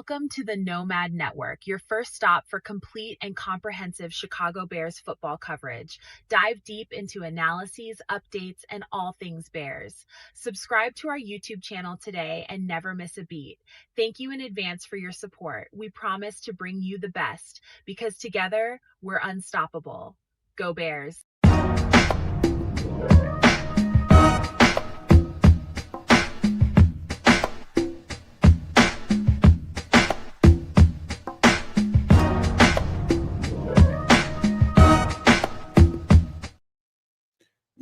Welcome to the Nomad Network, your first stop for complete and comprehensive Chicago Bears football coverage. Dive deep into analyses, updates, and all things Bears. Subscribe to our YouTube channel today and never miss a beat. Thank you in advance for your support. We promise to bring you the best because together we're unstoppable. Go Bears!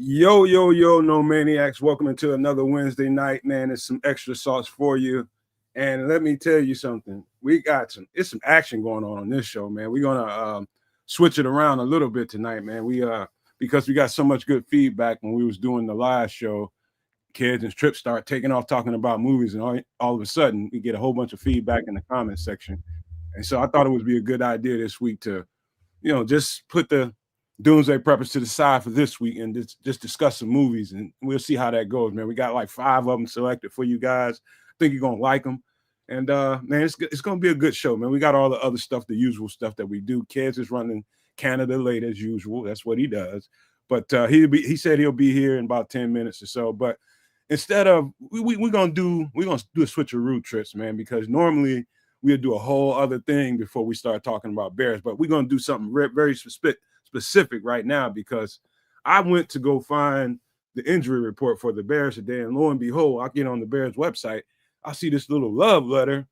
Yo, no maniacs. Welcome into another Wednesday night, man. It's some extra sauce for you. And let me tell you something. It's some action going on this show, man. We're gonna switch it around a little bit tonight, man. Because we got so much good feedback when we was doing the live show. Kids and Trips start taking off talking about movies, and all of a sudden we get a whole bunch of feedback in the comment section. And so I thought it would be a good idea this week to, just put the Doomsday Preppers to the side for this week and just discuss some movies, and we'll see how that goes, man. We got like 5 of them selected for you guys. I think you're gonna like them, and man, it's gonna be a good show, man. We got all the other stuff, the usual stuff that we do. Kids is running Canada late as usual. That's what he does. But he said he'll be here in about 10 minutes or so. But instead of we're gonna do a switcheroo, Trips, man, because normally we'll do a whole other thing before we start talking about Bears, but we're gonna do something very specific right now, because I went to go find the injury report for the Bears today, and lo and behold, I get on the Bears website, I see this little love letter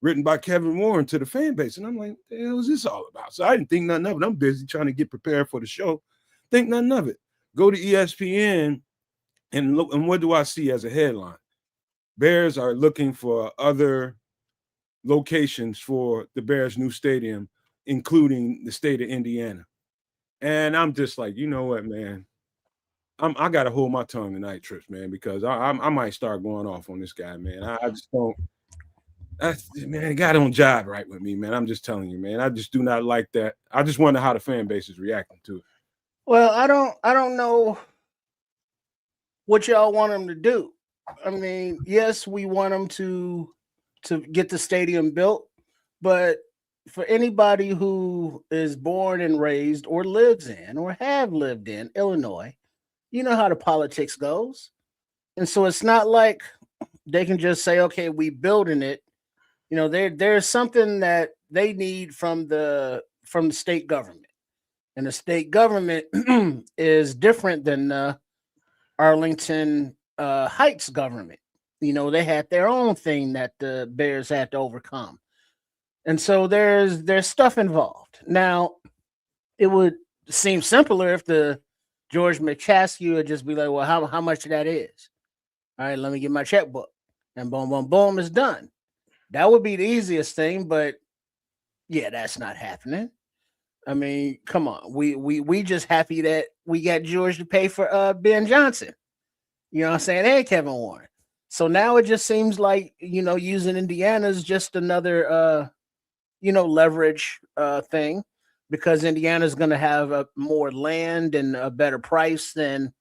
written by Kevin Warren to the fan base, and I'm like, what the hell is this all about? So I didn't think nothing of it. I'm busy trying to get prepared for the show. Think nothing of it. Go to ESPN and look, and what do I see as a headline? Bears are looking for other locations for the Bears' new stadium, including the state of Indiana. And I'm just like, you know what, man? I got to hold my tongue tonight, Trips, man, because I might start going off on this guy, man. I just don't. Man, the guy don't jive right with me, man. I'm just telling you, man. I just do not like that. I just wonder how the fan base is reacting to it. Well, I don't know what y'all want him to do. I mean, yes, we want him to get the stadium built, but for anybody who is born and raised or lives in or have lived in Illinois, you know how the politics goes. And so it's not like they can just say, okay, we building it. You know, there's something that they need from the state government. And the state government is different than the Arlington Heights government. You know, they had their own thing that the Bears had to overcome. And so there's stuff involved. Now, it would seem simpler if the George McCaskey would just be like, well, how much of that is? All right, let me get my checkbook. And boom, boom, boom, it's done. That would be the easiest thing, but yeah, that's not happening. I mean, come on. We just happy that we got George to pay for Ben Johnson. You know what I'm saying? And Kevin Warren. So now it just seems like, using Indiana is just another leverage thing, because Indiana is going to have more land and a better price than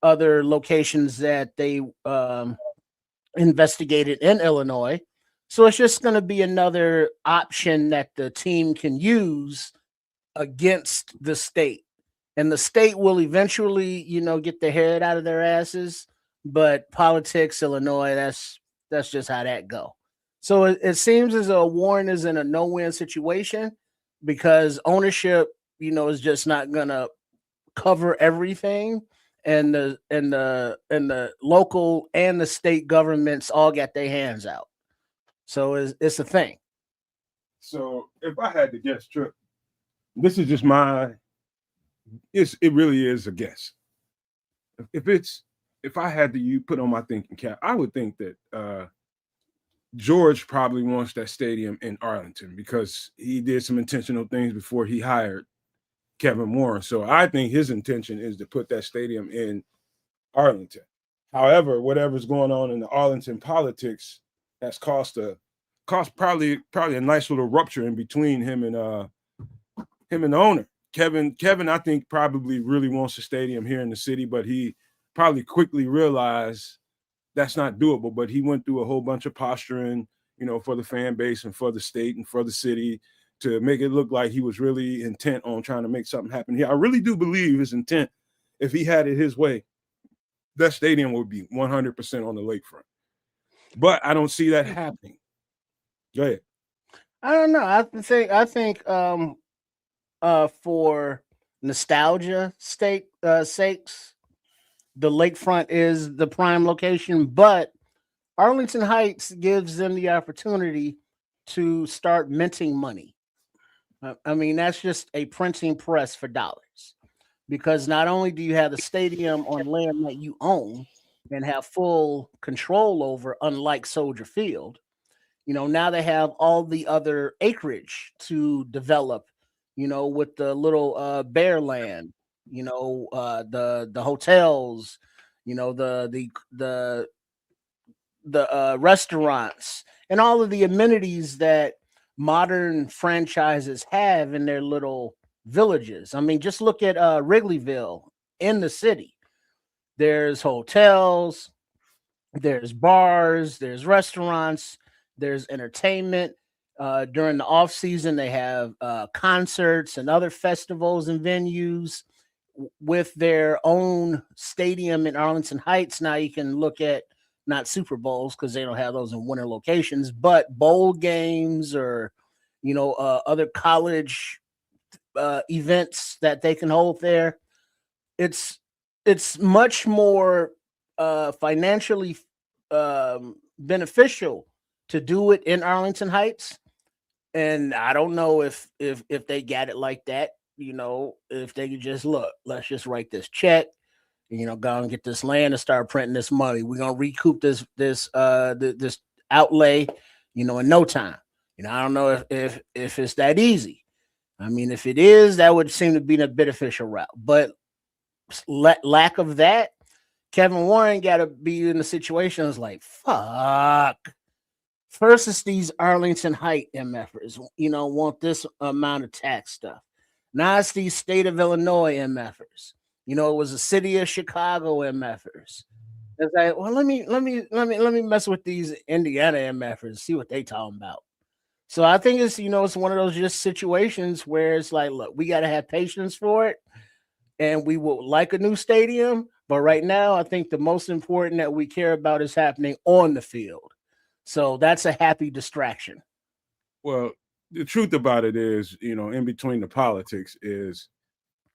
other locations that they investigated in Illinois. So it's just going to be another option that the team can use against the state. And the state will eventually, get their head out of their asses. But politics, Illinois, that's just how that go. So it seems as though Warren is in a no-win situation, because ownership, is just not gonna cover everything, and the local and the state governments all got their hands out. So it's a thing. So if I had to guess, Trip, this is just it really is a guess. If I had to put on my thinking cap, I would think that George probably wants that stadium in Arlington, because he did some intentional things before he hired Kevin Warren. So I think his intention is to put that stadium in Arlington. However, whatever's going on in the Arlington politics has caused probably a nice little rupture in between him and the owner. Kevin, I think, probably really wants a stadium here in the city, but he probably quickly realized that's not doable. But he went through a whole bunch of posturing. for the fan base and for the state and for the city, to make it look like he was really intent on trying to make something happen here. I really do believe his intent, if he had it his way, that stadium would be 100% on the lakefront. But I don't see that happening. Go ahead. I don't know. I think for nostalgia sakes, the lakefront is the prime location, but Arlington Heights gives them the opportunity to start minting money. I mean, that's just a printing press for dollars, because not only do you have the stadium on land that you own and have full control over, unlike Soldier Field, now they have all the other acreage to develop, with the little bear land, the hotels, the restaurants, and all of the amenities that modern franchises have in their little villages. I mean, just look at Wrigleyville in the city. There's hotels, there's bars, there's restaurants, there's entertainment. During the off season, they have concerts and other festivals and venues with their own stadium in Arlington Heights. Now you can look at not Super Bowls, because they don't have those in winter locations, but bowl games or other college events that they can hold there. It's much more financially beneficial to do it in Arlington Heights, and I don't know if they got it like that. If they could just look, let's just write this check, go and get this land and start printing this money. We're gonna recoup this outlay, in no time. I don't know if it's that easy. I mean, if it is, that would seem to be the beneficial route. But lack of that, Kevin Warren got to be in the situation. It's like, fuck. First, it's these Arlington Heights MFers, want this amount of tax stuff. Now it's these state of Illinois MFers. It was a city of Chicago MFers. It's like, well, let me mess with these Indiana MFers, see what they talking about. So I think it's it's one of those just situations where it's like, look, we got to have patience for it, and we would like a new stadium, but right now I think the most important that we care about is happening on the field. So that's a happy distraction. Well, the truth about it is, in between the politics, is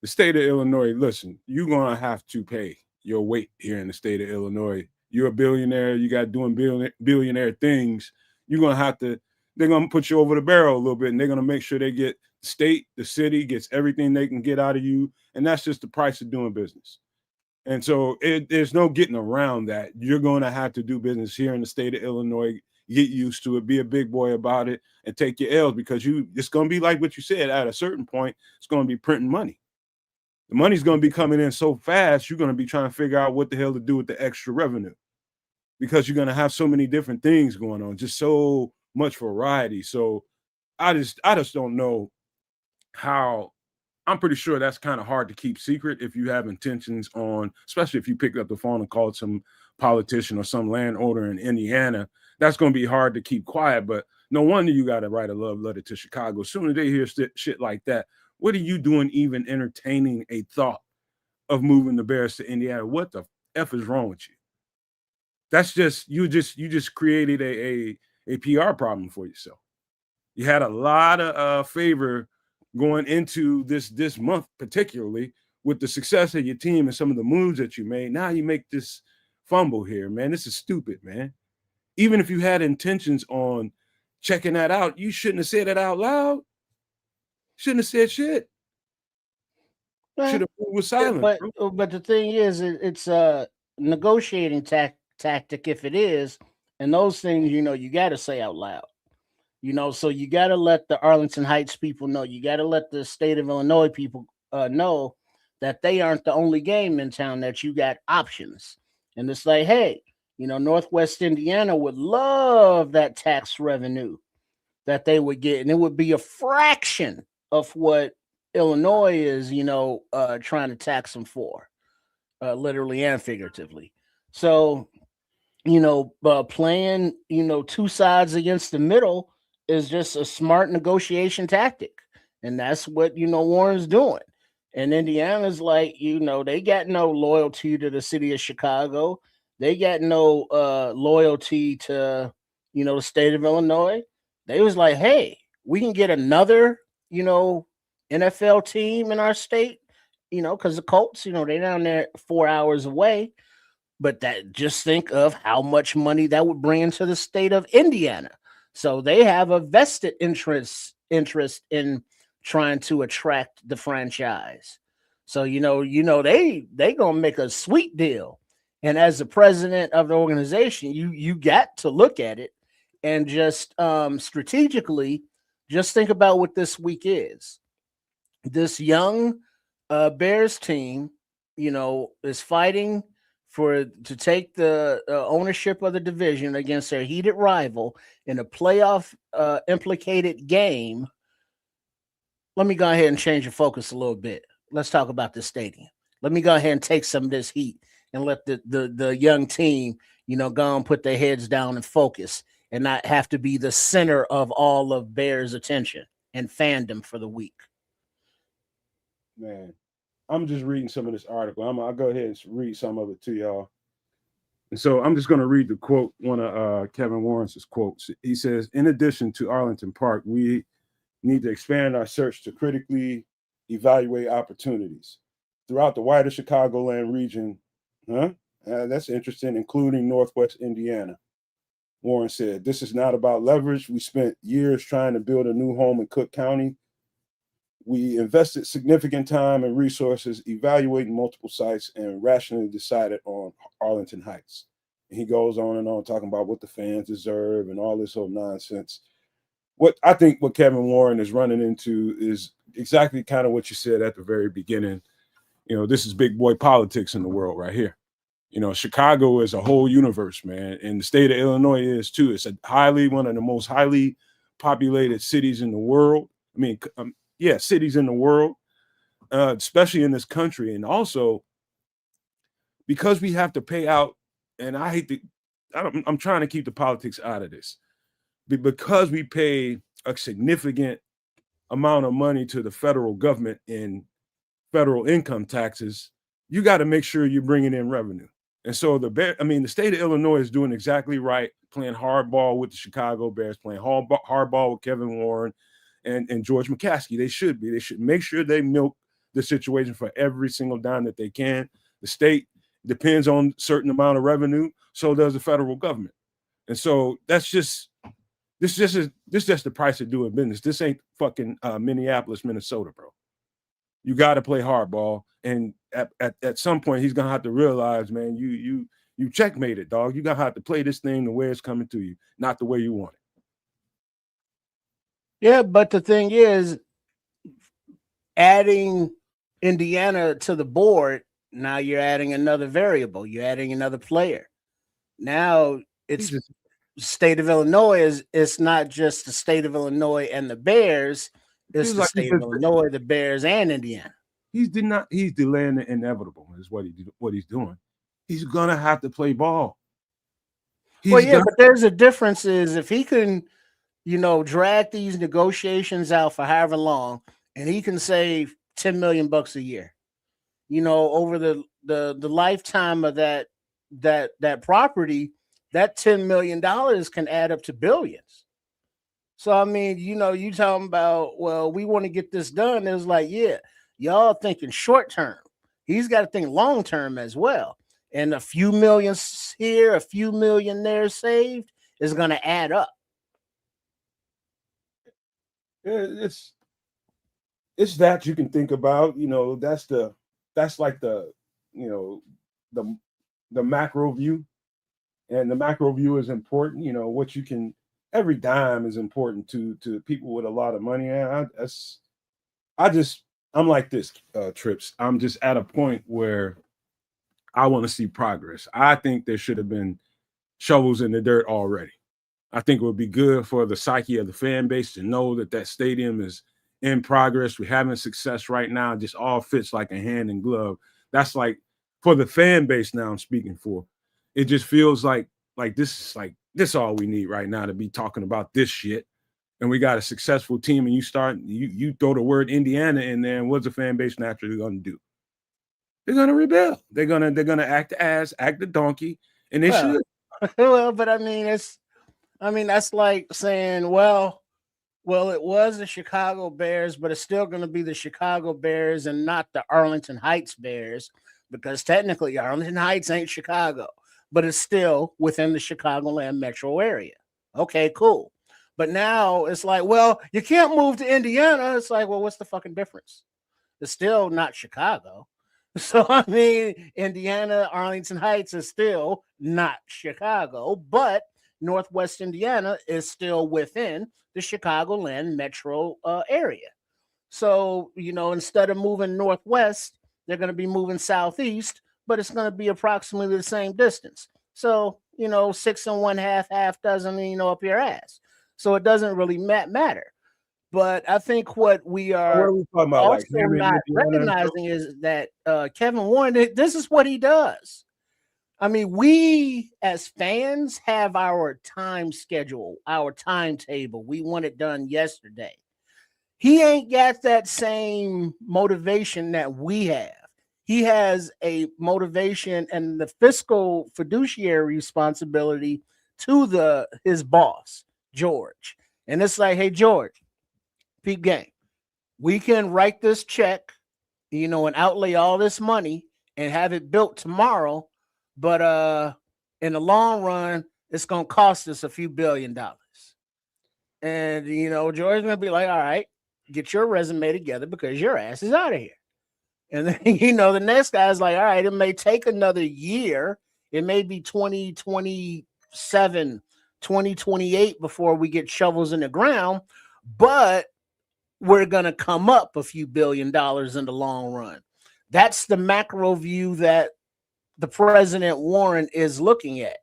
the state of Illinois. Listen, you're gonna have to pay your weight here in the state of Illinois. You're a billionaire. You got doing billionaire things. You're gonna have to. They're gonna put you over the barrel a little bit, and they're gonna make sure they get the city gets everything they can get out of you, and that's just the price of doing business. And so there's no getting around that. You're going to have to do business here in the state of Illinois, get used to it, be a big boy about it, and take your L's, because it's going to be like what you said. At a certain point, it's going to be printing money. The money's going to be coming in so fast, you're going to be trying to figure out what the hell to do with the extra revenue, because you're going to have so many different things going on, just so much variety. So I just don't know how. I'm pretty sure that's kind of hard to keep secret if you have intentions on, especially if you pick up the phone and called some politician or some landowner in Indiana. That's going to be hard to keep quiet. But no wonder you got to write a love letter to Chicago. As soon as they hear shit like that, what are you doing even entertaining a thought of moving the Bears to Indiana? What the F is wrong with you? That's just you just created a PR problem for yourself. You had a lot of favor going into this month, particularly with the success of your team and some of the moves that you made. Now you make this fumble here, man. This is stupid, man. Even if you had intentions on checking that out, you shouldn't have said it out loud. Shouldn't have said shit. Should have moved with silence. But the thing is, it's a negotiating tactic if it is, and those things, you got to say out loud. So you got to let the Arlington Heights people know. You got to let the state of Illinois people know that they aren't the only game in town, that you got options. And it's like, hey, Northwest Indiana would love that tax revenue that they would get. And it would be a fraction of what Illinois is, trying to tax them for, literally and figuratively. So, playing, two sides against the middle is just a smart negotiation tactic. And that's what, Warren's doing. And Indiana's like, they got no loyalty to the city of Chicago. They got no loyalty to, the state of Illinois. They was like, hey, we can get another, NFL team in our state, because the Colts, they're down there 4 hours away. But that, just think of how much money that would bring into the state of Indiana. So they have a vested interest in trying to attract the franchise. So they gonna make a sweet deal. And as the president of the organization, you got to look at it and just strategically just think about what this week is. This young Bears team, is fighting to take the ownership of the division against their heated rival in a playoff implicated game. Let me go ahead and change the focus a little bit. Let's talk about the stadium. Let me go ahead and take some of this heat and let the young team, go and put their heads down and focus and not have to be the center of all of Bears' attention and fandom for the week. Man, I'm just reading some of this article. I'll go ahead and read some of it to y'all. And so I'm just going to read the quote, one of Kevin Warren's quotes. He says, in addition to Arlington Park, we need to expand our search to critically evaluate opportunities throughout the wider Chicagoland region. That's interesting, including Northwest Indiana. Warren said, this is not about leverage. We spent years trying to build a new home in Cook County. We invested significant time and resources evaluating multiple sites and rationally decided on Arlington Heights. And he goes on and on talking about what the fans deserve and all this whole nonsense. What I think what Kevin Warren is running into is exactly kind of what you said at the very beginning. This is big boy politics in the world right here. Chicago is a whole universe, man. And the state of Illinois is too. It's one of the most highly populated cities in the world. I mean, cities in the world, especially in this country. And also because we have to pay out, and I'm trying to keep the politics out of this, because we pay a significant amount of money to the federal government in federal income taxes, you got to make sure you're bringing in revenue. And so the state of Illinois is doing exactly right, playing hardball with the Chicago Bears, playing hardball with Kevin Warren and George McCaskey. They should be. They should make sure they milk the situation for every single dime that they can. The state depends on a certain amount of revenue, so does the federal government. And so this is just the price of doing business. This ain't fucking Minneapolis, Minnesota, bro. You got to play hardball, and at some point he's gonna have to realize, man, you checkmated, dog. You're gonna have to play this thing the way it's coming to you, not the way you want it. Yeah, but the thing is, adding Indiana to the board, now you're adding another variable. You're adding another player. Now it's state of Illinois. It's not just the state of Illinois and the Bears. It's the state of Illinois, the Bears, and Indiana. He's delaying the inevitable is what he's doing. He's gonna have to play ball. But there's a difference is if he can, drag these negotiations out for however long, and he can save $10 million a year, over the lifetime of that property, that $10 million can add up to billions. So, I mean, you talking about, well, we want to get this done. It was like, yeah, y'all thinking short term. He's got to think long term as well. And a few millions here, a few million there saved is going to add up. It's that you can think about, that's like the macro view, and the macro view is important. What you can, every dime is important to people with a lot of money. And I'm like this, Trips. I'm just at a point where I want to see progress. I think there should have been shovels in the dirt already. I think it would be good for the psyche of the fan base to know that stadium is in progress. We're having success right now. It just all fits like a hand in glove. That's like for the fan base now I'm speaking for. It just feels like like this all we need right now to be talking about this shit. And we got a successful team, and you throw the word Indiana in there, and what's the fan base naturally going to do? They're going to rebel. They're gonna act the donkey, and they should. Well, but I mean, that's like saying, well, it was the Chicago Bears, but it's still going to be the Chicago Bears and not the Arlington Heights Bears, because technically Arlington Heights ain't Chicago, but it's still within the Chicagoland metro area. Okay, cool. But now it's like, well, you can't move to Indiana. It's like, well, what's the fucking difference? It's still not Chicago. So, I mean, Indiana, Arlington Heights is still not Chicago, but Northwest Indiana is still within the Chicagoland metro area. So, instead of moving northwest, they're going to be moving southeast, but it's going to be approximately the same distance. So, 6 1/2, half dozen, up your ass. So it doesn't really matter. But I think what we are also not recognizing is that Kevin Warren, this is what he does. I mean, we as fans have our time schedule, our timetable. We want it done yesterday. He ain't got that same motivation that we have. He has a motivation and the fiscal fiduciary responsibility to his boss, George. And it's like, hey, George, peep game, we can write this check, and outlay all this money and have it built tomorrow. But in the long run, it's going to cost us a few $1 billion. And, George's going to be like, all right, get your resume together because your ass is out of here. And then, the next guy's like, all right, it may take another year. It may be 2027, 2028 before we get shovels in the ground, but we're going to come up a few $1 billion in the long run. That's the macro view that the President Warren is looking at.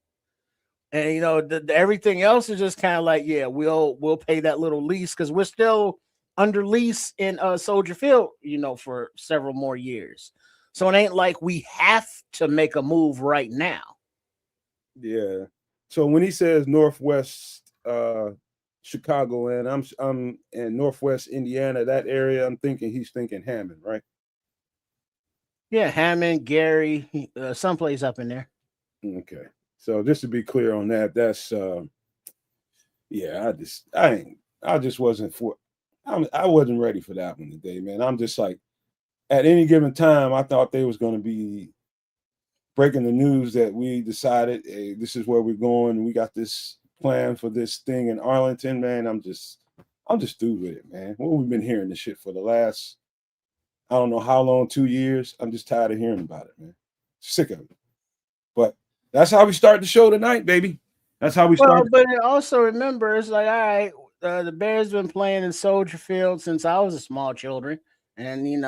And, everything else is just kind of like, yeah, we'll pay that little lease because we're still under lease in Soldier Field, for several more years. So it ain't like we have to make a move right now. Yeah. So when he says Northwest Chicago and I'm in Northwest Indiana, that area, he's thinking Hammond, right? Yeah, Hammond, Gary, someplace up in there. Okay. So just to be clear on that, that's I just wasn't I wasn't ready for that one today, man. I'm just like, at any given time, I thought they was going to be breaking the news that we decided, hey, this is where we're going. We got this plan for this thing in Arlington, man. I'm just through with it, man. Well, we've been hearing this shit for the last, I don't know how long, 2 years. I'm just tired of hearing about it, man. Sick of it. But that's how we start the show tonight, baby. That's how we start. But also remember, it's like, all right, the Bears been playing in Soldier Field since I was a small children, and they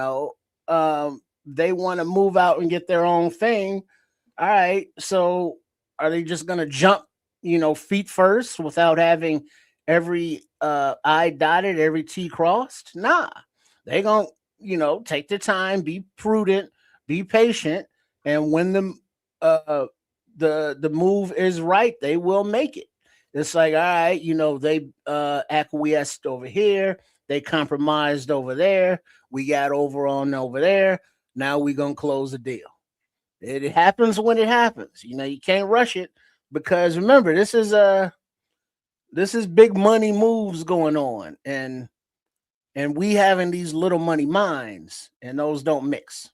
want to move out and get their own thing. All right, so are they just gonna jump, feet first without having every I dotted, every T crossed? Nah, they gonna take their time, be prudent, be patient, and when the move is right, they will make it. It's like, all right, they acquiesced over here, they compromised over there, we got over there. Now we gonna close the deal. It happens when it happens. You can't rush it because remember, this is big money moves going on, and we having these little money minds, and those don't mix.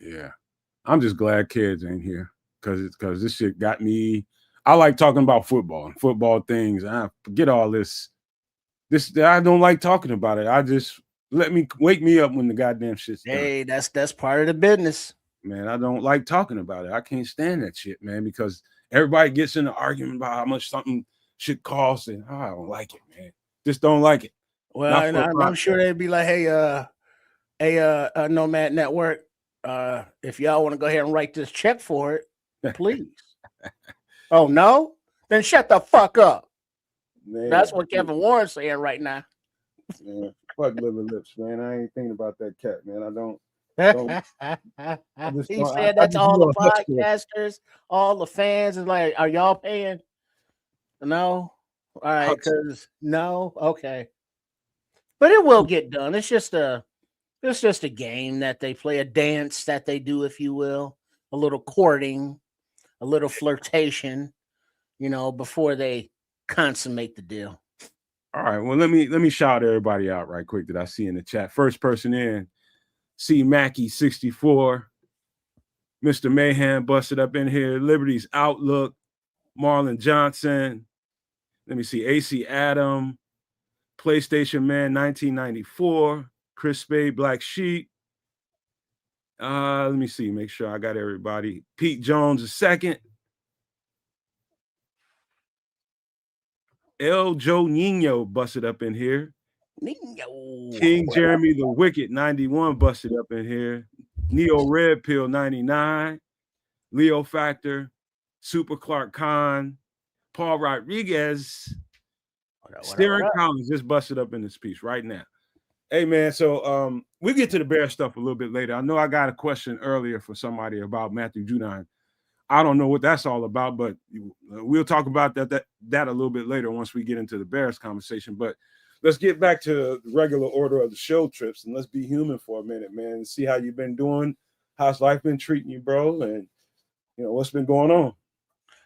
Yeah, I'm just glad kids ain't here because this shit got me. I like talking about football things. I forget all this. I don't like talking about it. I just wake me up when the goddamn shit's done. Hey, that's part of the business. Man, I don't like talking about it. I can't stand that shit, man, because everybody gets in an argument about how much something should cost, and I don't like it, man. Just don't like it. Well, I'm sure they'd be like, hey, Nomad Network, if y'all want to go ahead and write this check for it, please. Oh, no? Then shut the fuck up. Man, that's what Kevin Warren's saying right now. Man, fuck liver lips, man. I ain't thinking about that cat, man. I don't. He said that to all the podcasters, all the fans, is like, are y'all paying? No, all right, Hudson. because no, okay, but it will get done. It's just a game that they play, a dance that they do, if you will, a little courting, a little flirtation, before they consummate the deal. All right. Well, let me shout everybody out right quick that I see in the chat. First person in, C Mackey 64, Mr. Mayhem busted up in here, Liberty's Outlook, Marlon Johnson. Let me see, AC Adam, PlayStation Man 1994, Chris Spade, Black Sheep. Let me see, make sure I got everybody. Pete Jones II, El Joe Nino busted up in here. Nino. King Jeremy the Wicked 91 busted up in here. Neo Red Pill 99. Leo Factor, Super Clark Khan, Paul Rodriguez, Darren Collins just busted up in this piece right now. Hey man, so we'll get to the Bear stuff a little bit later. I know I got a question earlier for somebody about Matthew Judon. I don't know what that's all about, but we'll talk about that a little bit later once we get into the Bears conversation. But let's get back to the regular order of the show, Trips, and let's be human for a minute, man, and see how you've been doing. How's life been treating you, bro? And what's been going on?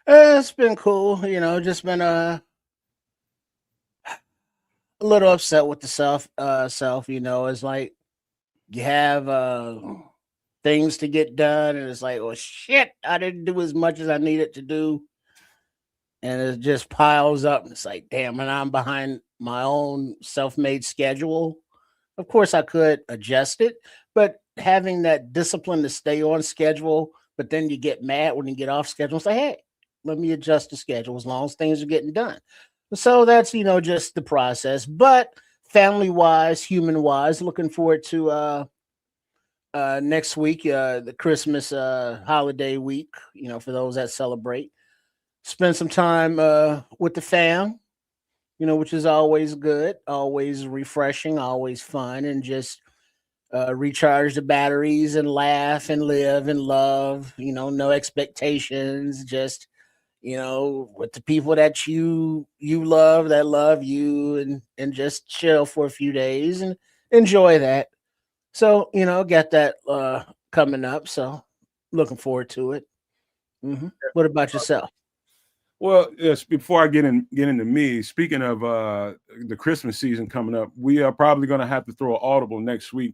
It's been cool, just been a little upset with the self. It's like you have things to get done, and it's like, oh shit, I didn't do as much as I needed to do, and it just piles up. And it's like, damn, and I'm behind my own self-made schedule. Of course, I could adjust it, but having that discipline to stay on schedule, but then you get mad when you get off schedule. Say, hey, let me adjust the schedule as long as things are getting done. So that's just the process. But family wise, human wise, looking forward to next week, the Christmas holiday week. For those that celebrate, spend some time with the fam. Which is always good, always refreshing, always fun, and just recharge the batteries and laugh and live and love. No expectations, just with the people that you love, that love you, and just chill for a few days and enjoy that. So got that coming up. So looking forward to it. What about yourself? Well, yes. Before I get into me, speaking of the Christmas season coming up, we are probably going to have to throw an audible next week.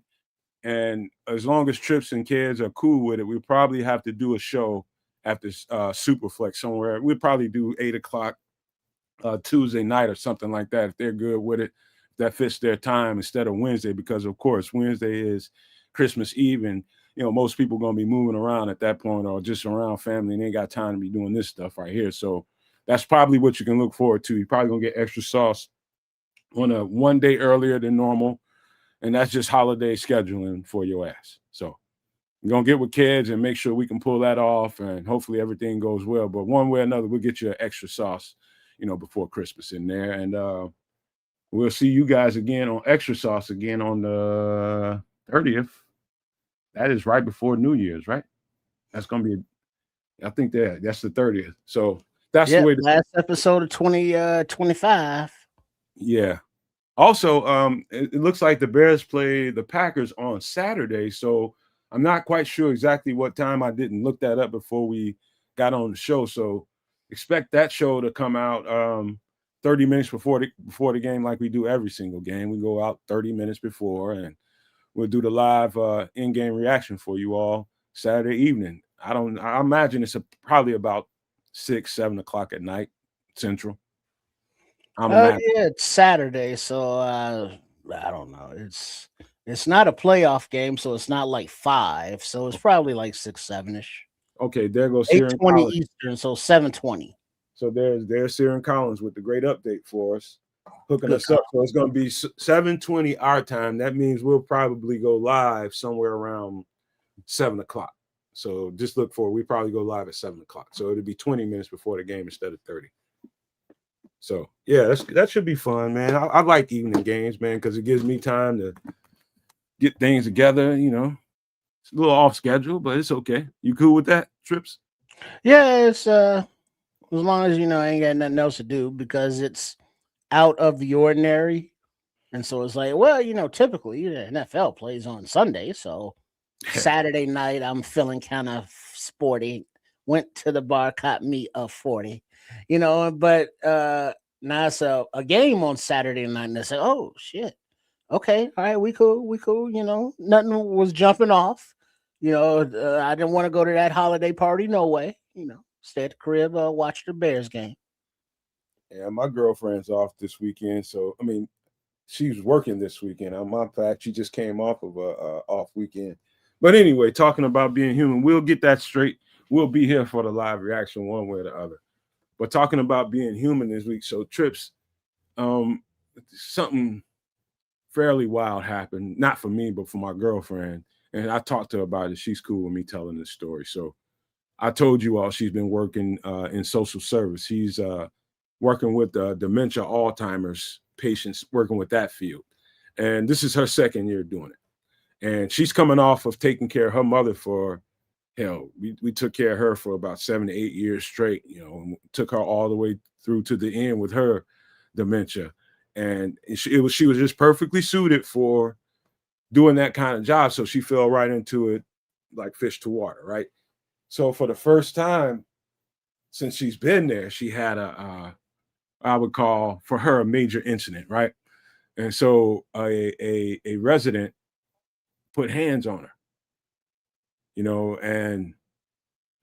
And as long as Trips and kids are cool with it, we'll probably have to do a show after Superflex somewhere. We'll probably do 8:00 Tuesday night or something like that if they're good with it. That fits their time instead of Wednesday, because of course Wednesday is Christmas Eve, and most people are going to be moving around at that point or just around family, and they ain't got time to be doing this stuff right here. So that's probably what you can look forward to. You're probably going to get extra sauce on a one day earlier than normal, and that's just holiday scheduling for your ass. So we're going to get with kids and make sure we can pull that off, and hopefully everything goes well. But one way or another, we'll get you extra sauce, before Christmas in there. And we'll see you guys again on Extra Sauce again on the 30th. That is right before New Year's, right? That's going to be, I think that's the 30th. So that's the way. Last episode of 2025. Yeah. Also, it looks like the Bears play the Packers on Saturday. So I'm not quite sure exactly what time. I didn't look that up before we got on the show. So expect that show to come out 30 minutes before the game, like we do every single game. We go out 30 minutes before, and we'll do the live in-game reaction for you all Saturday evening. I imagine it's probably about 6-7 o'clock at night Central. Yeah, it's Saturday, so I don't know. It's not a playoff game, so it's not like 5, so it's probably like 6, 7-ish. Okay, there goes 8:20 Eastern, so 7:20. So there's Siren Collins with the great update for us, hooking us up. So it's going to be 7:20 our time. That means we'll probably go live somewhere around 7 o'clock. So just look for it. We probably go live at 7 o'clock. So it'll be 20 minutes before the game instead of 30. So yeah, that should be fun, man. I like evening games, man, because it gives me time to get things together. It's a little off schedule, but it's okay. You cool with that, Trips? Yeah, it's as long as I ain't got nothing else to do because it's out of the ordinary. And so it's like, well, typically the NFL plays on Sunday, so Saturday night I'm feeling kind of sporty. Went to the bar, caught me a 40, but now it's a game on Saturday night, and they say, oh shit, okay, all right, we cool, nothing was jumping off. I didn't want to go to that holiday party, no way. Stay at the crib, watch the Bears game. Yeah, my girlfriend's off this weekend, so I mean, she's working this weekend. My fact, she just came off of a off weekend. But anyway, talking about being human, we'll get that straight. We'll be here for the live reaction one way or the other. But talking about being human this week, so Trips, something fairly wild happened, not for me, but for my girlfriend. And I talked to her about it. She's cool with me telling this story. So I told you all she's been working in social service. She's working with dementia, Alzheimer's patients, working with that field. And this is her second year doing it. And she's coming off of taking care of her mother for, we took care of her for about 7 to 8 years straight, and took her all the way through to the end with her dementia. And she was just perfectly suited for doing that kind of job. So she fell right into it like fish to water, right? So for the first time since she's been there, she had I would call for her a major incident, right? And so a resident put hands on her, and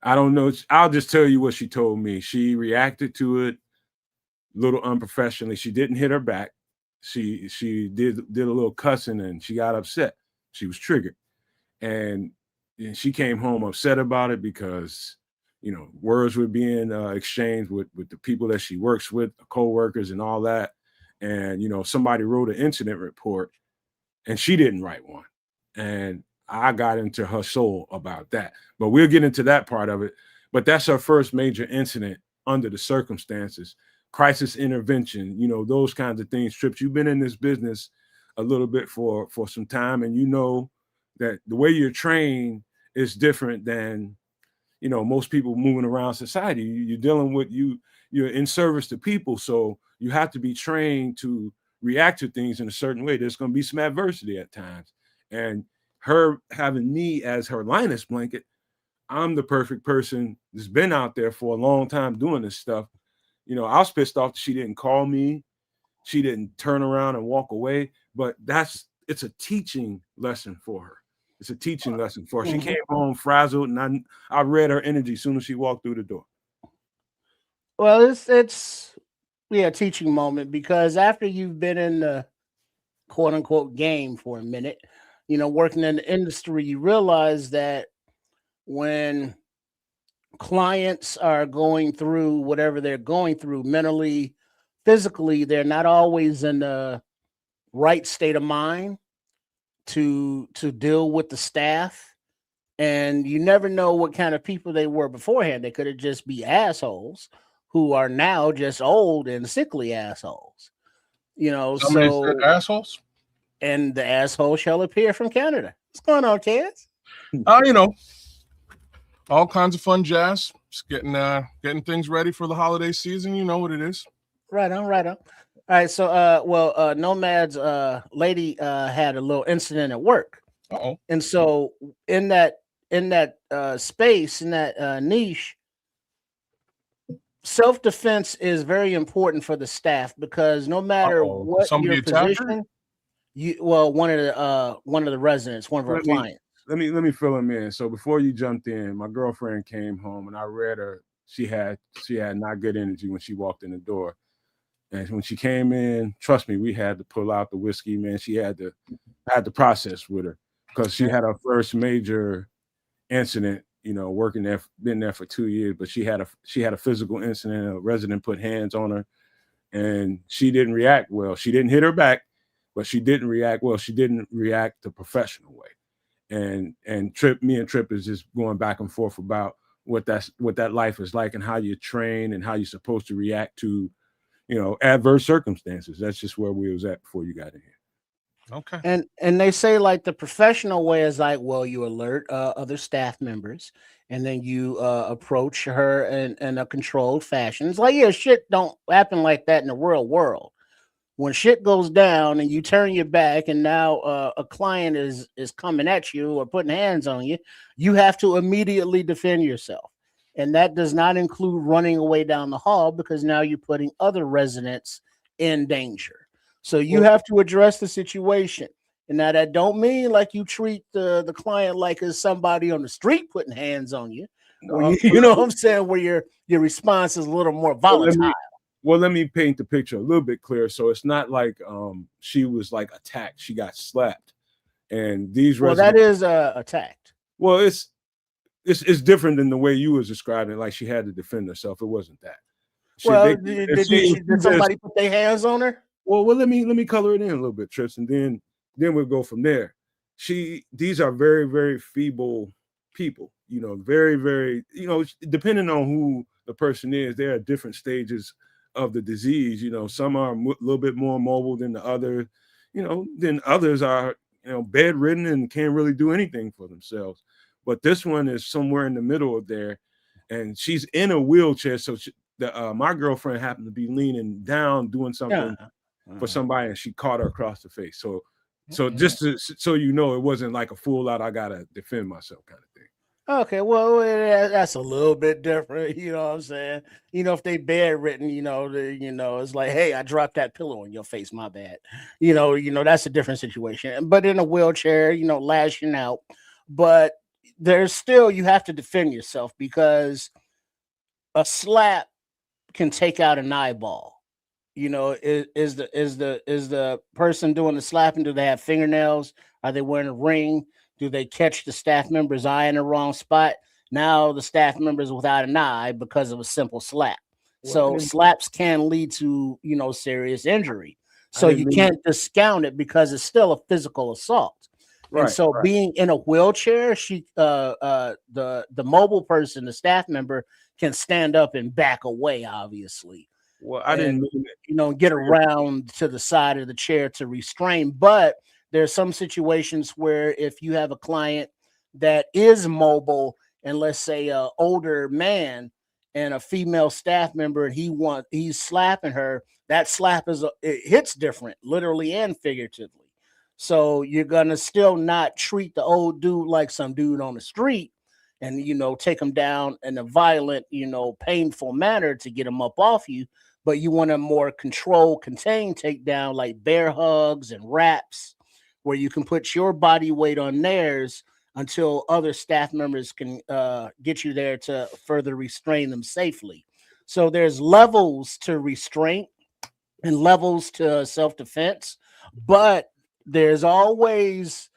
I don't know. I'll just tell you what she told me. She reacted to it a little unprofessionally. She didn't hit her back. She did a little cussing and she got upset. She was triggered. And she came home upset about it because, words were being exchanged with the people that she works with, co-workers and all that. And, somebody wrote an incident report and she didn't write one. And I got into her soul about that. But we'll get into that part of it. But that's her first major incident under the circumstances. Crisis intervention, those kinds of things. Trips, you've been in this business a little bit for some time, and that the way you're trained is different than most people moving around society. You're dealing with you're in service to people, so you have to be trained to react to things in a certain way. There's going to be some adversity at times, and her having me as her Linus blanket, I'm the perfect person that's been out there for a long time doing this stuff. I was pissed off that she didn't call me. She didn't turn around and walk away, but it's a teaching lesson for her. It's a teaching lesson for her. She came home frazzled, and I read her energy as soon as she walked through the door. Well, it's a teaching moment because after you've been in the quote unquote game for a minute, working in the industry, you realize that when clients are going through whatever they're going through mentally, physically, they're not always in the right state of mind to deal with the staff. And you never know what kind of people they were beforehand. They could have just be assholes who are now just old and sickly assholes. Somebody said assholes? And the asshole shall appear from Canada. What's going on, kids? All kinds of fun jazz. Just getting things ready for the holiday season. You know what it is. Right on. All right. So, Nomad's lady had a little incident at work. Uh-oh. And so in that space, in that niche, self-defense is very important for the staff because no matter what your position, one of the residents, one of our clients. Let me fill him in. So before you jumped in, my girlfriend came home and I read her. She had not good energy when she walked in the door. And when she came in, trust me, we had to pull out the whiskey, man. She had to process with her because she had her first major incident, working there, been there for 2 years, but she had a physical incident. A resident put hands on her and she didn't react well. She didn't hit her back, but she didn't react well. She didn't react the professional way. And me and Trip is just going back and forth about what that life is like and how you train and how you're supposed to react to, adverse circumstances. That's just where we was at before you got in here. Okay. And they say like the professional way is like, well, you alert other staff members, and then you approach her in a controlled fashion. It's like, yeah, shit don't happen like that in the real world. When shit goes down and you turn your back, and now a client is coming at you or putting hands on you, you have to immediately defend yourself, and that does not include running away down the hall, because now you're putting other residents in danger. So you Well, have to address the situation. And now that don't mean like you treat the client like it's somebody on the street putting hands on you, or uh, you know what I'm saying, where your response is a little more well, let volatile. me let me paint the picture a little bit clearer. So it's not like she was like attacked; she got slapped, and these Well, that residents. is attacked. Well, it's different than the way you was describing it. Like she had to defend herself. It wasn't that. She they Well, if she if did she just somebody put their hands on her? let me color it in a little bit, Trips, and then we'll go from there. These are very very feeble people. Very very. Depending on who the person is, there are different stages of the disease. Some are a little bit more mobile than the other. Then others are bedridden and can't really do anything for themselves. But this one is somewhere in the middle of there, and she's in a wheelchair. So my girlfriend happened to be leaning down doing Yeah. something for somebody, and she caught her across the face. So Okay. just so it wasn't like a full out I gotta defend myself kind of thing. Okay, well, that's a little bit different. You know what I'm saying? If they bedridden, it's like, hey, I dropped that pillow on your face. My bad. That's a different situation. But in a wheelchair, lashing out. But there's still, you have to defend yourself, because a slap can take out an eyeball. Is the person doing the slapping, do they have fingernails? Are they wearing a ring? Do they catch the staff member's eye in the wrong spot? Now the staff member is without an eye because of a simple slap. Well, So slaps can lead to serious injury. I So didn't you mean can't discount it, because it's still a physical assault. And right, so right. being in a wheelchair, the mobile person, the staff member, can stand up and back away, obviously, Well, I didn't and mean it. get around to the side of the chair to restrain. But there's some situations where if you have a client that is mobile, and let's say a older man and a female staff member, and he's slapping her, that slap it hits different, literally and figuratively. So you're gonna still not treat the old dude like some dude on the street, and take him down in a violent, painful manner to get him up off you. But you want a more controlled, contained takedown, like bear hugs and wraps, where you can put your body weight on theirs until other staff members can get you there to further restrain them safely. So there's levels to restraint and levels to self-defense, but there's always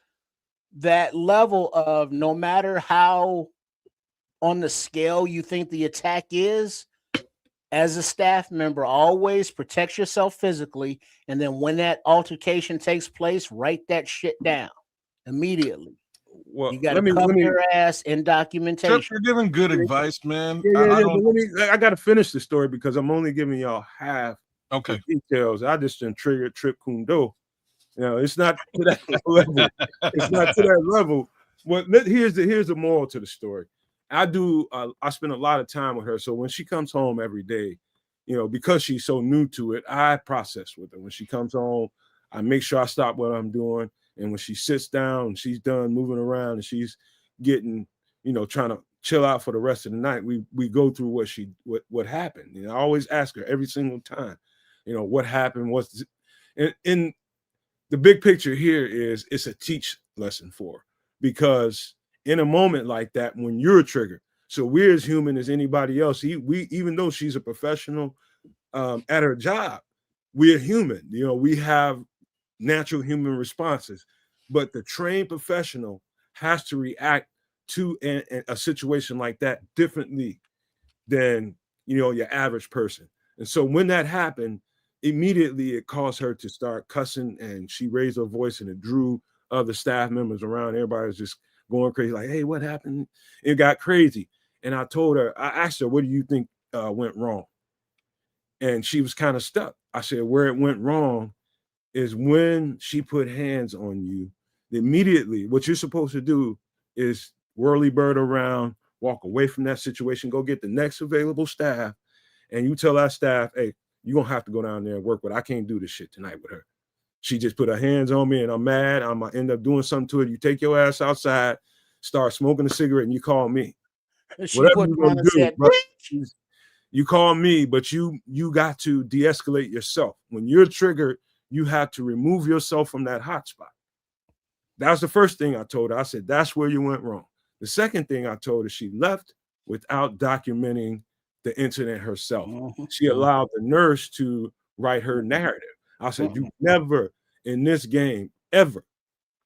that level of, no matter how on the scale you think the attack is, as a staff member, always protect yourself physically. And then when that altercation takes place, write that shit down immediately. Well, You got to let me cover your ass in Trip, documentation. you're giving good advice, man. yeah, yeah, I yeah. don't. But I got to finish the story because I'm only giving y'all half the Okay. details. I just didn't trigger Trip Kundo. It's not to that level. It's not to that level. Well, here's the moral to the story. I spend a lot of time with her. So when she comes home every day, because she's so new to it, I process with her. When she comes home, I make sure I stop what I'm doing. And when she sits down and she's done moving around and she's getting, trying to chill out for the rest of the night, we go through what happened. I always ask her every single time, what happened, and the big picture here is it's a teach lesson for her, because in a moment like that, when you're triggered, so we're as human as anybody else. We even though she's a professional at her job, we're human. We have natural human responses, but the trained professional has to react to a situation like that differently than your average person. And so when that happened, immediately it caused her to start cussing, and she raised her voice, and it drew other staff members around. Everybody was just going crazy, like, hey, what happened? It got crazy. And I asked her, what do you think went wrong? And she was kind of stuck. I said, where it went wrong is when she put hands on you, immediately what you're supposed to do is whirly bird around, walk away from that situation, go get the next available staff, and you tell that staff, hey, you're going to have to go down there and work with her. I can't do this shit tonight with her. She just put her hands on me and I'm mad. I'm going to end up doing something to it. You take your ass outside, start smoking a cigarette, and you call me. She Whatever put you're on going and to do, said, but bitch. you call me, but you got to de-escalate yourself. When you're triggered, you have to remove yourself from that hot spot. That was the first thing I told her. I said, that's where you went wrong. The second thing I told her, she left without documenting the incident herself. She allowed the nurse to write her narrative. I said, you never in this game ever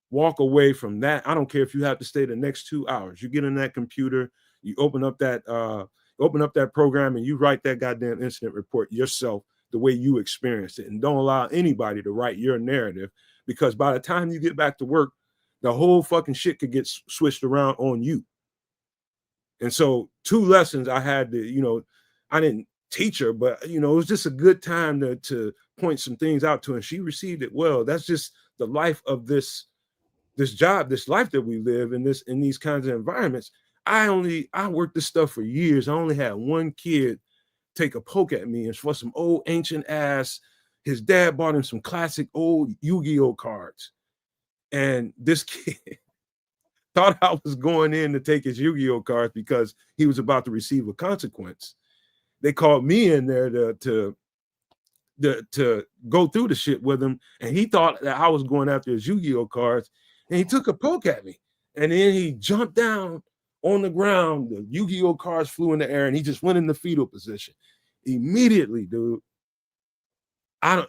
walk away from that. I don't care if you have to stay the next 2 hours. You get in that computer, you open up that program and you write that goddamn incident report yourself the way you experienced it. And don't allow anybody to write your narrative, because by the time you get back to work, the whole fucking shit could get switched around on you. And so 2 lessons I had to, I didn't teach her, but it was just a good time to point some things out to her. And she received it well. That's just the life of this job, this life that we live in these kinds of environments. I worked this stuff for years. I only had one kid take a poke at me, and for some old ancient ass, his dad bought him some classic old Yu-Gi-Oh cards. And this kid thought I was going in to take his Yu-Gi-Oh cards because he was about to receive a consequence. They called me in there to go through the shit with him, and he thought that I was going after his Yu-Gi-Oh cards, and he took a poke at me, and then he jumped down on the ground. The Yu-Gi-Oh cards flew in the air, and he just went in the fetal position immediately, dude.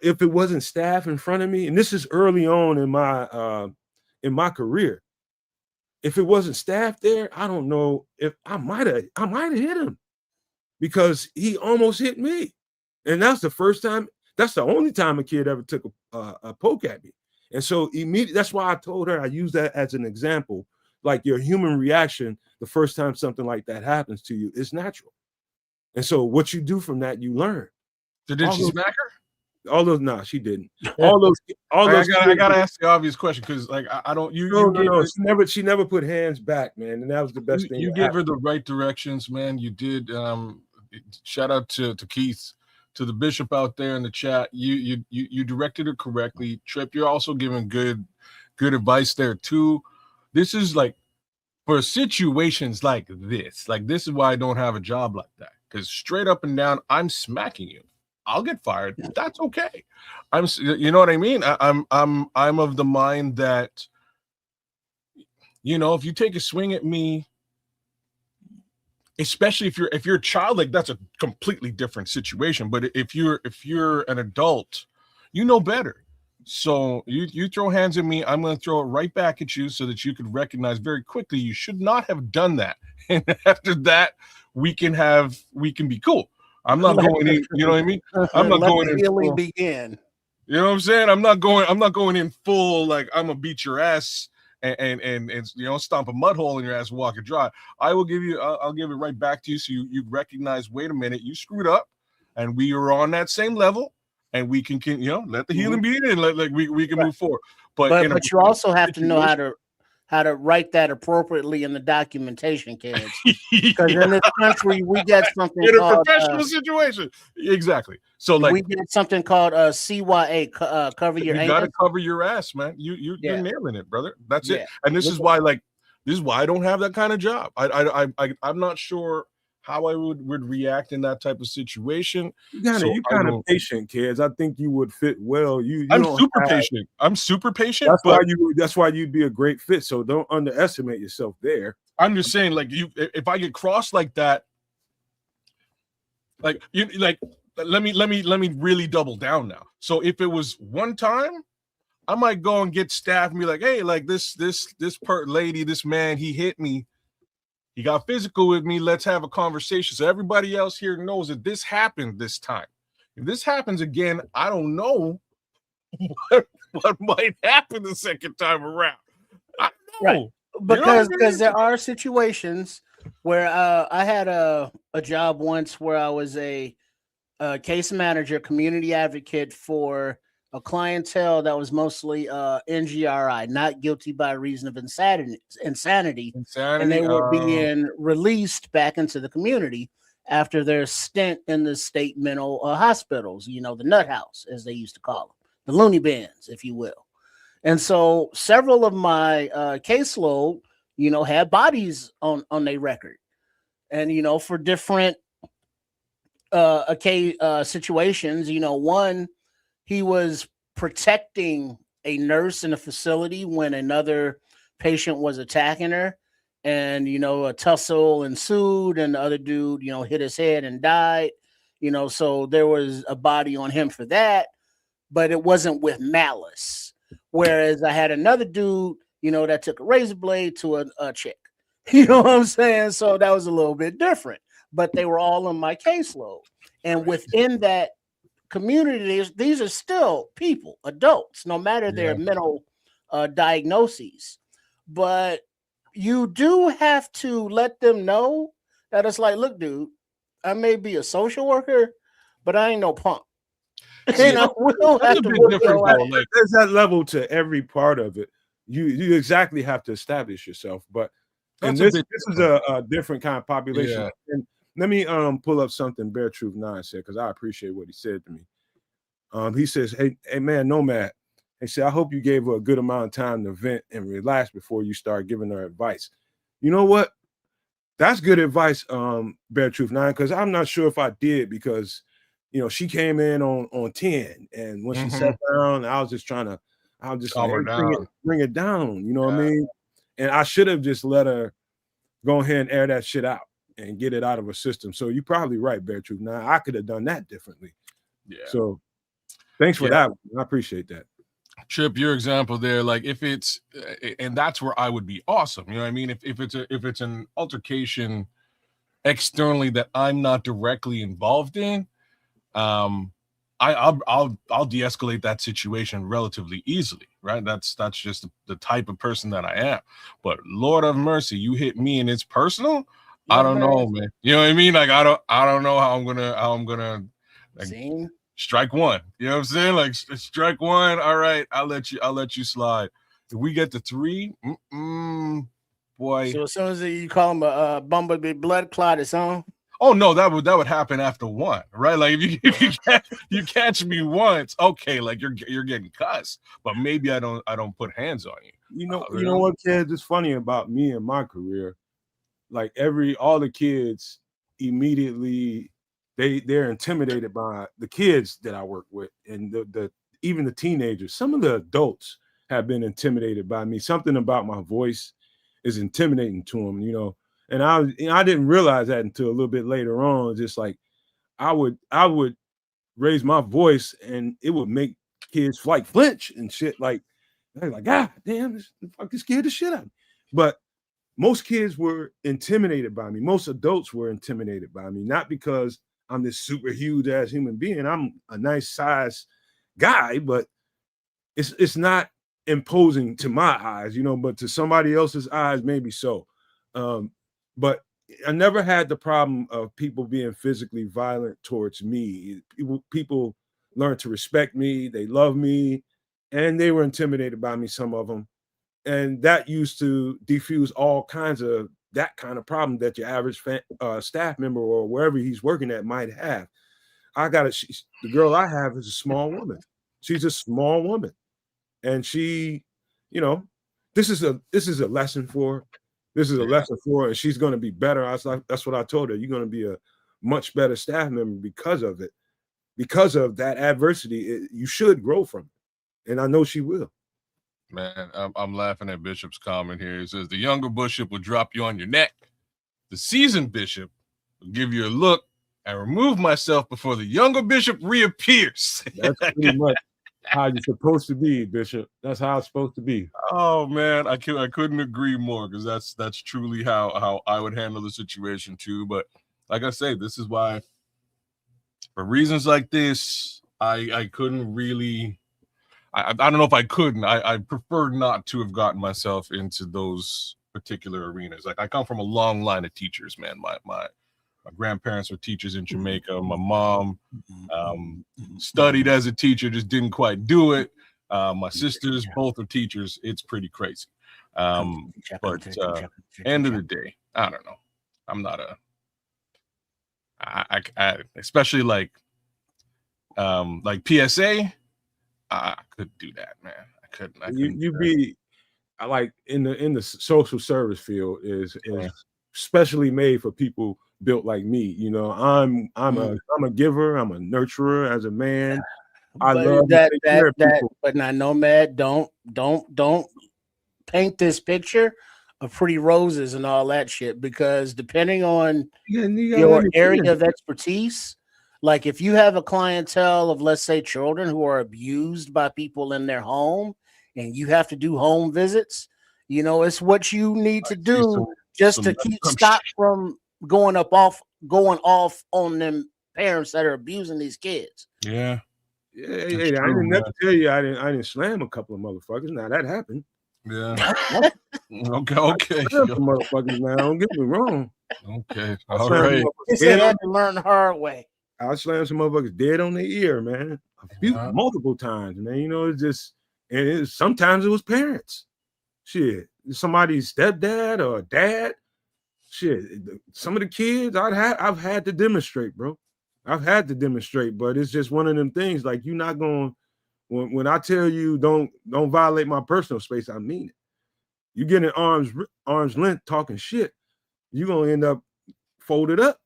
If it wasn't staff in front of me, and this is early on in my career, if it wasn't staff there, I don't know if I might have hit him, because he almost hit me. And that's the first time, that's the only time a kid ever took a poke at me. And so immediately, that's why I told her, I use that as an example. Like, your human reaction the first time something like that happens to you is natural. And so what you do from that, you learn. So did she smack her? All those, nah, she didn't. All those. I gotta ask the obvious question, because like I don't. No. She never put hands back, man, and that was the best thing. You gave her the right directions, man. You did. Shout out to Keith, to the bishop out there in the chat. You directed her correctly. Trip, you're also giving good advice there too. This is like, for situations like this is why I don't have a job like that, because straight up and down, I'm smacking you. I'll get fired. That's okay. You know what I mean? I'm of the mind that, if you take a swing at me, especially if you're a child, like, that's a completely different situation. But if you're an adult, you know better. So you throw hands at me, I'm going to throw it right back at you, so that you could recognize very quickly you should not have done that. And after that, we can be cool. I'm not going in, you know what I mean? I'm not going in full. Begin. You know what I'm saying? I'm not going in full, like, I'm gonna beat your ass and stomp a mud hole in your ass and walk it dry. I'll give it right back to you, so you recognize, wait a minute, you screwed up, and we are on that same level, and we can let the healing be in, like we can move forward. But you also have to know how to write that appropriately in the documentation, kids. Because in this country, we get something in called a professional situation. Exactly. So, like, we get something called CYA, cover your. You got to cover your ass, man. You're nailing it, brother. That's it. And this is why I don't have that kind of job. I'm not sure how I would react in that type of situation. You kind of patient, kids. I think you would fit well. I'm super patient. That's why you'd be a great fit. So don't underestimate yourself there. I'm just saying, like, if I get crossed like that, let me really double down now. So if it was one time, I might go and get staff and be like, hey, like, this lady, this man, he hit me. He got physical with me. Let's have a conversation, so everybody else here knows that this happened this time. If this happens again, I don't know what might happen the second time around. I don't know. Right. Because there are situations where I had a job once where I was a case manager, community advocate for a clientele that was mostly NGRI, not guilty by reason of insanity, and they Insanity. were being released back into the community after their stint in the state mental hospitals, you know, the nut house, as they used to call them, the loony bins, if you will. And so several of my caseload, you know, had bodies on their record. And, you know, for different situations, you know, one, he was protecting a nurse in a facility when another patient was attacking her. And, you know, a tussle ensued, and the other dude, you know, hit his head and died. You know, so there was a body on him for that, but it wasn't with malice. Whereas I had another dude, you know, that took a razor blade to a chick. You know what I'm saying? So that was a little bit different, but they were all on my caseload. And within that community, these are still people, adults, no matter their mental diagnoses. But you do have to let them know that it's like, look, dude, I may be a social worker, but I ain't no punk. See, And I will have a to bit whoop different your though. ass. Like, There's that level to every part of it. You exactly have to establish yourself. But and that's a this bit is different. a different kind of population. Yeah. And let me pull up something Bear Truth 9 said, because I appreciate what he said to me. He says, hey man, Nomad. He said, I hope you gave her a good amount of time to vent and relax before you start giving her advice. You know what? That's good advice, Bear Truth 9, because I'm not sure if I did, because you know, she came in on 10, and when she sat down, I was just like, Calm her hey, down. bring it down, you know what I Yeah. mean? And I should have just let her go ahead and air that shit out and get it out of her system. So you're probably right, Bear Truth. Now I could have done that differently. Yeah. So thanks for that. I appreciate that. Trip, your example there, like if it's, and that's where I would be awesome. You know what I mean? If it's an altercation externally that I'm not directly involved in, I'll de-escalate that situation relatively easily, right? That's just the type of person that I am. But Lord of mercy, you hit me and it's personal. I don't know, man. You know what I mean? Like I don't know how I'm gonna like, strike one. You know what I'm saying? Like strike one. All right, I'll let you slide. If we get to 3, boy. So as soon as you call him a bumblebee blood clot, it's on. Oh no, that would happen after 1, right? Like if you catch me once, okay, like you're getting cussed, but maybe I don't put hands on you. You know what, kids? It's funny about me and my career. Like all the kids immediately they're intimidated by the kids that I work with, and the even the teenagers. Some of the adults have been intimidated by me. Something about my voice is intimidating to them, you know. And I didn't realize that until a little bit later on. Just like I would raise my voice and it would make kids like flinch and shit. Like they're like, God damn, this fucking scared the shit out of me. But most kids were intimidated by me. Most adults were intimidated by me, not because I'm this super huge ass human being. I'm a nice size guy, but it's not imposing to my eyes, you know, but to somebody else's eyes, maybe so. But I never had the problem of people being physically violent towards me. People learned to respect me, they love me, and they were intimidated by me, some of them. And that used to diffuse all kinds of that kind of problem that your average staff member or wherever he's working at might have. The girl I have is a small woman. She's a small woman. And she, you know, this is a lesson for her. This is a lesson for her, and she's going to be better. That's what I told her. You're going to be a much better staff member because of it, because of that adversity. You should grow from it, and I know she will. Man, I'm laughing at Bishop's comment here. It says the younger bishop will drop you on your neck. The seasoned bishop will give you a look and remove myself before the younger bishop reappears. That's pretty much how you're supposed to be, Bishop. That's how it's supposed to be. Oh man, I couldn't agree more, because that's truly how I would handle the situation too. But like I say, this is why, for reasons like this, I couldn't really. I don't know if I couldn't. I prefer not to have gotten myself into those particular arenas. Like I come from a long line of teachers, man. My grandparents were teachers in Jamaica. My mom studied as a teacher, just didn't quite do it. My sisters both are teachers. It's pretty crazy. But end of the day, I don't know. I'm not a. I especially like PSA. I couldn't do that, man. I couldn't. You be like in the social service field is specially made for people built like me. You know, I'm a giver. I'm a nurturer as a man. I love to take care of people. But now, Nomad, don't paint this picture of pretty roses and all that shit, because depending on your area of expertise, like if you have a clientele of, let's say, children who are abused by people in their home and you have to do home visits, you know, it's what you need to do just to stop from going off on them parents that are abusing these kids. Yeah. Yeah, I didn't never tell you I didn't slam a couple of motherfuckers. Now that happened. Yeah. Okay. Motherfuckers, man. Don't get me wrong. Okay. All right. They had to learn the hard way. I slammed some motherfuckers dead on their ear, man. Multiple times, man. You know, it's just, and sometimes it was parents. Shit, somebody's stepdad or dad. Shit, some of the kids I've had to demonstrate, bro. I've had to demonstrate, but it's just one of them things. Like, you're not going. When I tell you don't violate my personal space, I mean it. You get in arm's length talking shit, you're gonna end up folded up.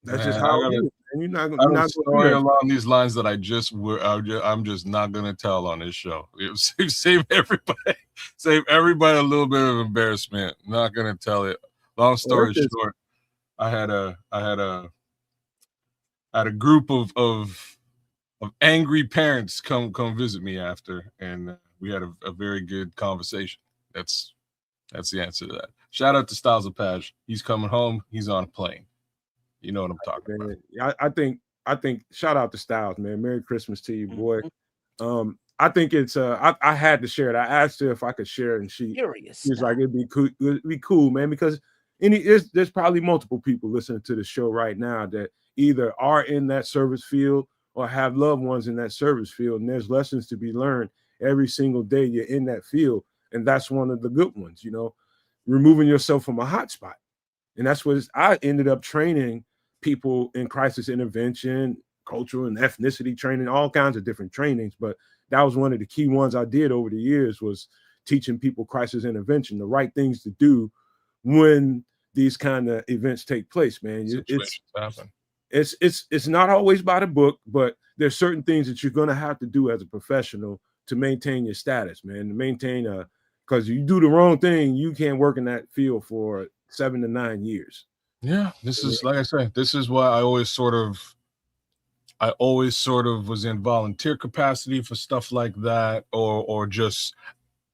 That's just how it is. And you're not gonna story along these lines that I'm just not gonna tell on this show. Save everybody a little bit of embarrassment. Not gonna tell it. Long story short, I had a group of angry parents come visit me after, and we had a very good conversation. That's the answer to that. Shout out to Styles of Page. He's coming home. He's on a plane. You know what I'm talking about. I think shout out to Styles, man. Merry Christmas to you, boy. I think it's I had to share it. I asked her if I could share it, and she was like, it'd be cool, man, because there's probably multiple people listening to the show right now that either are in that service field or have loved ones in that service field, and there's lessons to be learned every single day you're in that field, and that's one of the good ones, you know, removing yourself from a hot spot. And that's what I ended up training people in crisis intervention, cultural and ethnicity training, all kinds of different trainings. But that was one of the key ones I did over the years, was teaching people crisis intervention, the right things to do when these kind of events take place, man. It's not always by the book, but there's certain things that you're going to have to do as a professional to maintain your status, man, to maintain because you do the wrong thing, you can't work in that field for 7 to 9 years. Yeah, this is, like I said, this is why I always sort of was in volunteer capacity for stuff like that, or just,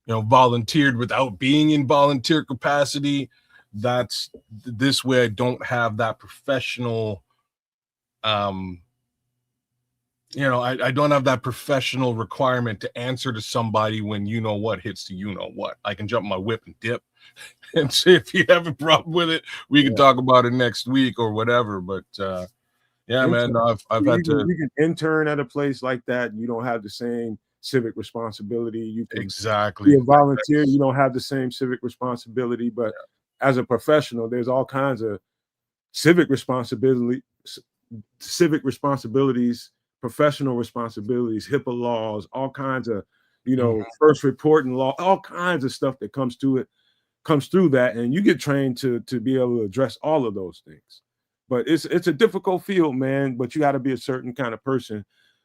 you know, volunteered without being in volunteer capacity. That's this way I don't have that professional, you know, I don't have that professional requirement to answer to somebody when you know what hits to you know what. I can jump my whip and dip and see if you have a problem with it. We can talk about it next week or whatever. But yeah, man, no, I've had to. You can intern at a place like that. You don't have the same civic responsibility. You can be a volunteer. You don't have the same civic responsibility. But as a professional, there's all kinds of civic responsibilities, professional responsibilities, HIPAA laws, all kinds of, you know, first reporting law, all kinds of stuff that comes through that, and you get trained to be able to address all of those things. But it's a difficult field, man. But you got to be a certain kind of person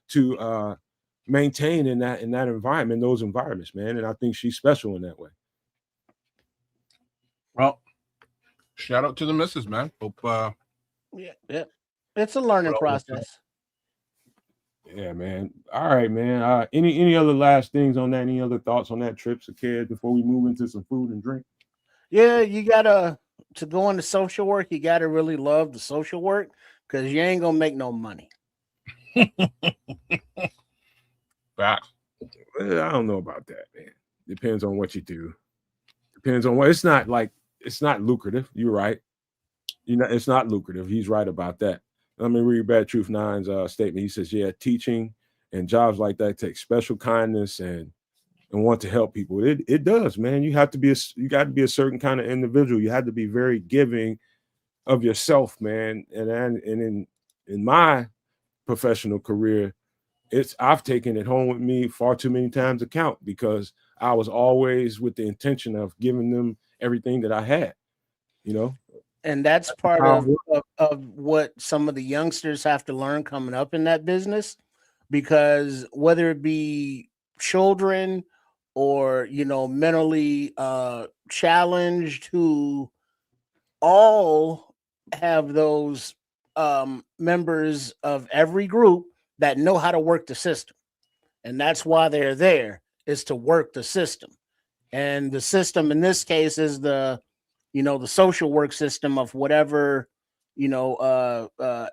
to maintain in that environment, those environments, man. And I think she's special in that way. Well, shout out to the missus, man. Hope yeah. It's a learning process. Yeah, man. All right, man. Any other last things on that? Any other thoughts on that trip, Saked, before we move into some food and drink? Yeah, you gotta, to go into social work, you gotta really love the social work, because you ain't gonna make no money. Well, I don't know about that, man. Depends on what you do. Depends on what. It's not lucrative. You're right. it's not lucrative. He's right about that. Let me read Bad Truth Nine's statement. He says, yeah, teaching and jobs like that take special kindness and want to help people. It does, man. You got to be a certain kind of individual. You have to be very giving of yourself, man. And in my professional career, I've taken it home with me far too many times to count, because I was always with the intention of giving them everything that I had, you know. And that's part of what some of the youngsters have to learn coming up in that business, because whether it be children or mentally challenged, who all have those members of every group that know how to work the system, and that's why they're there, is to work the system. And the system in this case is the social work system of whatever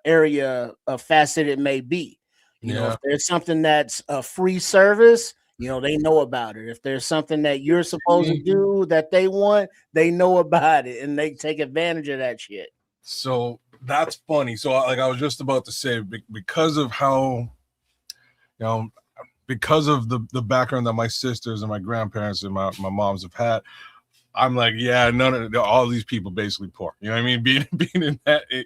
area facet it may be. If there's something that's a free service, they know about it. If there's something that you're supposed to do that they want, they know about it, and they take advantage of that shit. So that's funny. So like I was just about to say, because of how, because of the background that my sisters and my grandparents and my moms have had, I'm like, yeah, all these people basically poor. You know what I mean? Being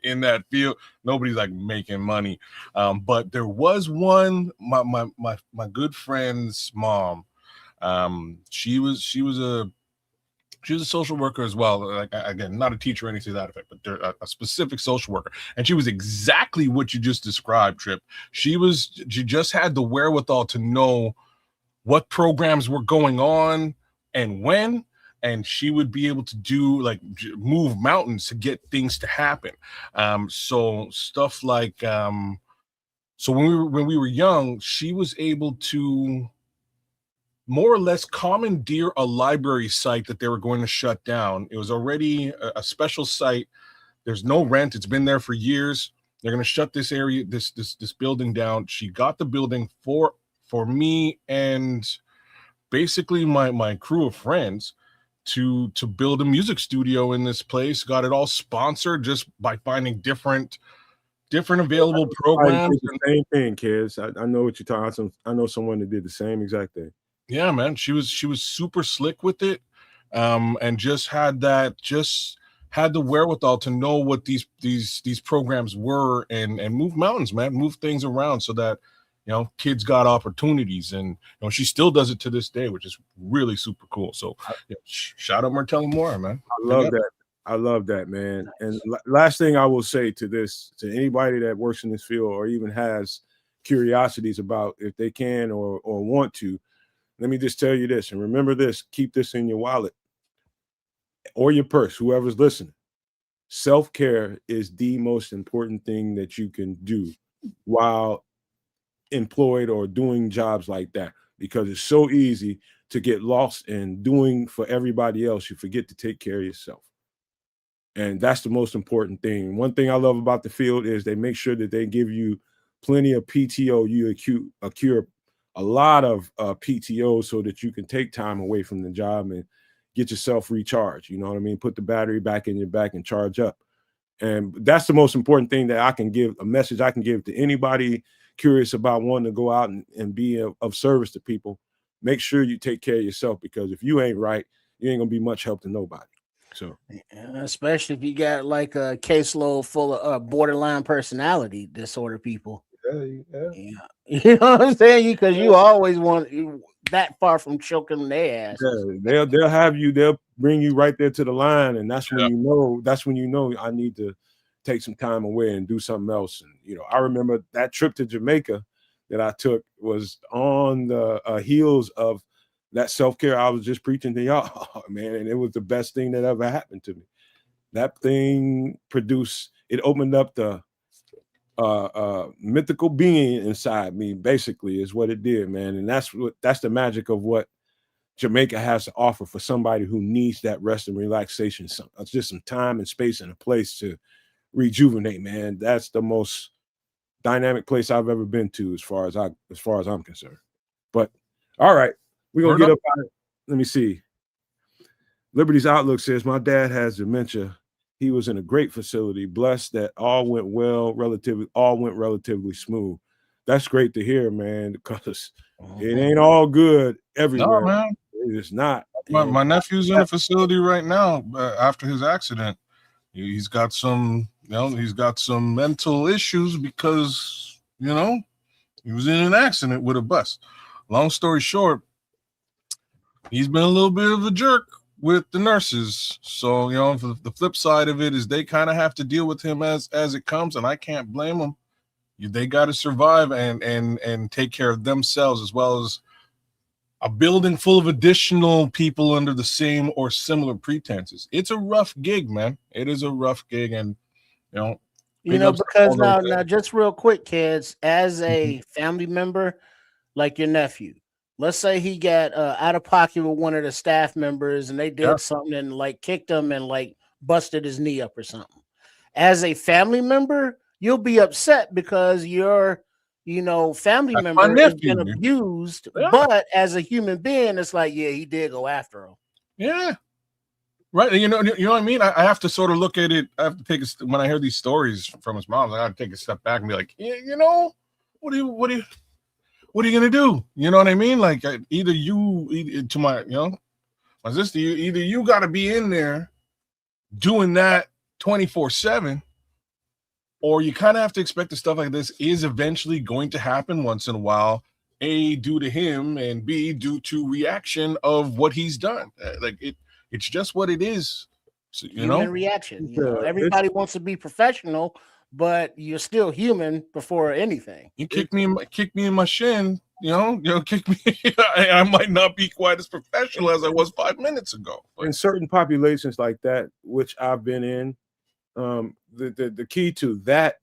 in that field, nobody's like making money. But there was one, my good friend's mom. She was a social worker as well. Like, again, not a teacher or anything to that effect, but they're a specific social worker. And she was exactly what you just described, Trip. She just had the wherewithal to know what programs were going on and when, and she would be able to do move mountains to get things to happen. So stuff like, so when we were young, she was able to more or less commandeer a library site that they were going to shut down. It was already a special site. There's no rent. It's been there for years. They're going to shut this area, this building down. She got the building for me and basically my crew of friends to build a music studio in this place. Got it all sponsored just by finding different available programs. The same thing, kids. I know what you're talking about. I know someone that did the same exact thing. Yeah, man. She was super slick with it, and just had the wherewithal to know what these programs were and move mountains, man, move things around so that kids got opportunities, and she still does it to this day, which is really super cool. So shout out Martella Moore, man. I love that, man. And last thing I will say to anybody that works in this field or even has curiosities about if they can or want to, let me just tell you this, and remember this, keep this in your wallet or your purse, whoever's listening. Self-care is the most important thing that you can do while employed or doing jobs like that, because it's so easy to get lost in doing for everybody else. You forget to take care of yourself. And that's the most important thing. One thing I love about the field is they make sure that they give you plenty of PTO. You accrue a lot of PTO so that you can take time away from the job and get yourself recharged. You know what I mean? Put the battery back in your back and charge up. And that's the most important thing that I can give, a message I can give to anybody curious about wanting to go out and be of service to people. Make sure you take care of yourself, because if you ain't right, you ain't gonna be much help to nobody. So, especially if you got like a caseload full of borderline personality disorder people. Yeah. You know what I'm saying? Because you always want that far from choking their ass. Yeah, they'll have you. They'll bring you right there to the line, and that's when you know. That's when you know I need to take some time away and do something else. And I remember that trip to Jamaica that I took was on the heels of that self-care I was just preaching to y'all, man, and it was the best thing that ever happened to me. That thing it opened up the mythical being inside me, basically, is what it did, man. And that's the magic of what Jamaica has to offer for somebody who needs that rest and relaxation. Just some time and space and a place to rejuvenate, man. That's the most dynamic place I've ever been to, as far as I'm concerned. But all right, we're gonna get up on it. Let me see. Liberty's Outlook says my dad has dementia he was in a great facility, blessed that all went relatively smooth. That's great to hear, man, because it ain't all good No, everywhere. man. It is not. My nephew's in a facility right now after his accident. He's got some, he's got some mental issues because, he was in an accident with a bus. Long story short, he's been a little bit of a jerk with the nurses. So, the flip side of it is they kind of have to deal with him as it comes, and I can't blame them. They got to survive and take care of themselves, as well as a building full of additional people under the same or similar pretenses. It's a rough gig, man. It is a rough gig, and because now just real quick, kids, as a family member, like your nephew, let's say he got out of pocket with one of the staff members and they did something and like kicked him and like busted his knee up or something. As a family member, you'll be upset because your family member has been abused, but as a human being, it's like, yeah, he did go after him. Yeah. Right. You know what I mean? I have to sort of look at it. I have to take when I hear these stories from his mom, I got to take a step back and be like, what are you going to do? You know what I mean? Like either to my sister, either you got to be in there doing that 24/7, or you kind of have to expect that stuff like this is eventually going to happen once in a while, A, due to him, and B, due to reaction of what he's done. It's just what it is. So, human reaction. Everybody wants to be professional, but you're still human before anything. You kick me in my shin, kick me. I might not be quite as professional as I was 5 minutes ago. But in certain populations like that, which I've been in, the key to that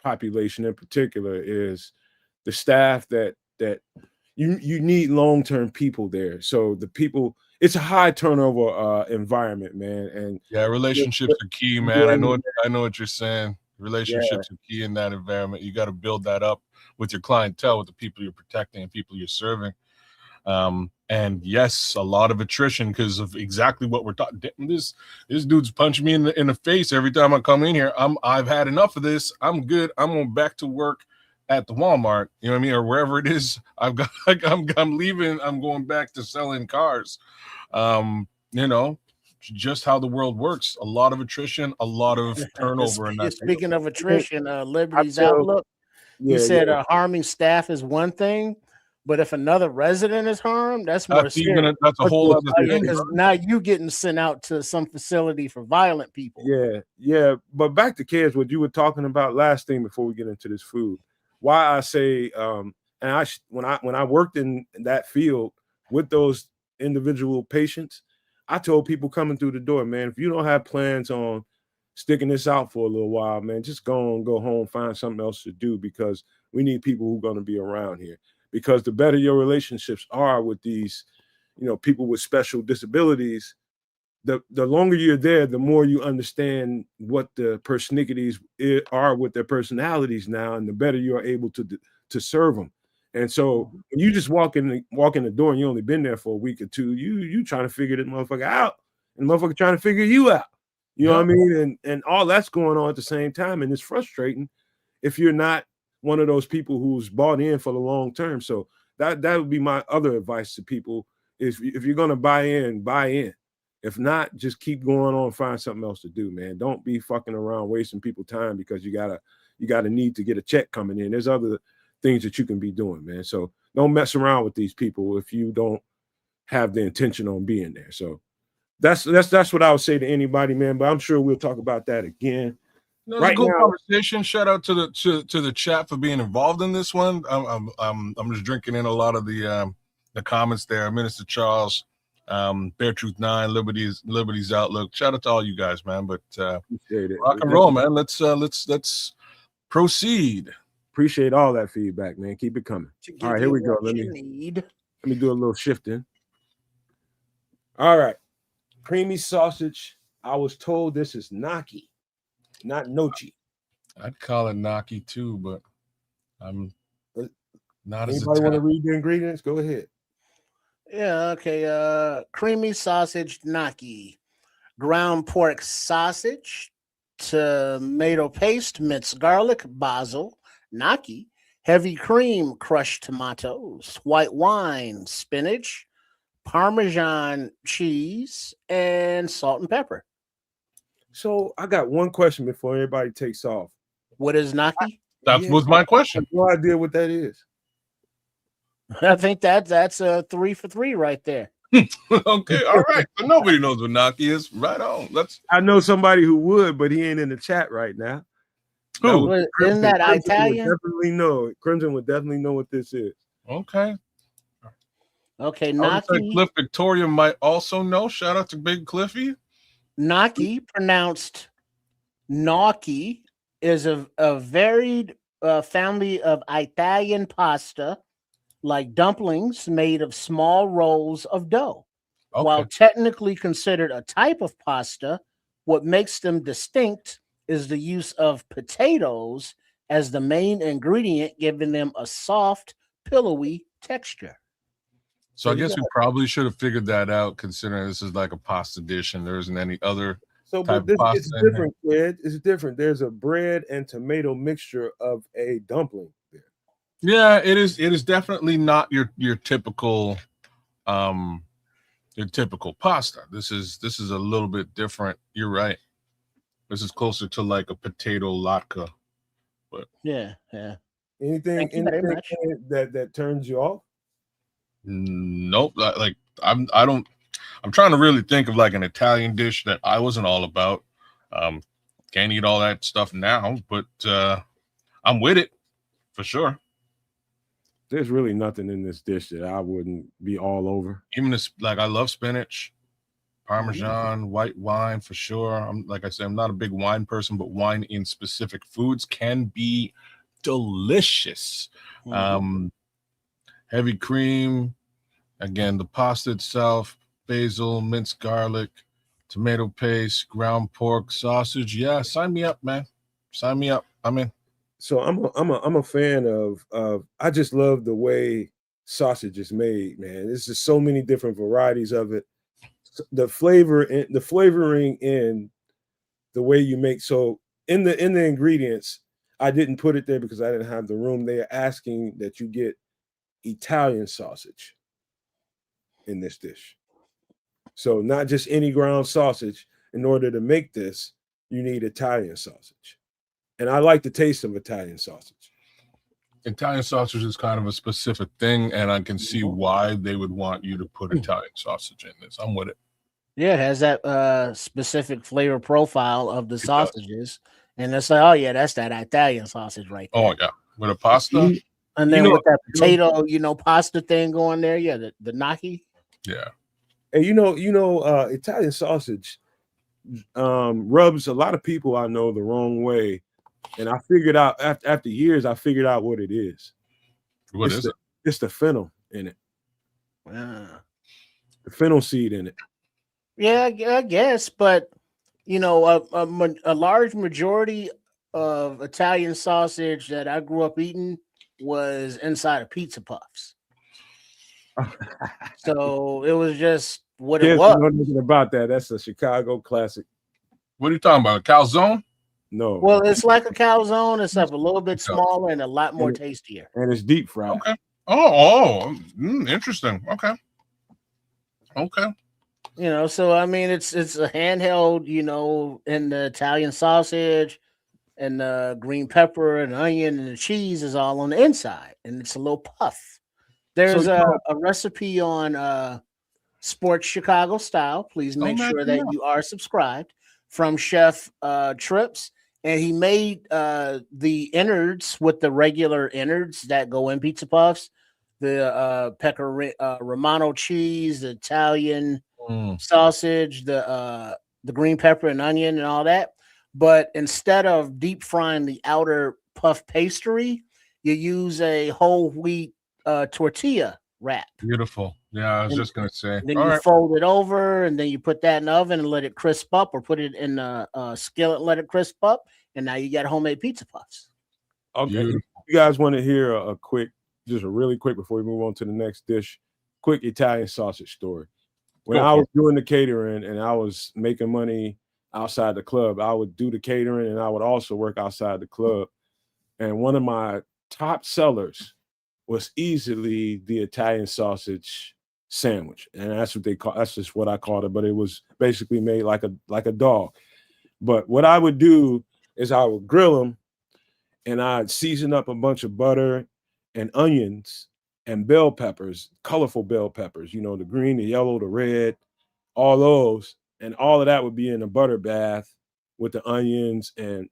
population in particular is the staff that you need long-term people there. So the people, it's a high turnover environment, man. And relationships are key, man. I know what you're saying. Relationships are key in that environment. You got to build that up with your clientele, with the people you're protecting and people you're serving. And yes, a lot of attrition because of exactly what we're talking. This dude's punching me in the face every time I come in here. I've had enough of this. I'm good. I'm going back to work at the Walmart, you know what I mean, or wherever it is. I'm leaving. I'm going back to selling cars. Just how the world works. A lot of attrition, a lot of turnover. Speaking of attrition, Liberty's Outlook, you said harming staff is one thing, but if another resident is harmed, that's more serious. That's a whole other thing. Because now you getting sent out to some facility for violent people. Yeah. But back to kids, what you were talking about last thing before we get into this food. Why I say, when I worked in that field with those individual patients, I told people coming through the door, man, if you don't have plans on sticking this out for a little while, man, just go home, find something else to do, because we need people who are going to be around here. Because the better your relationships are with these, people with special disabilities, the longer you're there, the more you understand what the persnickety are with their personalities now, and the better you are able to serve them. And so when you just walk in the door and you only been there for a week or two, you trying to figure that motherfucker out, and the motherfucker trying to figure you out. You know what I mean? And all that's going on at the same time, and it's frustrating if you're not one of those people who's bought in for the long term. So that would be my other advice to people: is if you're gonna buy in, buy in. If not, just keep going on, find something else to do, man. Don't be fucking around wasting people's time because you got a need to get a check coming in. There's other things that you can be doing, man. So don't mess around with these people if you don't have the intention on being there. So that's what I would say to anybody, man. But I'm sure we'll talk about that again. Right, a good conversation. Shout out to the chat for being involved in this one. I'm just drinking in a lot of the comments there. Minister Charles, Bear Truth 9, Liberty's Outlook. Shout out to all you guys, man. But appreciate it. Rock and roll, man. Let's proceed. Appreciate all that feedback, man. Keep it coming. All right, here we go. Let me do a little shifting. All right. Creamy sausage. I was told this is gnocchi, not nochi. I'd call it gnocchi too, but I'm not as Anybody want to read the ingredients? Go ahead. Yeah, okay. Creamy sausage gnocchi. Ground pork sausage, tomato paste, minced garlic, basil, gnocchi, heavy cream, crushed tomatoes, white wine, spinach, Parmesan cheese, and salt and pepper. So I got one question before everybody takes off. What is gnocchi? That was my I question. have no idea what that is. I think that's a 3 for 3 right there. Okay, all right. So nobody knows what gnocchi is. Right on. Let's. I know somebody who would, but he ain't in the chat right now. Who? Isn't that Crimson Italian? would definitely know. Crimson would definitely know what this is. Okay. Okay, I would say gnocchi. Cliff Victoria might also know. Shout out to Big Cliffy. Gnocchi, pronounced gnocchi, is a varied family of Italian pasta, like dumplings made of small rolls of dough. Okay. While technically considered a type of pasta, what makes them distinct is the use of potatoes as the main ingredient, giving them a soft, pillowy texture. So I guess we probably should have figured that out, considering this is like a pasta dish and there isn't any other So, type but this of pasta it's in here. different, Fred. It's different. There's a bread and tomato mixture of a dumpling. Yeah, it is. It is definitely not your typical pasta. This is a little bit different. You're right. This is closer to like a potato latke. But yeah. Anything Thank you very anything much. in it that turns you off? nope. Like I'm trying to really think of like an Italian dish that I wasn't all about. Can't eat all that stuff now, but I'm with it for sure. There's really nothing in this dish that I wouldn't be all over. Even this, like I love spinach, Parmesan, white wine for sure. I'm like I said, I'm not a big wine person, but wine in specific foods can be delicious. Heavy cream, again, the pasta itself, basil, minced garlic, tomato paste, ground pork, sausage. Yeah, sign me up, man. Sign me up. I'm in. So I'm a fan of I just love the way sausage is made, man. There's just so many different varieties of it. The flavoring in the way you make, so in the ingredients, I didn't put it there because I didn't have the room. They are asking that you get Italian sausage in this dish. So not just any ground sausage. In order to make this, you need Italian sausage. And I like the taste of Italian sausage. Italian sausage is kind of a specific thing, and I can see why they would want you to put Italian sausage in this. I'm with it. Yeah, it has that specific flavor profile of the sausages. And it's like, oh yeah, that's that Italian sausage right there. Oh yeah, with a pasta. And then with that potato, pasta thing going there. Yeah, the gnocchi. Yeah. And Italian sausage rubs a lot of people I know the wrong way. And I figured out after years, I figured out what it is. What is it? It's the fennel in it. The fennel seed in it. Yeah, I guess, but a large majority of Italian sausage that I grew up eating was inside of pizza puffs. So it was just what it was. Know nothing about that. That's a Chicago classic. What are you talking about? A calzone? No. Well, it's like a calzone, except a little bit smaller and a lot more tastier. And it's deep fried. Okay. Interesting. Okay. So I mean, it's a handheld, and the Italian sausage and the green pepper and onion and the cheese is all on the inside, and it's a little puff. There's a recipe on Sports Chicago Style. Please make sure that you are subscribed, from Chef Trips. And he made the innards with the regular innards that go in pizza puffs, the Romano cheese, the Italian sausage, the green pepper and onion and all that. But instead of deep frying the outer puff pastry, you use a whole wheat tortilla wrap. Beautiful. Yeah, I was just gonna say. Then you fold it over, and then you put that in the oven and let it crisp up, or put it in a skillet and let it crisp up, and now you got homemade pizza puffs. Okay, you guys want to hear a really quick before we move on to the next dish? Quick Italian sausage story. When I was doing the catering and I was making money, outside the club. I would do the catering and I would also work outside the club. And one of my top sellers was easily the Italian sausage sandwich. And that's what they call, that's just what I called it, but it was basically made like a dog. But what I would do is I would grill them and I'd season up a bunch of butter and onions and bell peppers, colorful bell peppers, you know, the green, the yellow, the red, all those. And all of that would be in a butter bath with the onions. And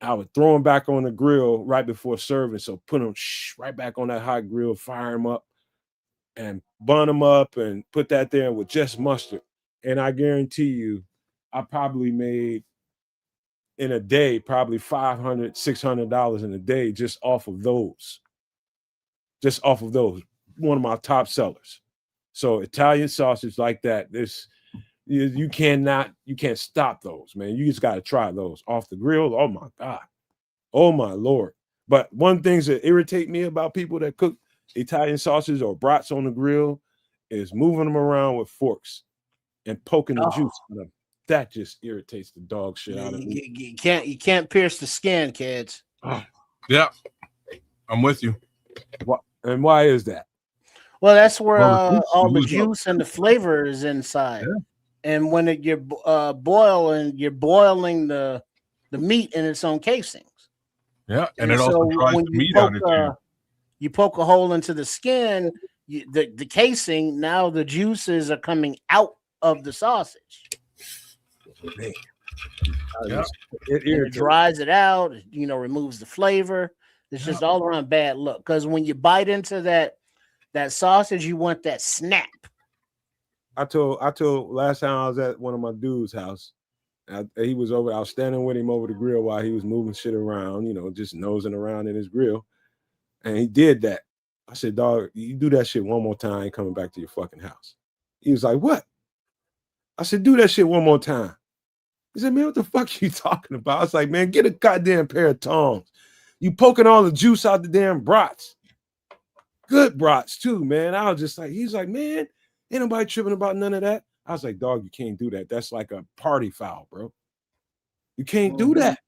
I would throw them back on the grill right before serving. So put them right back on that hot grill, fire them up and bun them up and put that there with just mustard. And I guarantee you, I probably made in a day, probably $500, $600 in a day just off of those. Just off of those. One of my top sellers. So Italian sausage like that, you can't stop those, man. You just got to try those off the grill. Oh my God. Oh my Lord. But one thing that irritate me about people that cook Italian sausage or brats on the grill is moving them around with forks and poking the juice out of them. That just irritates the dog shit out of me. You can't pierce the skin, kids. Oh, yeah, I'm with you. And why is that? Well, that's where all the juice and the flavor is inside. Yeah. And when you're boiling the meat in its own casings. Yeah, and it also dries the meat out. You poke a hole into the skin, the casing. Now the juices are coming out of the sausage. Man. Yeah. It dries it out, you know, removes the flavor. It's just all around bad look. Because when you bite into that sausage, you want that snap. I told last time I was at one of my dude's house. He was over. I was standing with him over the grill while he was moving shit around, you know, just nosing around in his grill. And he did that. I said, dog, you do that shit one more time, I ain't coming back to your fucking house. He was like, what? I said, do that shit one more time. He said, man, what the fuck are you talking about? I was like, man, get a goddamn pair of tongs. You poking all the juice out the damn brats. Good brats too, man. I was just like, he's like, man, ain't nobody tripping about none of that. I was like, dog, you can't do that. That's like a party foul, bro. You can't do that.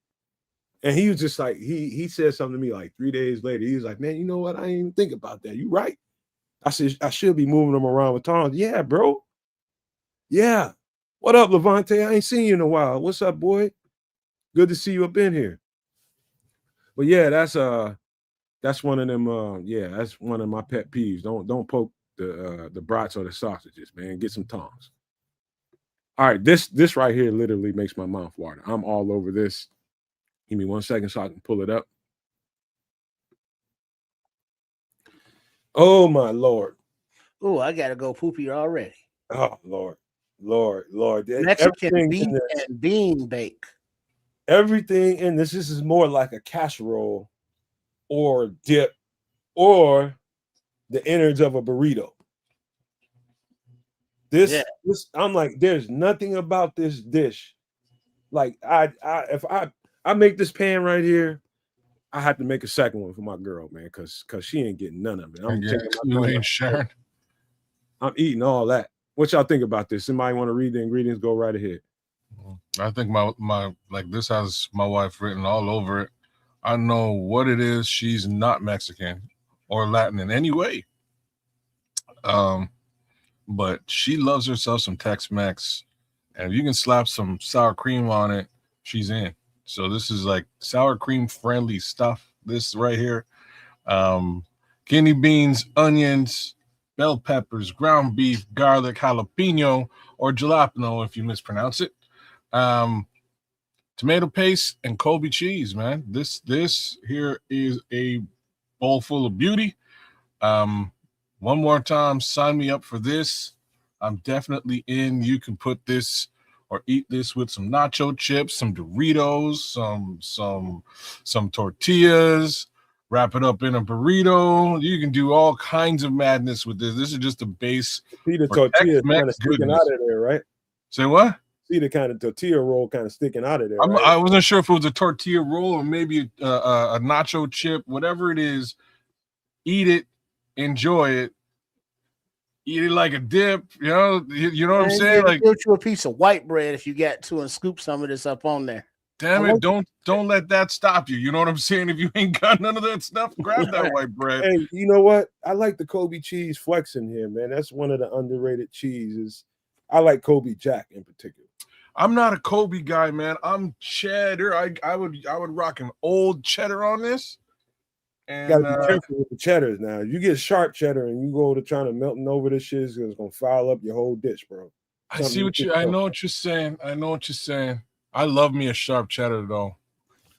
And he was just like, he said something to me like 3 days later. He was like, man, you know what? I didn't even think about that. You right. I said, I should be moving them around with tongs. Yeah, bro. Yeah. What up, Levante? I ain't seen you in a while. What's up, boy? Good to see you up in here. But yeah, that's one of them. That's one of my pet peeves. Don't poke the brats or the sausages, man. Get some tongs. All right, this right here literally makes my mouth water. I'm all over this. Give me 1 second so I can pull it up. Oh my Lord. Oh, I gotta go poopy already. Oh Lord. Mexican beef and bean bake. Everything in this is more like a casserole or dip or the innards of a burrito. This I'm like, there's nothing about this dish. Like if I make this pan right here, I have to make a second one for my girl, man, because she ain't getting none of it. I'm eating all that. What y'all think about this? Somebody want to read the ingredients? Go right ahead. I think my like this has my wife written all over it. I know what it is. She's not Mexican or Latin in any way. But she loves herself some Tex-Mex, and if you can slap some sour cream on it, she's in. So this is like sour cream friendly stuff. This right here, kidney beans, onions, bell peppers, ground beef, garlic, jalapeno, or jalapeno if you mispronounce it. Tomato paste and Colby cheese, man. This here is a bowl full of beauty. One more time, sign me up for this. I'm definitely in. You can put this or eat this with some nacho chips, some Doritos, some tortillas, wrap it up in a burrito. You can do all kinds of madness with this. This is just a base. See the tortilla kind of sticking out of there, right? Say what? See the kind of tortilla roll kind of sticking out of there. Right? I wasn't sure if it was a tortilla roll or maybe a nacho chip, whatever it is. Eat it, enjoy it. eat it like a dip. You know, you know what I'm And saying? then Like, get you a piece of white bread if you get to, and scoop some of this up on there. damn I it, like don't let that stop you. You know what I'm saying? If you ain't got none of that stuff, grab that white bread. Hey, you know what? I like the Kobe cheese flex in here, man. That's one of the underrated cheeses. I like Kobe Jack in particular. I'm not a Kobe guy, man. I'm cheddar. I would rock an old cheddar on this. You gotta And be careful with the cheddars now. You get sharp cheddar and you go to trying to melting over this shit, it's gonna foul up your whole dish, bro. I see what you. I know what you're saying. I know what you're saying. I love me a sharp cheddar though.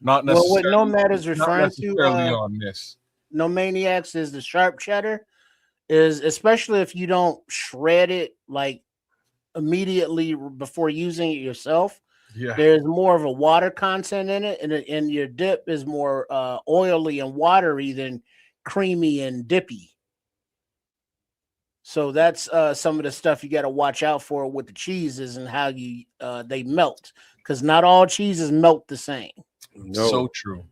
Not Well, what necessarily. Nomad is Not referring necessarily to, on this. No Maniacs, is the sharp cheddar. Is especially if you don't shred it like immediately before using it yourself. Yeah. There's more of a water content in it, and your dip is more oily and watery than creamy and dippy. So that's some of the stuff you got to watch out for with the cheeses and how you they melt, because not all cheeses melt the same. No, So true.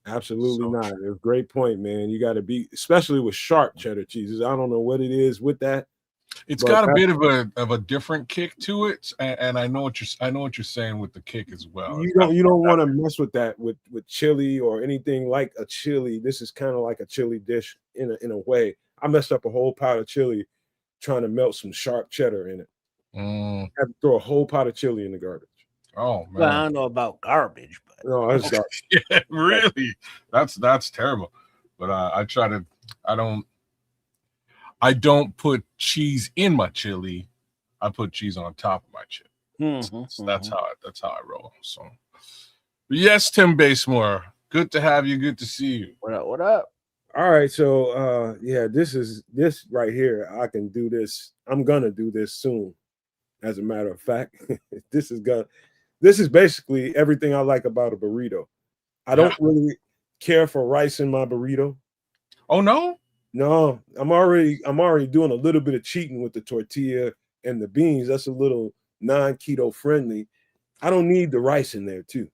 absolutely So not. true. It's a great point, man. You got to be, especially with sharp cheddar cheeses. I don't know what it is with that. It's But got a bit of a different kick to it, and I know what you're saying with the kick as well. you don't want to mess with that with chili or anything like a chili. This is kind of like a chili dish in a way. I messed up a whole pot of chili trying to melt some sharp cheddar in it. Mm. I had to throw a whole pot of chili in the garbage. Oh Well, I man. don't know about garbage, but No, it's not. Yeah, really. That's terrible. But I try to. I don't put cheese in my chili. I put cheese on top of my chili. That's how I roll. So, but yes, Tim Basemore, good to have you. Good to see you. What up? What up? All right, so yeah, this right here. I can do this. I'm gonna do this soon. As a matter of fact, this is basically everything I like about a burrito. I don't really care for rice in my burrito. Oh no? No, I'm already doing a little bit of cheating with the tortilla and the beans. That's a little non-keto friendly. I don't need the rice in there too.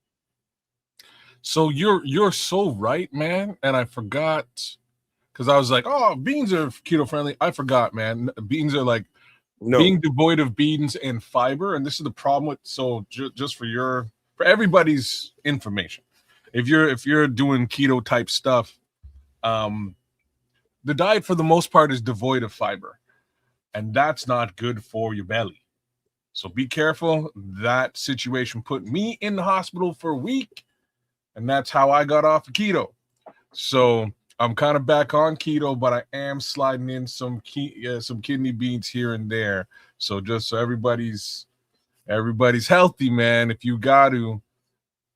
So you're so right, man. And I forgot because I was like, oh, beans are keto friendly. I forgot, man. Beans are like No, being devoid of beans and fiber, and this is the problem with. So just for everybody's information, if you're doing keto type stuff, the diet for the most part is devoid of fiber, and that's not good for your belly. So be careful. That situation put me in the hospital for a week, and that's how I got off of keto. So I'm kind of back on keto, but I am sliding in some kidney beans here and there. So just so everybody's healthy, man. If you got to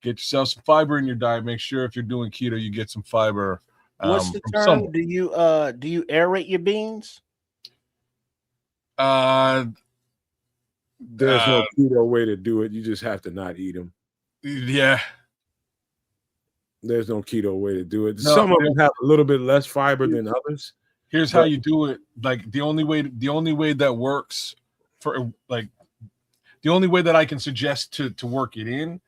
get yourself some fiber in your diet, make sure if you're doing keto, you get some fiber. What's the From term? somewhere. Do you aerate your beans? there's no keto way to do it. You just have to not eat them. Yeah. There's no keto way to do it. No, Some of them have a little bit less fiber than others. Here's how you do it. Like the only way that works for like the only way that I can suggest to work it in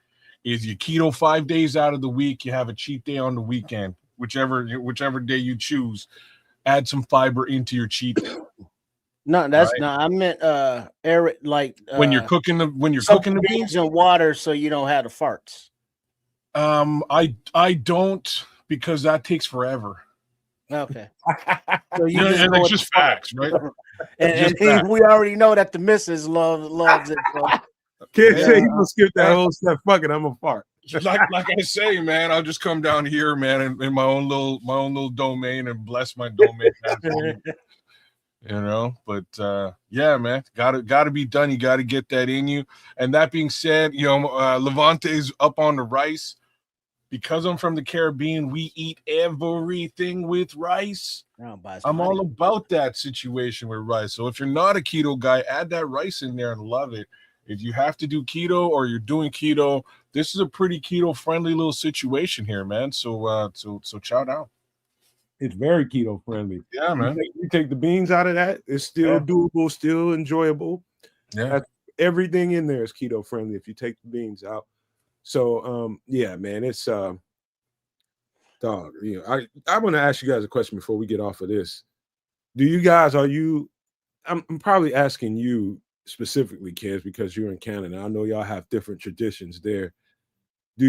is you keto 5 days out of the week. You have a cheat day on the weekend, whichever day you choose. Add some fiber into your cheat day. No, that's not. I meant aerate like When you're cooking the beans in water so you don't have the farts. I don't, because that takes forever. Okay. So you know, and it's just facts, right? and we already know that the missus loves it. So. Can't say you gonna skip that whole step. Fuck it, I'm a fart. like I say, man, I'll just come down here, man, in my own little domain and bless my domain. You know, but yeah, man, gotta be done. You gotta get that in you. And that being said, you know, Levante's up on the rice. Because I'm from the Caribbean, we eat everything with rice. I'm all about that situation with rice. So if you're not a keto guy, add that rice in there and love it. If you have to do keto or you're doing keto, this is a pretty keto friendly little situation here, man. So chow down. It's very keto friendly. Yeah, man. You take the beans out of that, it's still doable, still enjoyable. Yeah. Everything in there is keto friendly if you take the beans out. So yeah, man, it's dog. You know, I want to ask you guys a question before we get off of this. Are you I'm probably asking you specifically, kids, because you're in Canada. I know y'all have different traditions there. Are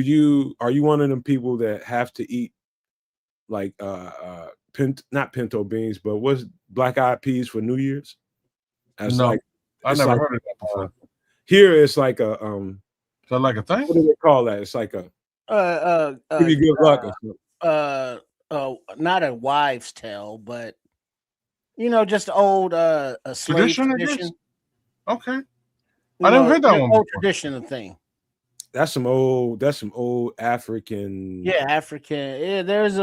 you one of them people that have to eat like not pinto beans, but what's black eyed peas for New Year's? As No, like I it's never like heard of that before. here it's like a Is that like a thing? what do they call that? It's like a Uh, uh, give uh, you good luck or something. not a wives' tale, but just old a slave Tradition, I tradition. guess. Okay, You I never know, heard that just one old before. tradition thing. That's some old African. Yeah, African. Yeah, there's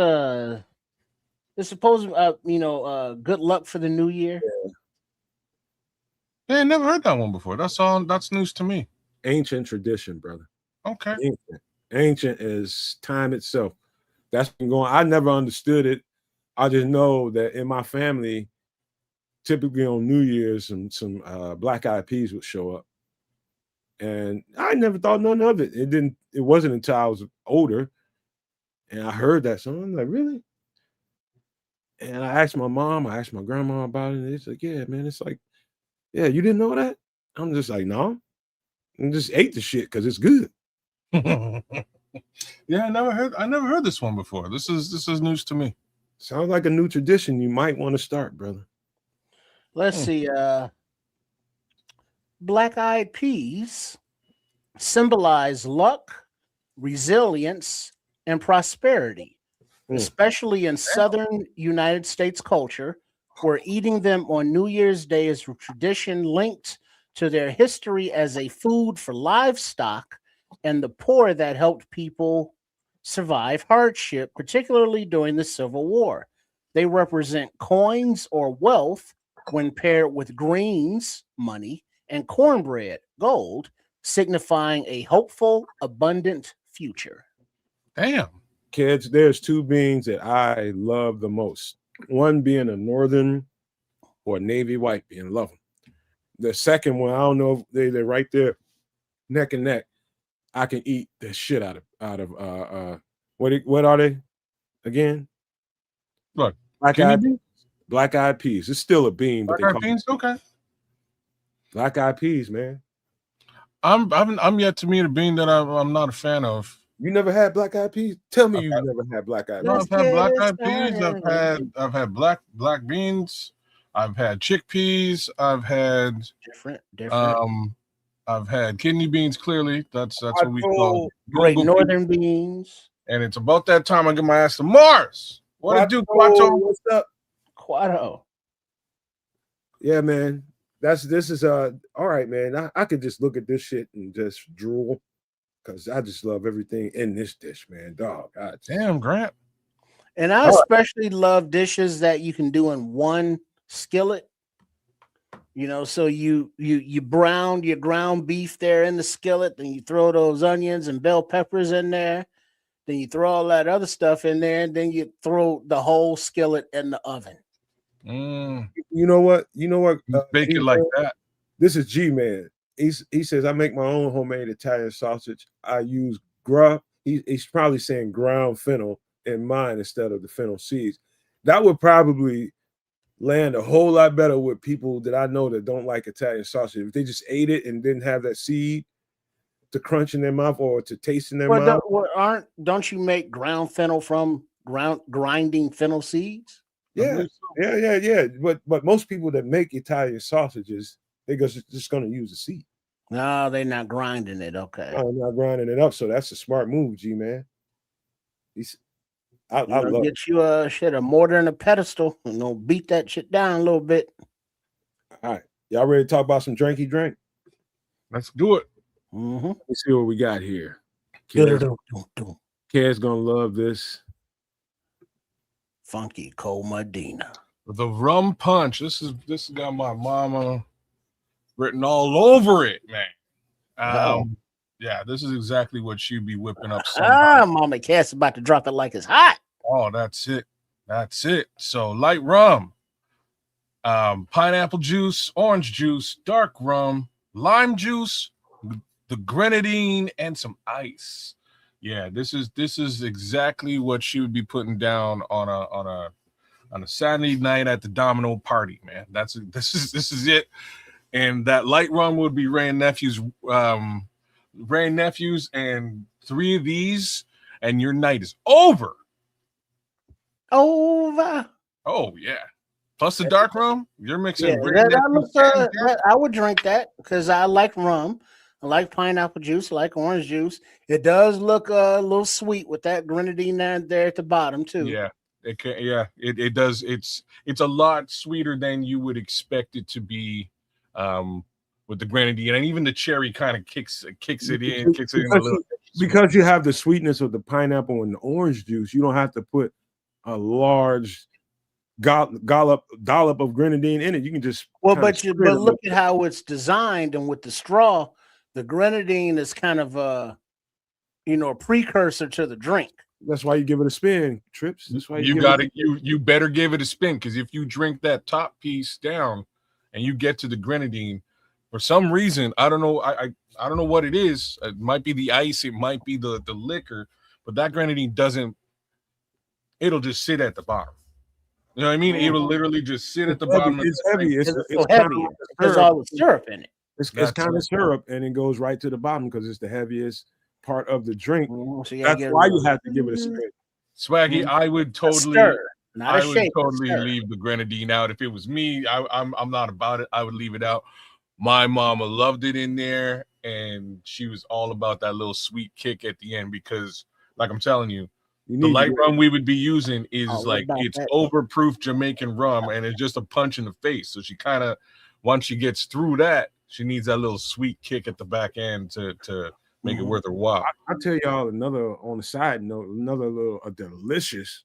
supposed good luck for the new year. Yeah, I never heard that one before. That's news to me. Ancient tradition, brother. Okay. Ancient as time itself. That's been going. I never understood it. I just know that in my family, typically on New Year's, some black eyed peas would show up, and I never thought none of it. It didn't. It wasn't until I was older, and I heard that. So I'm like, really? And I asked my mom, I asked my grandma about it, and it's like, yeah, man, it's like, yeah, you didn't know that? I'm just like, no, I just ate the shit because it's good. Yeah, I never heard this one before. This is news to me. Sounds like a new tradition you might want to start, brother. Let's see. Black eyed peas symbolize luck, resilience, and prosperity, especially in southern United States culture, where eating them on New Year's Day is a tradition linked to their history as a food for livestock and the poor that helped people survive hardship, particularly during the Civil War. They represent coins or wealth when paired with greens, money, and cornbread, gold, signifying a hopeful, abundant future. Damn. Kids, there's two beans that I love the most. One being a northern or navy white bean, love them. The second one, I don't know if they're right there, neck and neck. I can eat the shit out of what are they again? Look, Black kidney eyed beans? black eyed peas. It's still a bean, but Black they eyed call peas? it Okay. black eyed peas, man. I'm yet to meet a bean that I'm not a fan of. You never had black eyed peas? Tell me I've you've had, never had black eyed no, peas. Let's I've had get black it eyed peas. started. I've had black beans. I've had chickpeas. Different. Um I've had kidney beans. Clearly, that's I what we call told Great Google peas. northern beans. And it's about that time I get my ass to Mars. What it do, Quattro, Quato? what's up? Quado. Yeah, man. This is all right, man. I could just look at this shit and just drool because I just love everything in this dish, man. Dog. Damn, Grant. And I especially love dishes that you can do in one skillet. So you brown your ground beef there in the skillet, then you throw those onions and bell peppers in there, then you throw all that other stuff in there, and then you throw the whole skillet in the oven. You know what? Bake it like that. This is G Man. He says I make my own homemade Italian sausage. I use he's probably saying ground fennel in mine instead of the fennel seeds. That would probably land a whole lot better with people that I know that don't like Italian sausage. If they just ate it and didn't have that seed to crunch in their mouth or to taste in their mouth. Don't you make ground fennel from grinding fennel seeds? Yeah. But most people that make Italian sausages, they're just going to use the seed. No, they're not grinding it. Okay. I'm not grinding it up. So that's a smart move, G Man. I love get you a mortar and a pedestal and beat that shit down a little bit. All right. Y'all ready to talk about some drinky drink? Let's do it. Mm-hmm. Let's see what we got here. Kid's gonna love this. Funky Cold Medina. The rum punch. This has got my mama written all over it, man. Yeah, this is exactly what she'd be whipping up. Mama Cass about to drop it like it's hot. Oh, that's it. So light rum, pineapple juice, orange juice, dark rum, lime juice, the grenadine, and some ice. Yeah, this is exactly what she would be putting down on on a Saturday night at the Domino party, man. This is it. And that light rum would be Ray and Nephew's, and 3 of these, and your night is over. Over. Oh yeah. Plus the dark rum, you're mixing. Yeah, I would drink that because I like rum. I like pineapple juice. I like orange juice. It does look a little sweet with that grenadine there at the bottom too. Yeah, it does. It's a lot sweeter than you would expect it to be, with the grenadine, and even the cherry kind of kicks it in a little. Because you have the sweetness of the pineapple and the orange juice, you don't have to put a large dollop of grenadine in it. You can just but look at how it's designed, and with the straw, the grenadine is kind of a precursor to the drink. That's why you give it a spin, Trips. That's why you better give it a spin, because if you drink that top piece down and you get to the grenadine, for some reason, I don't know, I don't know what it is. It might be the ice, it might be the liquor, but that grenadine it'll just sit at the bottom. You know what I mean? It will literally just sit at the bottom. It's heavy. It's so heavy. There's all the syrup in it. It's kind of syrup, and it goes right to the bottom because it's the heaviest part of the drink. So that's why you have to give it a spin. Swaggy, I would totally leave the grenadine out. If it was me, I'm not about it. I would leave it out. My mama loved it in there, and she was all about that little sweet kick at the end because, like I'm telling you, the light rum we would be using is it's overproof Jamaican rum, and it's just a punch in the face. So she kind of, once she gets through that, she needs that little sweet kick at the back end to make it worth her while. I'll tell y'all on a side note, a delicious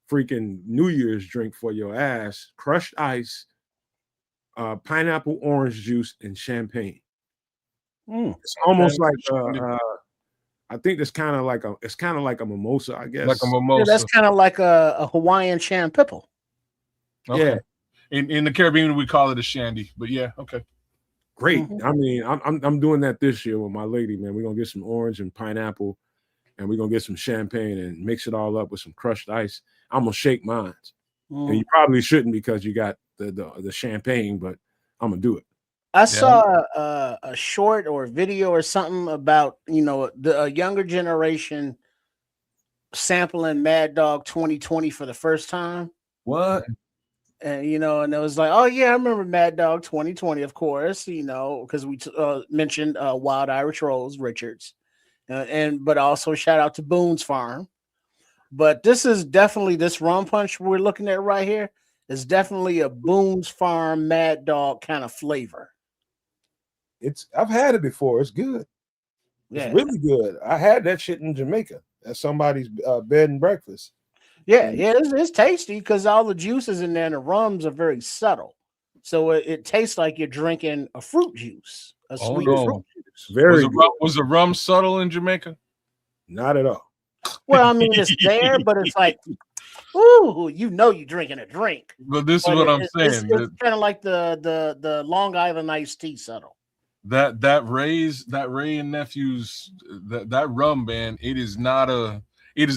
freaking New Year's drink for your ass: crushed ice, pineapple orange juice, and champagne. It's almost like I think it's kind of like a mimosa, I guess. Like a mimosa. Yeah, that's kind of like a Hawaiian champipple. Okay. Yeah. In the Caribbean we call it a shandy, but yeah, okay. Great. I mean, I'm doing that this year with my lady, man. We're gonna get some orange and pineapple, and we're gonna get some champagne and mix it all up with some crushed ice. I'm gonna shake mine. And you probably shouldn't because you got the champagne, but I'm gonna do it. I saw a short or video or something about the younger generation sampling Mad Dog 2020 for the first time. What? And and it was like, oh yeah, I remember Mad Dog 2020, of course, because we mentioned Wild Irish Rose Richards, but also shout out to Boone's Farm. But this rum punch we're looking at right here is definitely a Boone's Farm Mad Dog kind of flavor. I've had it before. It's good. It's really good. I had that shit in Jamaica at somebody's bed and breakfast. Yeah, it's tasty because all the juices in there and the rums are very subtle. So it tastes like you're drinking a fruit juice, sweet fruit juice. Was the rum subtle in Jamaica? Not at all. Well, I mean, it's there, but it's like, ooh, you're drinking a drink. But this is what I'm saying. It's kind of like the Long Island iced tea subtle. That Ray and Nephew's that rum, man, it is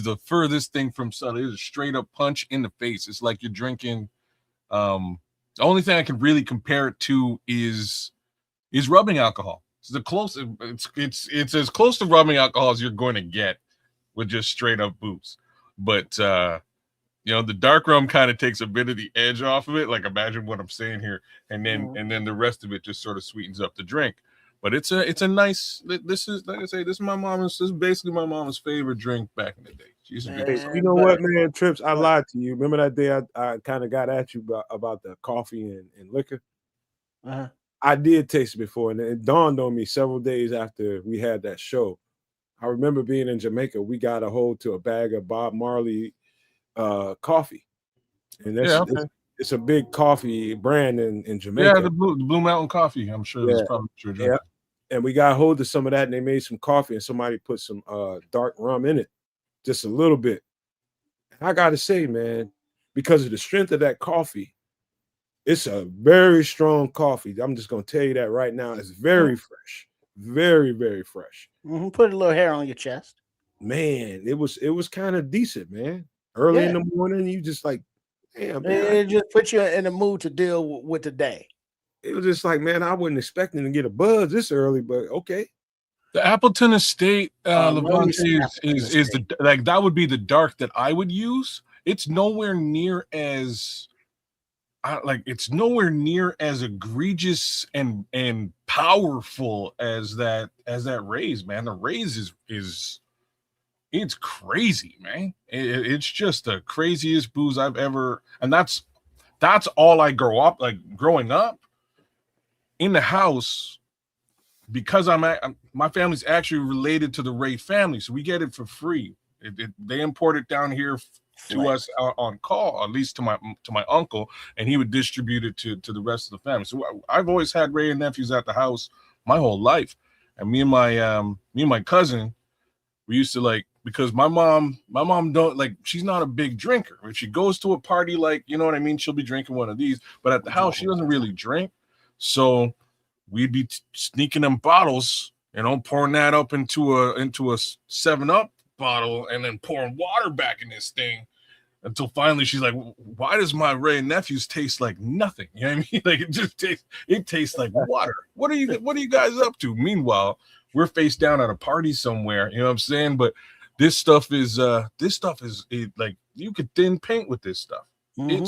the furthest thing from subtle. It is a straight up punch in the face. It's like you're drinking. The only thing I can really compare it to is rubbing alcohol. It's the closest. It's as close to rubbing alcohol as you're going to get with just straight up booze. But the dark rum kind of takes a bit of the edge off of it. Like, imagine what I'm saying here, and then the rest of it just sort of sweetens up the drink. But it's a nice. This is, like I say, this is basically my mom's favorite drink back in the day. She's a big. You know what, man, Trips? I lied to you. Remember that day I kind of got at you about the coffee and liquor. I did taste it before, and it dawned on me several days after we had that show. I remember being in Jamaica. We got a hold to a bag of Bob Marley coffee, and it's a big coffee brand in Jamaica. Yeah, the Blue Mountain Coffee. I'm sure that's probably true. Yeah, and we got a hold of some of that, and they made some coffee, and somebody put some dark rum in it, just a little bit. And I got to say, man, because of the strength of that coffee, it's a very strong coffee. I'm just gonna tell you that right now. It's very fresh, very, very fresh. Put a little hair on your chest. Man, it was kind of decent, man. Early in the morning, you just like Yeah, man. It just puts you in the mood to deal with the day. It was just like, man, I wasn't expecting to get a buzz this early, but okay. The Appleton Estate, Love me some Levante Appleton is the like that would be the dark that I would use. It's nowhere near as it's nowhere near as egregious and powerful as that raise, man. The raise is it's crazy, man. It's just the craziest booze I've ever, and that's all I growing up in the house, because my family's actually related to the Ray family, so we get it for free. They import it down here to us on call, at least to my uncle, and he would distribute it to the rest of the family. So I've always had Ray and nephews at the house my whole life, and me and my cousin, we used to because my mom don't she's not a big drinker. If she goes to a party, you know what I mean, she'll be drinking one of these, but at the house she doesn't really drink. So we'd be sneaking them bottles, pouring that up into a 7-Up bottle and then pouring water back in this thing until finally she's like, why does my Ray and nephews taste like nothing? You know what I mean? It tastes like water. What are you guys up to? Meanwhile, we're face down at a party somewhere, you know what I'm saying? But this stuff is like you could thin paint with this stuff. Mm-hmm.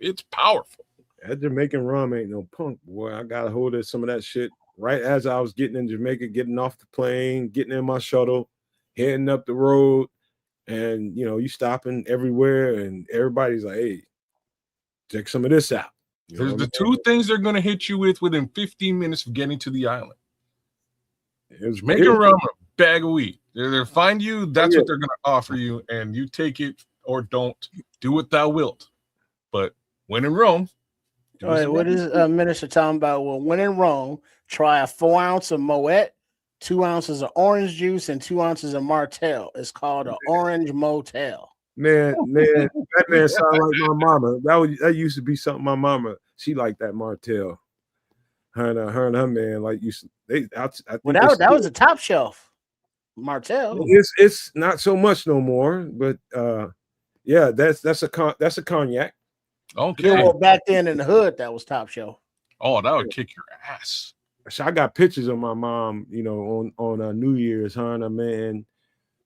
It's powerful. That Jamaican rum ain't no punk, boy. I got a hold of some of that shit right as I was getting in Jamaica, getting off the plane, getting in my shuttle, heading up the road, and you stopping everywhere, and everybody's like, "Hey, check some of this out." There's the two things they're gonna hit you with within 15 minutes of getting to the island. Jamaican rum, a bag of weed. They'll find you. That's what they're gonna offer you, and you take it or don't. Do what thou wilt. But when in Rome. All right, what is Minister talking about? Well, when in Rome, try a 4 ounce of Moet, 2 ounces of orange juice, and 2 ounces of Martell. It's called an Orange Motel. Man, that man sound like my mama. That used to be something my mama. She liked that Martell. Her and her man used to. I think that was a top shelf Martell. It's not so much no more, but yeah, that's a cognac. Okay. Yeah, well, back then in the hood, that was top shelf. Oh, that would kick your ass. So I got pictures of my mom, on New Year's, her and her man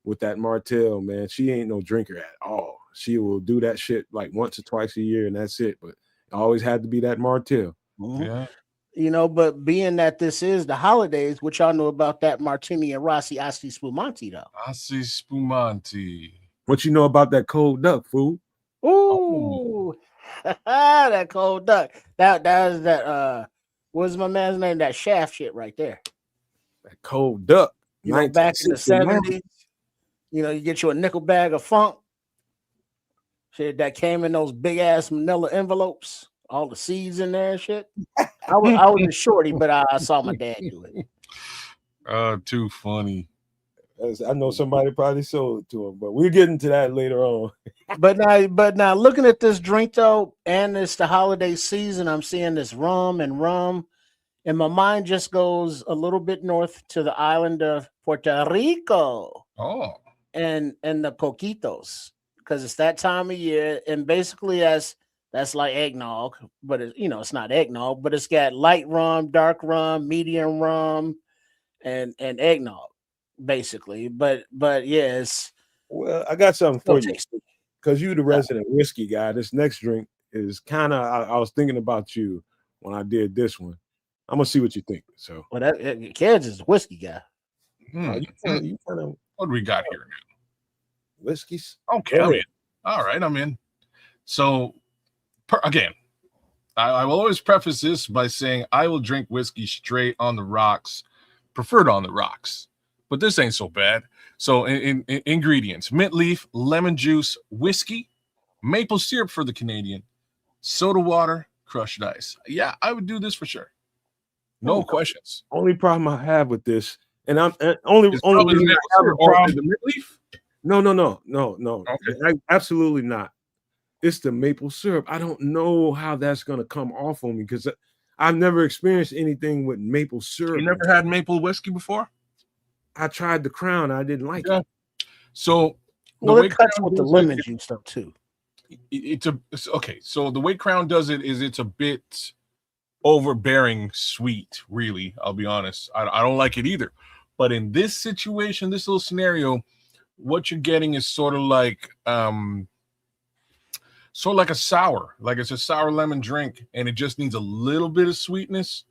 with that Martell, man. She ain't no drinker at all. She will do that shit once or twice a year, and that's it. But it always had to be that Martell. Mm-hmm. Yeah. But being that this is the holidays, what y'all know about that Martini and Rossi Asti Spumante, though? Asti Spumante. What you know about that cold duck, fool? Ooh. That cold duck. That is that what's my man's name? That Shaft shit right there. That cold duck. Back in the 70s, you get you a nickel bag of funk. Shit that came in those big ass manila envelopes, all the seeds in there and shit. I was a shorty, but I saw my dad do it. Too funny. I know somebody probably sold it to him, but we'll get into that later on. But now looking at this drink though, and it's the holiday season, I'm seeing this rum, and my mind just goes a little bit north to the island of Puerto Rico. Oh, and the coquitos, because it's that time of year, and basically that's like eggnog, but it's not eggnog, but it's got light rum, dark rum, medium rum, and eggnog. Basically, but yes. Well, I got something for you because you're the resident whiskey guy. This next drink is kind of. I was thinking about you when I did this one. I'm gonna see what you think. So, well, that Kids is a whiskey guy. You kind of. What do we got here now? Whiskeys. Okay, I'm in. All right, I'm in. So, again, I will always preface this by saying I will drink whiskey straight on the rocks, preferred on the rocks. But this ain't so bad. So in ingredients: mint leaf, lemon juice, whiskey, maple syrup for the Canadian, soda water, crushed ice. Yeah, I would do this for sure. No questions. Only problem I have with this, and I'm only reason I have a problem. The mint leaf? No. Okay. Absolutely not. It's the maple syrup. I don't know how that's gonna come off on me because I've never experienced anything with maple syrup. You never had maple whiskey before? I tried the Crown. I didn't like it. So it cuts with the lemon juice though too. It's okay. So the way Crown does it is it's a bit overbearing sweet, really. I'll be honest. I don't like it either. But in this situation, this little scenario, what you're getting is sort of like a sour, like it's a sour lemon drink, and it just needs a little bit of sweetness.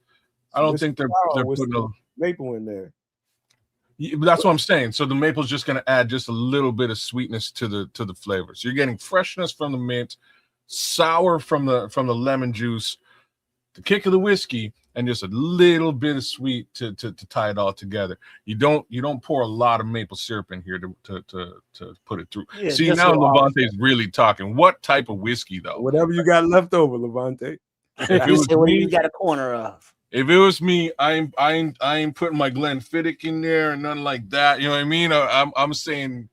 I don't think they're putting a maple in there. That's what I'm saying. So the maple's just going to add just a little bit of sweetness to the flavor. So you're getting freshness from the mint, sour from the lemon juice, the kick of the whiskey, and just a little bit of sweet to tie it all together. You don't pour a lot of maple syrup in here to put it through. Yeah, see, now Levante's really talking. What type of whiskey though? Whatever you got left over, Levante. If it was me, you got a corner of. If it was me, I ain't putting my Glenfiddich in there and nothing like that. You know what I mean? I'm saying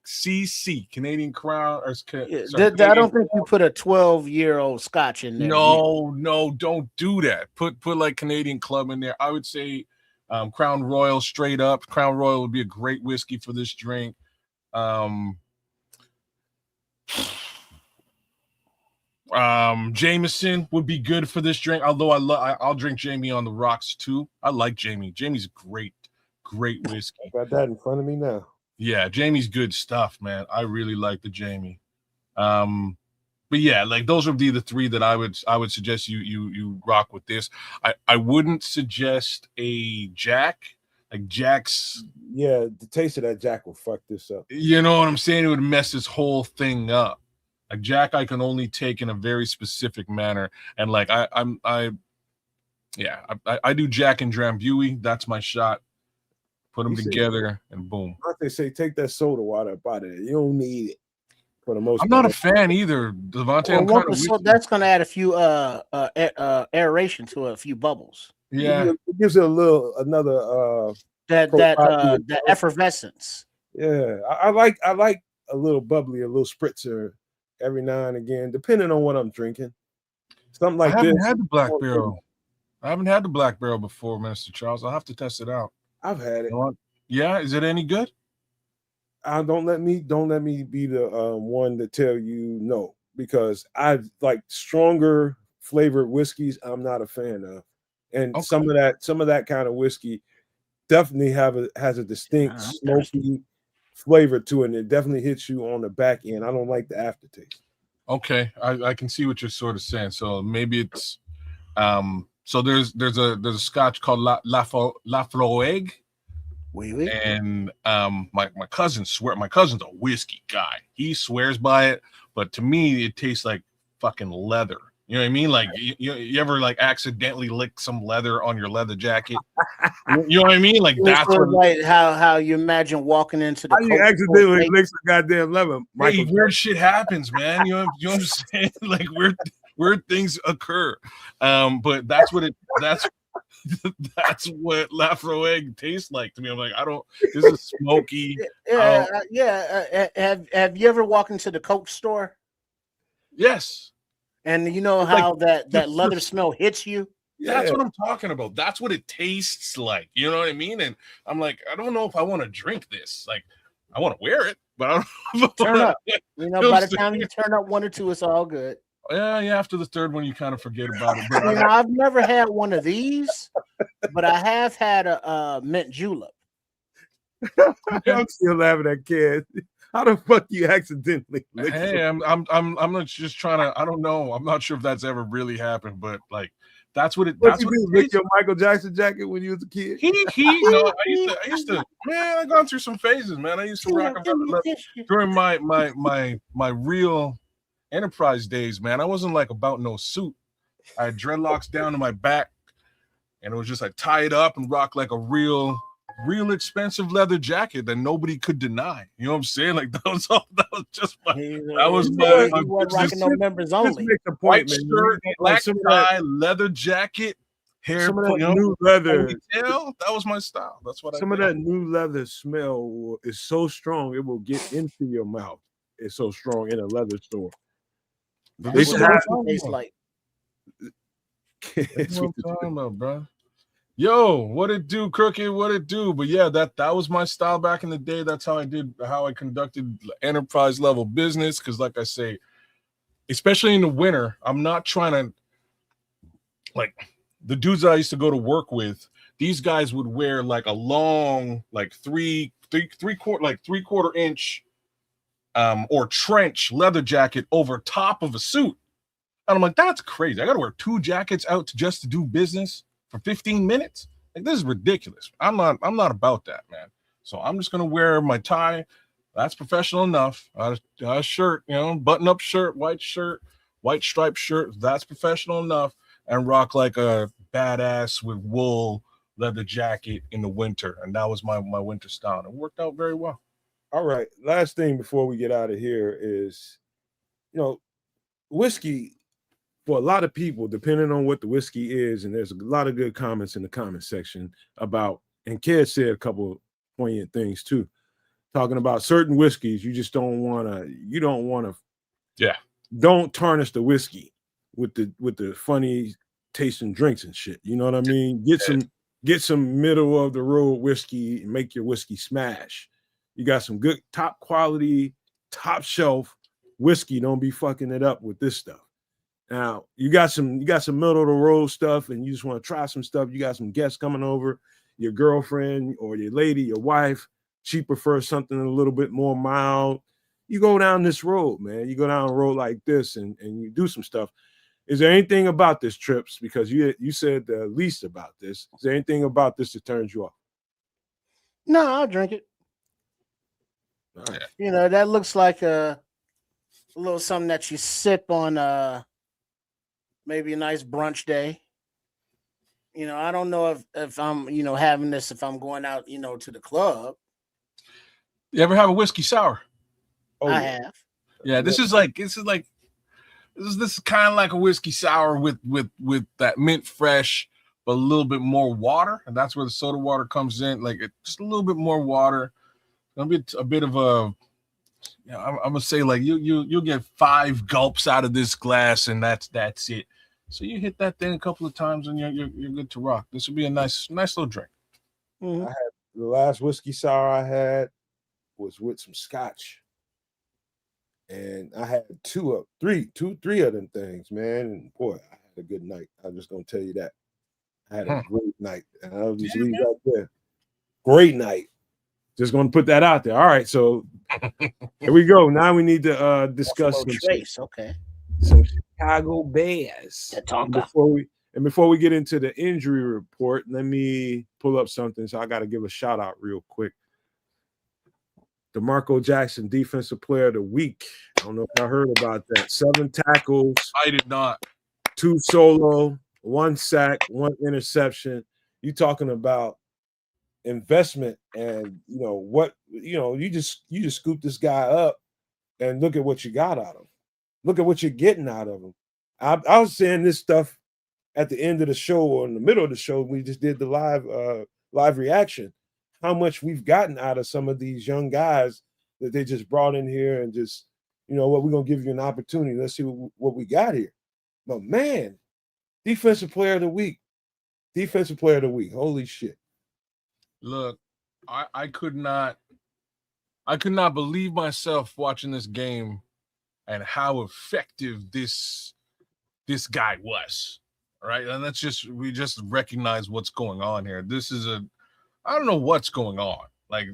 CC, Canadian Crown, or Yeah, sorry, I don't think you put a 12-year-old Scotch in there. No, don't do that. Put like Canadian Club in there. I would say Crown Royal straight up. Crown Royal would be a great whiskey for this drink. Jameson would be good for this drink, although I'll drink Jamie on the rocks too. I like Jamie. Jamie's great whiskey. I got that in front of me now. Yeah, Jamie's good stuff, man. I really like the Jamie. But yeah, like those would be the three that I would suggest you rock with this. I wouldn't suggest a Jack. Like Jack's, yeah, the taste of that Jack will fuck this up. You know what I'm saying? It would mess this whole thing up. Like Jack, I can only take in a very specific manner, and like I do Jack and Drambuie. That's my shot. Put them together, and boom. They say take that soda water up out of it. You don't need it for the most. I'm not a fan either, Devontae. Well, that's going to add a few aeration to it, a few bubbles. Yeah, it gives it another that effervescence. Yeah, I like a little bubbly, a little spritzer every now and again, depending on what I'm drinking. Something like this. I haven't had the Black Barrel before, Minister Charles. I'll have to test it out. I've had it. Yeah, is it any good? Don't let me be the one to tell you no, because I like stronger flavored whiskeys. I'm not a fan of, and some of that kind of whiskey definitely has a distinct smoky flavor to it, and it definitely hits you on the back end. I don't like the aftertaste. Okay, I can see what you're sort of saying. So maybe it's so there's a Scotch called La Floeg. Oui. And my cousin's a whiskey guy. He swears by it, but to me it tastes like fucking leather. You know what I mean? Like you ever like accidentally lick some leather on your leather jacket? You know what I mean? Like that's like how you imagine walking into the. How you accidentally lick some goddamn leather? Hey, weird shit happens, man. You know what I'm saying? Like weird things occur. But that's what Lafroig tastes like to me. I'm like, this is smoky. Have you ever walked into the Coke store? Yes. And you know how that leather smell hits you? That's what I'm talking about. That's what it tastes like. You know what I mean? And I'm like, I don't know if I want to drink this. Like, I want to wear it, but I don't turn up. You know, by the time you turn up one or two, it's all good. Yeah. After the third one, you kind of forget about it. But I've never had one of these, but I have had a mint julep. I'm still laughing at kids. How the fuck you accidentally? Hey, I'm not just trying to. I don't know. I'm not sure if that's ever really happened, but like that's what it. That's what you lick your Michael Jackson jacket when you was a kid. No, I used to. Man, I gone through some phases, man. I used to rock during my real enterprise days, man. I wasn't like about no suit. I had dreadlocks down to my back, and it was just like tie it up and rock like a real expensive leather jacket that nobody could deny. You know what I'm saying? Like that was rocking no members only. White shirt, black tie, leather jacket, hair. Some of that new leather. That was my style. That's what some of that new leather smell is so strong it will get into your mouth. It's so strong in a leather store. This is what it tastes like. That's what I'm talking about, bro. Yo, what it do, Crooked? What it do? But yeah, that was my style back in the day. That's how I conducted enterprise level business. Because, like I say, especially in the winter, I'm not trying to like the dudes that I used to go to work with. These guys would wear like a long, like three quarter inch or trench leather jacket over top of a suit. And I'm like, that's crazy. I got to wear 2 jackets out just to do business for 15 minutes. Like, this is ridiculous. I'm not about that, man. So I'm just gonna wear my tie. That's professional enough. A shirt, button-up shirt, white striped shirt. That's professional enough. And rock like a badass with wool leather jacket in the winter. And that was my winter style. And it worked out very well. All right. Last thing before we get out of here is, whiskey for a lot of people, depending on what the whiskey is, and there's a lot of good comments in the comment section about, and Ked said a couple poignant things too, talking about certain whiskeys. You just don't want to, Yeah. Don't tarnish the whiskey with the funny tasting drinks and shit. You know what I mean? Get some middle of the road whiskey and make your whiskey smash. You got some good top quality, top shelf whiskey. Don't be fucking it up with this stuff. Now you got some middle of the road stuff, and you just want to try some stuff. You got some guests coming over, your girlfriend or your lady, your wife. She prefers something a little bit more mild. You go down this road, man. You go down a road like this, and you do some stuff. Is there anything about this, Trips? Because you said the least about this. Is there anything about this that turns you off? No, I'll drink it. Right. That looks like a little something that you sip on maybe a nice brunch day. I don't know if I'm, having this if I'm going out, to the club. You ever have a whiskey sour? Oh, I yeah. have. Yeah, this is kind of like a whiskey sour with that mint fresh, but a little bit more water, and that's where the soda water comes in. Like just a little bit more water. A bit of a, I'm gonna say like you'll get 5 gulps out of this glass, and that's it. So you hit that thing a couple of times, and you're good to rock. This would be a nice little drink. Mm-hmm. I had the last whiskey sour I had was with some scotch. And I had three of them things, man. And boy, I had a good night. I'm just gonna tell you that. I had a great night. And I'll just leave that there. Great night. Just gonna put that out there. All right, so here we go. Now we need to discuss some Chicago Bears. Before we get into the injury report, let me pull up something. So I got to give a shout out real quick. DeMarco Jackson, Defensive Player of the Week. I don't know if I heard about that. 7 tackles. I did not. 2 solo, 1 sack, 1 interception. You talking about investment, and you just scoop this guy up and look at what you got out of him. Look at what you're getting out of him. I was saying this stuff at the end of the show or in the middle of the show. We just did the live reaction. How much we've gotten out of some of these young guys that they just brought in here and just, what, we're going to give you an opportunity. Let's see what we got here. But man, Defensive Player of the Week. Defensive Player of the Week. Holy shit. Look, I could not believe myself watching this game and how effective this guy was. All right. And we just recognize what's going on here. This is I don't know what's going on. Like,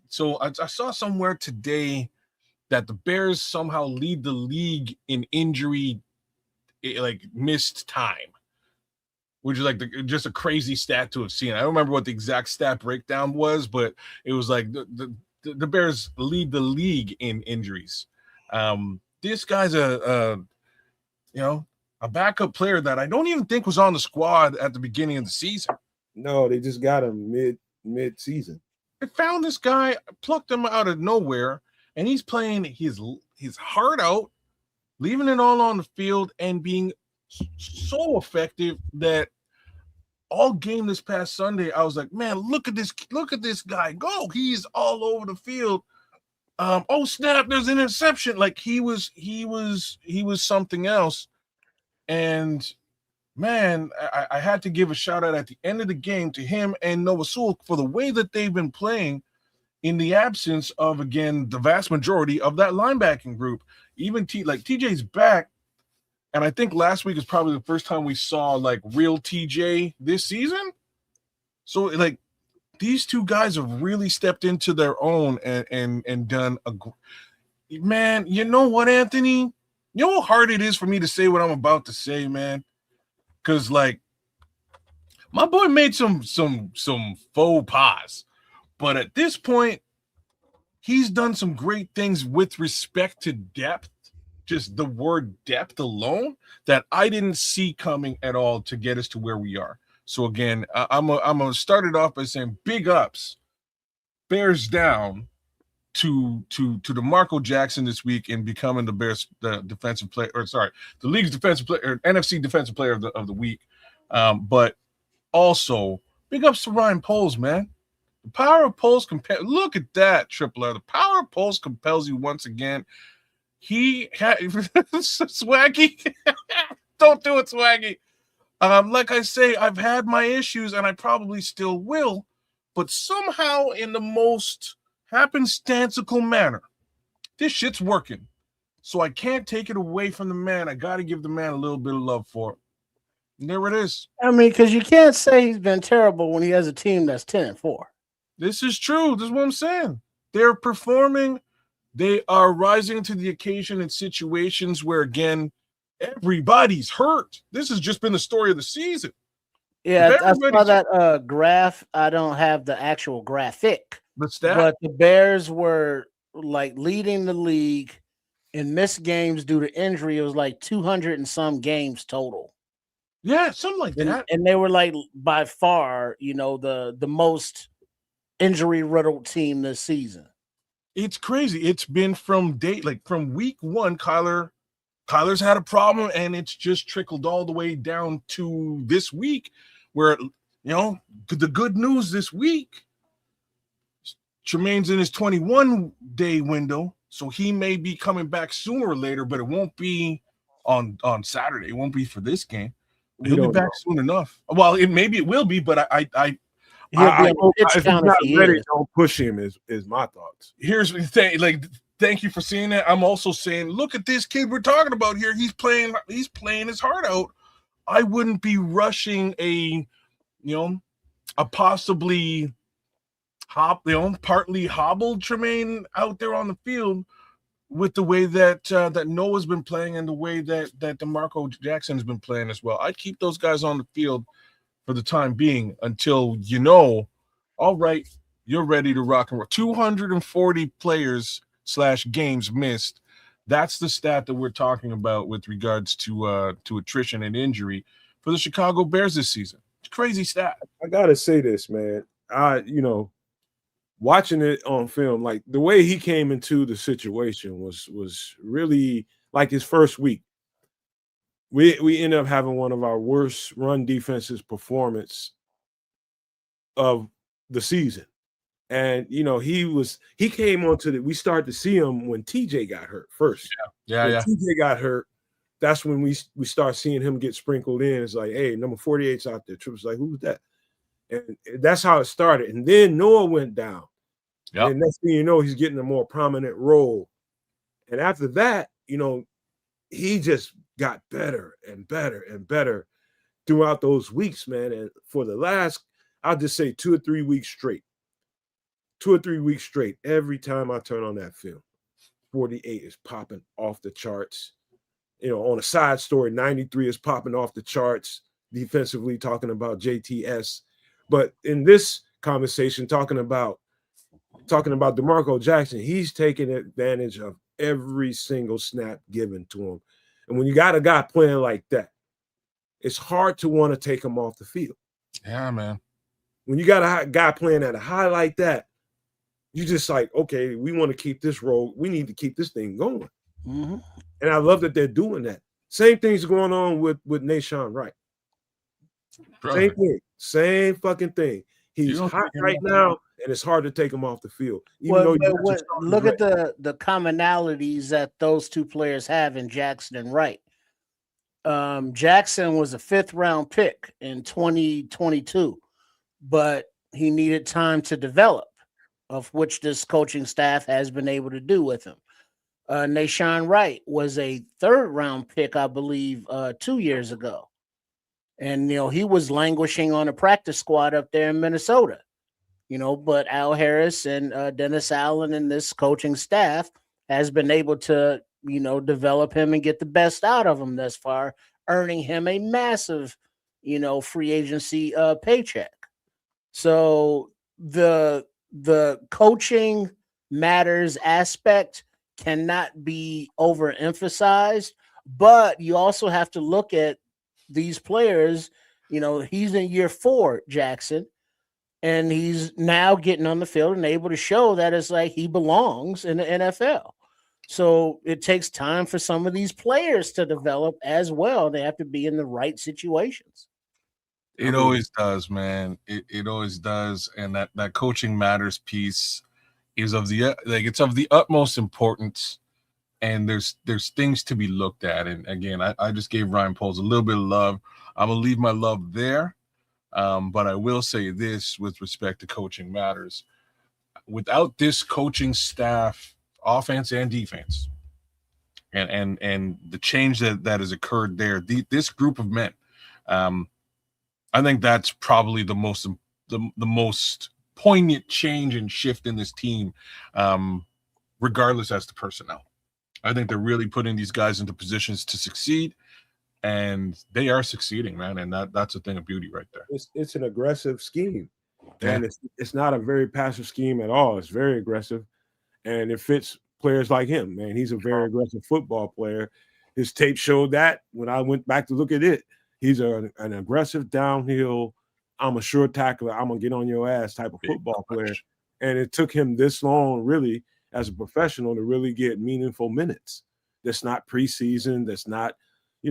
so I saw somewhere today that the Bears somehow lead the league in injury, like missed time, which is like just a crazy stat to have seen. I don't remember what the exact stat breakdown was, but it was like the Bears lead the league in injuries. This guy's a backup player that I don't even think was on the squad at the beginning of the season. No, they just got him mid-season. I found this guy, plucked him out of nowhere, and he's playing his heart out, leaving it all on the field, and being so effective that all game this past Sunday, I was like, man, look at this guy go. He's all over the field. Oh snap, there's an interception. Like he was something else. And man, I had to give a shout out at the end of the game to him and Noah Sewell for the way that they've been playing in the absence of, again, the vast majority of that linebacking group. Even TJ's back, and I think last week is probably the first time we saw like real TJ this season. So like these two guys have really stepped into their own and done a man. You know what, Anthony? You know how hard it is for me to say what I'm about to say, man. Because like my boy made some faux pas, but at this point, he's done some great things with respect to depth. Just the word depth alone that I didn't see coming at all to get us to where we are. So again, I'm gonna start it off by saying big ups, Bears down to DeMarco Jackson this week in becoming the Bears defensive player, or sorry, the league's defensive player, or NFC defensive player of the week. But also big ups to Ryan Poles, man. The power of Poles look at that, Triple R. The power of Poles compels you once again. He had Swaggy. Don't do it, Swaggy. Like I say, I've had my issues and I probably still will, but somehow in the most happenstantical manner, this shit's working. So I can't take it away from the man. I got to give the man a little bit of love for it. And there it is. I mean, because you can't say he's been terrible when he has a team that's 10-4. This is true. This is what I'm saying. They're performing. They are rising to the occasion in situations where, again, everybody's hurt. This has just been the story of the season. Yeah, I saw that graph. I don't have the actual graphic, but the Bears were like leading the league in missed games due to injury. It was like 200 and some games total. Yeah, something like that. And they were like by far, the most injury riddled team this season. It's crazy. It's been from week one, Kyler's had a problem, and it's just trickled all the way down to this week where, the good news this week, Tremaine's in his 21-day window, so he may be coming back sooner or later, but it won't be on Saturday. It won't be for this game. He'll be back soon enough. Well, maybe it will be, but don't push him is my thoughts. Here's the thing, thank you for seeing that. I'm also saying, look at this kid we're talking about here. He's playing his heart out. I wouldn't be rushing a possibly partly hobbled Tremaine out there on the field with the way that Noah's been playing and the way that DeMarco Jackson has been playing as well. I'd keep those guys on the field for the time being until all right, you're ready to rock and roll. 240 players / games missed. That's the stat that we're talking about with regards to attrition and injury for the Chicago Bears this season. It's a crazy stat. I gotta say this, man. Watching it on film, like the way he came into the situation was really like his first week. We ended up having one of our worst run defenses performance of the season. And he came onto we started to see him when TJ got hurt first. Yeah. TJ got hurt. That's when we start seeing him get sprinkled in. It's like, hey, number 48's out there. Tripp's like, who's that? And that's how it started. And then Noah went down. Yep. And next thing you know, he's getting a more prominent role. And after that, he just got better and better and better throughout those weeks, man. And for the last, I'll just say 2 or 3 weeks straight, every time I turn on that film, 48 is popping off the charts. On a side story, 93 is popping off the charts defensively, talking about JTS. But in this conversation, talking about DeMarco Jackson, he's taking advantage of every single snap given to him. And when you got a guy playing like that, it's hard to want to take him off the field. Yeah, man. When you got a guy playing at a high like that, you just like, okay, we want to keep this role. We need to keep this thing going. Mm-hmm. And I love that they're doing that. Same thing's going on with Nashawn Wright. Same thing. Same fucking thing. He's hot right now, and it's hard to take him off the field. Look at the commonalities that those two players have in Jackson and Wright. Jackson was a 5th-round pick in 2022, but he needed time to develop, of which this coaching staff has been able to do with him. Nashawn Wright was a 3rd-round pick, I believe, 2 years ago. And, he was languishing on a practice squad up there in Minnesota, but Al Harris and Dennis Allen and this coaching staff has been able to, develop him and get the best out of him thus far, earning him a massive, free agency paycheck. So the coaching matters aspect cannot be overemphasized, but you also have to look at these players. He's in year 4, Jackson, and he's now getting on the field and able to show that it's like he belongs in the NFL. So it takes time for some of these players to develop as well. They have to be in the right situations. It always does, man. It always does. And that coaching matters piece is it's of the utmost importance. And there's things to be looked at. And again, I just gave Ryan Poles a little bit of love. I'm gonna leave my love there. But I will say this with respect to coaching matters. Without this coaching staff, offense and defense, and the change that has occurred there, this group of men, I think that's probably the most poignant change and shift in this team, regardless as to personnel. I think they're really putting these guys into positions to succeed, and they are succeeding, man. And that's a thing of beauty right there. It's an aggressive scheme, Yeah. and it's not a very passive scheme at all. It's very aggressive, and it fits players like him, man. He's a very aggressive football player. His tape showed that when I went back to look at it. He's an aggressive downhill, I'm a sure tackler, I'm going to get on your ass type of football player. And it took him this long, really, as a professional to really get meaningful minutes. That's not preseason. That's not,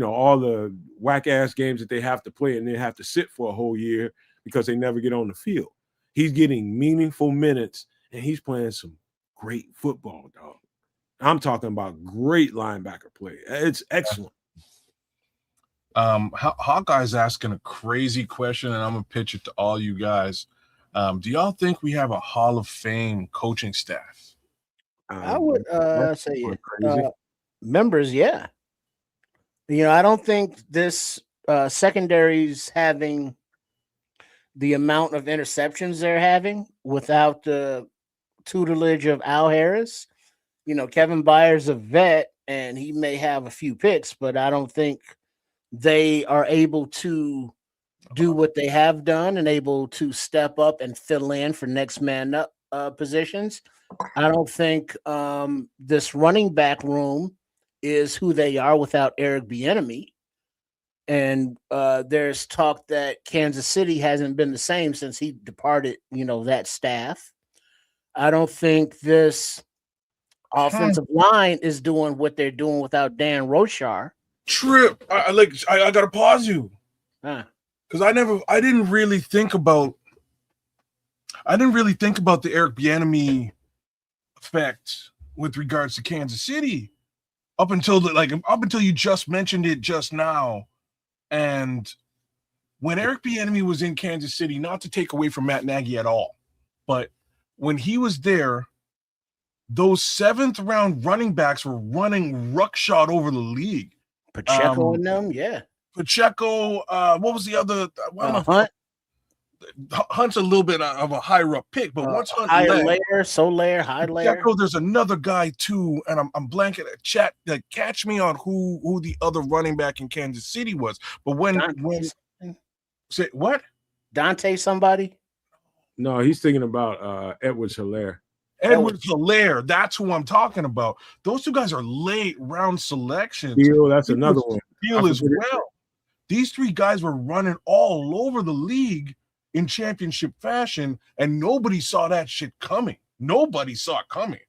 all the whack-ass games that they have to play and they have to sit for a whole year because they never get on the field. He's getting meaningful minutes, and he's playing some great football, dog. I'm talking about great linebacker play. It's excellent. Hawkeye's asking a crazy question, and I'm gonna pitch it to all you guys. Do y'all think we have a Hall of Fame coaching staff? I would say members, yeah. I don't think this secondary's having the amount of interceptions they're having without the tutelage of Al Harris. Kevin Byers a vet, and he may have a few picks, but I don't think they are able to do what they have done and able to step up and fill in for next man up positions. I don't think this running back room is who they are without Eric Bieniemy. And there's talk that Kansas City hasn't been the same since he departed, that staff. I don't think this offensive line is doing what they're doing without Dan Rochar. Trip. I gotta pause you. Because I didn't really think about the Eric Bieniemy effect with regards to Kansas City up until you just mentioned it just now. And when Eric Bieniemy was in Kansas City, not to take away from Matt Nagy at all, but when he was there, those 7th-round running backs were running ruckshot over the league. Pacheco and them, yeah. Pacheco, what was the other? Hunt. Hunt's a little bit of a higher up pick, but once Hunt high layer. There's another guy too, and I'm blanking at chat that catch me on who the other running back in Kansas City was. But when say what? Dante somebody? No, he's thinking about Edwards-Helaire. Edwards-Helaire, that's who I'm talking about. Those two guys are late round selections. Beal, that's another one. Beal as well. These 3 guys were running all over the league in championship fashion, and nobody saw that shit coming. Nobody saw it coming.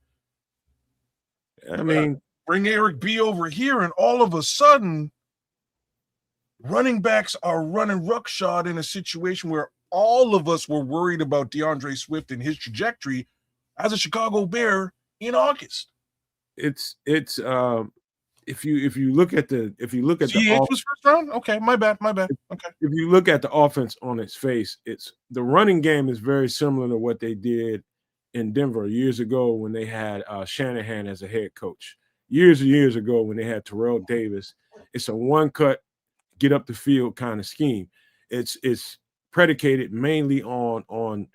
I mean, bring Eric B over here, and all of a sudden, running backs are running ruckshot in a situation where all of us were worried about DeAndre Swift and his trajectory as a Chicago Bear in August. It's if you look at the CH was first round. Okay, my bad. Okay. If you look at the offense on its face, it's the running game is very similar to what they did in Denver years ago when they had Shanahan as a head coach. Years and years ago when they had Terrell Davis, it's a one cut, get up the field kind of scheme. It's predicated mainly on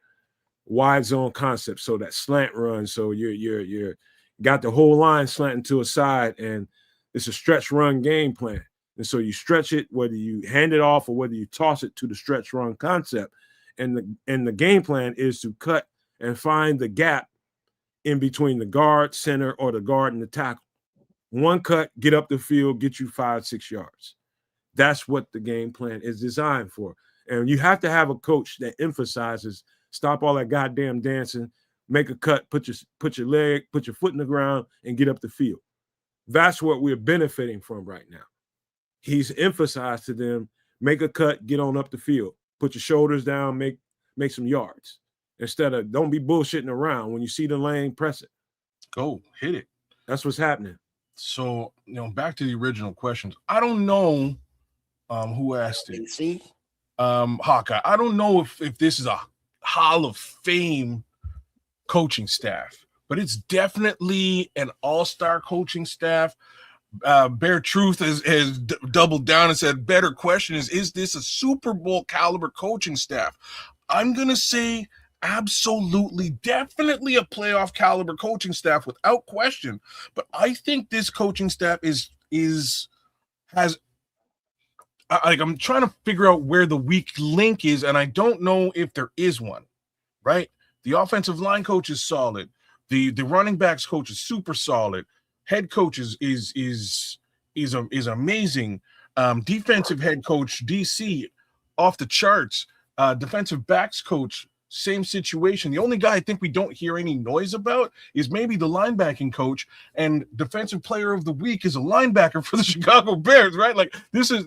wide zone concept. So that slant run. So you're got the whole line slanting to a side, and it's a stretch run game plan. And so you stretch it, whether you hand it off or whether you toss it to the stretch run concept. And the game plan is to cut and find the gap in between the guard, center, or the guard and the tackle. One cut, get up the field, get you 5-6 yards. That's what the game plan is designed for. And you have to have a coach that emphasizes stop all that goddamn dancing, make a cut, put your foot in the ground, and get up the field. That's what we're benefiting from right now. He's emphasized to them, make a cut, get on up the field, put your shoulders down, make some yards. Instead of don't be bullshitting around. When you see the lane, press it. Go hit it. That's what's happening. So, back to the original questions. I don't know who asked it. See? Hawkeye. I don't know if this is a Hall of Fame coaching staff, but it's definitely an all-star coaching staff. Bear Truth has doubled down and said, better question is this a Super Bowl caliber coaching staff? I'm going to say absolutely, definitely a playoff caliber coaching staff without question. But I think this coaching staff I'm trying to figure out where the weak link is, and I don't know if there is one, right? The offensive line coach is solid. The running backs coach is super solid. Head coach is amazing. Defensive head coach, DC, off the charts. Defensive backs coach, same situation. The only guy I think we don't hear any noise about is maybe the linebacking coach, and defensive player of the week is a linebacker for the Chicago Bears, right? Like this is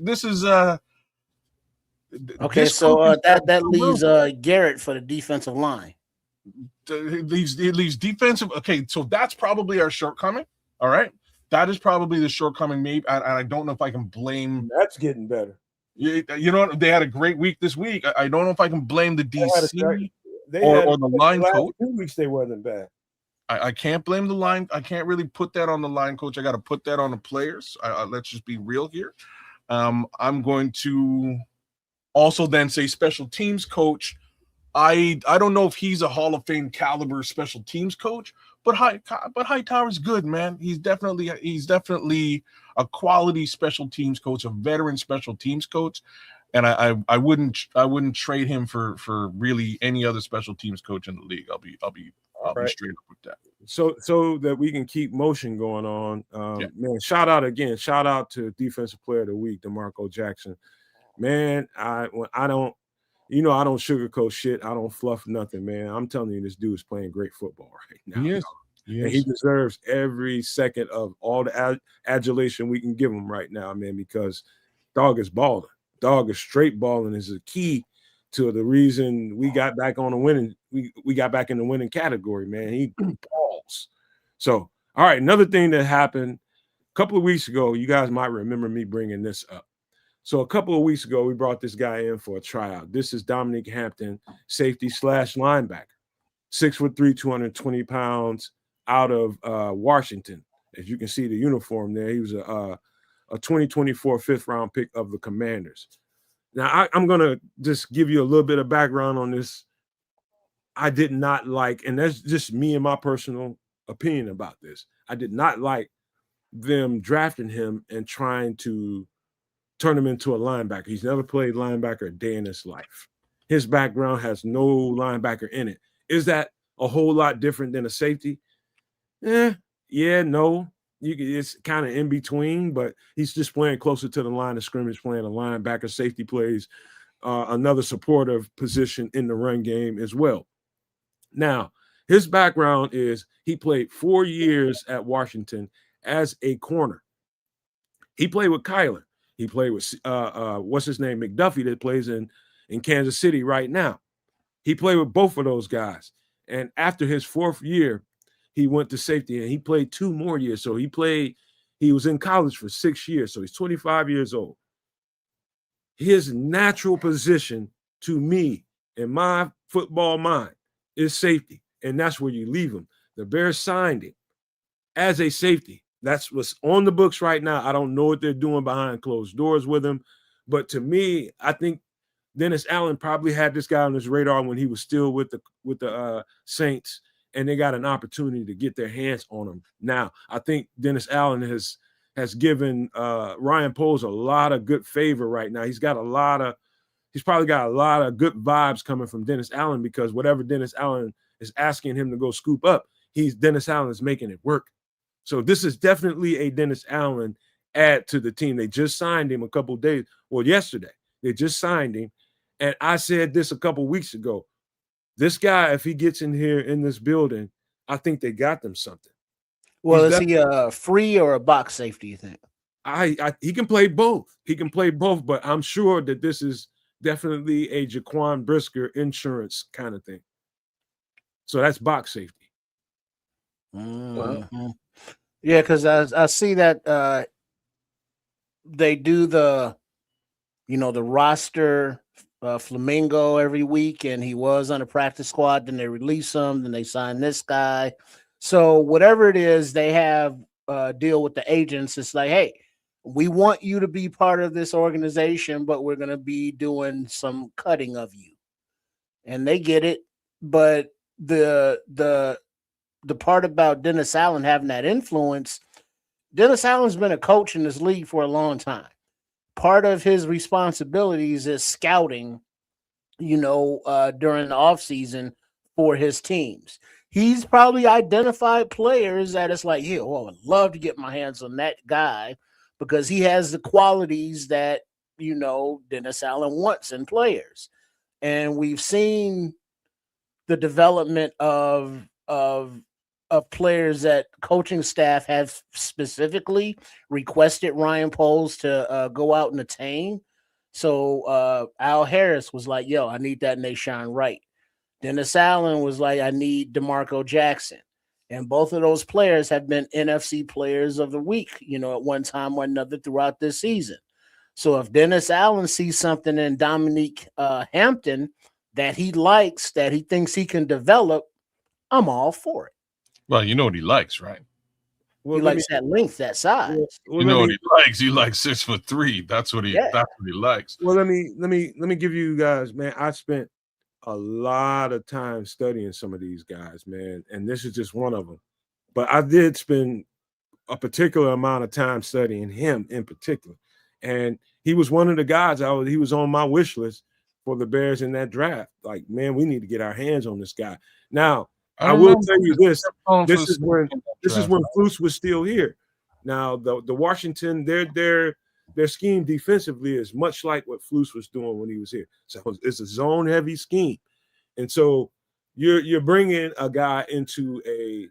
okay. So that leaves Garrett for the defensive line. It leaves defensive. Okay, so that's probably our shortcoming. All right, that is probably the shortcoming. Maybe I don't know if I can blame. That's getting better. You know, they had a great week this week. I don't know if I can blame the DC or the line coach. 2 weeks they wasn't bad. I can't blame the line. I can't really put that on the line coach. I got to put that on the players. Let's just be real here. I'm going to also then say special teams coach. I don't know if he's a Hall of Fame caliber special teams coach, but Hightower's good, man. He's definitely a quality special teams coach, a veteran special teams coach, and I wouldn't trade him for really any other special teams coach in the league. I'll be straight up with that. So that we can keep motion going on. Man, shout out to Defensive Player of the Week, DeMarco Jackson. Man, I don't sugarcoat shit. I don't fluff nothing, man. I'm telling you, this dude is playing great football right now. Yes. And he deserves every second of all the adulation we can give him right now, man, because dog is balling. Dog is straight balling is a key to the reason we got back on the winning. We got back in the winning category, man. He balls. So, all right, another thing that happened a couple of weeks ago, you guys might remember me bringing this up. So a couple of weeks ago, we brought this guy in for a tryout. This is Dominic Hampton, safety / linebacker, 6'3", 220 pounds, out of Washington. As you can see the uniform there, he was a 2024 5th-round pick of the Commanders. Now, I'm going to just give you a little bit of background on this. I did not like, and that's just me and my personal opinion about this, I did not like them drafting him and trying to turn him into a linebacker. He's never played linebacker a day in his life. His background has no linebacker in it. Is that a whole lot different than a safety? Yeah, no. It's kind of in between, but he's just playing closer to the line of scrimmage, playing a linebacker. Safety plays another supportive position in the run game as well. Now, his background is he played 4 years at Washington as a corner. He played with Kyler. He played with what's his name, McDuffie, that plays in Kansas City right now. He played with both of those guys. And after his 4th year, he went to safety and he played 2 more years. So he He was in college for 6 years, so he's 25 years old. His natural position, to me, in my football mind, is safety, and that's where you leave him. The Bears signed him as a safety. That's what's on the books right now. I don't know what they're doing behind closed doors with him, but to me, I think Dennis Allen probably had this guy on his radar when he was still with the Saints, and they got an opportunity to get their hands on him. Now, I think Dennis Allen has given Ryan Poles a lot of good favor right now. He's probably got a lot of good vibes coming from Dennis Allen, because whatever Dennis Allen is asking him to go scoop up, Dennis Allen is making it work. So this is definitely a Dennis Allen add to the team. They just signed him yesterday. They just signed him. And I said this a couple weeks ago. This guy, if he gets in here in this building, I think they got them something. Well, is he a free or a box safety, you think? He can play both. He can play both, but I'm sure that this is definitely a Jaquan Brisker insurance kind of thing. So that's box safety. Mm-hmm. Yeah, because I see that they do the roster Flamingo every week, and he was on the practice squad. Then they release him. Then they sign this guy. So whatever it is, they have deal with the agents. It's like, hey, we want you to be part of this organization, but we're going to be doing some cutting of you, and they get it. But the part about Dennis Allen having that influence, Dennis Allen's been a coach in this league for a long time. Part of his responsibilities is scouting, during the offseason for his teams. He's probably identified players that it's like, yeah, well, I'd love to get my hands on that guy because he has the qualities that, Dennis Allen wants in players. And we've seen the development of players that coaching staff have specifically requested Ryan Poles to go out and attain. So Al Harris was like, yo, I need that Nashawn Wright. Dennis Allen was like, I need DeMarco Jackson. And both of those players have been NFC players of the week, at one time or another throughout this season. So if Dennis Allen sees something in Dominique Hampton that he likes, that he thinks he can develop, I'm all for it. Well, you know what he likes, right? Well, he likes that length, that size. You know what he likes? He likes 6'3". That's what he likes. Well, let me give you guys, man. I spent a lot of time studying some of these guys, man, and this is just one of them. But I did spend a particular amount of time studying him in particular, and he was one of the guys. He was on my wish list for the Bears in that draft. Like, man, we need to get our hands on this guy. Now, I will tell you this: this is when Flus was still here. Now, the Washington, their scheme defensively is much like what Flus was doing when he was here. So it's a zone heavy scheme, and so you're bringing a guy into a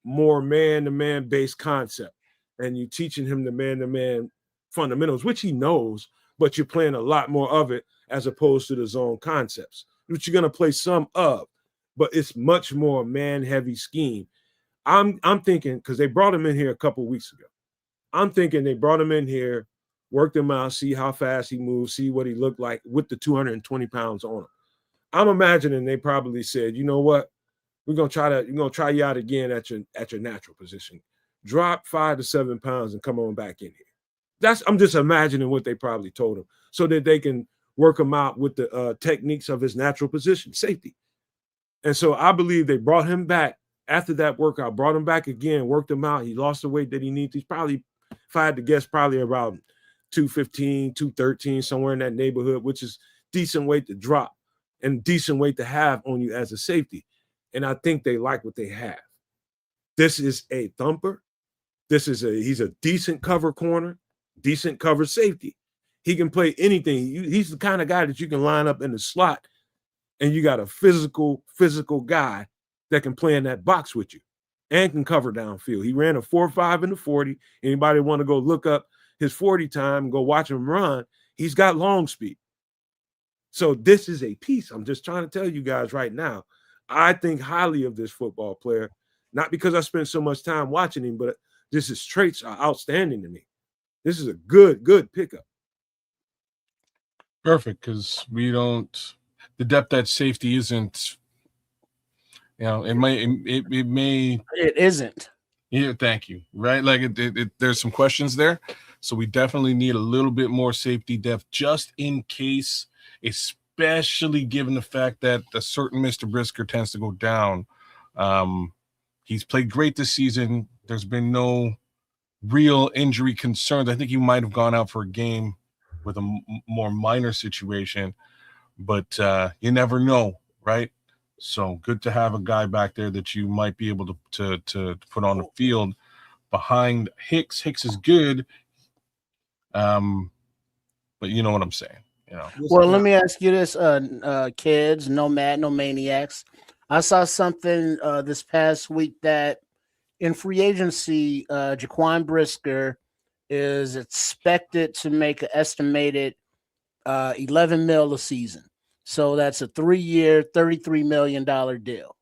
more man-to-man based concept, and you're teaching him the man-to-man fundamentals, which he knows, but you're playing a lot more of it as opposed to the zone concepts, which you're going to play some of. But it's much more man-heavy scheme. I'm thinking, because they brought him in here a couple weeks ago. I'm thinking they brought him in here, worked him out, see how fast he moves, see what he looked like with the 220 pounds on him. I'm imagining they probably said, you know what, we're gonna try you out again at your natural position. Drop 5 to 7 pounds and come on back in here. I'm just imagining what they probably told him, so that they can work him out with the techniques of his natural position, safety. And so I believe they brought him back after that workout, brought him back again, worked him out. He lost the weight that he needs. He's probably, if I had to guess, probably around 215, 213, somewhere in that neighborhood, which is decent weight to drop and decent weight to have on you as a safety. And I think they like what they have. This is a thumper. He's a decent cover corner, decent cover safety. He can play anything. He's the kind of guy that you can line up in the slot, and you got a physical guy that can play in that box with you and can cover downfield. He ran a 4.5 in the 40. Anybody want to go look up his 40 time and go watch him run? He's got long speed. So this is a piece. I'm just trying to tell you guys right now, I think highly of this football player, not because I spent so much time watching him, but Just his traits are outstanding to me. This is a good pickup. Perfect, because the depth at safety isn't, it may. It isn't. Yeah, thank you. Right, like there's some questions there, so we definitely need a little bit more safety depth just in case, especially given the fact that a certain Mr. Brisker tends to go down. He's played great this season. There's been no real injury concerns. I think he might have gone out for a game with a more minor situation, but you never know, right? So good to have a guy back there that you might be able to put on the field behind Hicks. Hicks is good, but you know what I'm saying. Well, let me ask you this, kids, no maniacs. I saw something this past week that in free agency, Jaquan Brisker is expected to make an estimated 11 mil a season. So that's a 3-year, $33 million deal,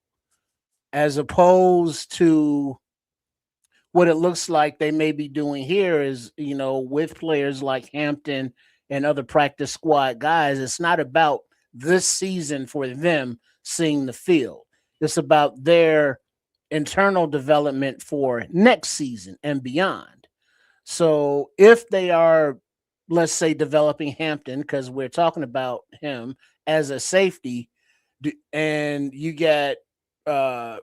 as opposed to what it looks like they may be doing here is, with players like Hampton and other practice squad guys, it's not about this season for them seeing the field. It's about their internal development for next season and beyond. So if they are, let's say, developing Hampton, because we're talking about him as a safety, and you get Byard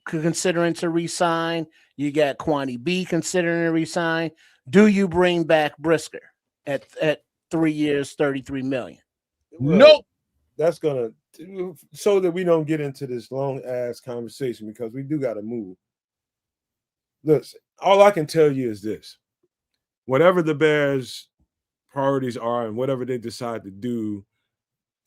considering to resign, you got Kwani B considering to resign. Do you bring back Brisker at 3 years, $33 million? Nope. That's gonna, so that we don't get into this long ass conversation, because we do got to move. Listen, all I can tell you is this: whatever the Bears' priorities are and whatever they decide to do,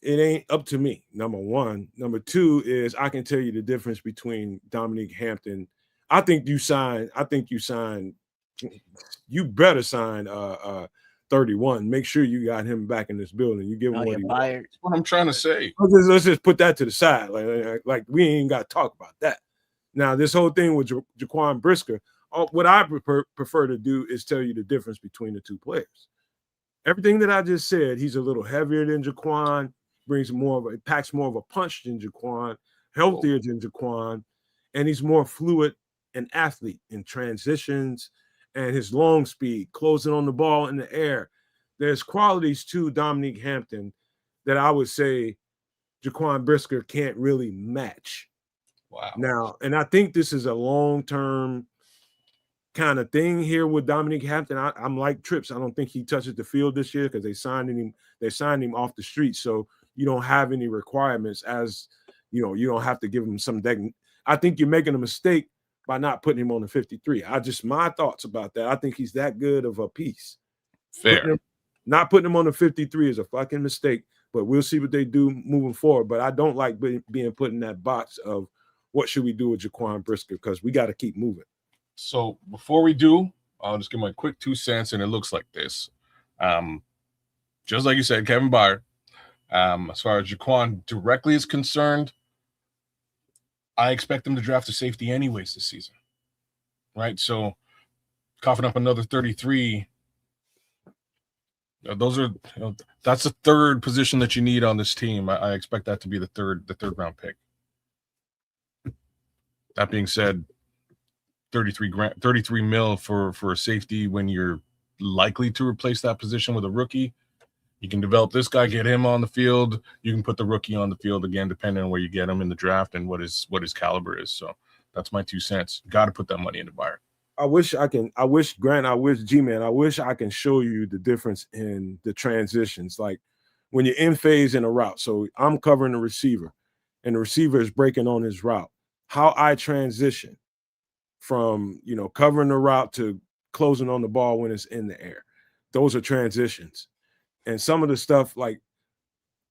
it ain't up to me. Number one. Number two is I can tell you the difference between Dominique Hampton. I think you better sign 31. Make sure you got him back in this building. You give him what he wants. That's what I'm trying to say. Let's just put that to the side. Like we ain't got to talk about that. Now, this whole thing with Jaquan Brisker, what I prefer to do is tell you the difference between the two players. Everything that I just said, he's a little heavier than Jaquan, packs more of a punch than Jaquan, healthier than Jaquan, and he's more fluid an athlete in transitions and his long speed, closing on the ball in the air. There's qualities to Dominique Hampton that I would say Jaquan Brisker can't really match. Wow. Now, and I think this is a long-term kind of thing here with Dominique Hampton. I'm like Trips. I don't think he touches the field this year because they signed him off the street. So you don't have any requirements, as you don't have to give him some I think you're making a mistake by not putting him on the 53. My thoughts about that. I think he's that good of a piece. Fair. Not putting him on the 53 is a fucking mistake, but we'll see what they do moving forward. But I don't like being put in that box of what should we do with Jaquan Brisker, because we got to keep moving. So before we do, I'll just give my quick 2 cents, and it looks like this. Just like you said, Kevin Byard, as far as Jaquan directly is concerned, I expect them to draft a safety anyways this season, right? So coughing up another 33, that's the third position that you need on this team. I expect that to be the third round pick. That being said, 33 mil for a safety when you're likely to replace that position with a rookie. You can develop this guy, get him on the field. You can put the rookie on the field again, depending on where you get him in the draft and what his caliber is. So that's my 2 cents. Got to put that money into Byard. I wish G-Man, I wish I can show you the difference in the transitions. Like when you're in phase in a route. So I'm covering the receiver and the receiver is breaking on his route. How I transition from, covering the route to closing on the ball when it's in the air. Those are transitions. And some of the stuff, like,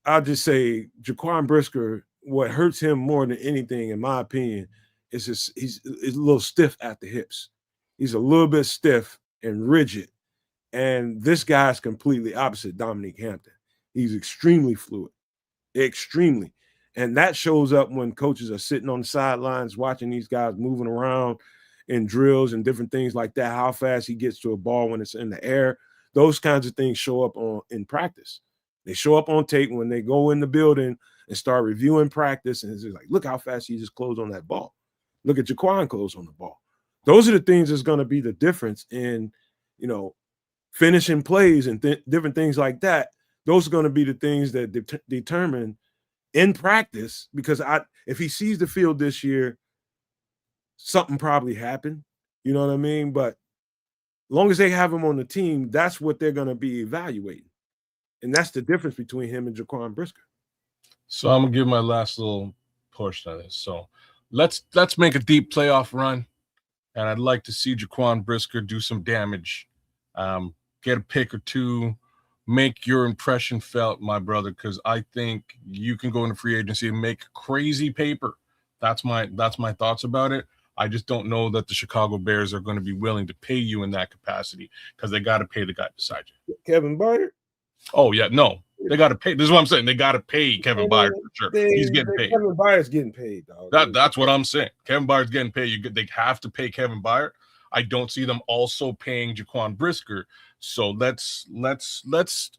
I'll just say Jaquan Brisker, what hurts him more than anything, in my opinion, is he's a little stiff at the hips. He's a little bit stiff and rigid. And this guy's completely opposite Dominique Hampton. He's extremely fluid, extremely. And that shows up when coaches are sitting on the sidelines watching these guys moving around in drills and different things like that, how fast he gets to a ball when it's in the air. Those kinds of things show up in practice. They show up on tape when they go in the building and start reviewing practice. And it's like, look how fast he just closed on that ball. Look at Jaquan close on the ball. Those are the things that's going to be the difference in, finishing plays and different things like that. Those are going to be the things that determine in practice, because if he sees the field this year, something probably happened. You know what I mean? But as long as they have him on the team, that's what they're going to be evaluating. And that's the difference between him and Jaquan Brisker. So I'm going to give my last little portion of this. So let's make a deep playoff run. And I'd like to see Jaquan Brisker do some damage, get a pick or two, make your impression felt, my brother, because I think you can go into free agency and make crazy paper. That's my thoughts about it. I just don't know that the Chicago Bears are going to be willing to pay you in that capacity, because they got to pay the guy beside you. Kevin Byard? Oh, yeah, no. They got to pay. This is what I'm saying. They got to pay Kevin Byard for sure. He's getting paid. Kevin Byard's getting paid, dog. That's what I'm saying. Kevin Byard's getting paid. They have to pay Kevin Byard. I don't see them also paying Jaquan Brisker. So let's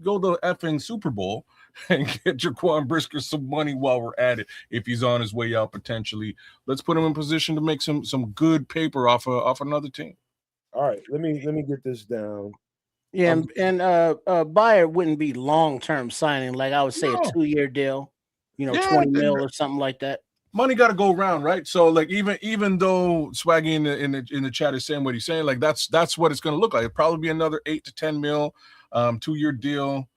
go to effing Super Bowl and get Jaquan Brisker some money while we're at it. If he's on his way out potentially, let's put him in position to make some good paper off another team. All right, let me get this down. Yeah, and Byard wouldn't be long-term signing, like I would say a 2-year deal, 20 mil or something like that. Money got to go around, right? So like even though Swaggy in the chat is saying what he's saying, like that's what it's going to look like. It'll probably be another 8 to 10 mil, 2-year deal,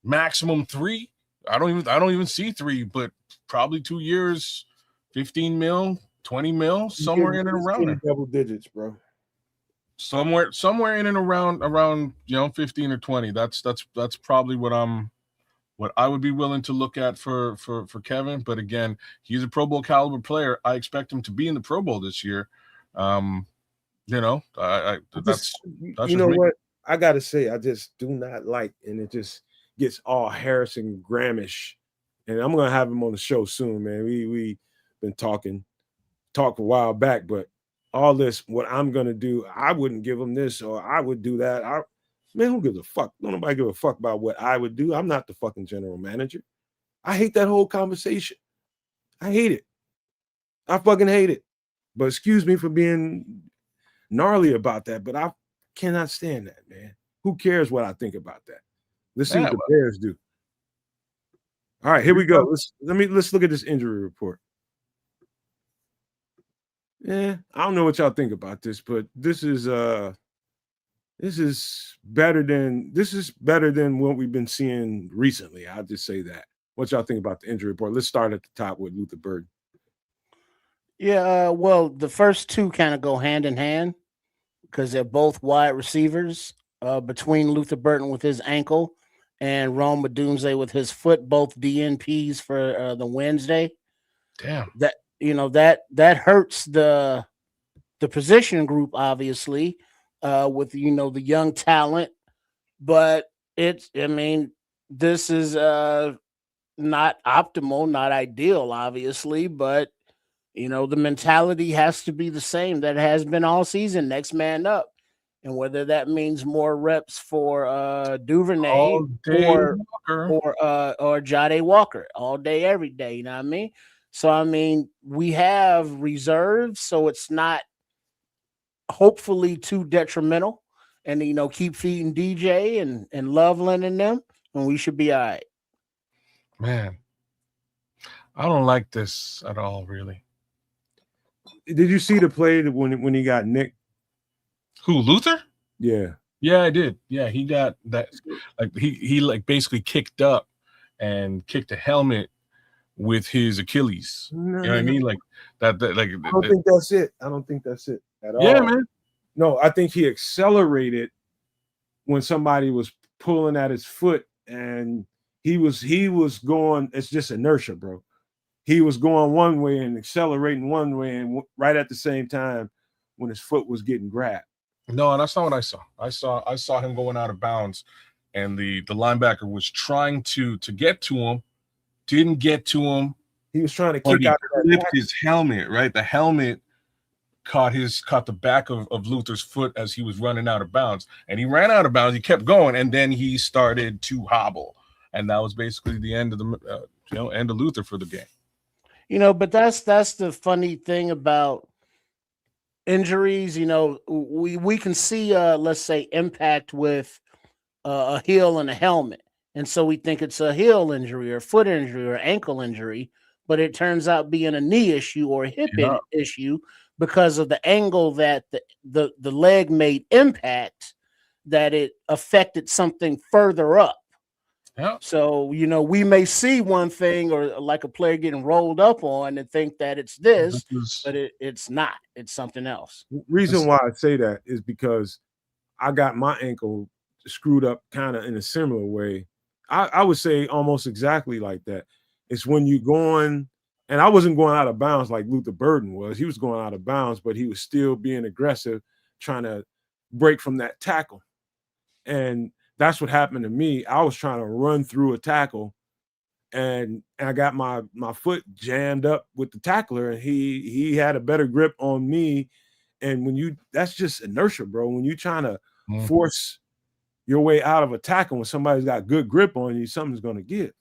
maximum 3. I don't even see 3, but probably 2 years, 15 mil, 20 mil, somewhere in and around there. Double digits, bro. Somewhere in and around 15 or 20. That's probably what I would be willing to look at for Kevin. But again, he's a Pro Bowl caliber player. I expect him to be in the Pro Bowl this year. That's what I gotta say. I just do not like, and it just gets all Harrison Grahamish. And I'm gonna have him on the show soon, man. We been talking a while back, but all this, what I'm gonna do, I wouldn't give him this, or I would do that. Man, who gives a fuck? Don't nobody give a fuck about what I would do. I'm not the fucking general manager. I hate that whole conversation. I hate it. I fucking hate it. But excuse me for being gnarly about that, but I cannot stand that, man. Who cares what I think about that? Let's see what the Bears do. All right, here we go. Let's look at this injury report. Yeah, I don't know what y'all think about this, but this is better than what we've been seeing recently. I'll just say that. What y'all think about the injury report? Let's start at the top with Luther Burden. Yeah, well, the first two kind of go hand in hand because they're both wide receivers. Between Luther Burden with his ankle and Rome Odunze with his foot, both DNPs for the Wednesday. Damn. That hurts the position group, obviously. With the young talent, but this is not optimal, not ideal, obviously, but the mentality has to be the same that has been all season. Next man up, and whether that means more reps for Duvernay or Jade Walker all day, every day. You know what I mean? So we have reserves, so it's not hopefully too detrimental, and keep feeding DJ and Loveland and them, and we should be all right. Man, I don't like this at all, really. Did you see the play when he got nicked? Who, Luther? Yeah, I did. Yeah, he got that. Like he basically kicked up and kicked a helmet with his Achilles. You know what I mean? Like that. I don't think that's it. I don't think that's it at all. Yeah, man. No, I think he accelerated when somebody was pulling at his foot, and he was going. It's just inertia, bro. He was going one way and accelerating one way, and right at the same time when his foot was getting grabbed. No, and that's not what I saw. I saw him going out of bounds, and the linebacker was trying to get to him. Didn't get to him. He was trying to kick out of that his helmet, right? The helmet caught the back of Luther's foot as he was running out of bounds, and he ran out of bounds. He kept going, and then he started to hobble, and that was basically the end of the end of Luther for the game. But that's the funny thing about injuries. We can see let's say impact with a heel and a helmet, and so we think it's a heel injury or foot injury or ankle injury, but it turns out being a knee issue or a hip issue because of the angle that the leg made impact, that it affected something further up. Yeah. So, we may see one thing or like a player getting rolled up on and think that it's this, but it's not. It's something else. Reason why I say that is because I got my ankle screwed up kind of in a similar way. I would say almost exactly like that. It's when you're going, and I wasn't going out of bounds like Luther Burden was. He was going out of bounds, but he was still being aggressive, trying to break from that tackle. And that's what happened to me. I was trying to run through a tackle, and I got my foot jammed up with the tackler, and he had a better grip on me. And that's just inertia, bro. When you're trying to force your way out of a tackle when somebody's got good grip on you, something's going to give.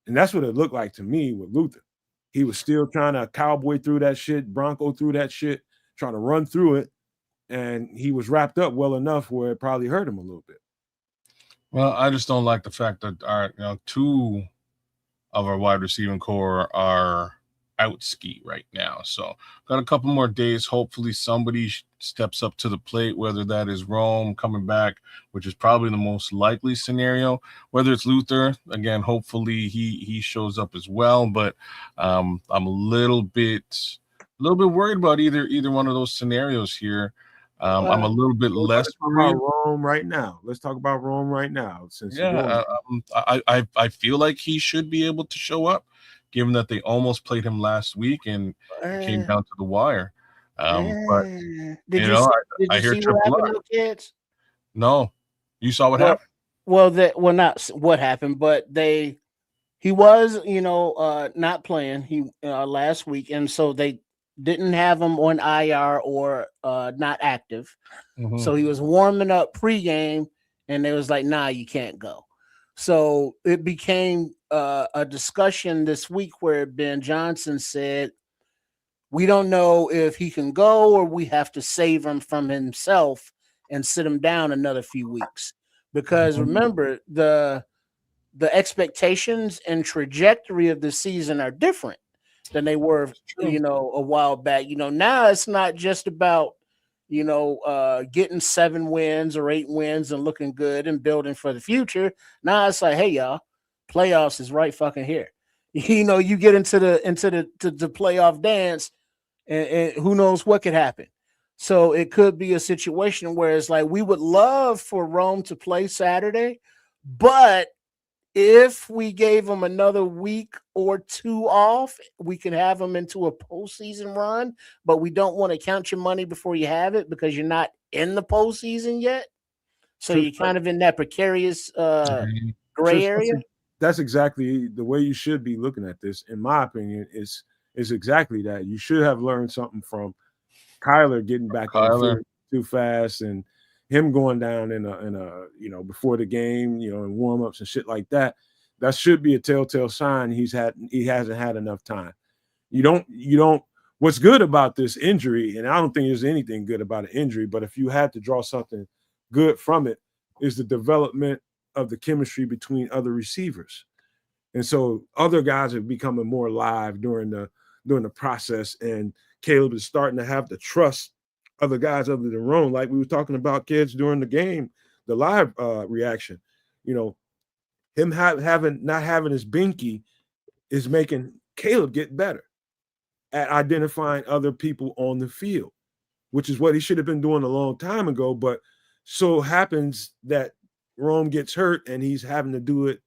And that's what it looked like to me with Luther. He was still trying to cowboy through that shit, Bronco through that shit, trying to run through it. And he was wrapped up well enough where it probably hurt him a little bit. Well, I just don't like the fact that two of our wide receiving core are out ski right now. So got a couple more days. Hopefully somebody steps up to the plate, whether that is Rome coming back, which is probably the most likely scenario, whether it's Luther, again, hopefully he shows up as well. But I'm a little bit worried about either one of those scenarios here. I'm a little bit less worried about Rome right now. Let's talk about Rome right now. I feel like he should be able to show up, given that they almost played him last week and it came down to the wire. But did you I hear see what happened to the kids? No, you saw what happened. Well, not what happened, but he was not playing last week, and so they didn't have him on IR or not active. Mm-hmm. So he was warming up pregame, and they was like, "Nah, you can't go." So it became a discussion this week where Ben Johnson said, "We don't know if he can go or we have to save him from himself and sit him down another few weeks." Because remember, the expectations and trajectory of the season are different than they were, a while back. Now it's not just about, getting 7 wins or 8 wins and looking good and building for the future. Now it's like, hey, y'all, playoffs is right fucking here. You get into the playoff dance, and who knows what could happen. So it could be a situation where it's like, we would love for Rome to play Saturday, but if we gave them another week or 2 off, we can have them into a postseason run, but we don't want to count your money before you have it because you're not in the postseason yet. So you're kind of in that precarious gray area. That's exactly the way you should be looking at this, in my opinion, is exactly that. You should have learned something from Kyler getting back on the field too fast and him going down in a before the game, in warm-ups and shit like that. That should be a telltale sign he hasn't had enough time. You don't what's good about this injury, and I don't think there's anything good about an injury, but if you had to draw something good from it, is the development of the chemistry between other receivers. And so other guys are becoming more live during the process, and Caleb is starting to have the trust other guys other than Rome, like we were talking about kids during the game, the live reaction. Him not having his binky is making Caleb get better at identifying other people on the field, which is what he should have been doing a long time ago. But so happens that Rome gets hurt and he's having to do it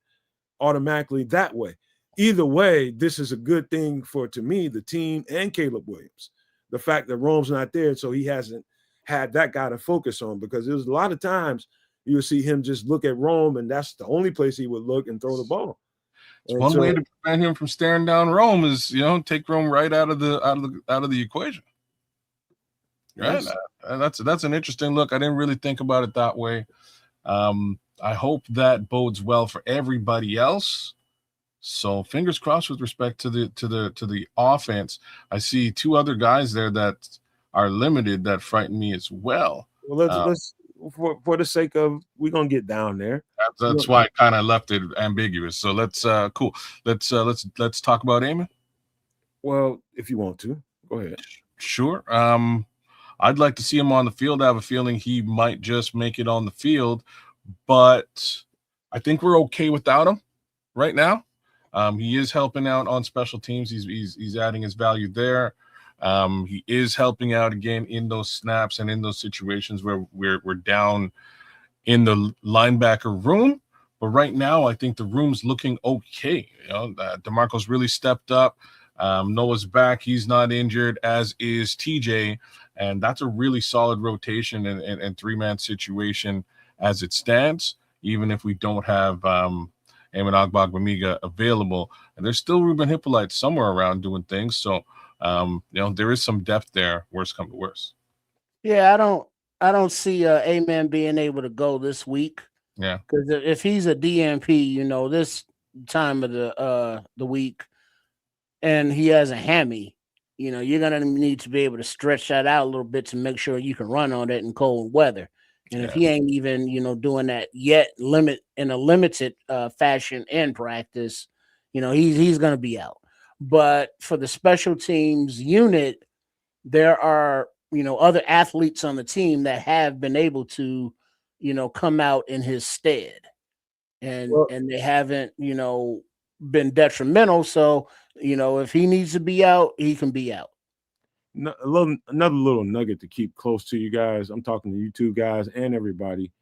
automatically that way. Either way, this is a good thing to me, the team and Caleb Williams. The fact that Rome's not there, so he hasn't had that guy to focus on, because there's a lot of times you'll see him just look at Rome, and that's the only place he would look and throw the ball. One way to prevent him from staring down Rome is, take Rome right out of the equation. Yeah, that's an interesting look. I didn't really think about it that way. I hope that bodes well for everybody else. So fingers crossed with respect to the offense. I see two other guys there that are limited that frighten me as well. Well, let's for the sake of we're gonna get down there. That's why I kind of left it ambiguous. So let's cool. Let's talk about Eamon. Well, if you want to, go ahead. Sure. I'd like to see him on the field. I have a feeling he might just make it on the field, but I think we're okay without him right now. He is helping out on special teams. He's adding his value there. He is helping out again in those snaps and in those situations where we're down in the linebacker room. But right now, I think the room's looking okay. You know, DeMarco's really stepped up. Noah's back. He's not injured, as is TJ. And that's a really solid rotation and three-man situation as it stands, even if we don't have Eamon Agbagbamiga available. And there's still Ruben Hippolyte somewhere around doing things. So, there is some depth there, worst come to worst. Yeah, I don't see Amen being able to go this week. Yeah. Because if he's a DMP, this time of the week, and he has a hammy, you're gonna need to be able to stretch that out a little bit to make sure you can run on it in cold weather. And if he ain't even, doing that yet, in a limited fashion in practice, he's gonna be out. But for the special teams unit, there are other athletes on the team that have been able to come out in his stead, and they haven't been detrimental. So if he needs to be out, he can be out. Another little nugget to keep close to you guys. I'm talking to you two guys and everybody.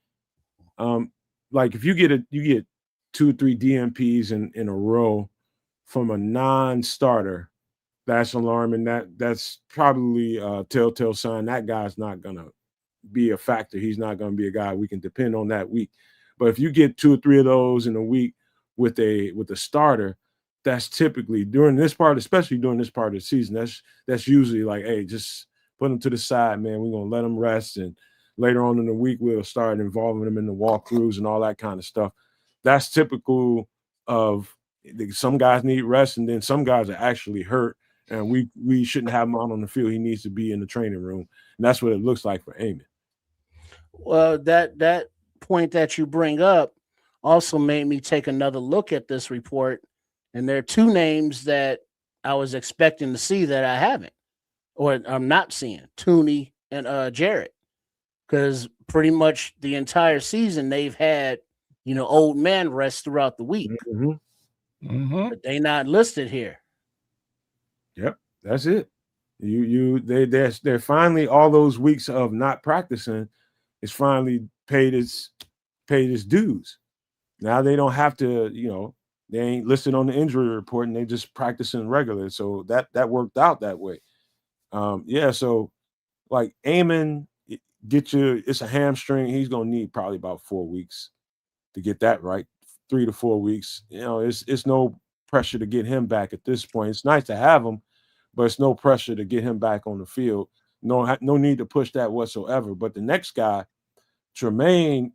Like if you get 2 or 3 DMPs in a row from a non-starter, that's alarming. That's probably a telltale sign that guy's not gonna be a factor. He's not gonna be a guy we can depend on that week. But if you get 2 or 3 of those in a week with a starter, that's typically during this part, especially during this part of the season, that's usually like, hey, just put them to the side, man. We're gonna let them rest, and later on in the week we'll start involving them in the walkthroughs and all that kind of stuff. That's typical of some guys need rest, and then some guys are actually hurt, and we shouldn't have him out on the field. He needs to be in the training room, and that's what it looks like for Eamon. Well, that point that you bring up also made me take another look at this report, and there are 2 names that I was expecting to see that I haven't, or I'm not seeing: Tooney and Jarrett, because pretty much the entire season they've had old man rest throughout the week, but they not listed here. Yep, that's it. They're finally, all those weeks of not practicing is finally paid its dues. Now they don't have to, they ain't listed on the injury report, and they just practicing regular. So that worked out that way. So like Eamon, it's a hamstring. He's gonna need probably about 4 weeks to get that right. 3 to 4 weeks. It's no pressure to get him back at this point. It's nice to have him, but it's no pressure to get him back on the field. No need to push that whatsoever. But the next guy, Tremaine,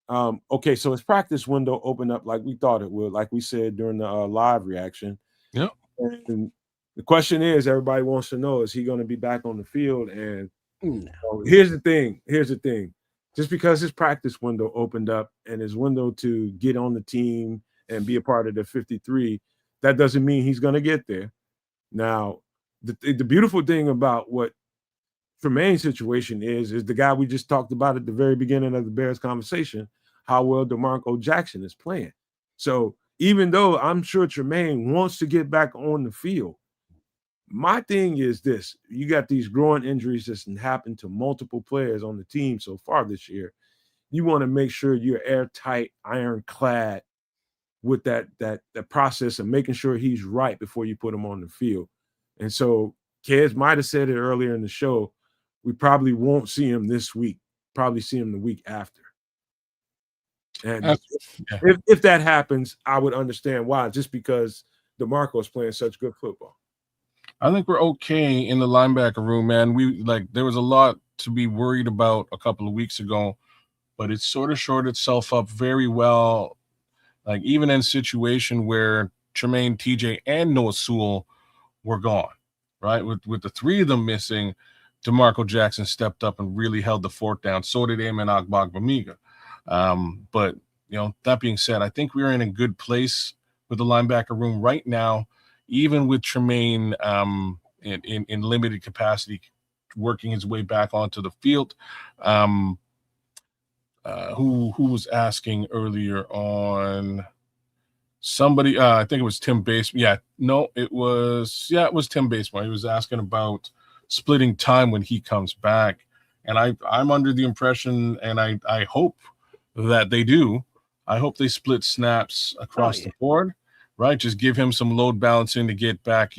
okay, so his practice window opened up like we thought it would, like we said during the live reaction. Yep. And the question is, everybody wants to know, is he going to be back on the field? And here's the thing. Just because his practice window opened up and his window to get on the team and be a part of the 53, that doesn't mean he's going to get there. Now, the beautiful thing about what Tremaine's situation is the guy we just talked about at the very beginning of the Bears conversation, how well DeMarco Jackson is playing. So even though I'm sure Tremaine wants to get back on the field, my thing is this: you got these growing injuries that's happened to multiple players on the team so far this year. You want to make sure you're airtight, ironclad with that process of making sure he's right before you put him on the field. And so Kez might have said it earlier in the show, we probably won't see him this week, probably see him the week after. And if that happens, I would understand why, just because DeMarco is playing such good football. I think we're okay in the linebacker room, man. There was a lot to be worried about a couple of weeks ago, but it sort of shored itself up very well. Like even in a situation where Tremaine, TJ, and Noah Sewell were gone, right? With the three of them missing, DeMarco Jackson stepped up and really held the fort down. So did Amen Agbagbamiga. But that being said, I think we're in a good place with the linebacker room right now, even with Tremaine in limited capacity, working his way back onto the field. Who was asking earlier on? Somebody, I think it was Tim Basemore. It was Tim Basemore. He was asking about splitting time when he comes back. And I'm under the impression, and I hope that they do. I hope they split snaps across the board, right? Just give him some load balancing to get back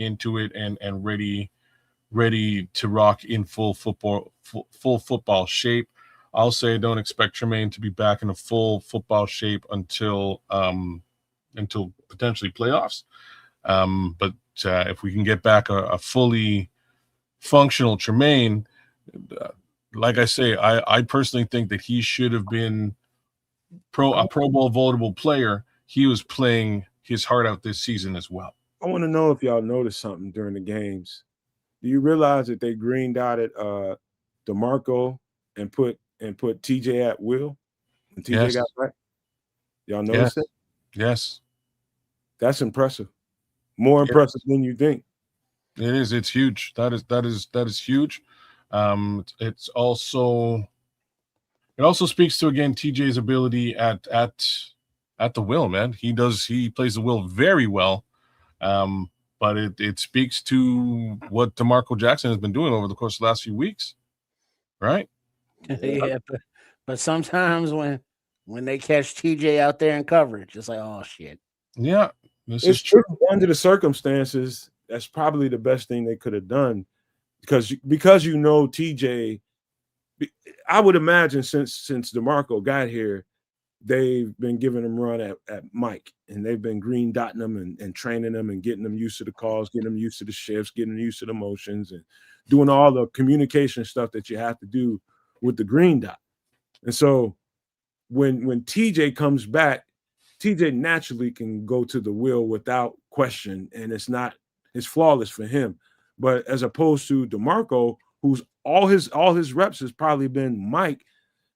into it and ready to rock in full football shape. I'll say don't expect Tremaine to be back in a full football shape until potentially playoffs. But if we can get back a fully functional Tremaine, like I say, I personally think that he should have been a Pro Bowl votable player. He was playing his heart out this season as well. I want to know if y'all noticed something during the games. Do you realize that they green dotted DeMarco and put TJ at will when TJ got back? Y'all noticed it? Yes. That's impressive. More impressive than you think. It is. It's huge. That is huge. It also speaks to, again, TJ's ability at the will, man. He plays the will very well. But it speaks to what DeMarco Jackson has been doing over the course of the last few weeks. Right? Yeah, but sometimes when they catch TJ out there in coverage, it's like, oh shit. Yeah, this is true. Under the circumstances, that's probably the best thing they could have done, because TJ, I would imagine since DeMarco got here, they've been giving him run at Mike, and they've been green dotting them and training them and getting them used to the calls, getting them used to the shifts, getting them used to the motions, and doing all the communication stuff that you have to do with the green dot. And so when TJ comes back, TJ naturally can go to the will without question, and it's flawless for him. But as opposed to DeMarco, who's all his reps has probably been Mike,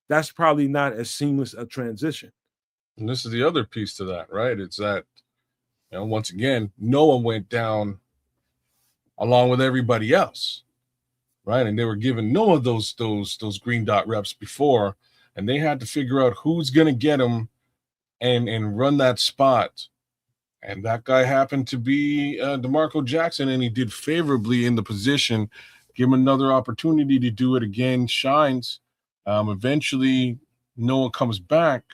that's probably not as seamless a transition. And this is the other piece to that, right? It's that, once again, Noah went down along with everybody else, right? And they were giving Noah those green dot reps before, and they had to figure out who's going to get him and run that spot. And that guy happened to be DeMarco Jackson, and he did favorably in the position. Give him another opportunity to do it again, shines. Eventually, Noah comes back,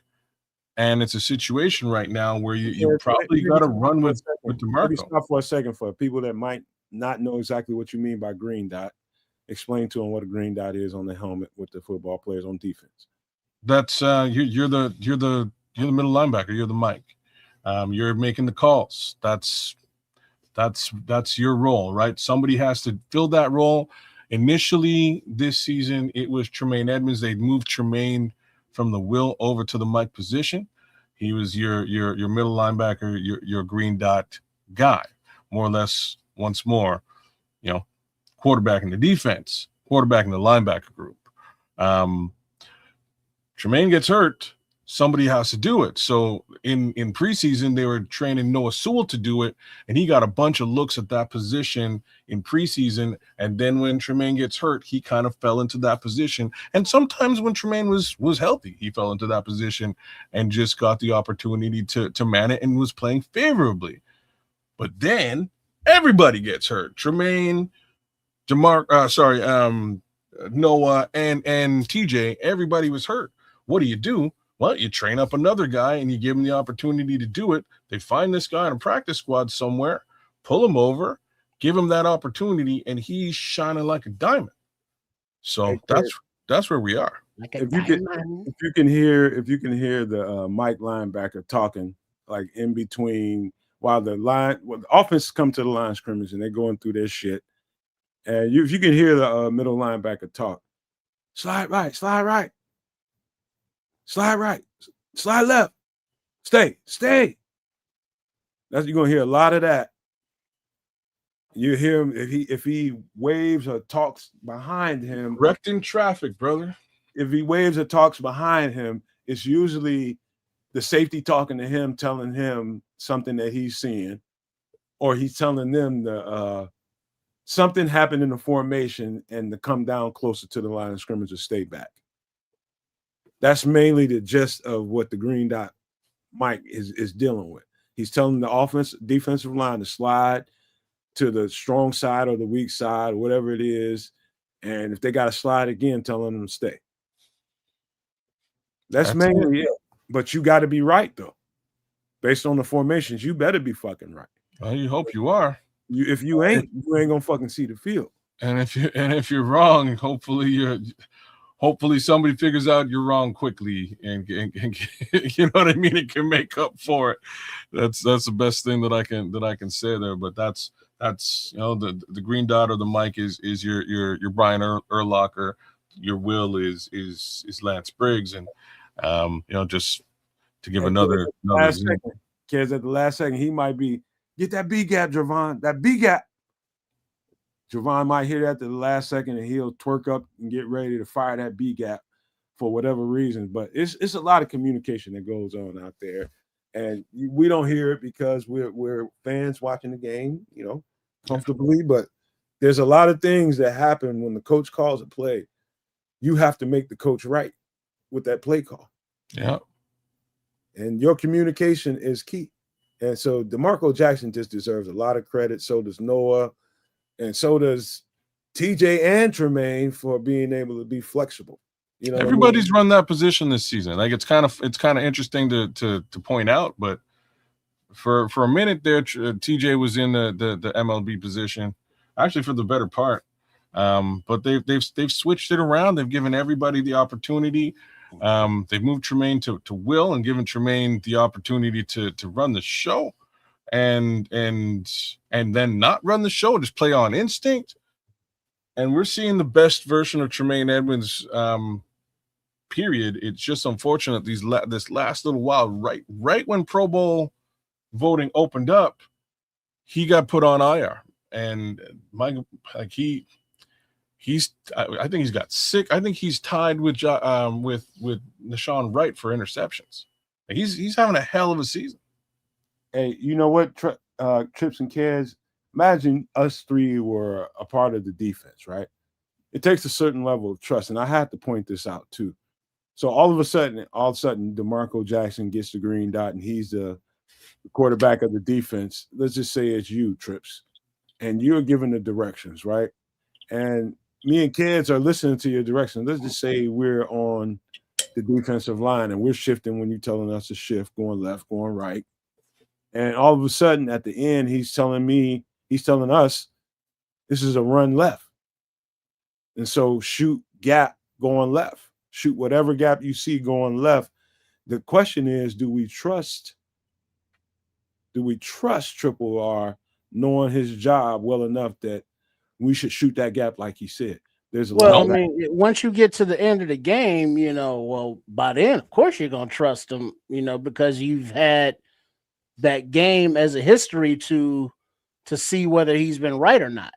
and it's a situation right now where you probably got to run with DeMarco. Maybe stop for a second for people that might not know exactly what you mean by green dot. Explain to them what a green dot is on the helmet with the football players on defense. That's you're the middle linebacker. You're the Mike. You're making the calls. That's your role, right? Somebody has to fill that role. Initially this season, it was Tremaine Edmonds. They'd moved Tremaine from the will over to the Mike position. He was your middle linebacker, your green dot guy, more or less. Once more, quarterback in the defense, quarterback in the linebacker group. Tremaine gets hurt, somebody has to do it. So in preseason, they were training Noah Sewell to do it, and he got a bunch of looks at that position in preseason. And then when Tremaine gets hurt, he kind of fell into that position. And sometimes when Tremaine was healthy, he fell into that position and just got the opportunity to man it and was playing favorably. But then everybody gets hurt. Tremaine, Noah, and TJ, everybody was hurt. What do? Well, you train up another guy and you give him the opportunity to do it. They find this guy in a practice squad somewhere, pull him over, give him that opportunity, and he's shining like a diamond. So that's where we are. If you can hear the Mike linebacker talking, like in between while the offense come to the line of scrimmage and they're going through their shit. And if you can hear the middle linebacker talk, slide right, slide right, slide right, slide left, stay. You're gonna hear a lot of that. You hear him if he waves or talks behind him. Directing traffic, brother. If he waves or talks behind him, it's usually the safety talking to him, telling him something that he's seeing, or he's telling them something happened in the formation and to come down closer to the line of scrimmage or stay back. That's mainly the gist of what the green dot Mike is dealing with. He's telling the defensive line to slide to the strong side or the weak side, or whatever it is. And if they got to slide again, telling them to stay. That's mainly it. But you got to be right, though. Based on the formations, you better be fucking right. Well, you hope you are. If you ain't gonna fucking see the field. And if you're wrong, hopefully somebody figures out you're wrong quickly and you know what I mean, it can make up for it. That's the best thing that I can say there. But that's the green dot or the mic is your Brian Urlacher, your Will is Lance Briggs, and just to give another kids at the last second, he might be get that B gap, Javon, that B gap. Javon might hear that at the last second and he'll twerk up and get ready to fire that B gap for whatever reason. But it's a lot of communication that goes on out there. And we don't hear it because we're fans watching the game, comfortably. But there's a lot of things that happen when the coach calls a play. You have to make the coach right with that play call. Yeah. And your communication is key. And so DeMarco Jackson just deserves a lot of credit. So does Noah. And so does TJ and Tremaine for being able to be flexible. Everybody's run that position this season. Like it's kind of interesting to point out, but for a minute there, TJ was in the MLB position, actually for the better part. But they've switched it around. They've given everybody the opportunity. They've moved Tremaine to Will and given Tremaine the opportunity to run the show. And then not run the show, just play on instinct. And we're seeing the best version of Tremaine Edmonds, period. It's just unfortunate this last little while, right when Pro Bowl voting opened up, he got put on IR. And I think he's got sick. I think he's tied with Nashawn Wright for interceptions. He's having a hell of a season. Hey, you know what, Trips and Kids? Imagine us three were a part of the defense, right? It takes a certain level of trust, and I had to point this out too. So all of a sudden, DeMarco Jackson gets the green dot, and he's the quarterback of the defense. Let's just say it's you, Trips, and you're giving the directions, right? And me and Kids are listening to your directions. Let's just say we're on the defensive line, and we're shifting when you're telling us to shift, going left, going right. And all of a sudden, at the end, he's telling us, this is a run left. And so shoot gap going left. Shoot whatever gap you see going left. The question is, do we trust Triple R knowing his job well enough that we should shoot that gap like he said? Once you get to the end of the game, by then, of course, you're going to trust him, because you've had that game as a history to see whether he's been right or not.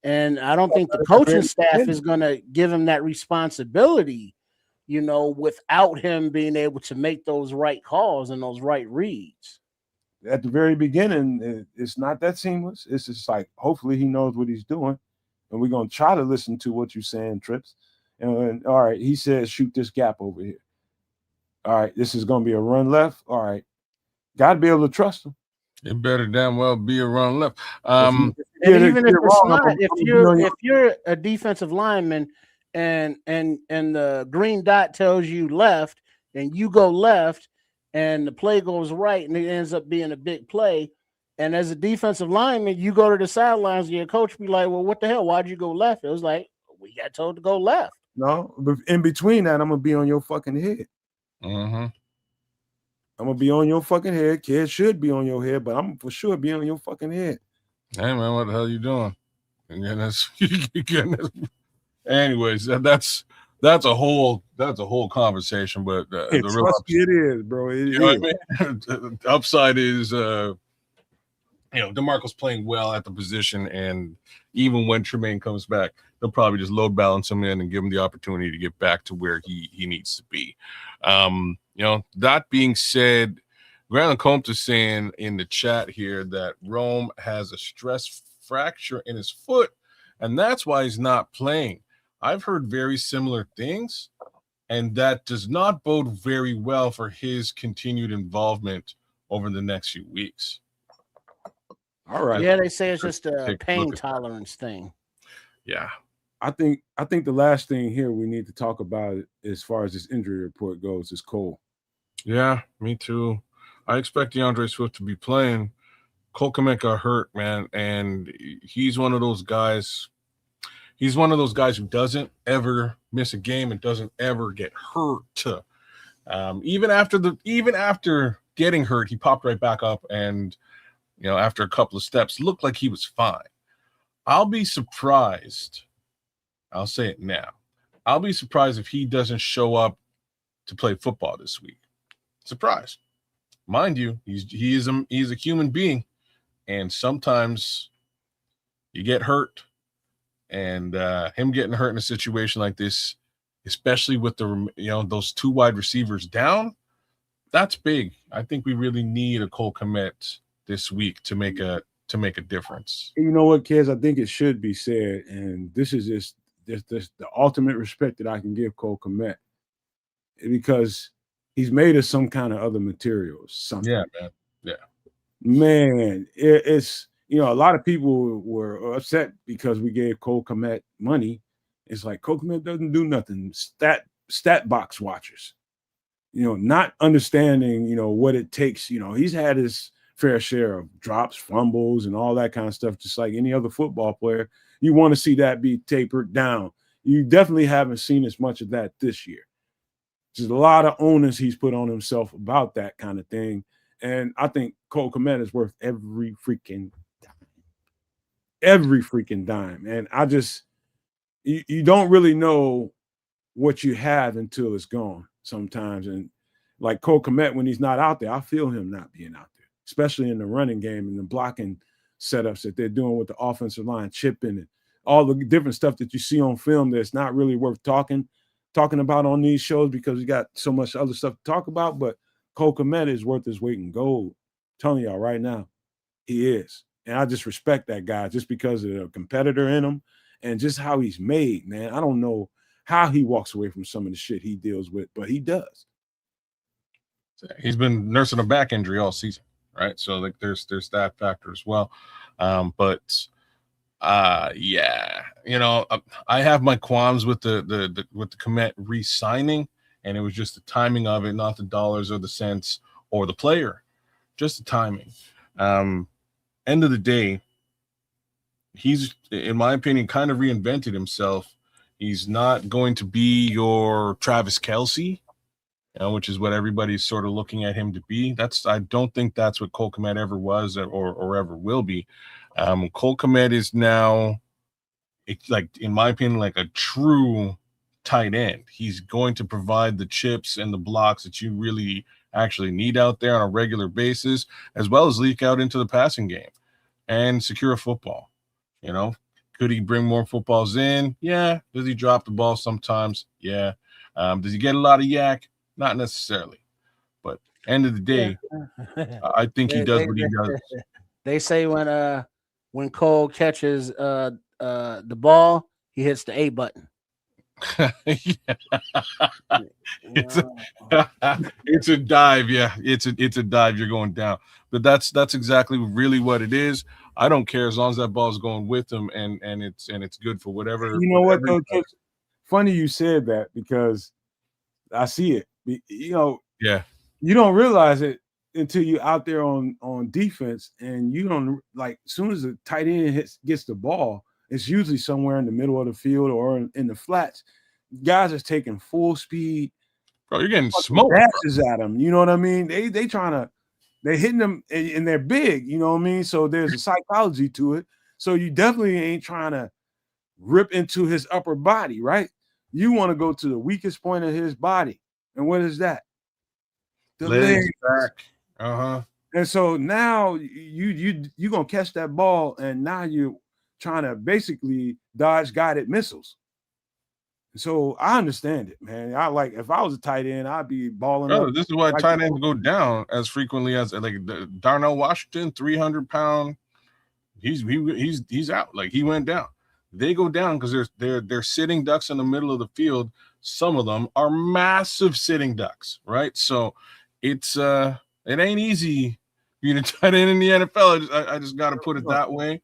And I don't think the coaching staff is going to give him that responsibility, without him being able to make those right calls and those right reads. At the very beginning, it's not that seamless. It's just like, hopefully he knows what he's doing. And we're going to try to listen to what you're saying, Trips. And all right, he says, shoot this gap over here. All right, this is going to be a run left. All right. Got to be able to trust him. It better damn well be a run left. And even if it's not, if you're a defensive lineman and the green dot tells you left and you go left and the play goes right and it ends up being a big play, and as a defensive lineman, you go to the sidelines and your coach be like, well, what the hell? Why'd you go left? It was like, we got told to go left. No, but in between that, I'm going to be on your fucking head. Mm-hmm. I'm gonna be on your fucking head. Kids should be on your head, but I'm for sure be on your fucking head. Hey man, what the hell you doing? And then anyways, that's a whole conversation. But the real Trust me, it is, bro. It you know is. what I mean? The upside is DeMarco's playing well at the position, and even when Tremaine comes back, they'll probably just load balance him in and give him the opportunity to get back to where he needs to be. That being said, Grant Comte is saying in the chat here that Rome has a stress fracture in his foot, and that's why he's not playing. I've heard very similar things, and that does not bode very well for his continued involvement over the next few weeks. All right. Yeah, they say it's just a Take a pain look at that. tolerance thing. Yeah. I think the last thing here we need to talk about as far as this injury report goes is Cole. Yeah, me too. I expect DeAndre Swift to be playing. Cole Kmet got hurt, man, and he's one of those guys. He's one of those guys who doesn't ever miss a game and doesn't ever get hurt. Even after getting hurt, he popped right back up, and after a couple of steps, looked like he was fine. I'll be surprised. I'll say it now. I'll be surprised if he doesn't show up to play football this week. Surprised. Mind you, he's a human being, and sometimes you get hurt, and him getting hurt in a situation like this, especially with those two wide receivers down, that's big. I think we really need a Cole Kmet this week to make a difference. You know what, kids? I think it should be said, and this is just the ultimate respect that I can give Cole Kmet, because he's made us some kind of other materials. Something. Yeah, man. Yeah. Man, it's a lot of people were upset because we gave Cole Kmet money. It's like Cole Kmet doesn't do nothing. Stat box watchers, not understanding, what it takes. He's had his fair share of drops, fumbles, and all that kind of stuff, just like any other football player. You want to see that be tapered down. You definitely haven't seen as much of that this year. There's a lot of onus he's put on himself about that kind of thing. And I think Cole Kmet is worth every freaking dime. And I just, you don't really know what you have until it's gone sometimes. And like Cole Kmet, when he's not out there, I feel him not being out there, especially in the running game and the blocking setups that they're doing with the offensive line, chipping and all the different stuff that you see on film that's not really worth talking about on these shows because we got so much other stuff to talk about. But Cole Kmet is worth his weight in gold. I'm telling y'all right now, he is. And I just respect that guy just because of the competitor in him and just how he's made, man. I don't know how he walks away from some of the shit he deals with, but he does. He's been nursing a back injury all season, right? So like there's that factor as well. But yeah, I have my qualms with the Kmet re-signing, and it was just the timing of it, not the dollars or the cents or the player, just the timing. End of the day, he's, in my opinion, kind of reinvented himself. He's not going to be your Travis Kelce, which is what everybody's sort of looking at him to be. I don't think that's what Cole Kmet ever was or ever will be. Cole Kmet is now, like, in my opinion, like a true tight end. He's going to provide the chips and the blocks that you really actually need out there on a regular basis, as well as leak out into the passing game and secure a football. Could he bring more footballs in? Yeah. Does he drop the ball sometimes? Yeah. Does he get a lot of yak? Not necessarily. But end of the day, I think he does what he does. They say when Cole catches the ball, he hits the A button. It's a dive. Yeah, it's a dive. You're going down. But that's exactly really what it is. I don't care as long as that ball's going with him and it's good for whatever. You know what though? Funny you said that because I see it. Yeah. You don't realize it until you're out there on defense, and you don't, like, as soon as the tight end gets the ball, it's usually somewhere in the middle of the field or in the flats. Guys are taking full speed Bro, you're getting smoked. Dashes at him. You know what I mean? They hitting them and they're big. You know what I mean? So there's a psychology to it. So you definitely ain't trying to rip into his upper body, right? You want to go to the weakest point of his body. And what is that? The legs. Back. Uh-huh. And so now you're gonna catch that ball, and now you're trying to basically dodge guided missiles. So I understand it, man. I like if I was a tight end, I'd be balling up. This is why tight ends go down as frequently as like Darnell Washington, 300-pound. He's out. Like he went down. They go down because they're sitting ducks in the middle of the field. Some of them are massive sitting ducks, right? So it ain't easy being a tight end in the NFL. I just got to put it that way.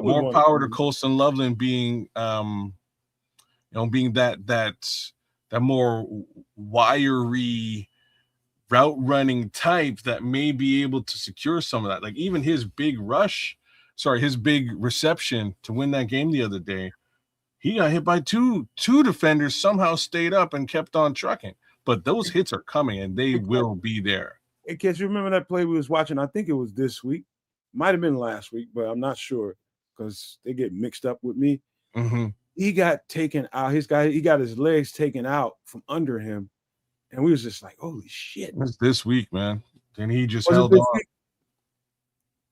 More power to Colston Loveland being being that more wiry route running type that may be able to secure some of that. Like even his big reception to win that game the other day, he got hit by two defenders, somehow stayed up and kept on trucking. But those hits are coming and they will be there. Hey, kids, you remember that play we was watching? I think it was this week. Might have been last week, but I'm not sure because they get mixed up with me. Mm-hmm. He got taken out. He got his legs taken out from under him. And we was just like, holy shit. It's this week, man. And he just held on.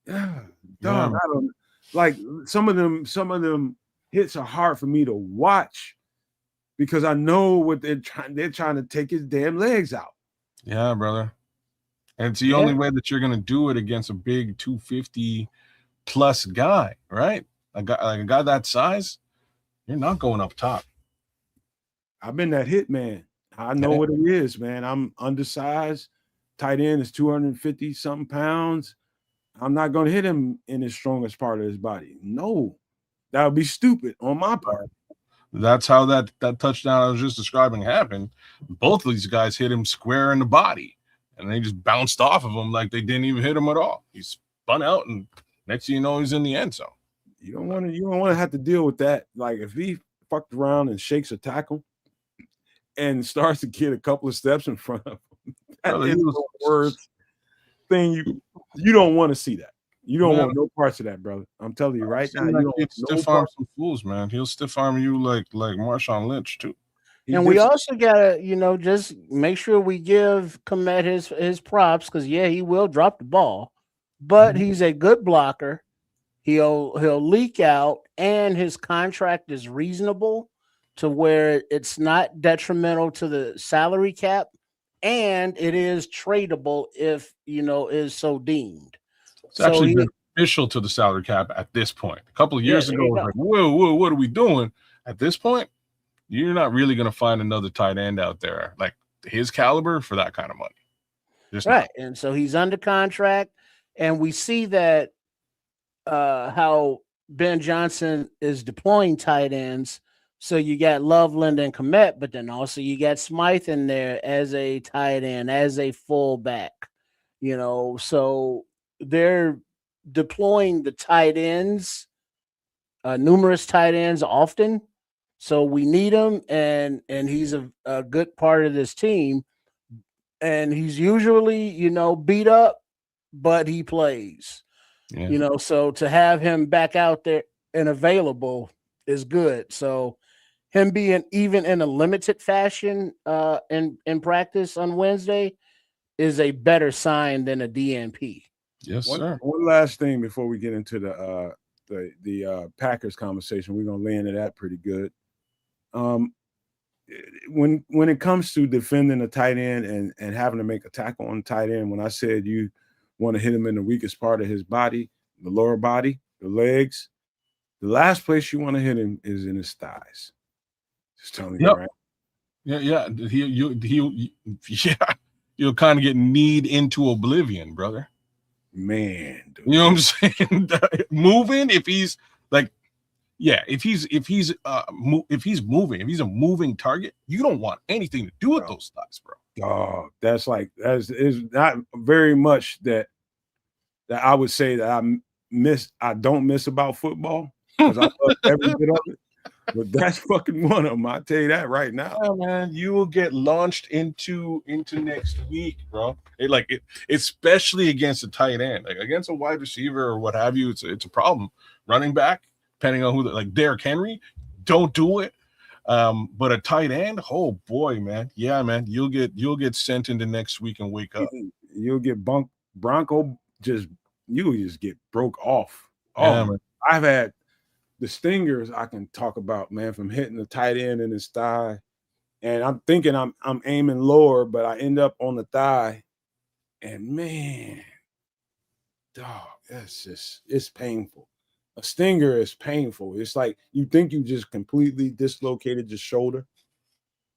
Yeah, dog. I don't like some of them hits are hard for me to watch because I know what they're trying to take his damn legs out. Yeah, brother. And it's the only way that you're gonna do it against a big 250 plus guy, right? A guy that size, you're not going up top. I've been that hit man. I know what it is, man. I'm undersized. Tight end is 250 something pounds. I'm not going to hit him in his strongest part of his body. No, that would be stupid on my part. That's how that touchdown I was just describing happened. Both of these guys hit him square in the body, and they just bounced off of him like they didn't even hit him at all. He spun out, and next thing you know, he's in the end zone. You don't want to have to deal with that. Like if he fucked around and shakes a tackle and starts to get a couple of steps in front of him, that is the worst thing. You don't want to see that. You don't want no parts of that, brother. I'm telling you right now. You don't stiff arm some fools, man. He'll stiff arm you like Marshawn Lynch too. And we also gotta, just make sure we give Kmet his props because he will drop the ball, but he's a good blocker. He'll leak out, and his contract is reasonable to where it's not detrimental to the salary cap, and it is tradable if is so deemed. It's actually beneficial to the salary cap at this point. A couple of years ago, it was like, whoa, what are we doing? At this point, you're not really going to find another tight end out there like his caliber for that kind of money. Just right. Not. And so he's under contract, and we see that how Ben Johnson is deploying tight ends. So you got Loveland and Kmet, but then also you got Smythe in there as a tight end, as a fullback. So they're deploying the tight ends, numerous tight ends often. So we need him, and he's a good part of this team. And he's usually, beat up, but he plays. Yeah. So to have him back out there and available is good. So him being even in a limited fashion in practice on Wednesday is a better sign than a DNP. Yes, sir. One last thing before we get into the Packers conversation. We're gonna lay into that pretty good. When it comes to defending a tight end and having to make a tackle on tight end, when I said you want to hit him in the weakest part of his body, the lower body, the legs, the last place you want to hit him is in his thighs. Just telling you, right? Yeah. You'll kind of get kneed into oblivion, brother. Man, dude. You know what I'm saying? Moving, if he's like, if he's moving, if he's a moving target, you don't want anything to do with those thighs, bro. Oh, is not very much that I would say that I don't miss about football because I love every bit of it. But that's fucking one of them. I'll tell you that right now. Yeah, man, you will get launched into next week, bro. Especially against a tight end, like against a wide receiver or what have you. It's a problem. Running back, depending on like Derrick Henry, don't do it. But a tight end, oh boy, man, yeah, man, you'll get sent into next week and wake up. You'll get Bronco you'll just get broke off. Yeah, Oh, man. I've had the stingers I can talk about, man, from hitting the tight end in his thigh. And I'm thinking I'm aiming lower, but I end up on the thigh. And man, dog, it's painful. A stinger is painful. It's like you think you just completely dislocated your shoulder,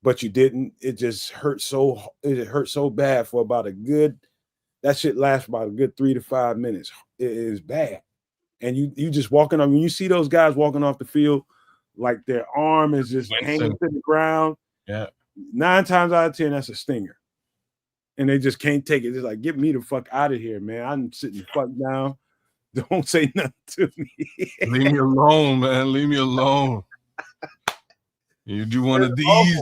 but you didn't. It hurt so bad for about that shit lasts about a good 3 to 5 minutes. It is bad. And you just walking on, when you see those guys walking off the field, like their arm is just hanging to the ground. Yeah. 9 times out of 10, that's a stinger. And they just can't take it. It's like, get me the fuck out of here, man. I'm sitting the fuck down. Don't say nothing to me. Leave me alone, man. Leave me alone. You do one of these.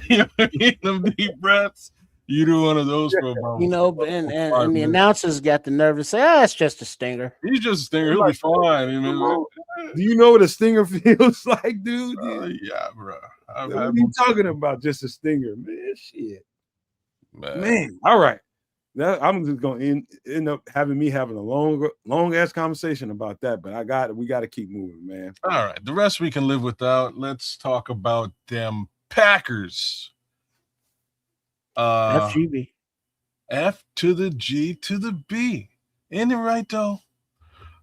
You need them deep breaths. You do one of those for about, and the announcers got the nerve to say, it's just a stinger. He's just a stinger. He'll be fine. Do you know what a stinger feels like, dude? Yeah, bro. What are you talking about? Just a stinger, man. Shit. Man. All right. I'm just gonna end up having a long ass conversation about that, but we got to keep moving, man. All right, the rest we can live without. Let's talk about them Packers. FGB. F to the G to the B. Isn't it right though?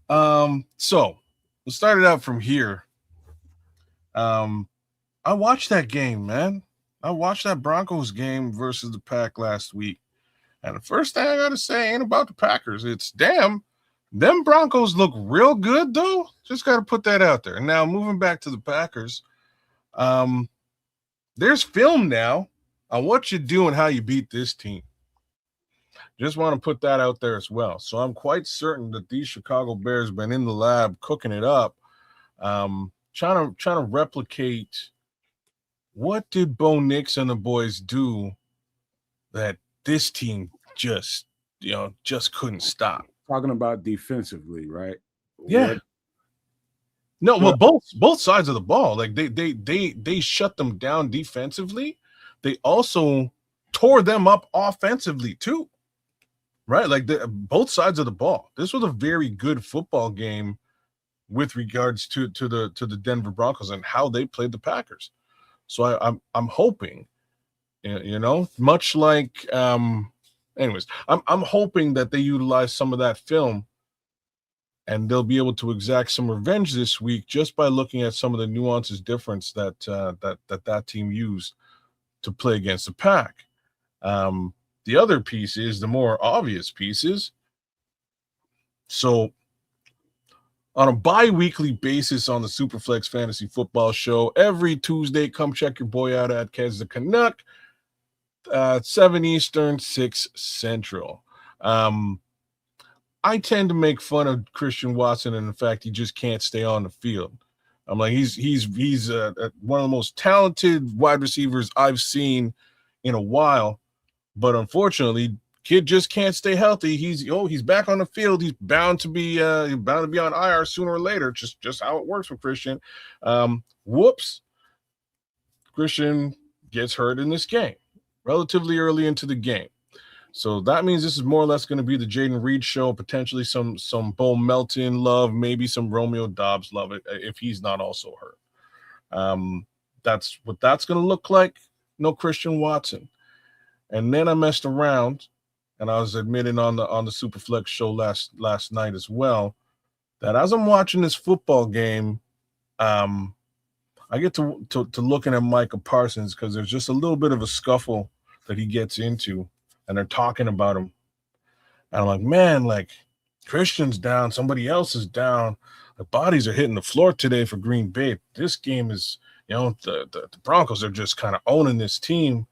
So we'll start it out from here. I watched that game, man. I watched that Broncos game versus the Pack last week. And the first thing I got to say ain't about the Packers. It's damn, them Broncos look real good, though. Just got to put that out there. Now, moving back to the Packers, there's film now on what you do and how you beat this team. Just want to put that out there as well. So I'm quite certain that these Chicago Bears have been in the lab cooking it up, trying to replicate what did Bo Nix and the boys do that this team just couldn't stop. Talking about defensively, right? Yeah. No, well, both sides of the ball. Like they shut them down defensively. They also tore them up offensively too. Right? Like both sides of the ball. This was a very good football game with regards to the Denver Broncos and how they played the Packers. So I'm hoping, much like anyways, I'm hoping that they utilize some of that film and they'll be able to exact some revenge this week just by looking at some of the nuances difference that team used to play against the Pack. The other piece is the more obvious pieces. So on a bi-weekly basis on the Superflex Fantasy Football Show, every Tuesday, come check your boy out at Kez the Canuck, 7 Eastern, 6 Central. I tend to make fun of Christian Watson and the fact he just can't stay on the field. I'm like, he's one of the most talented wide receivers I've seen in a while, but unfortunately, kid just can't stay healthy. He's back on the field. He's bound to be on IR sooner or later. Just how it works for Christian. Whoops. Christian gets hurt in this game relatively early into the game. So that means this is more or less going to be the Jaden Reed show, potentially some Bo Melton love, maybe some Romeo Dobbs love it if he's not also hurt. That's what that's going to look like. No Christian Watson. And then I messed around, and I was admitting on the Superflex show last night as well that as I'm watching this football game, I get to looking at Micah Parsons because there's just a little bit of a scuffle that he gets into, and they're talking about him. And I'm like, man, like Christian's down, somebody else is down. The bodies are hitting the floor today for Green Bay. This game is, the Broncos are just kind of owning this team.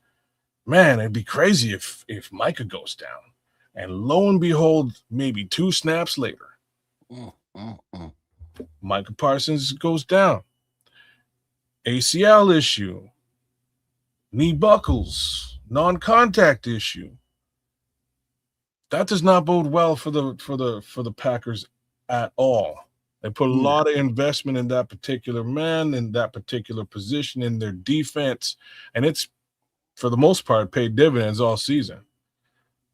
Man, it'd be crazy if Micah goes down. And lo and behold, maybe 2 snaps later, Micah Parsons goes down. ACL issue, knee buckles, non-contact issue. That does not bode well for the Packers at all. They put a lot of investment in that particular man, in that particular position, in their defense, and it's, for the most part, paid dividends all season.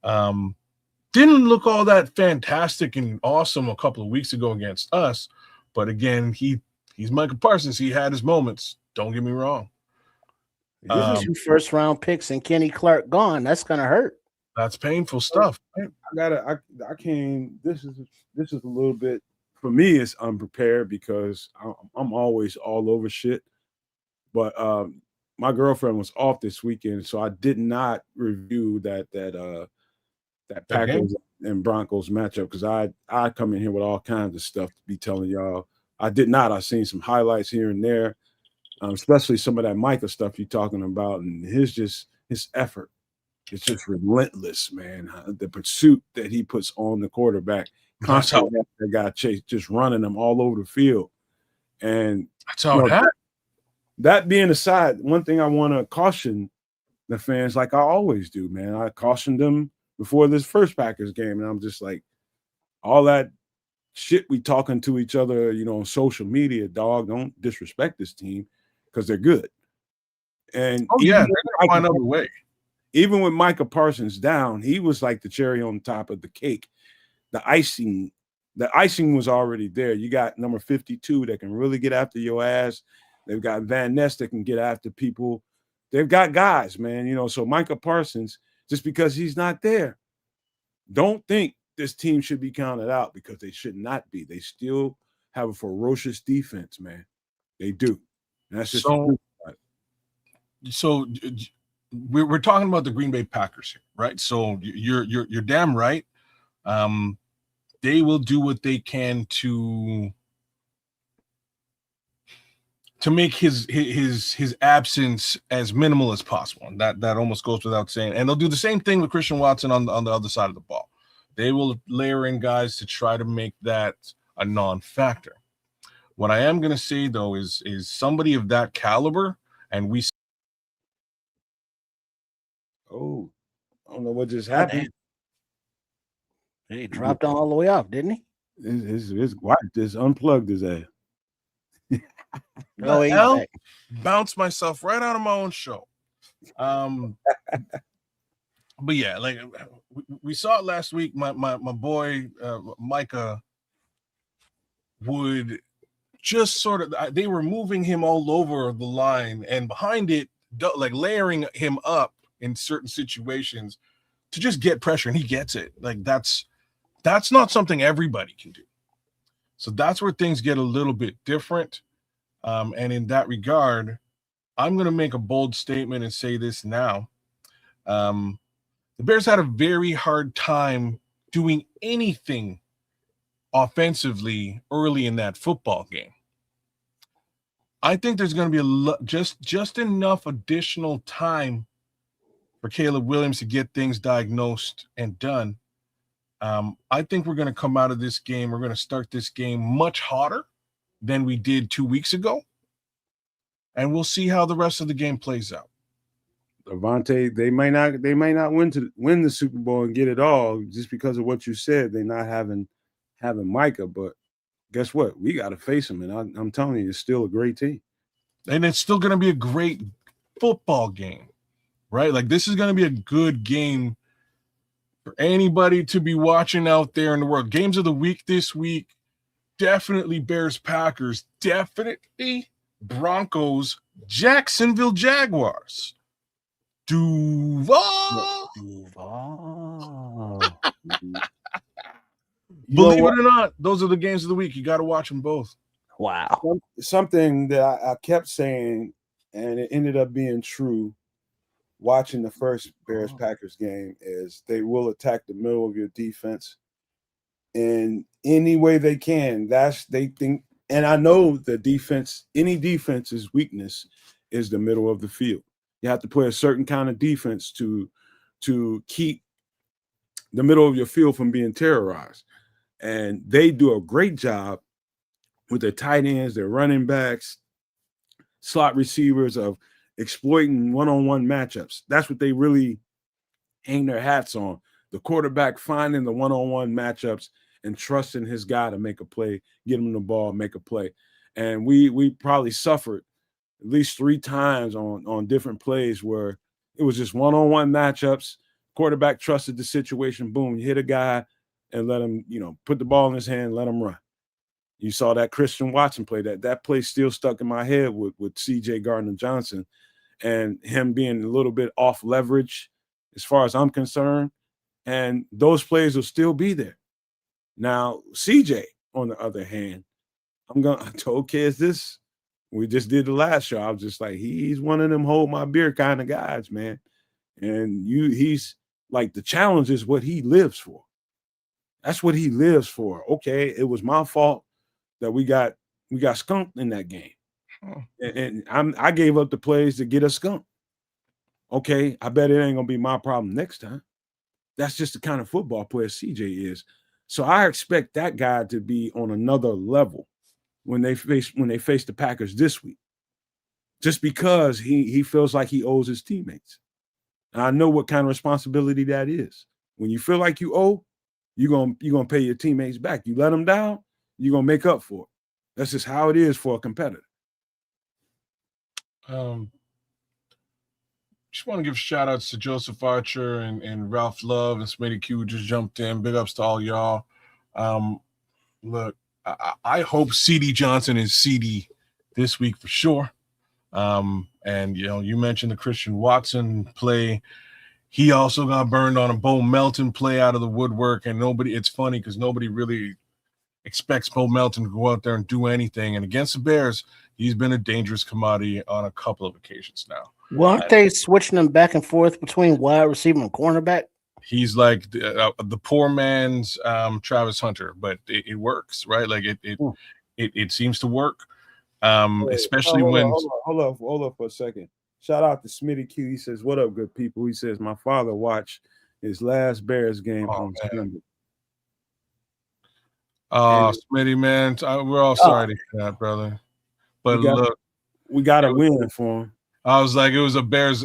Didn't look all that fantastic and awesome a couple of weeks ago against us, but again, he's Micah Parsons. He had his moments. Don't get me wrong. Two first-round picks and Kenny Clark gone. That's gonna hurt. That's painful stuff. I can't. This is a little bit, for me, it's unprepared because I'm always all over shit. But my girlfriend was off this weekend, so I did not review that Packers and Broncos matchup because I come in here with all kinds of stuff to be telling y'all. I did not. I've seen some highlights here and there, especially some of that Micah stuff you're talking about, and his effort. It's just relentless, man. The pursuit that he puts on the quarterback, constantly that guy just running them all over the field. And that's how it happened. That being aside, one thing I want to caution the fans, like I always do, man. I cautioned them before this first Packers game, and I'm just like, all that shit we talking to each other, on social media, dog, don't disrespect this team because they're good. And they're gonna find out a way. Even with Micah Parsons down, he was like the cherry on top of the cake. The icing was already there. You got number 52 that can really get after your ass. They've got Van Ness that can get after people. They've got guys, man. So Micah Parsons, just because he's not there, don't think this team should be counted out because they should not be. They still have a ferocious defense, man. They do. And that's just so. We're talking about the Green Bay Packers here, right? So you're damn right. They will do what they can to make his absence as minimal as possible. And that almost goes without saying. And they'll do the same thing with Christian Watson on the other side of the ball. They will layer in guys to try to make that a non-factor. What I am going to say though is somebody of that caliber, and we. Oh, I don't know what just happened. He dropped all the way off, didn't he? His wife just unplugged his ass. No, bounced myself right out of my own show. But yeah, like we saw it last week. My boy Micah would just sort of, they were moving him all over the line and behind it, like layering him up in certain situations to just get pressure, and he gets it. Like that's not something everybody can do. So that's where things get a little bit different. And in that regard, I'm going to make a bold statement and say this now. The Bears had a very hard time doing anything offensively early in that football game. I think there's going to be just enough additional time for Caleb Williams to get things diagnosed and done. I think we're going to come out of this game. We're going to start this game much hotter than we did 2 weeks ago. And we'll see how the rest of the game plays out. Avante, they might not win the Super Bowl and get it all just because of what you said. They're not having Micah, but guess what? We got to face them, and I'm telling you, it's still a great team. And it's still going to be a great football game, right? Like this is going to be a good game for anybody to be watching out there in the world. Games of the week this week, definitely Bears Packers, definitely Broncos, Jacksonville Jaguars. Duval. Believe it or not, those are the games of the week. You got to watch them both. Wow. Something that I kept saying, and it ended up being true, watching the first Bears-Packers game, is they will attack the middle of your defense in any way they can. They think, and I know the defense, any defense's weakness is the middle of the field. You have to play a certain kind of defense to keep the middle of your field from being terrorized. And they do a great job with their tight ends, their running backs, slot receivers, of exploiting one-on-one matchups. That's what they really hang their hats on. The quarterback finding the one-on-one matchups and trusting his guy to make a play, get him the ball, make a play. And we probably suffered at least 3 times on different plays where it was just one-on-one matchups. Quarterback trusted the situation. Boom, you hit a guy and let him, put the ball in his hand, let him run. You saw that Christian Watson play. That play still stuck in my head with C.J. Gardner-Johnson and him being a little bit off leverage as far as I'm concerned. And those plays will still be there. Now, CJ, on the other hand, I told kids this. We just did the last show. I was just like, he's one of them hold my beer kind of guys, man. And he's like, the challenge is what he lives for. That's what he lives for. Okay, it was my fault that we got skunked in that game. And I gave up the plays to get us skunked. Okay, I bet it ain't gonna be my problem next time. That's just the kind of football player CJ is. So I expect that guy to be on another level when they face the Packers this week, just because he feels like he owes his teammates. And I know what kind of responsibility that is. When you feel like you owe, you're gonna pay your teammates back. You let them down, you're gonna make up for it. That's just how it is for a competitor. Just want to give shout outs to Joseph Archer and Ralph Love and vidIQ who just jumped in. Big ups to all y'all. Look, I hope CD Johnson is CD this week for sure. And you mentioned the Christian Watson play. He also got burned on a Bo Melton play out of the woodwork, and it's funny because nobody really expects Bo Melton to go out there and do anything. And against the Bears, he's been a dangerous commodity on a couple of occasions now. Well, aren't they switching them back and forth between wide receiver and cornerback? He's like the poor man's Travis Hunter, but it works, right? Like it seems to work, especially when. Hold up for a second. Shout out to vidIQ. He says, "What up, good people?" He says, "My father watched his last Bears game on Sunday." Oh, Smitty, man, we're all sorry to hear that, brother. But look, we got a win for him. I was like, it was a Bears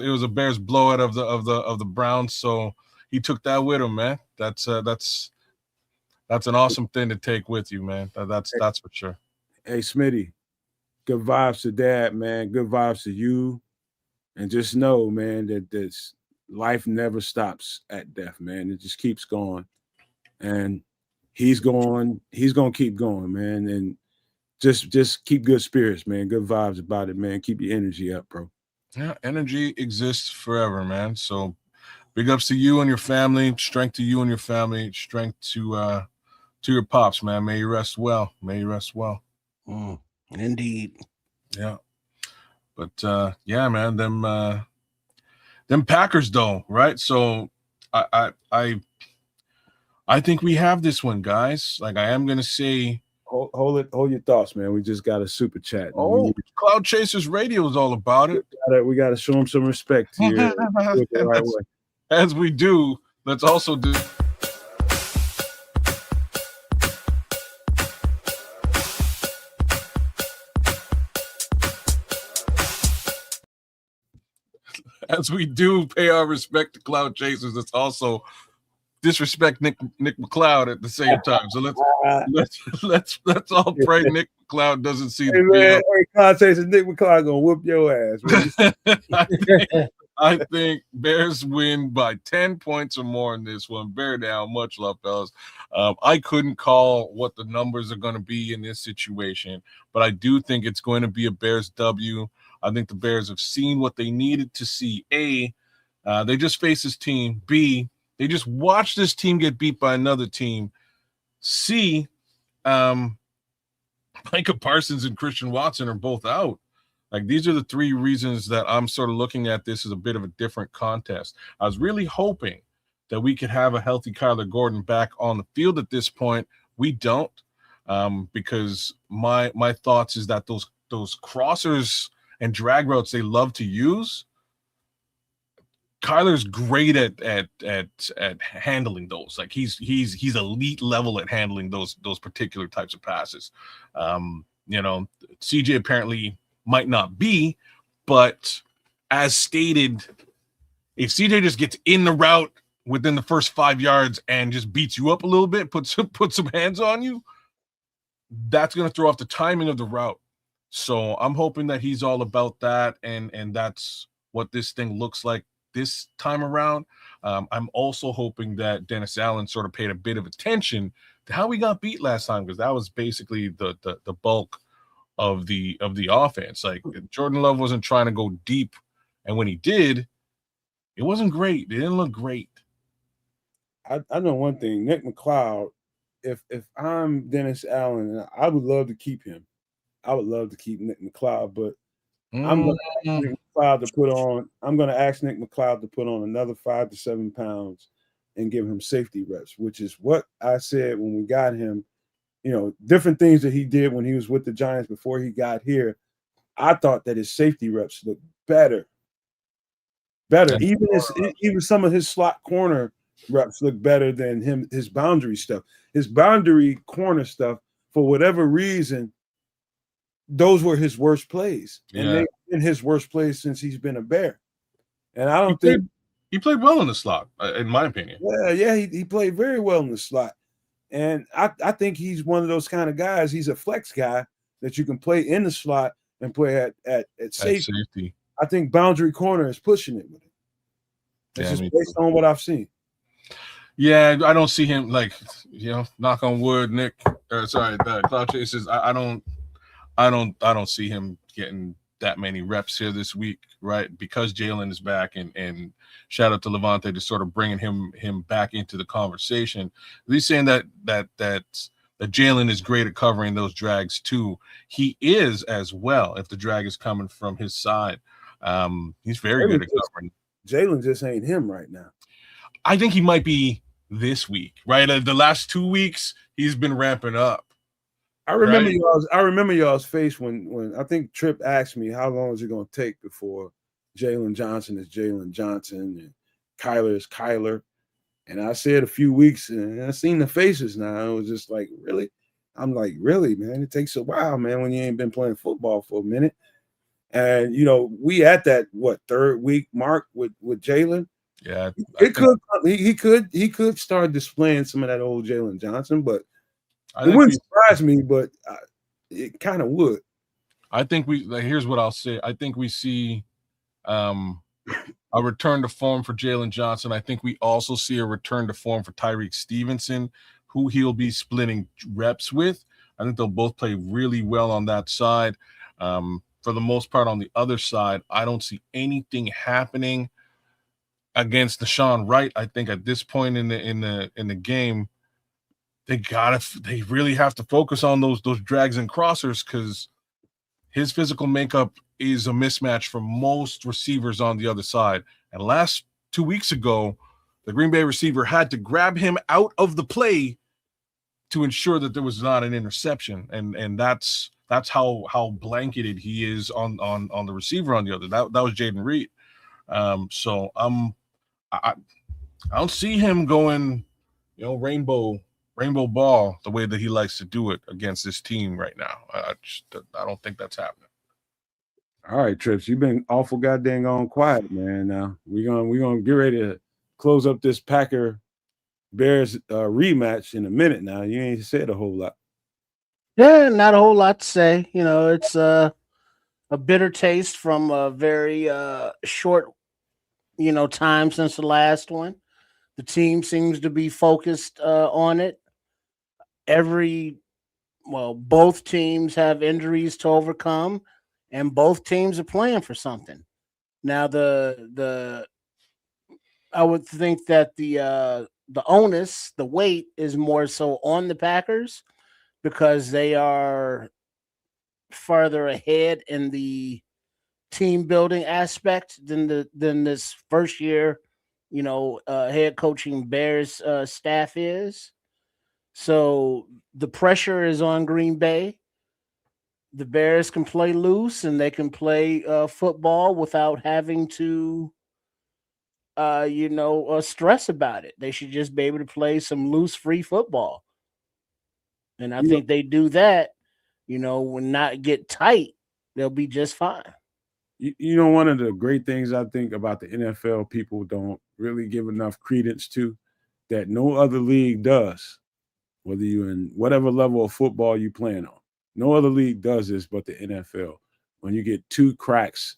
blowout of the Browns, so he took that with him, man. That's an awesome thing to take with you, man. That's for sure. Hey, Smitty, good vibes to Dad, man. Good vibes to you, and just know, man, that this life never stops at death, man. It just keeps going, and he's gonna keep going, man. And just keep good spirits, man. Good vibes about it, man. Keep your energy up, bro. Yeah, energy exists forever, man. So big ups to you and your family. Strength to you and your family. Strength to your pops, man. May you rest well. May you rest well. Indeed. Yeah. But yeah, man, them Packers though, right? So I think we have this one, guys. Like I am gonna say, hold your thoughts, man. We just got a super chat. Oh, Cloud Chasers Radio is all about it. We got to show them some respect here. Right way. As we do, let's also do. As we do pay our respect to Cloud Chasers, let's also disrespect Nick McLeod at the same time. So let's all pray Nick McLeod doesn't see the field. Hey, Cloud Chasers, Nick McLeod gonna whoop your ass. I think Bears win by 10 points or more in this one. Bear down. Much love, fellas. I couldn't call what the numbers are going to be in this situation, but I do think it's going to be a Bears W. I think the Bears have seen what they needed to see. A, they just faced this team. B, they just watched this team get beat by another team. C, Micah Parsons and Christian Watson are both out. Like, these are the 3 reasons that I'm sort of looking at this as a bit of a different contest. I was really hoping that we could have a healthy Kyler Gordon back on the field at this point. We don't, because my thoughts is that those crossers and drag routes they love to use, Kyler's great at handling those. Like he's elite level at handling those particular types of passes. CJ apparently might not be, but as stated, if CJ just gets in the route within the first 5 yards and just beats you up a little bit, put some hands on you, that's going to throw off the timing of the route. So I'm hoping that he's all about that, and that's what this thing looks like this time around. I'm also hoping that Dennis Allen sort of paid a bit of attention to how we got beat last time, because that was basically the bulk of the offense. Like, Jordan Love wasn't trying to go deep, and when he did, it wasn't great. It didn't look great. I know one thing, Nick McLeod. If I'm Dennis Allen, I would love to keep him. I would love to keep Nick McLeod, but I'm going to ask Nick McLeod to put on. I'm going to ask Nick McLeod to put on another 5 to 7 pounds and give him safety reps, which is what I said when we got him. You know, different things that he did when he was with the Giants before he got here. I thought that his safety reps looked better. Even some of his slot corner reps look better than his boundary stuff. His boundary corner stuff, for whatever reason, those were his worst plays. Yeah. And they've been his worst plays since he's been a Bear. And I don't think he played well in the slot, in my opinion. Yeah, he played very well in the slot. And I think he's one of those kind of guys. He's a flex guy that you can play in the slot and play at safety. I think boundary corner is pushing it with him. It's just based on what I've seen. Yeah, I don't see him, like, knock on wood, Nick. Cloud Chasers. I don't see him getting that many reps here this week, right? Because Jalen is back, and shout out to Levante to sort of bringing him back into the conversation. He's saying that Jalen is great at covering those drags too. He is as well if the drag is coming from his side. He's very good at covering. Jalen just ain't him right now. I think he might be this week, right? The last 2 weeks, he's been ramping up. I remember y'all's face when I think Tripp asked me how long is it going to take before Jalen Johnson is Jalen Johnson and Kyler is Kyler. And I said a few weeks, and I seen the faces now. It was just like, really? I'm like, really, man? It takes a while, man, when you ain't been playing football for a minute. And, we at that, third week mark with Jalen. Yeah. He could start displaying some of that old Jalen Johnson, but it wouldn't surprise me, but it kind of would. I think here's what I'll say. I think we see a return to form for Jalen Johnson. I think we also see a return to form for Tyreek Stevenson, who he'll be splitting reps with. I think they'll both play really well on that side. For the most part, on the other side, I don't see anything happening against Deshaun Wright. I think at this point in the game, they really have to focus on those drags and crossers, because his physical makeup is a mismatch for most receivers on the other side. And last 2 weeks ago, the Green Bay receiver had to grab him out of the play to ensure that there was not an interception. And that's how blanketed he is on the receiver on the other. That was Jaden Reed. So I don't see him going, rainbow ball the way that he likes to do it against this team right now. I don't think that's happening. All right, Trips, you've been awful goddamn on quiet, man. Now we're gonna get ready to close up this Packer Bears rematch in a minute. Now you ain't said a whole lot. Yeah, not a whole lot to say. It's a bitter taste from a very short, time since the last one. The team seems to be focused on it. Both teams have injuries to overcome, and both teams are playing for something. Now, I would think that the onus, the weight, is more so on the Packers because they are farther ahead in the team building aspect than this first year, head coaching Bears staff is. So the pressure is on Green Bay. The Bears can play loose and they can play football without having to, stress about it. They should just be able to play some loose, free football. And I think they do that, when not get tight they'll be just fine. You know, one of the great things I think about the NFL, people don't really give enough credence to, that no other league does, whether you're in whatever level of football you playing on. No other league does this but the NFL. When you get 2 cracks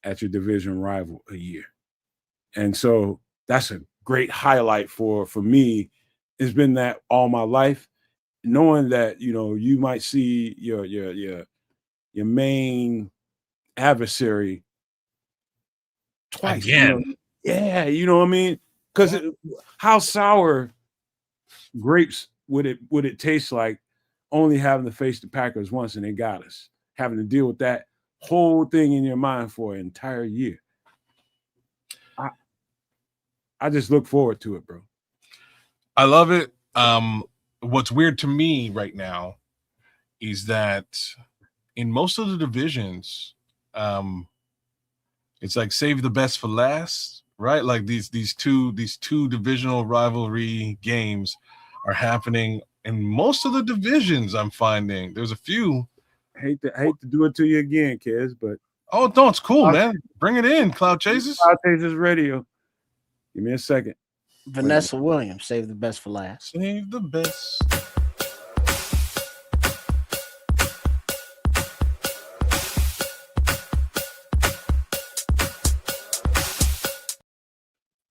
at your division rival a year. And so that's a great highlight for me. It's been that all my life, knowing that, you know, you might see your main adversary twice. You know? Again. Yeah, you know what I mean? Because how sour grapes would it taste like only having to face the Packers once and they got us, having to deal with that whole thing in your mind for an entire year. I just look forward to it, bro. I love it. What's weird to me right now is that in most of the divisions, it's like save the best for last, right? Like these two divisional rivalry games are happening in most of the divisions. I'm finding there's a few. Hate to do it to you again, kids, but no, it's cool, man. Bring it in, Cloud Chasers. Cloud Chasers Radio. Give me a second. Vanessa Williams, save the best for last. Save the best.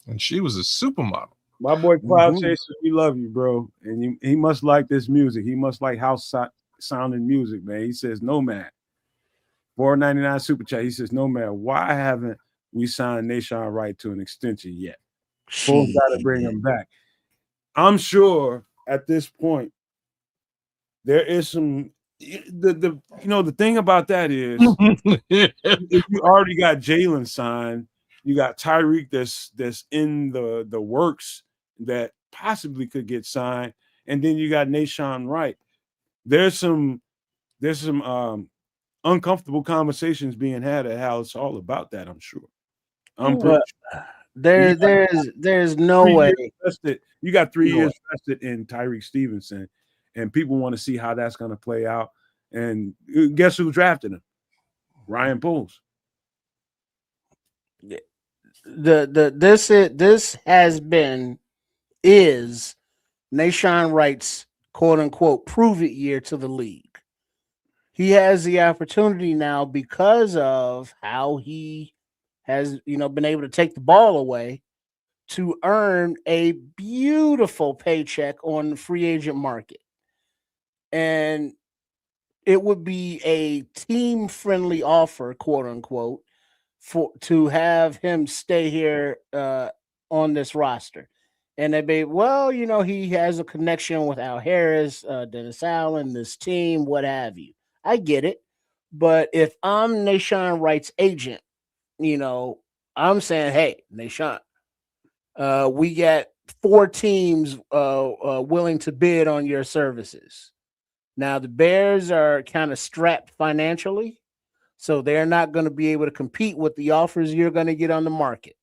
And she was a supermodel. My boy Cloud Chasers, we love you, bro. And he must like this music. He must like house sounding music, man. He says, Nomad. $4.99 super chat. He says, Nomad, why haven't we signed Nahshon Wright to an extension yet? Bulls got to bring him back. I'm sure at this point there is some the thing about that is if you already got Jalen signed, you got Tyreek that's in the works that possibly could get signed, and then you got Nahshon Wright. There's some uncomfortable conversations being had at how it's all about that, I'm sure. There's no way. You got 3 years vested in Tyreek Stevenson, and people want to see how that's going to play out. And guess who drafted him? Ryan Poles. This is Nahshon Wright's quote unquote prove it year to the league. He has the opportunity now because of how he has, been able to take the ball away to earn a beautiful paycheck on the free agent market. And it would be a team-friendly offer, quote unquote, to have him stay here on this roster. And they'd be, he has a connection with Al Harris, Dennis Allen, this team, what have you. I get it. But if I'm Nahshon Wright's agent, I'm saying, hey, Nahshon, we got 4 teams willing to bid on your services. Now, the Bears are kind of strapped financially, so they're not going to be able to compete with the offers you're going to get on the market.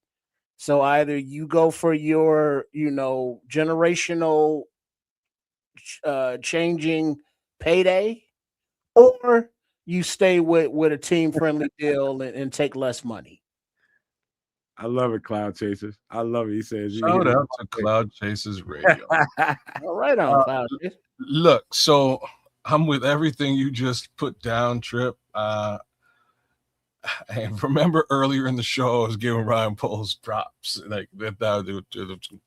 So either you go for your, generational changing payday, or you stay with a team-friendly deal and take less money. I love it, Cloud Chasers. I love it. He says, shout out to Cloud Chasers Radio. All right on, Cloud Chasers. Look, so I'm with everything you just put down, Trip. And remember earlier in the show, I was giving Ryan Poles props. Like that,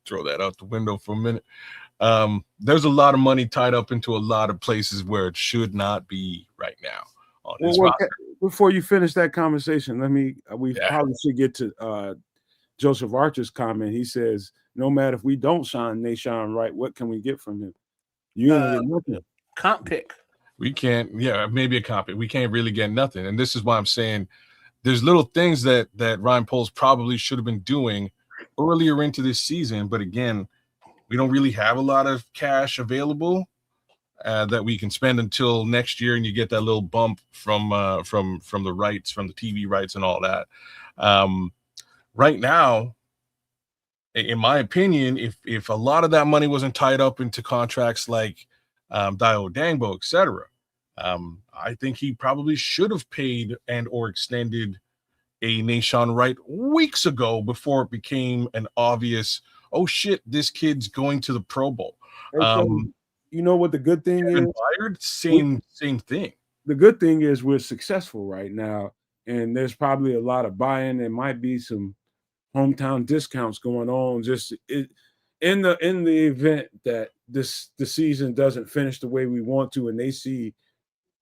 throw that out the window for a minute. There's a lot of money tied up into a lot of places where it should not be right now on this roster. Before you finish that conversation, we probably should get to Joseph Archer's comment. He says, no matter if we don't sign Nahshon Wright, what can we get from him? You ain't get nothing. Comp pick. We can't, maybe a comp pick. We can't really get nothing. And this is why I'm saying there's little things that Ryan Poles probably should have been doing earlier into this season. But again, we don't really have a lot of cash available that we can spend until next year, and you get that little bump from the rights, from the TV rights and all that. Right now, in my opinion, if a lot of that money wasn't tied up into contracts like Dio Dangbo, etc., I think he probably should have paid and or extended a Nahshon Wright weeks ago before it became an obvious, oh shit, this kid's going to the Pro Bowl. Hey, so, you know what the good thing Kevin is? Byard, same thing. The good thing is we're successful right now, and there's probably a lot of buy-in. There might be some hometown discounts going on. In the event that the season doesn't finish the way we want to, and they see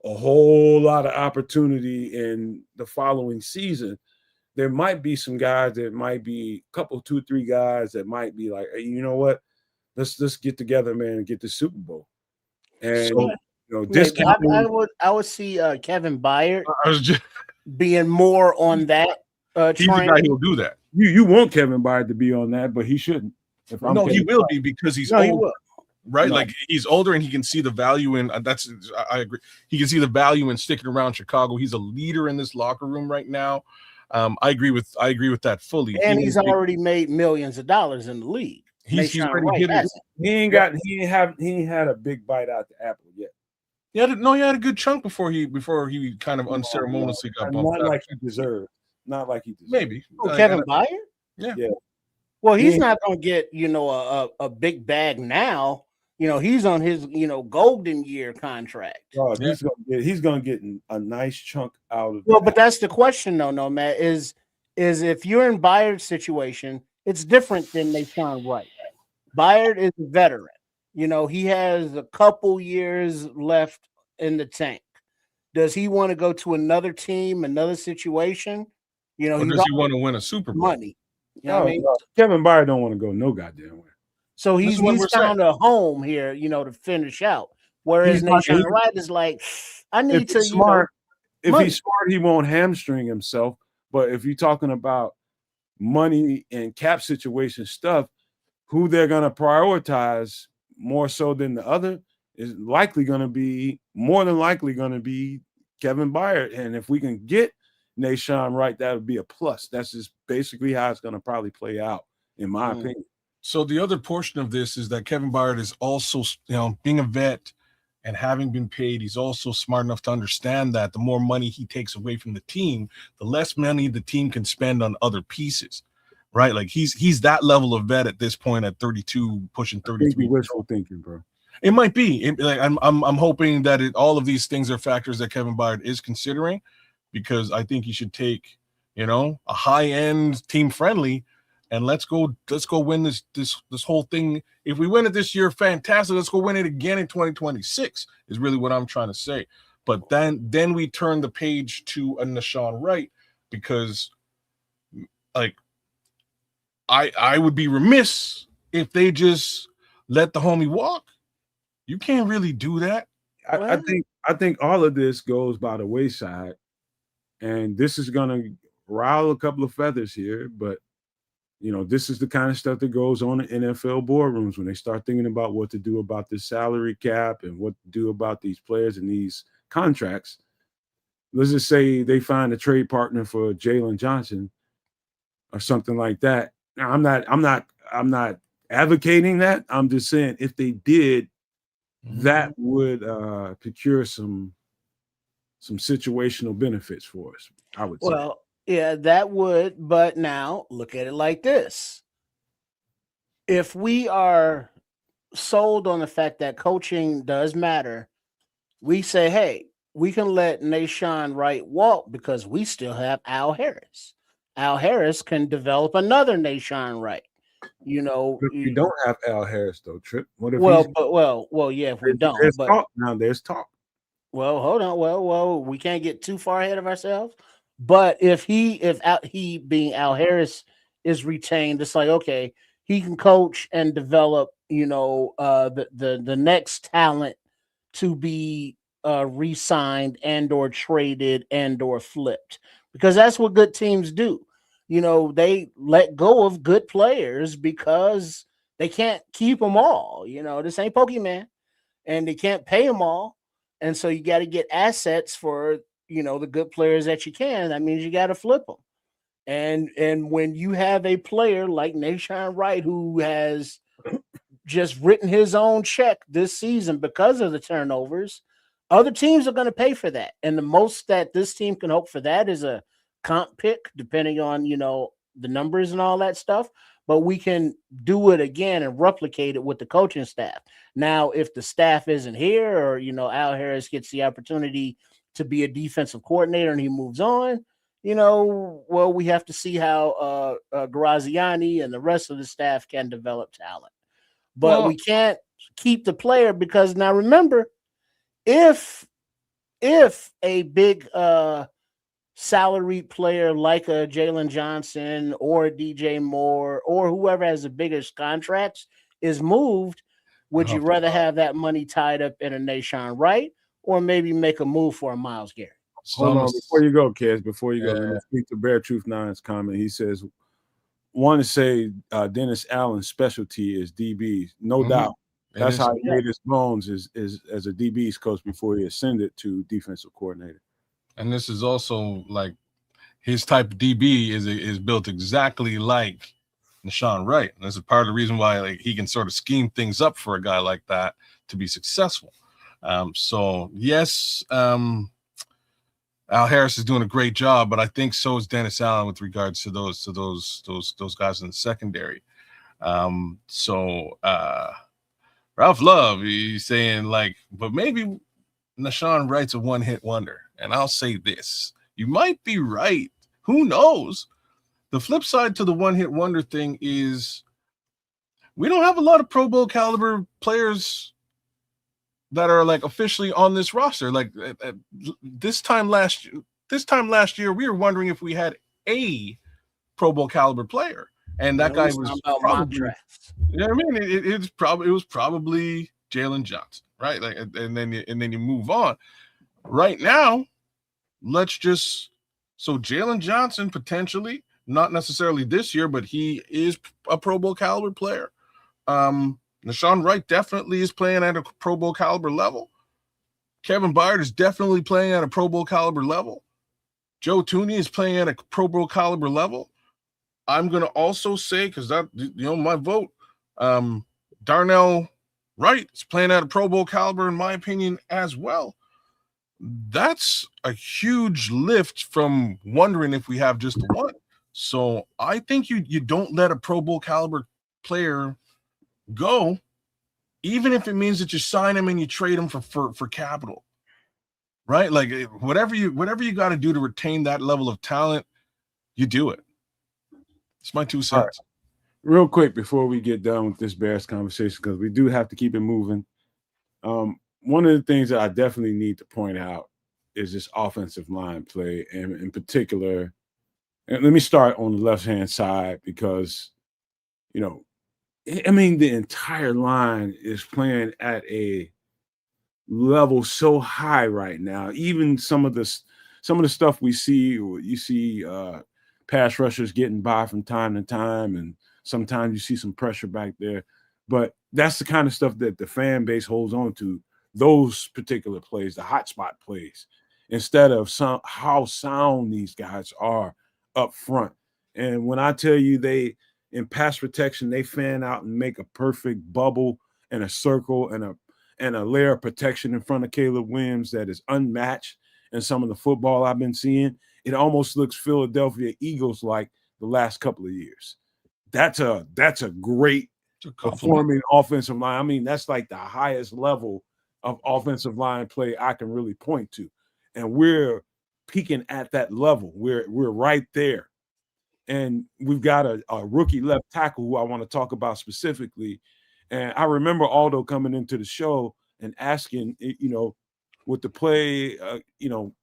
a whole lot of opportunity in the following season, there might be some guys that might be a couple, 2-3 guys that might be like, hey, you know what? Let's get together, man, and get the Super Bowl. And So, I would see Kevin Byard I was just being more on that he's the guy who'll do that. You want Kevin Byard to be on that, but he shouldn't. He will be because he's no, old. he will. Right, like he's older and he can see the value in I agree. He can see the value in sticking around Chicago. He's a leader in this locker room right now. I agree with that fully. And he's already made millions of dollars in the league. He's already hit it. He ain't had a big bite out the apple yet. He had a good chunk before he kind of unceremoniously got bumped not out. like he deserved. Not like he deserved. Maybe. Kevin Byard? Yeah. Well, he's not going to get a big bag now. He's on his golden year contract. Oh, he's gonna get a nice chunk out of. Well, but that's the question, though. No, Matt, is if you're in Byard's situation, it's different than Nahshon Wright. Byard is a veteran. He has a couple years left in the tank. Does he want to go to another team, another situation? Or does he want to win a Super Bowl? Money. What I mean? Kevin Byard don't want to go no goddamn way. So he's found a home here, to finish out. Whereas Nahshon Wright is like, I need to, smart. If he's smart, he won't hamstring himself. But if you're talking about money and cap situation stuff, who they're going to prioritize more so than the other is more than likely going to be Kevin Byard. And if we can get Nahshon Wright, that would be a plus. That's just basically how it's going to probably play out, in my opinion. So the other portion of this is that Kevin Byard is also, being a vet and having been paid, he's also smart enough to understand that the more money he takes away from the team, the less money the team can spend on other pieces, right? Like he's that level of vet at this point at 32, pushing 33. Wishful thinking, bro. It might be. I'm hoping that all of these things are factors that Kevin Byard is considering, because I think he should take, a high-end team friendly. And let's go win this whole thing. If we win it this year, fantastic. Let's go win it again in 2026 is really what I'm trying to say. But then we turn the page to a Nahshon Wright, because I would be remiss if they just let the homie walk. You can't really do that. I think all of this goes by the wayside, and this is gonna rile a couple of feathers here, but this is the kind of stuff that goes on in NFL boardrooms when they start thinking about what to do about this salary cap and what to do about these players and these contracts. Let's just say they find a trade partner for Jalen Johnson or something like that. Now, I'm not advocating that. I'm just saying if they did, that would procure some situational benefits for us, I would say. Well, yeah, that would, but now look at it like this. If we are sold on the fact that coaching does matter, we say, hey, we can let Nahshon Wright walk because we still have Al Harris. Al Harris can develop another Nahshon Wright. We don't have Al Harris though, Trip. What if yeah, if we don't. There's talk now. There's talk. Well, hold on. Well, we can't get too far ahead of ourselves. But if he being Al Harris is retained, it's like, okay, he can coach and develop, the next talent to be re-signed and or traded and or flipped, because that's what good teams do. They let go of good players because they can't keep them all. This ain't Pokemon, and they can't pay them all, and so you got to get assets for the good players that you can. That means you got to flip them. And when you have a player like Nahshon Wright, who has just written his own check this season because of the turnovers, Other teams are going to pay for that. And the most that this team can hope for that is a comp pick, depending on, the numbers and all that stuff. But we can do it again and replicate it with the coaching staff. Now, if the staff isn't here or, Al Harris gets the opportunity to be a defensive coordinator and he moves on, well, we have to see how Graziani and the rest of the staff can develop talent. But we can't keep the player because now remember, if a big salaried player like a Jalen Johnson or a DJ Moore or whoever has the biggest contracts is moved, would you rather have that money tied up in a Nashawn Wright or maybe make a move for a Miles Garrett? Hold on, before you go, Kez, before you go, let me speak to Bear Truth 9's comment. He says, want to say Dennis Allen's specialty is DBs. No doubt. That's how he made his bones is as a DB's coach before he ascended to defensive coordinator. And this is also like his type of DB is built exactly like Nashawn Wright. And this is part of the reason why he can sort of scheme things up for a guy like that to be successful. So yes, Al Harris is doing a great job, but I think so is Dennis Allen with regards to those guys in the secondary. Ralph Love, he's saying but maybe Nashawn Wright's a one-hit wonder. And I'll say this, you might be right. Who knows? The flip side to the one-hit wonder thing is we don't have a lot of Pro Bowl caliber players that are officially on this roster. This time last year, we were wondering if we had a Pro Bowl caliber player. And that guy was probably, I mean, it was probably Jalen Johnson, right? And then you move on. Right now, so Jalen Johnson potentially, not necessarily this year, but he is a Pro Bowl caliber player. Nashawn Wright definitely is playing at a Pro Bowl caliber level. Kevin Byard is definitely playing at a Pro Bowl caliber level. Joe Thuney is playing at a Pro Bowl caliber level. I'm going to also say, because that, my vote, Darnell Wright is playing at a Pro Bowl caliber, in my opinion, as well. That's a huge lift from wondering if we have just one. So I think you don't let a Pro Bowl caliber player go, even if it means that you sign him and you trade him for capital, right? Whatever you got to do to retain that level of talent, you do it. It's my 2 cents. Right. Real quick before we get done with this Bears conversation, because we do have to keep it moving. One of the things that I definitely need to point out is this offensive line play, and in particular, and let me start on the left-hand side because, the entire line is playing at a level so high right now. Even some of the stuff we see, you see pass rushers getting by from time to time, and sometimes you see some pressure back there. But that's the kind of stuff that the fan base holds on to, those particular plays, the hotspot plays, instead of how sound these guys are up front. And when I tell you in pass protection, they fan out and make a perfect bubble and a circle and a layer of protection in front of Caleb Williams that is unmatched in some of the football I've been seeing. It almost looks Philadelphia Eagles like the last couple of years. That's a great performing offensive line. I mean, that's like the highest level of offensive line play I can really point to. And we're peaking at that level. We're right there. And we've got a rookie left tackle who I want to talk about specifically. And I remember Aldo coming into the show and asking, with the play,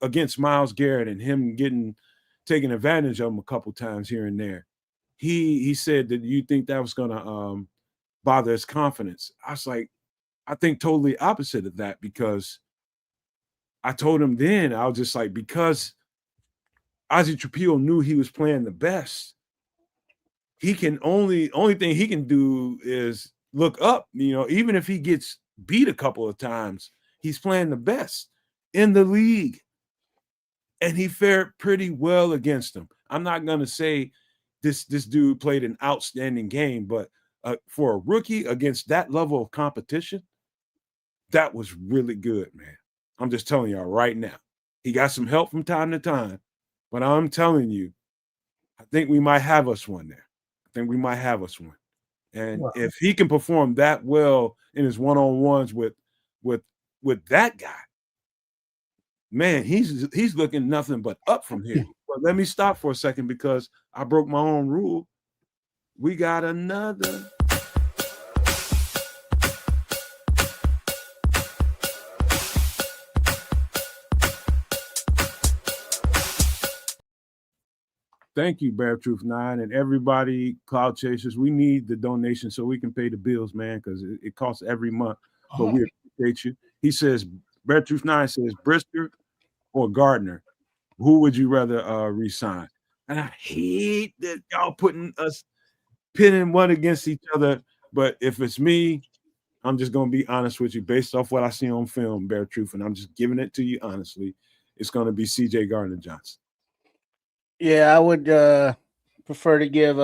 against Myles Garrett and him taking advantage of him a couple times here and there. He said that you think that was going to bother his confidence. I was like, I think totally opposite of that, because I told him then, I was just like, because Ozzie Trapillo knew he was playing the best, he can only thing he can do is look up, even if he gets beat a couple of times, he's playing the best in the league. And he fared pretty well against him. I'm not going to say this dude played an outstanding game, but for a rookie against that level of competition, that was really good, man. I'm just telling y'all right now. He got some help from time to time, but I'm telling you, I think we might have us one there. I think we might have us one. And if he can perform that well in his one-on-ones with that guy, man, he's looking nothing but up from here. But let me stop for a second because I broke my own rule. We got another. Thank you, Bear Truth 9, and everybody, Cloud Chasers. We need the donation so we can pay the bills, man, because it costs every month. But we appreciate you. He says, Bear Truth 9 says, Brisker or Gardner, who would you rather resign? And I hate that y'all putting us pitting one against each other. But if it's me, I'm just going to be honest with you based off what I see on film, Bear Truth, and I'm just giving it to you honestly. It's going to be CJ Gardner-Johnson. Yeah, I would prefer to give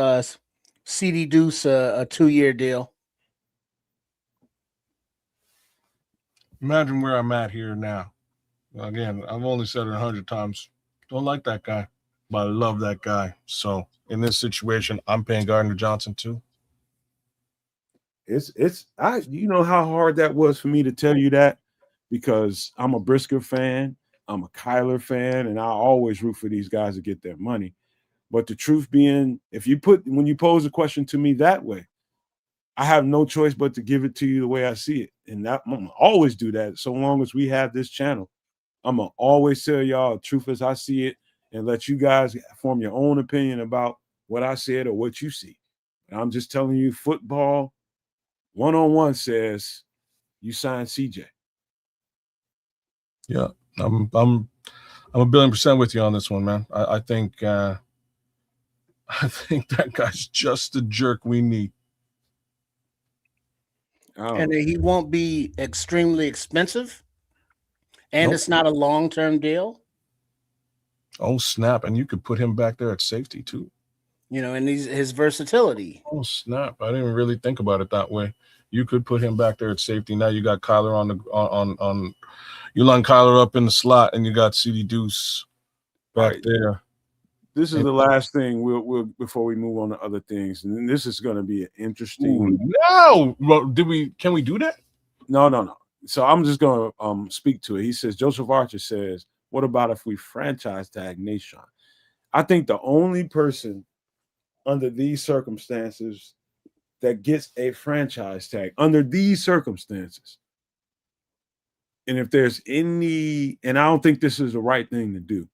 CD Deuce a 2-year deal. Imagine where I'm at here now. Again, I've only said it 100 times. Don't like that guy, but I love that guy. So in this situation, I'm paying Gardner Johnson too. You know how hard that was for me to tell you that because I'm a Brisker fan, I'm a Kyler fan, and I always root for these guys to get their money. But the truth being, when you pose a question to me that way, I have no choice but to give it to you the way I see it. And I'm gonna always do that so long as we have this channel. I'm gonna always tell y'all the truth as I see it and let you guys form your own opinion about what I said or what you see. And I'm just telling you, football one-on-one says you sign CJ. Yeah, I'm a 1,000,000,000% with you on this one, man. I think that guy's just the jerk we need. And he won't be extremely expensive. And it's not a long-term deal. Oh, snap. And you could put him back there at safety too. And his versatility. Oh, snap. I didn't really think about it that way. You could put him back there at safety. Now you got Kyler on you line Kyler up in the slot and you got CD Deuce back there. This is the last thing we'll before we move on to other things. And this is going to be an interesting. No, well, can we do that? No. So I'm just going to speak to it. He says, Joseph Archer says, what about if we franchise tag Nation? I think the only person under these circumstances that gets a franchise tag under these circumstances, and if there's any, and I don't think this is the right thing to do,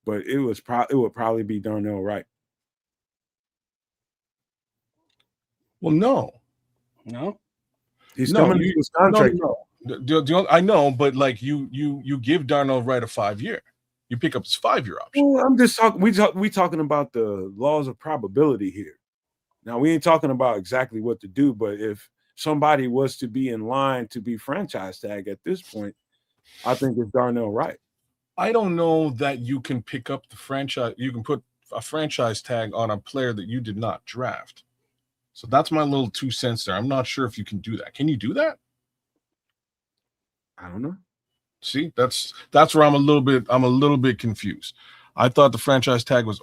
but it would probably be Darnell Wright. Well, no. He's coming to his contract. No. I know, but like you give Darnell Wright a 5-year. You pick up his 5-year option. Well, I'm just talking. We talking about the laws of probability here. Now we ain't talking about exactly what to do, but if somebody was to be in line to be franchise tag at this point, I think it's Darnell Wright. I don't know that you can pick up the franchise. You can put a franchise tag on a player that you did not draft. So that's my little 2 cents there. I'm not sure if you can do that. Can you do that? I don't know. See, that's where I'm a little bit confused. I thought the franchise tag was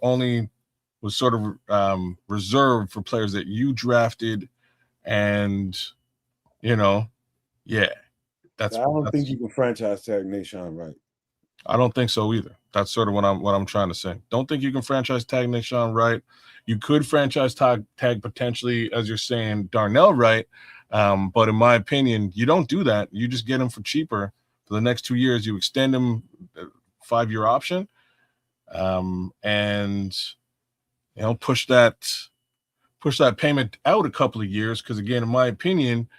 sort of reserved for players that you drafted, and yeah. I don't think you can franchise tag Nation Wright. I don't think so either. That's sort of what I'm trying to say. Don't think you can franchise tag Nation Wright. You could franchise tag potentially, as you're saying, Darnell Wright. But in my opinion, you don't do that. You just get him for cheaper for the next 2 years. You extend him 5-year option, and push that payment out a couple of years. Because again, in my opinion,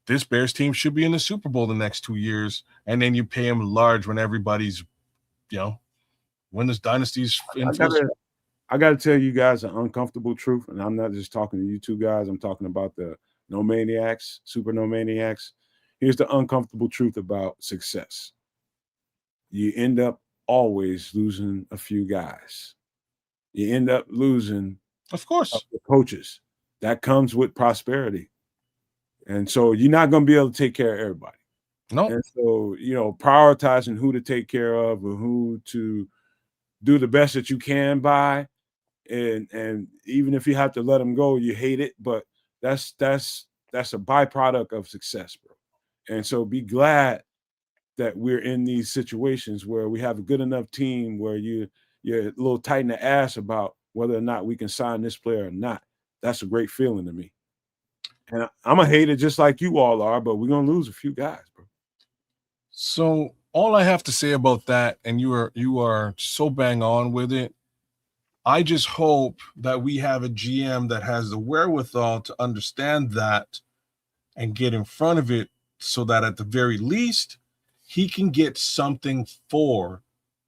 this Bears team should be in the Super Bowl the next 2 years, and then you pay him large when everybody's, when this dynasty's in. I got to tell you guys an uncomfortable truth, and I'm not just talking to you two guys. I'm talking about the No Maniacs, Super No Maniacs. Here's the uncomfortable truth about success. You end up always losing a few guys. You end up losing, of course, the coaches. That comes with prosperity. And so you're not going to be able to take care of everybody. No. And so, prioritizing who to take care of or who to do the best that you can by, and even if you have to let them go, you hate it, but that's a byproduct of success, bro. And so be glad that we're in these situations where we have a good enough team where you're a little tight in the ass about whether or not we can sign this player or not. That's a great feeling to me. And I'm a hater just like you all are, but we're gonna lose a few guys, bro. So all I have to say about that, and you are so bang on with it. I just hope that we have a GM that has the wherewithal to understand that and get in front of it so that at the very least he can get something for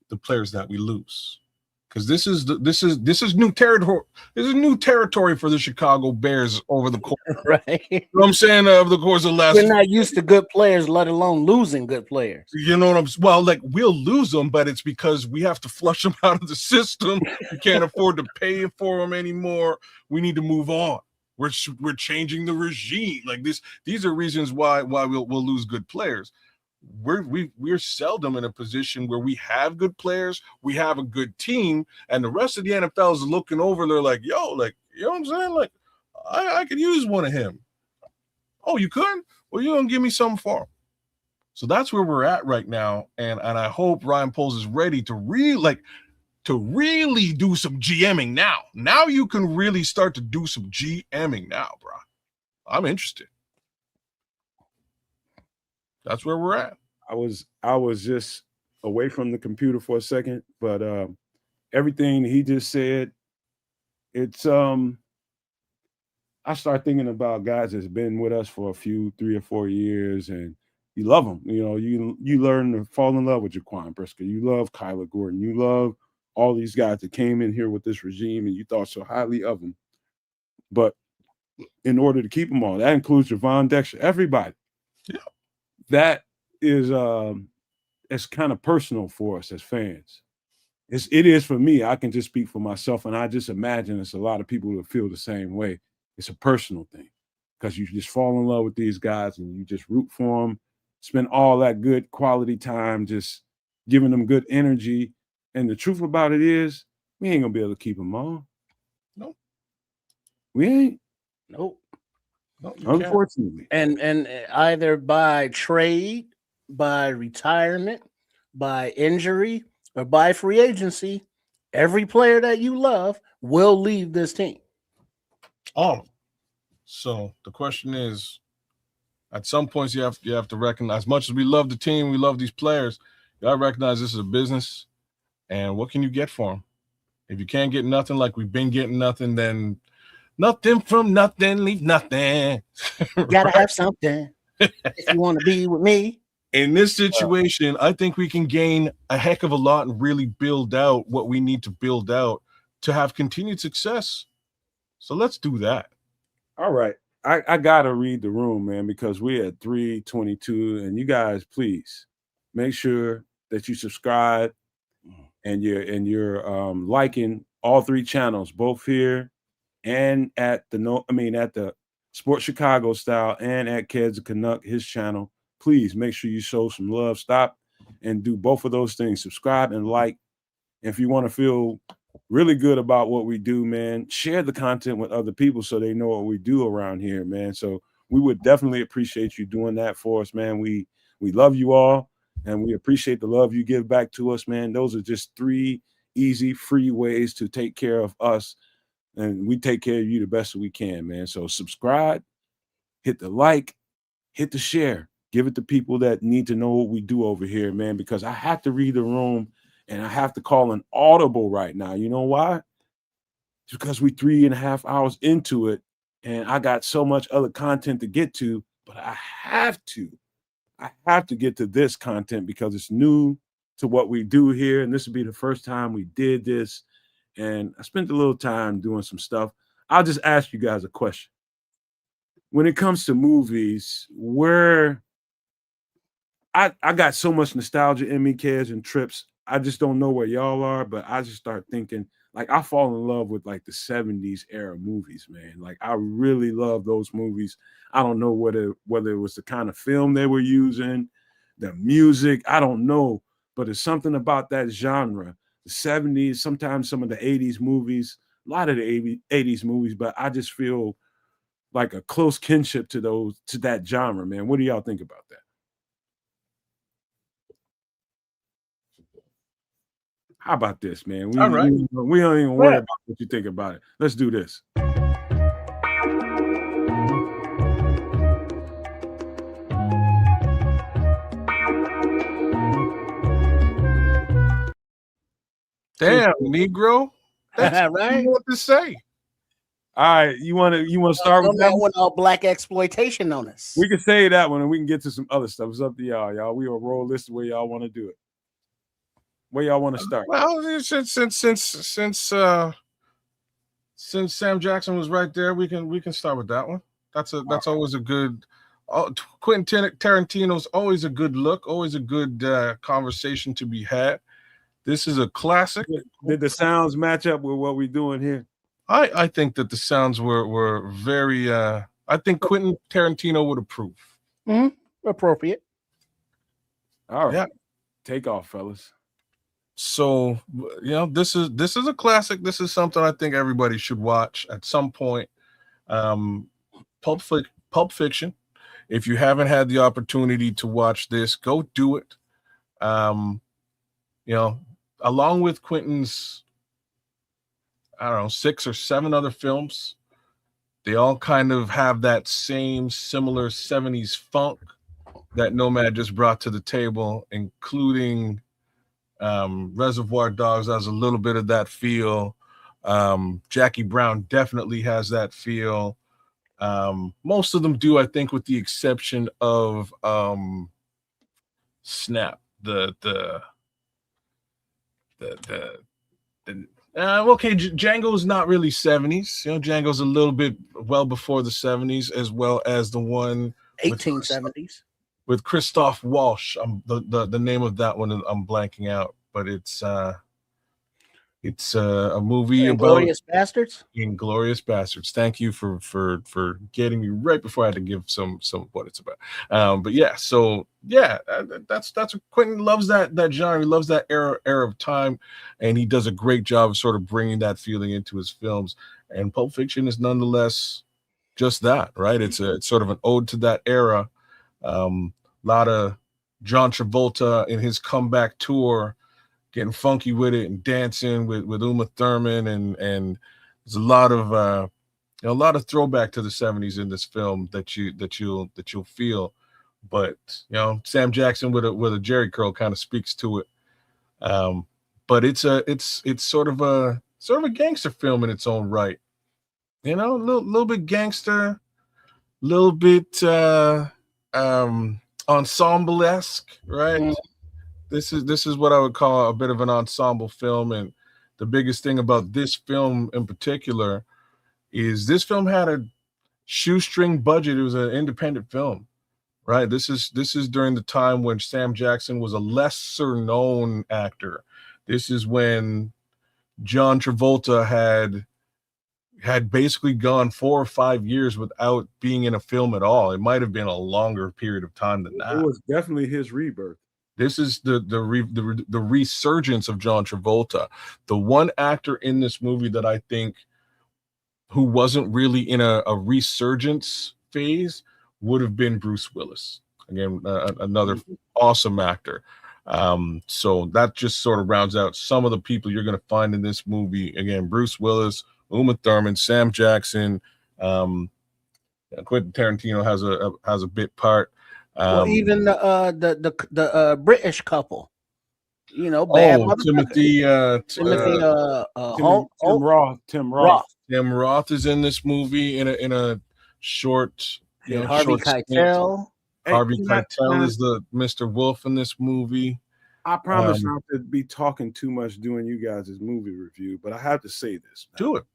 the players that we lose. Because this is new territory. This is new territory for the Chicago Bears over the course. Right. You know what I'm saying? Over the course of the last, We're not used to good players, let alone losing good players. you know what I'm. Well, like we'll lose them, but it's because we have to flush them out of the system. We can't afford to pay for them anymore. We need to move on. We're changing the regime. Like this, these are reasons why we'll lose good players. We're seldom in a position where we have good players, we have a good team, and the rest of the NFL is looking over. They're like, yo, like, you know what I'm saying? Like, I could use one of him. Oh, you could? Well, you're gonna give me something for him. So that's where we're at right now, and I hope Ryan Poles is ready to really do some GMing now. Now you can really start to do some GMing now, bro. I'm interested. That's where we're at. I was just away from the computer for a second, but everything he just said, it's I start thinking about guys that's been with us for a few 3 or 4 years, and you love them. You learn to fall in love with Jaquan Brisker. You love Kyler Gordon. You love all these guys that came in here with this regime, and you thought so highly of them. But in order to keep them all, that includes Javon Dexter, everybody. Yeah. That is it's kind of personal for us as fans. It is for me. I can just speak for myself, and I just imagine it's a lot of people that feel the same way. It's a personal thing because you just fall in love with these guys and you just root for them, spend all that good quality time just giving them good energy. And the truth about it is, we ain't gonna be able to keep them all. Nope. We ain't. Nope. Unfortunately. And either by trade, by retirement, by injury, or by free agency, every player that you love will leave this team. All of them. So the question is, at some points you have to recognize, as much as we love the team, we love these players, you gotta recognize this is a business, and what can you get for them? If you can't get nothing, like we've been getting nothing, then nothing from nothing, leave nothing. You gotta have something if you want to be with me. In this situation, I think we can gain a heck of a lot and really build out what we need to build out to have continued success. So let's do that. All right. I gotta read the room, man, because we're at 3:22. And you guys, please make sure that you subscribe and you're liking all 3 channels, both here and at the Sports Chicago Style and at Keds Canuck, his channel. Please make sure you show some love. Stop and do both of those things. Subscribe and like. If you want to feel really good about what we do, man, share the content with other people so they know what we do around here, man. So we would definitely appreciate you doing that for us, man. We love you all, and we appreciate the love you give back to us, man. Those are just 3 easy, free ways to take care of us, and we take care of you the best that we can, man. So subscribe, hit the like, hit the share, give it to people that need to know what we do over here, man, because I have to read the room and I have to call an audible right now. You know why? It's because we 3.5 hours into it and I got so much other content to get to, but I have to get to this content because it's new to what we do here. And this will be the first time we did this. And I spent a little time doing some stuff. I'll just ask you guys a question. When it comes to movies, where I got so much nostalgia in me, kids and trips. I just don't know where y'all are, but I just start thinking, like, I fall in love with like the 70s era movies, man. Like, I really love those movies. I don't know whether it was the kind of film they were using. the music. I don't know, but it's something about that genre. The 70s, sometimes some of the 80s movies, a lot of the 80s movies, but I just feel like a close kinship to that genre, man. What do y'all think about that? How about this, man? All right. We don't even worry about what you think about it. Let's do this. Damn, Negro. That's Right? what to say. All right, you want to start with that one? All black exploitation on us. We can say that one, and we can get to some other stuff. It's up to y'all. Y'all, we will roll this the way y'all want to do it. Where y'all want to start? Well, since Sam Jackson was right there, we can start with that one. That's always a good. Quentin Tarantino's always a good look, always a good conversation to be had. This is a classic. Did the sounds match up with what we're doing here? I think that the sounds were very. I think Quentin Tarantino would approve. Appropriate. All right, Yeah. Take off, fellas. So this is a classic. This is something I think everybody should watch at some point. Pulp Fiction. If you haven't had the opportunity to watch this, go do it. Along with Quentin's, I don't know, 6 or 7 other films, they all kind of have that same similar 70s funk that Nomad just brought to the table, including Reservoir Dogs has a little bit of that feel. Jackie Brown definitely has that feel. Most of them do, I think, with the exception of Snap. Django's not really 70s. Django's a little bit well before the 70s, as well as the one 1870s with Christoph Waltz. The name of that one I'm blanking out, but it's a movie about Inglourious Bastards. Inglourious Bastards. Thank you for getting me right before I had to give some what it's about. But yeah, so yeah, that's Quentin loves that genre. He loves that era of time, and he does a great job of sort of bringing that feeling into his films. And Pulp Fiction is nonetheless just that, right? It's sort of an ode to that era. A lot of John Travolta in his comeback tour, getting funky with it and dancing with Uma Thurman, and there's a lot of throwback to the 70s in this film that you'll feel. But Sam Jackson with a Jerry curl kind of speaks to it. But it's sort of a gangster film in its own right. A little bit gangster, little bit ensemble-esque, right? This is what I would call a bit of an ensemble film. And the biggest thing about this film in particular is this film had a shoestring budget. It was an independent film, right? This is during the time when Sam Jackson was a lesser known actor. This is when John Travolta had basically gone 4 or 5 years without being in a film at all. It might have been a longer period of time than that. It was definitely his rebirth. This is the resurgence of John Travolta. The one actor in this movie that I think who wasn't really in a resurgence phase would have been Bruce Willis. Again, another awesome actor. So that just sort of rounds out some of the people you're going to find in this movie. Again, Bruce Willis, Uma Thurman, Sam Jackson, Quentin Tarantino has a bit part. Well, even the British couple, bad Timothy Tim Roth. Tim Roth is in this movie in a short. Harvey Keitel. Harvey Keitel is the Mr. Wolf in this movie. I promise not to be talking too much doing you guys' movie review, but I have to say this. Do it.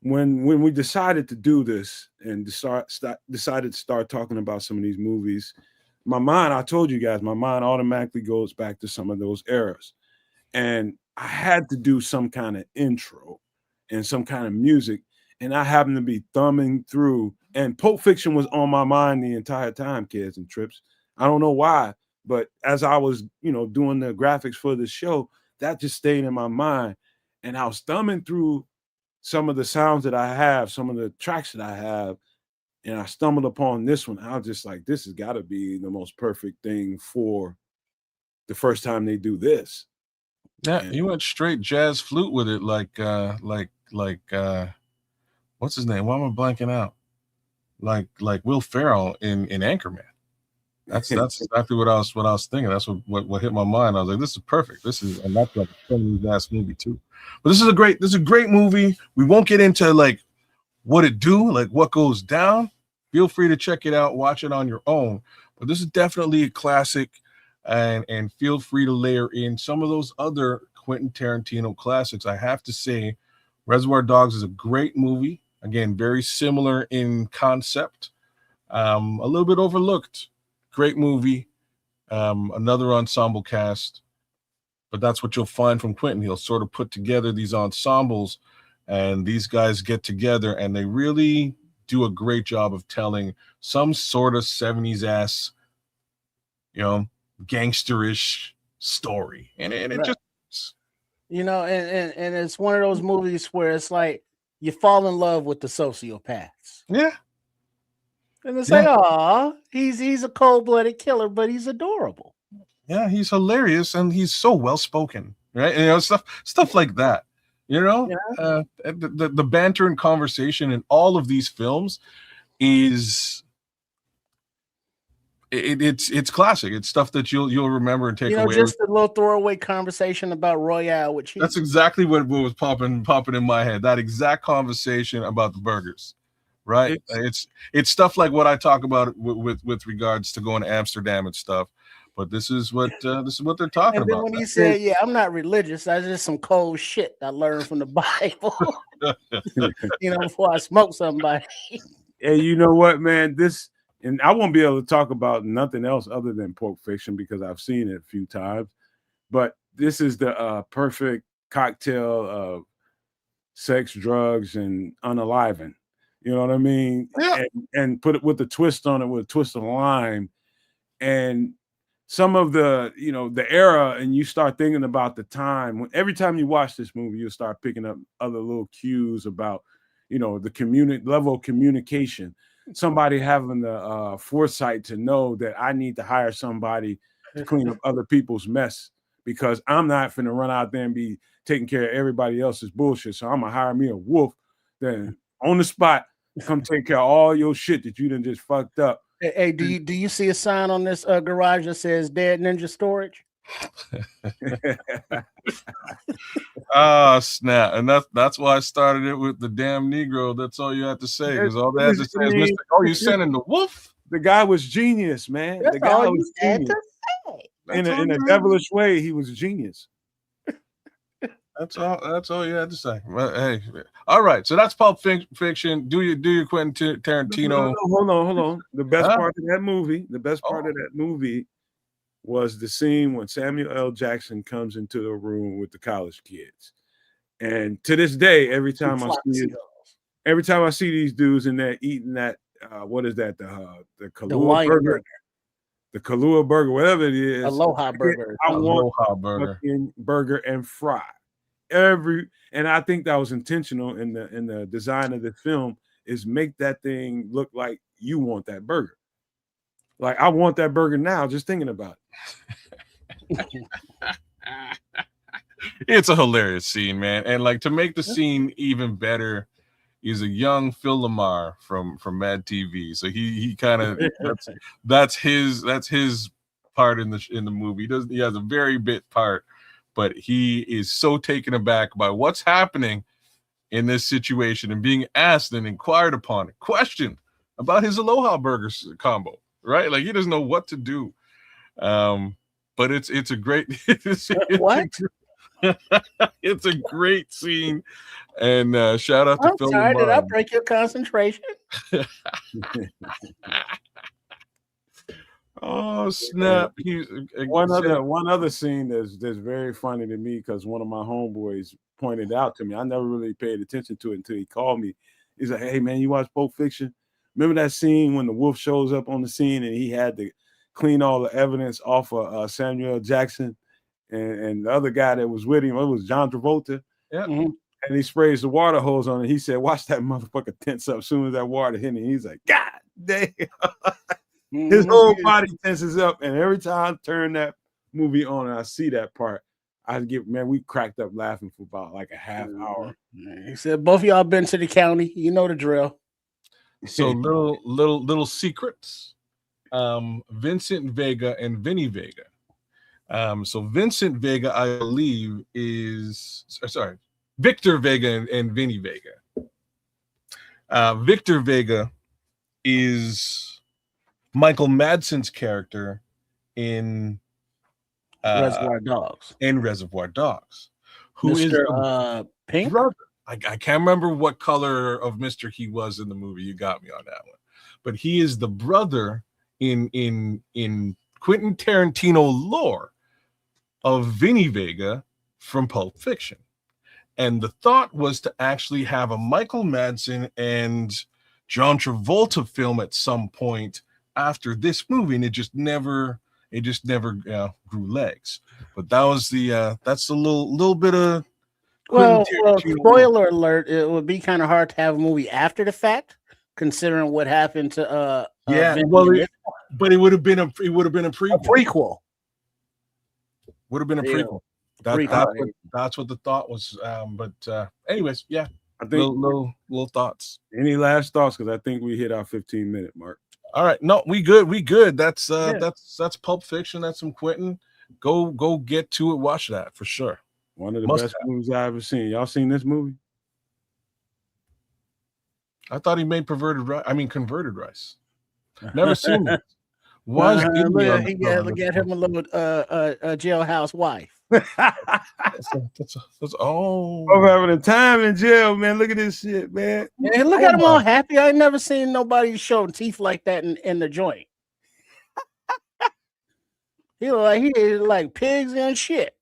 When we decided to do this and decided to start talking about some of these movies, I told you guys, my mind automatically goes back to some of those eras. And I had to do some kind of intro and some kind of music. And I happened to be thumbing through, and Pulp Fiction was on my mind the entire time, kids and trips. I don't know why, but as I was, doing the graphics for the show, that just stayed in my mind. And I was thumbing through some of the sounds that I have, some of the tracks that I have, and I stumbled upon this one. I was just like, this has got to be the most perfect thing for the first time they do this. Yeah, And he went straight jazz flute with it, like what's his name? Why am I blanking out? Like Will Ferrell in Anchorman. That's exactly what I was thinking. That's what hit my mind. I was like, this is perfect. And that's like a 20 ass movie too. But this is a great movie. We won't get into like what it do, like what goes down. Feel free to check it out, watch it on your own. But this is definitely a classic, and feel free to layer in some of those other Quentin Tarantino classics. I have to say, Reservoir Dogs is a great movie. Again, very similar in concept. A little bit overlooked. Great movie. Another ensemble cast. But that's what you'll find from Quentin. He'll sort of put together these ensembles, and these guys get together, and they really do a great job of telling some sort of 70s ass, gangsterish story. And it Right. just, and it's one of those movies where it's like you fall in love with the sociopaths. yeah. And it's Yeah. like, oh, he's a cold-blooded killer, but he's adorable. Yeah, he's hilarious, and he's so well spoken, right? And, stuff like that. The banter and conversation in all of these films is it's classic. It's stuff that you'll remember and take away. Just a little throwaway conversation about Royale with cheese. That's exactly what was popping in my head. That exact conversation about the burgers, right? It's stuff like what I talk about with regards to going to Amsterdam and stuff. But this is what they're talking And then about. when he said, "Yeah, I'm not religious. That's just some cold shit I learned from the Bible." Before I smoke somebody. Hey, you know what, man? And I won't be able to talk about nothing else other than Pulp Fiction because I've seen it a few times. But this is the perfect cocktail of sex, drugs, and unaliving. You know what I mean? Yeah. And put it with a twist on it, with a twist of lime. And some of the, the era, and you start thinking about the time. Every time you watch this movie, you'll start picking up other little cues about, the level of communication. Somebody having the foresight to know that I need to hire somebody to clean up other people's mess because I'm not finna run out there and be taking care of everybody else's bullshit. So I'm gonna hire me a wolf, then on the spot, come take care of all your shit that you done just fucked up. Hey, do you see a sign on this garage that says "Dead Ninja Storage"? Snap. And that's why I started it with the damn Negro. That's all you have to say. Because all they had to say is, Mr. Oh, you sending the wolf? The guy was genius, man. That's the guy all was you had genius. to say. In a devilish way, he was genius. That's all you had to say. Well, hey, all right. So that's Pulp Fiction. Do your Quentin Tarantino? No, hold on. The best part of that movie was the scene when Samuel L. Jackson comes into the room with the college kids. And to this day, every time I see these dudes in there eating that, what is that? The Kahlua burger. The Kahlua burger, whatever it is. Aloha burger. I want Aloha burger. Burger and fry. And I think that was intentional in the design of the film, is make that thing look like you want that burger. Like, I want that burger now, just thinking about it. It's a hilarious scene, man. And like, to make the scene even better, is a young Phil Lamar from Mad TV. So he kind of that's his part in the movie. He has a very bit part, but he is so taken aback by what's happening in this situation and being asked and inquired upon, questioned about his Aloha Burgers combo, right? Like, he doesn't know what to do. But it's a great What? It's a great scene. And shout out to Phil Sorry, Lamar. did I break your concentration? Oh, snap. One other scene that's very funny to me, because one of my homeboys pointed out to me. I never really paid attention to it until he called me. He's like, "Hey man, you watch Pulp Fiction? Remember that scene when the wolf shows up on the scene and he had the clean all the evidence off of Samuel Jackson and the other guy that was with him. It was John Travolta. Yeah. Mhm. And he sprays the water hose on it. He said, watch that motherfucker tense up as soon as that water hit him. He's like, God damn. His whole body tenses up. And every time I turn that movie on and I see that part, we cracked up laughing for about like a half hour. He said, both of y'all been to the county. You know the drill. So little secrets. Vincent Vega and Vinny Vega. So Vincent Vega, I believe, is Victor Vega and Vinny Vega. Victor Vega is Michael Madsen's character in Reservoir Dogs. Who is Mr. Pink? brother. I can't remember what color of Mr. he was in the movie. You got me on that one. But he is the brother in Quentin Tarantino lore of Vinny Vega from Pulp Fiction. And the thought was to actually have a Michael Madsen and John Travolta film at some point after this movie, and it just never grew legs. But that was that's a little bit of Well, Tarantino. spoiler alert, it would be kind of hard to have a movie after the fact, considering what happened to Vinny but it would have been a prequel. a prequel. Would have been a Yeah. prequel. That's what the thought was. Anyways, yeah. I think Little thoughts. any last thoughts? Because I think we hit our 15-minute mark. All right. No, we good. That's Pulp Fiction. That's some Quentin. Go get to it. Watch that for sure. One of the Must best have. movies I ever seen. Y'all seen this movie? I thought he made converted rice. Never seen it. Why is Gilly on the cover? Look at him a little jailhouse wife. That's I'm having a time in jail, man. Look at this shit, man. And look at him all happy. I ain't never seen nobody show teeth like that in the joint. He like pigs and shit.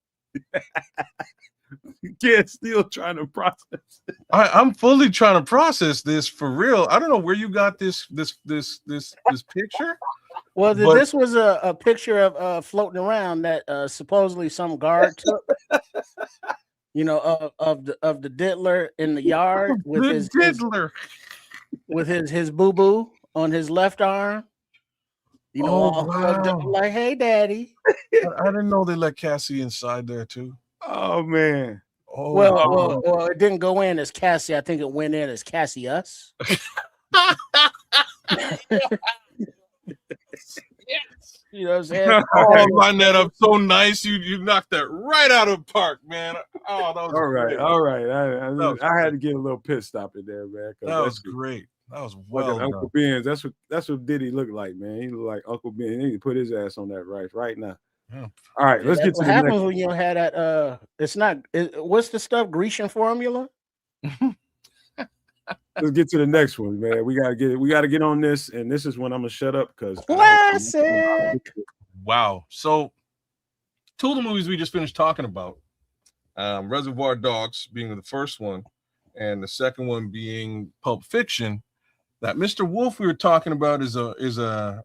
Kid's still trying to process it. I'm fully trying to process this for real. I don't know where you got this picture. Well, this was a picture of floating around that supposedly some guard took. Of the diddler in the yard with his diddler with his boo boo on his left arm. All hugged up like, "Hey, daddy." I didn't know they let Cassie inside there too. Oh man. Oh well, it didn't go in as Cassie. I think it went in as Cassie us. You know what I'm saying? Oh, line that up so nice. You knocked that right out of the park, man. Oh, that was great. All right. I had to get a little pit stop in there, man. That was great. That was well done. Uncle Ben's. That's what Diddy looked like, man. He looked like Uncle Ben. He need to put his ass on that rice right now. Yeah. All right, let's get to what the happens next. when you don't have that. It's not. What's the stuff? Grecian formula. Let's get to the next one, man. We gotta get on this, and this is when I'm gonna shut up because Classic. Wow. So, two of the movies we just finished talking about, Reservoir Dogs being the first one, and the second one being Pulp Fiction. That Mr. Wolf we were talking about is a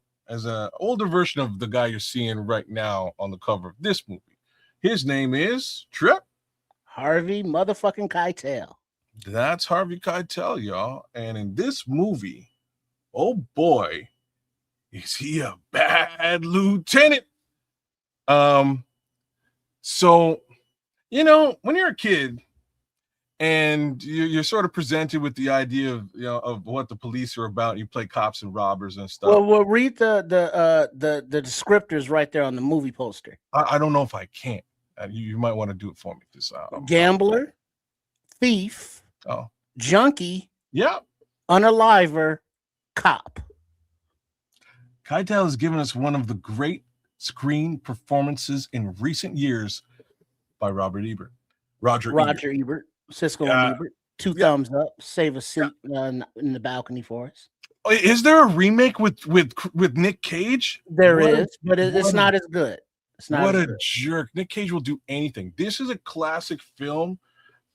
older version of the guy you're seeing right now on the cover of this movie. His name is Trip. Harvey motherfucking Keitel. That's Harvey Keitel, y'all. And in this movie, oh boy, is he a bad lieutenant. So, when you're a kid and you're sort of presented with the idea of of what the police are about, you play cops and robbers and stuff. Well, read the descriptors right there on the movie poster. I don't know if I can. You might want to do it for me. Gambler, thief, junkie, unaliver, cop. Keitel has given us one of the great screen performances in recent years by Roger Ebert. Cisco and Ebert. Two thumbs up. Save a seat in the balcony for us. Is there a remake with Nick Cage? There is, but it's not as good. It's not. What a jerk! Nick Cage will do anything. This is a classic film,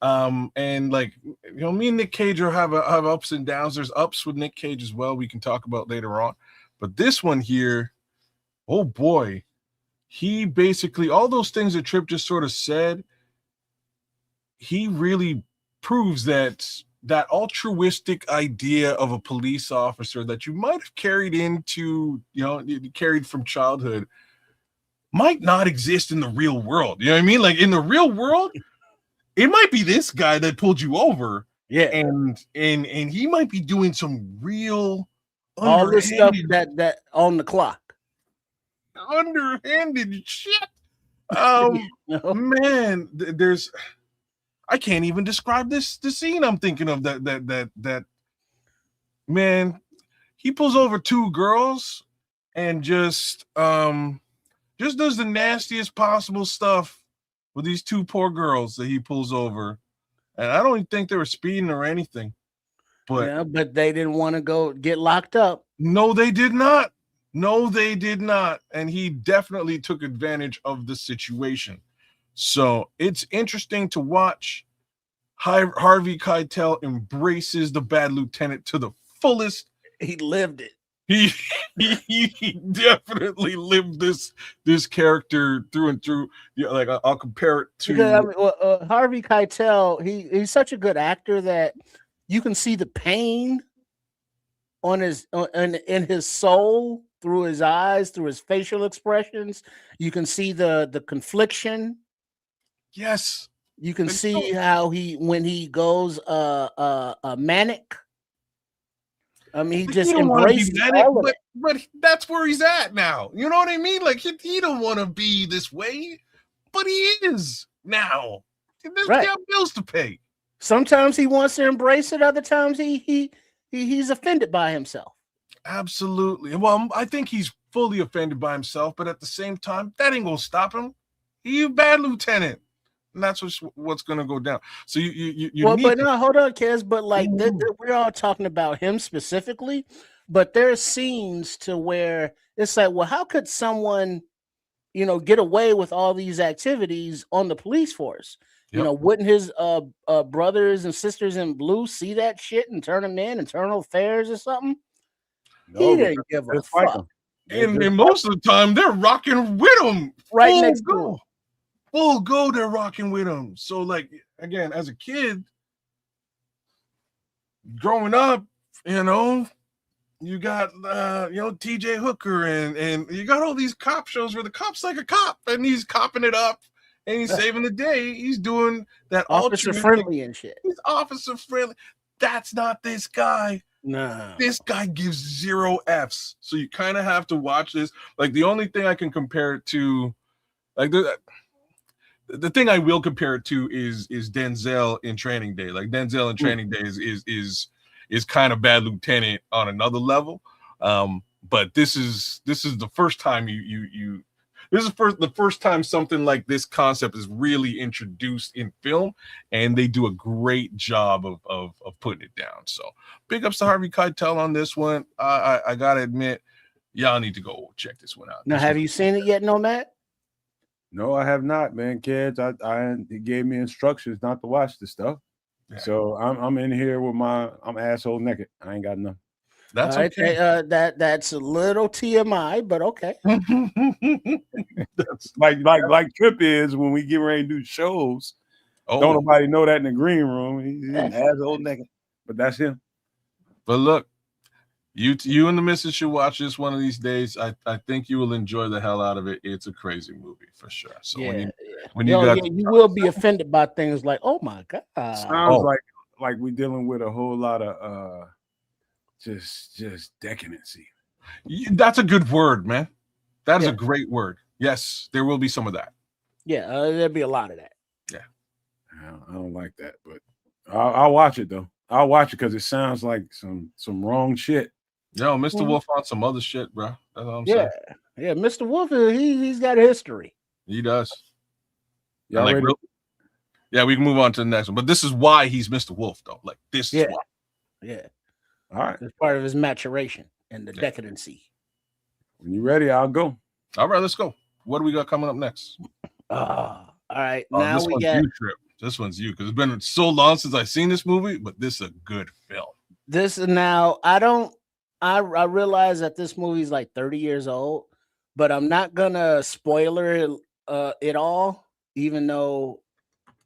and me and Nick Cage have ups and downs. There's ups with Nick Cage as well. We can talk about later on, but this one here, oh boy, he basically, all those things that Tripp just sort of said, he really proves that altruistic idea of a police officer that you might have carried into, carried from childhood, might not exist in the real world. You know what I mean? Like in the real world, it might be this guy that pulled you over. Yeah. And he might be doing some real all this stuff that on the clock. Underhanded shit. No. Man, there's, I can't even describe the scene I'm thinking of. That man, he pulls over two girls and just does the nastiest possible stuff with these two poor girls that he pulls over. And I don't even think they were speeding or anything. But they didn't want to go get locked up. No, they did not. No, they did not. And he definitely took advantage of the situation. So it's interesting to watch. Harvey Keitel embraces the bad lieutenant to the fullest. He lived it. He definitely lived this character through and through. Yeah, like I'll compare it to because, Harvey Keitel. He's such a good actor that you can see the pain on his in his soul through his eyes, through his facial expressions. You can see the confliction. Yes. You can see how when he goes manic. I mean, he just embraces manic, all of it. But that's where he's at now. You know what I mean? Like he don't want to be this way, but he is now. There's damn bills to pay. Sometimes he wants to embrace it. Other times he's offended by himself. Absolutely. Well, I think he's fully offended by himself, but at the same time, that ain't gonna stop him. He's a bad lieutenant. And that's what's going to go down. So you but no, hold on, Kez. But like we're all talking about him specifically, but there's scenes to where it's like, well, how could someone, get away with all these activities on the police force? Yep. Wouldn't his brothers and sisters in blue see that shit and turn him in internal affairs or something? No, he didn't give a fuck. And most of the time, they're rocking with him right next to him. Full go, they're rocking with him. So, like, again, as a kid, growing up, you got TJ Hooker and you got all these cop shows where the cop's like a cop and he's copping it up and he's saving the day. He's doing that officer friendly and shit. He's officer friendly. That's not this guy. No. This guy gives 0 Fs. So you kind of have to watch this. Like, the only thing I can compare it to, like, the thing I will compare it to is Denzel in Training Day. Like, Denzel in Training Day is kind of bad lieutenant on another level. But this is the first time the first time something like this concept is really introduced in film, and they do a great job of putting it down. So big ups to Harvey Keitel on this one. I gotta admit, y'all need to go check this one out. Now, have you seen it yet, Matt? No, I have not, man. Kids, he gave me instructions not to watch this stuff. Yeah. So I'm in here with I'm asshole naked. I ain't got nothing. That's okay. That's a little TMI, but okay. That's like Tripp is when we get ready to do shows. Oh. Don't nobody know that in the green room. He's an asshole naked, but that's him. But look, you and the missus should watch this one of these days. I think you will enjoy the hell out of it. It's a crazy movie for sure. So you will be offended by things like, oh my god, sounds like we're dealing with a whole lot of just decadency. That's a good word, man. That is a great word. Yes, there will be some of that. Yeah, there'll be a lot of that. Yeah, I don't like that, but I'll watch it though. I'll watch it because it sounds like some wrong shit. Yo, Mr. Wolf on some other shit, bro. That's what I'm saying. Yeah, Mr. Wolf, he's got a history. He does. Y'all ready? Yeah, we can move on to the next one. But this is why he's Mr. Wolf, though. Like, this is why. Yeah. All right. It's part of his maturation and the decadency. When you're ready, I'll go. All right, let's go. What do we got coming up next? All right. Now we got This one's you, because it's been so long since I've seen this movie, but this is a good film. I realize that this movie is like 30 years old, but I'm not gonna spoiler it all, even though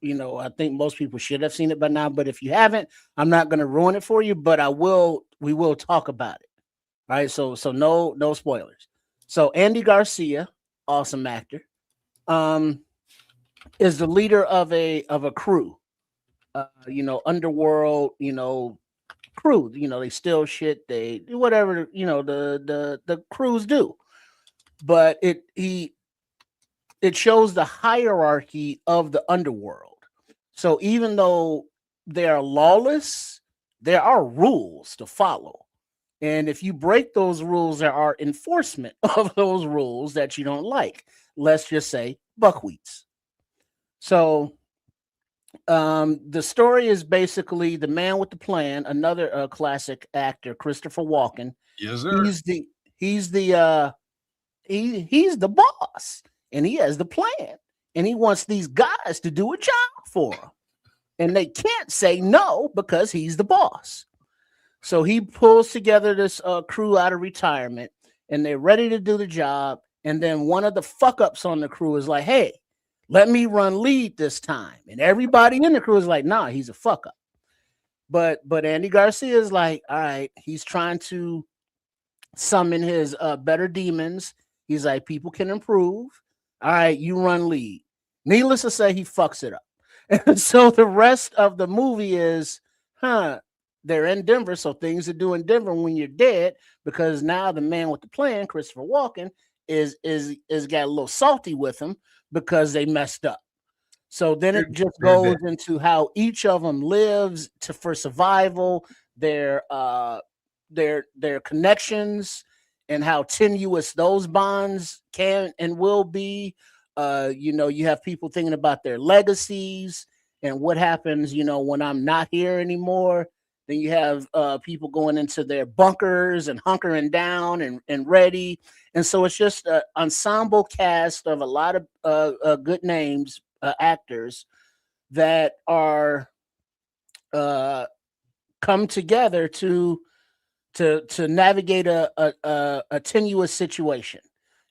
I think most people should have seen it by now. But if you haven't, I'm not gonna ruin it for you. But we will talk about it. All right, so no spoilers. So Andy Garcia, awesome actor, is the leader of a crew, underworld, crew. They steal shit, they do whatever the crews do. But it shows the hierarchy of the underworld. So even though they are lawless, there are rules to follow. And if you break those rules, there are enforcement of those rules that you don't like. Let's just say buckwheats. So the story is basically the man with the plan, another classic actor, Christopher Walken. Yes, sir. He's the boss, and he has the plan, and he wants these guys to do a job for him, and they can't say no because he's the boss. So he pulls together this crew out of retirement, and they're ready to do the job. And then one of the fuck ups on the crew is like, "Hey, let me run lead this time." And everybody in the crew is like, "Nah, he's a fuck up." But Andy Garcia is like, "All right," he's trying to summon his better demons. He's like, "People can improve. All right, you run lead." Needless to say, he fucks it up. And so the rest of the movie is, they're in Denver, so things to do in Denver when you're dead, because now the man with the plan, Christopher Walken, is got a little salty with him because they messed up. So then it just goes into how each of them lives for survival, their connections, and how tenuous those bonds can and will be. You have people thinking about their legacies and what happens, when I'm not here anymore. Then you have people going into their bunkers and hunkering down and ready. And so it's just an ensemble cast of a lot of good names, actors that are come together to navigate a tenuous situation.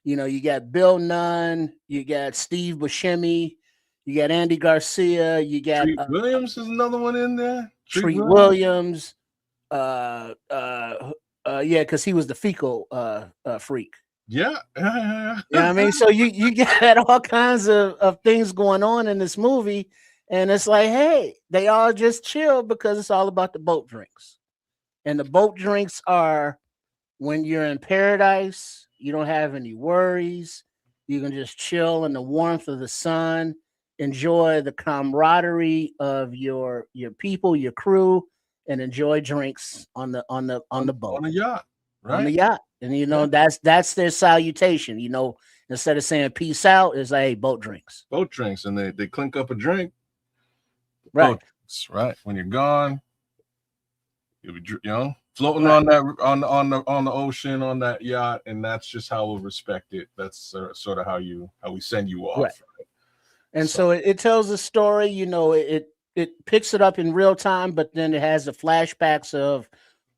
You got Bill Nunn, you got Steve Buscemi, you got Andy Garcia, you got Treat Williams is another one in there. Treat Williams. Yeah, because he was the fecal freak. Yeah. I mean, so you get all kinds of things going on in this movie, and it's like, hey, they all just chill because it's all about the boat drinks. And the boat drinks are when you're in paradise, you don't have any worries. You can just chill in the warmth of the sun, enjoy the camaraderie of your people, your crew, and enjoy drinks on the boat, on the yacht, right? On the yacht. And that's their salutation. Instead of saying peace out, it's like, hey, boat drinks. Boat drinks, and they clink up a drink. Right. Boat drinks, right. When you're gone, you'll be floating on that on the ocean on that yacht, and that's just how we'll respect it. That's sort of how we send you off. Right. And so it tells a story. It picks it up in real time, but then it has the flashbacks of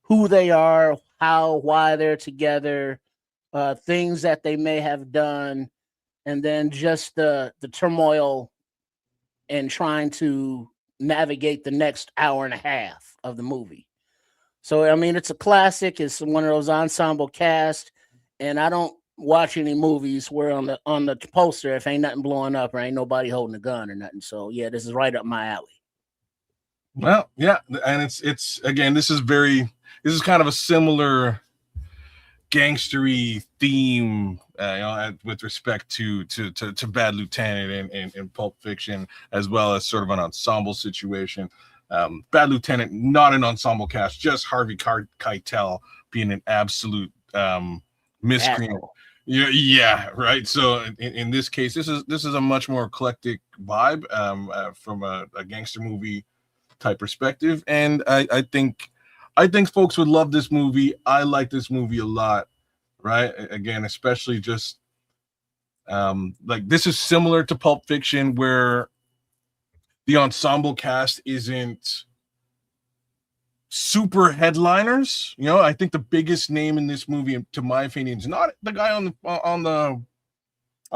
who they are, why they're together, things that they may have done, and then just the turmoil and trying to navigate the next hour and a half of the movie. So, I mean, it's a classic. It's one of those ensemble cast, and I don't watch any movies where on the poster, if ain't nothing blowing up or ain't nobody holding a gun or nothing. So, yeah, this is right up my alley. Well, yeah, and it's again, this is kind of a similar gangstery theme, with respect to Bad Lieutenant and Pulp Fiction, as well as sort of an ensemble situation. Bad Lieutenant, not an ensemble cast, just Harvey Keitel being an absolute miscreant. Yeah, right. So in this case, this is a much more eclectic vibe from a gangster movie type perspective, and I think folks would love this movie. I like this movie a lot, right? Again, especially just like this is similar to Pulp Fiction, where the ensemble cast isn't super headliners. You know, I think the biggest name in this movie, to my opinion, is not the guy on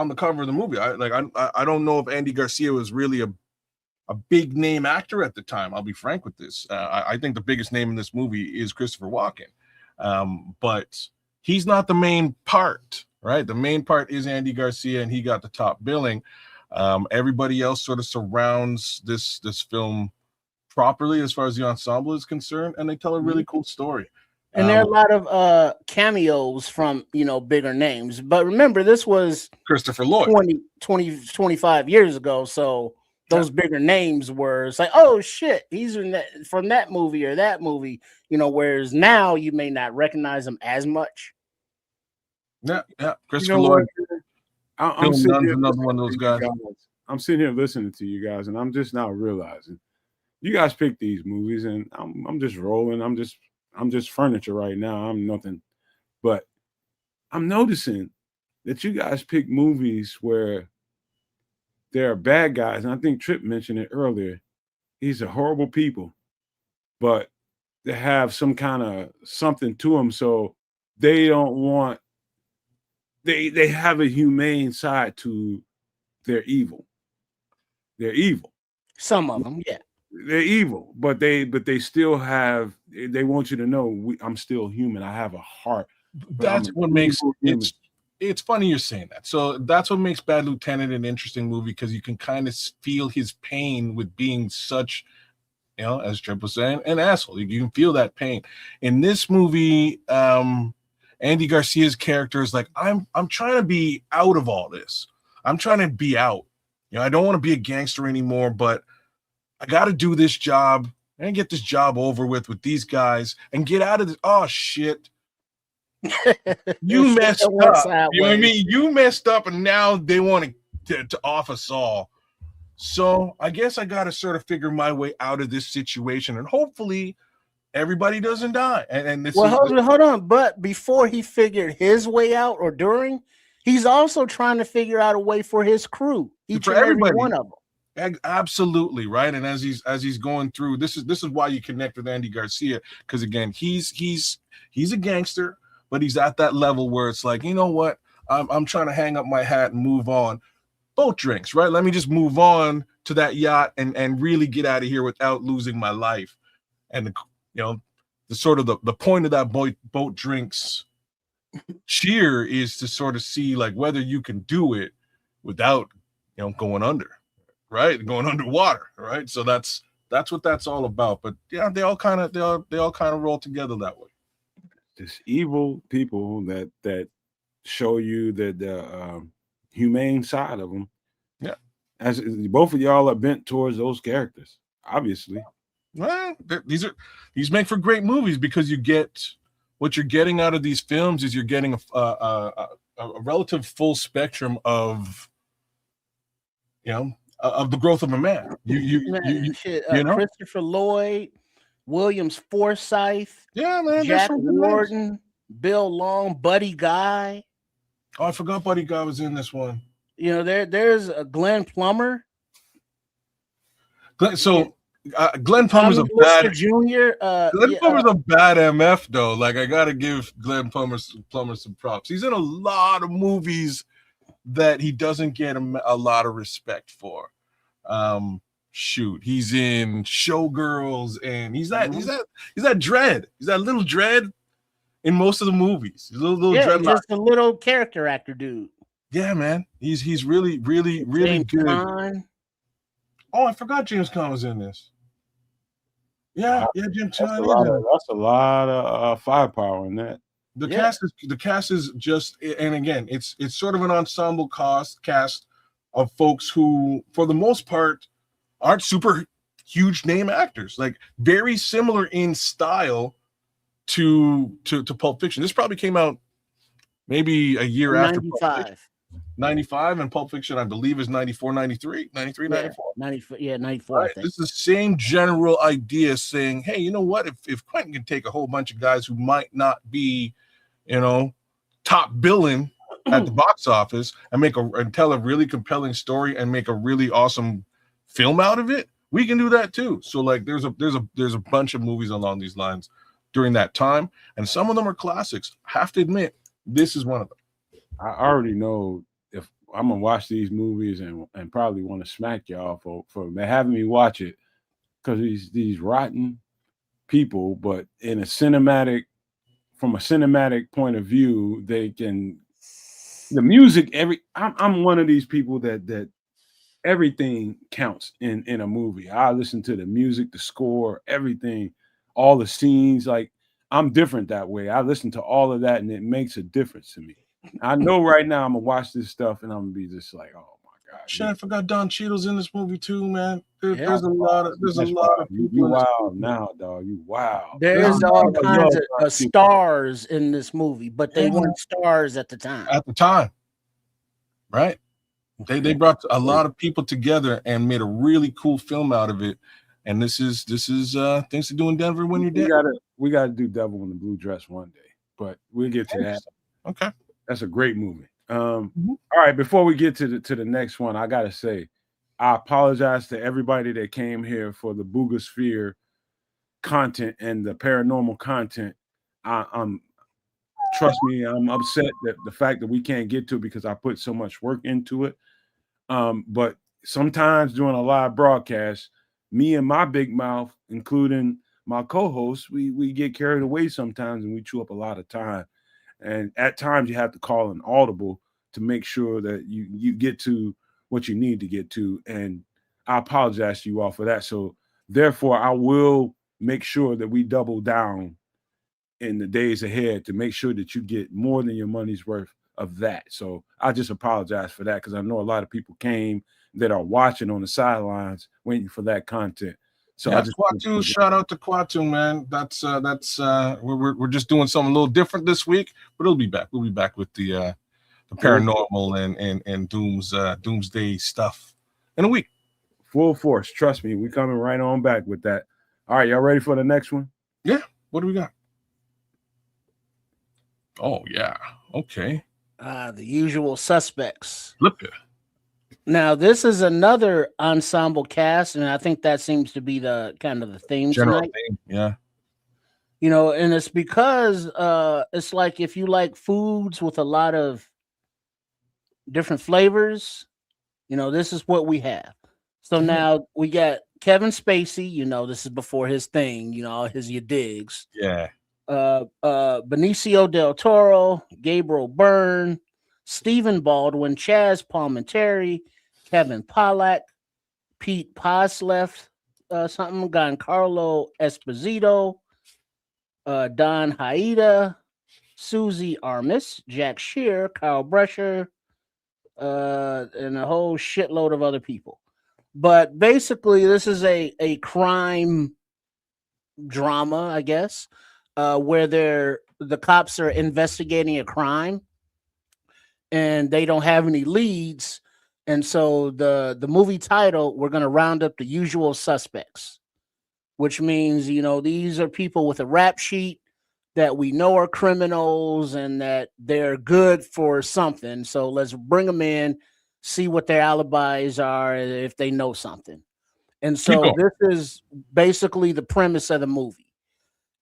the cover of the movie. I don't know if Andy Garcia was really a big name actor at the time. I'll be frank with this. I think the biggest name in this movie is Christopher Walken, but he's not the main part, right? The main part is Andy Garcia, and he got the top billing. Everybody else sort of surrounds this film properly as far as the ensemble is concerned, and they tell a really cool story. And there are a lot of cameos from, bigger names. But remember, this was Christopher Lloyd 25 years ago. So those bigger names were, it's like, oh shit, he's from that movie or that movie, whereas now you may not recognize him as much. Yeah. Christopher Lloyd. I'm sitting here another one of those guys. I'm sitting here listening to you guys, and I'm just now realizing you guys picked these movies, and I'm just rolling. I'm just furniture right now. I'm nothing, but I'm noticing that you guys pick movies where there are bad guys, and I think Tripp mentioned it earlier. These are horrible people, but they have some kind of something to them, so they don't want. They have a humane side to their evil. They're evil. Some of them, yeah. They're evil, but they still have. They want you to know I'm still human. I have a heart. That's what makes it's funny you're saying that. So that's what makes Bad Lieutenant an interesting movie, because you can kind of feel his pain with being such, as Tripp was saying, an asshole. You can feel that pain in this movie. Andy Garcia's character is like, I'm trying to be out of all this. I'm trying to be out. I don't want to be a gangster anymore, but I got to do this job and get this job over with these guys and get out of this. Oh, shit. You messed up. You know what I mean? You messed up, and now they want to off us all. So I guess I got to sort of figure my way out of this situation, and hopefully everybody doesn't die. And this hold on. But before he figured his way out, or during, he's also trying to figure out a way for his crew. For everybody, one of them. Absolutely right. And as he's going through, this is why you connect with Andy Garcia, because again, he's a gangster, but he's at that level where it's like, you know what, I'm trying to hang up my hat and move on. Boat drinks, right? Let me just move on to that yacht and really get out of here without losing my life. And the sort of the point of that boat drinks cheer is to sort of see like whether you can do it without going under, right? Going underwater, right? So that's what that's all about. But yeah, they all kind of roll together that way. This evil people that show you the humane side of them. Yeah, as both of y'all are bent towards those characters, obviously. Well, these make for great movies, because you get what you're getting out of these films is you're getting a relative full spectrum of of the growth of a man. Christopher Lloyd, Williams Forsythe, man, Jack Warden, Bill Long, Buddy Guy. Oh, I forgot Buddy Guy was in this one. There's a Glenn Plummer. Glenn Plummer's a bad Junior. Glenn Plummer's a bad MF though. Like, I gotta give Glenn Plummer some props. He's in a lot of movies that he doesn't get a lot of respect for. He's in Showgirls, and he's that dread. He's that little dread in most of the movies. He's a little dread. Just a little character actor dude. Yeah, man. He's really, really, really James good. Caan. Oh, I forgot James Caan was in this. Yeah, James Caan. That's a lot of firepower in that. The cast is just, and again, it's sort of an ensemble cast of folks who, for the most part, aren't super huge name actors. Like, very similar in style to Pulp Fiction. This probably came out maybe a year after 95, and Pulp Fiction, I believe, is 94, 93, 94. 94. Right. This is the same general idea, saying, hey, you know what? If Quentin can take a whole bunch of guys who might not be, top billing at the box office and tell a really compelling story and make a really awesome film out of it, we can do that too. So like there's a bunch of movies along these lines during that time, and some of them are classics. I have to admit, this is one of them. I already know if I'm gonna watch these movies and probably want to smack y'all for having me watch it, because these rotten people, but in a cinematic, from a cinematic point of view, they can the music. I'm one of these people that everything counts in a movie. I listen to the music, the score, everything, all the scenes. Like, I'm different that way. I listen to all of that, and it makes a difference to me. I know right now I'm gonna watch this stuff, and I'm gonna be just like, oh my god. Shit, I forgot Don Cheadle's in this movie too, man. Yeah. There's a lot of You people in this wild movie. now, dog. You wild. There's I all love kinds Don of Cheadle. stars in this movie, but they Yeah. weren't stars at the time. At the time, right? They brought a lot of people together and made a really cool film out of it. And this is things to do in Denver when you're dead. We gotta do Devil in the Blue Dress one day, but we'll get to that. Okay, that's a great movie. Mhm. All right, before we get to the next one, I gotta say, I apologize to everybody that came here for the Buga Sphere content and the paranormal content. I'm trust me, I'm upset that the fact that we can't get to it because I put so much work into it. But sometimes during a live broadcast, me and my big mouth, including my co-host, we get carried away sometimes, and we chew up a lot of time. And at times you have to call an audible to make sure that you get to what you need to get to. And I apologize to you all for that. So therefore, I will make sure that we double down in the days ahead to make sure that you get more than your money's worth of that. So I just apologize for that, because I know a lot of people came that are watching on the sidelines waiting for that content. So yeah, I just Quatu, shout out to Quatu, man. That's we're just doing something a little different this week, but it'll be back. We'll be back with the paranormal and doomsday stuff in a week. Full force. Trust me, we coming right on back with that. All right, y'all ready for the next one? Yeah. What do we got? Oh yeah. Okay. The Usual Suspects. Flip it. Now, this is another ensemble cast, and I think that seems to be the kind of the theme General tonight. theme. Yeah. You know, and it's because it's like if you like foods with a lot of different flavors, you know, this is what we have. So now we got Kevin Spacey, you know, this is before his thing, you know, all his your digs. Yeah. Benicio del Toro, Gabriel Byrne, Stephen Baldwin, Chaz Palminteri, Kevin Pollak, Pete Postleth, Giancarlo Esposito, Don Haida, Susie Armis, Jack Shear, Kyle Brescher, and a whole shitload of other people. But basically, this is a crime drama, I guess, where the cops are investigating a crime and they don't have any leads. And so the movie title, we're going to round up the usual suspects, which means, you know, these are people with a rap sheet that we know are criminals and that they're good for something. So let's bring them in, see what their alibis are, if they know something. And so this is basically the premise of the movie.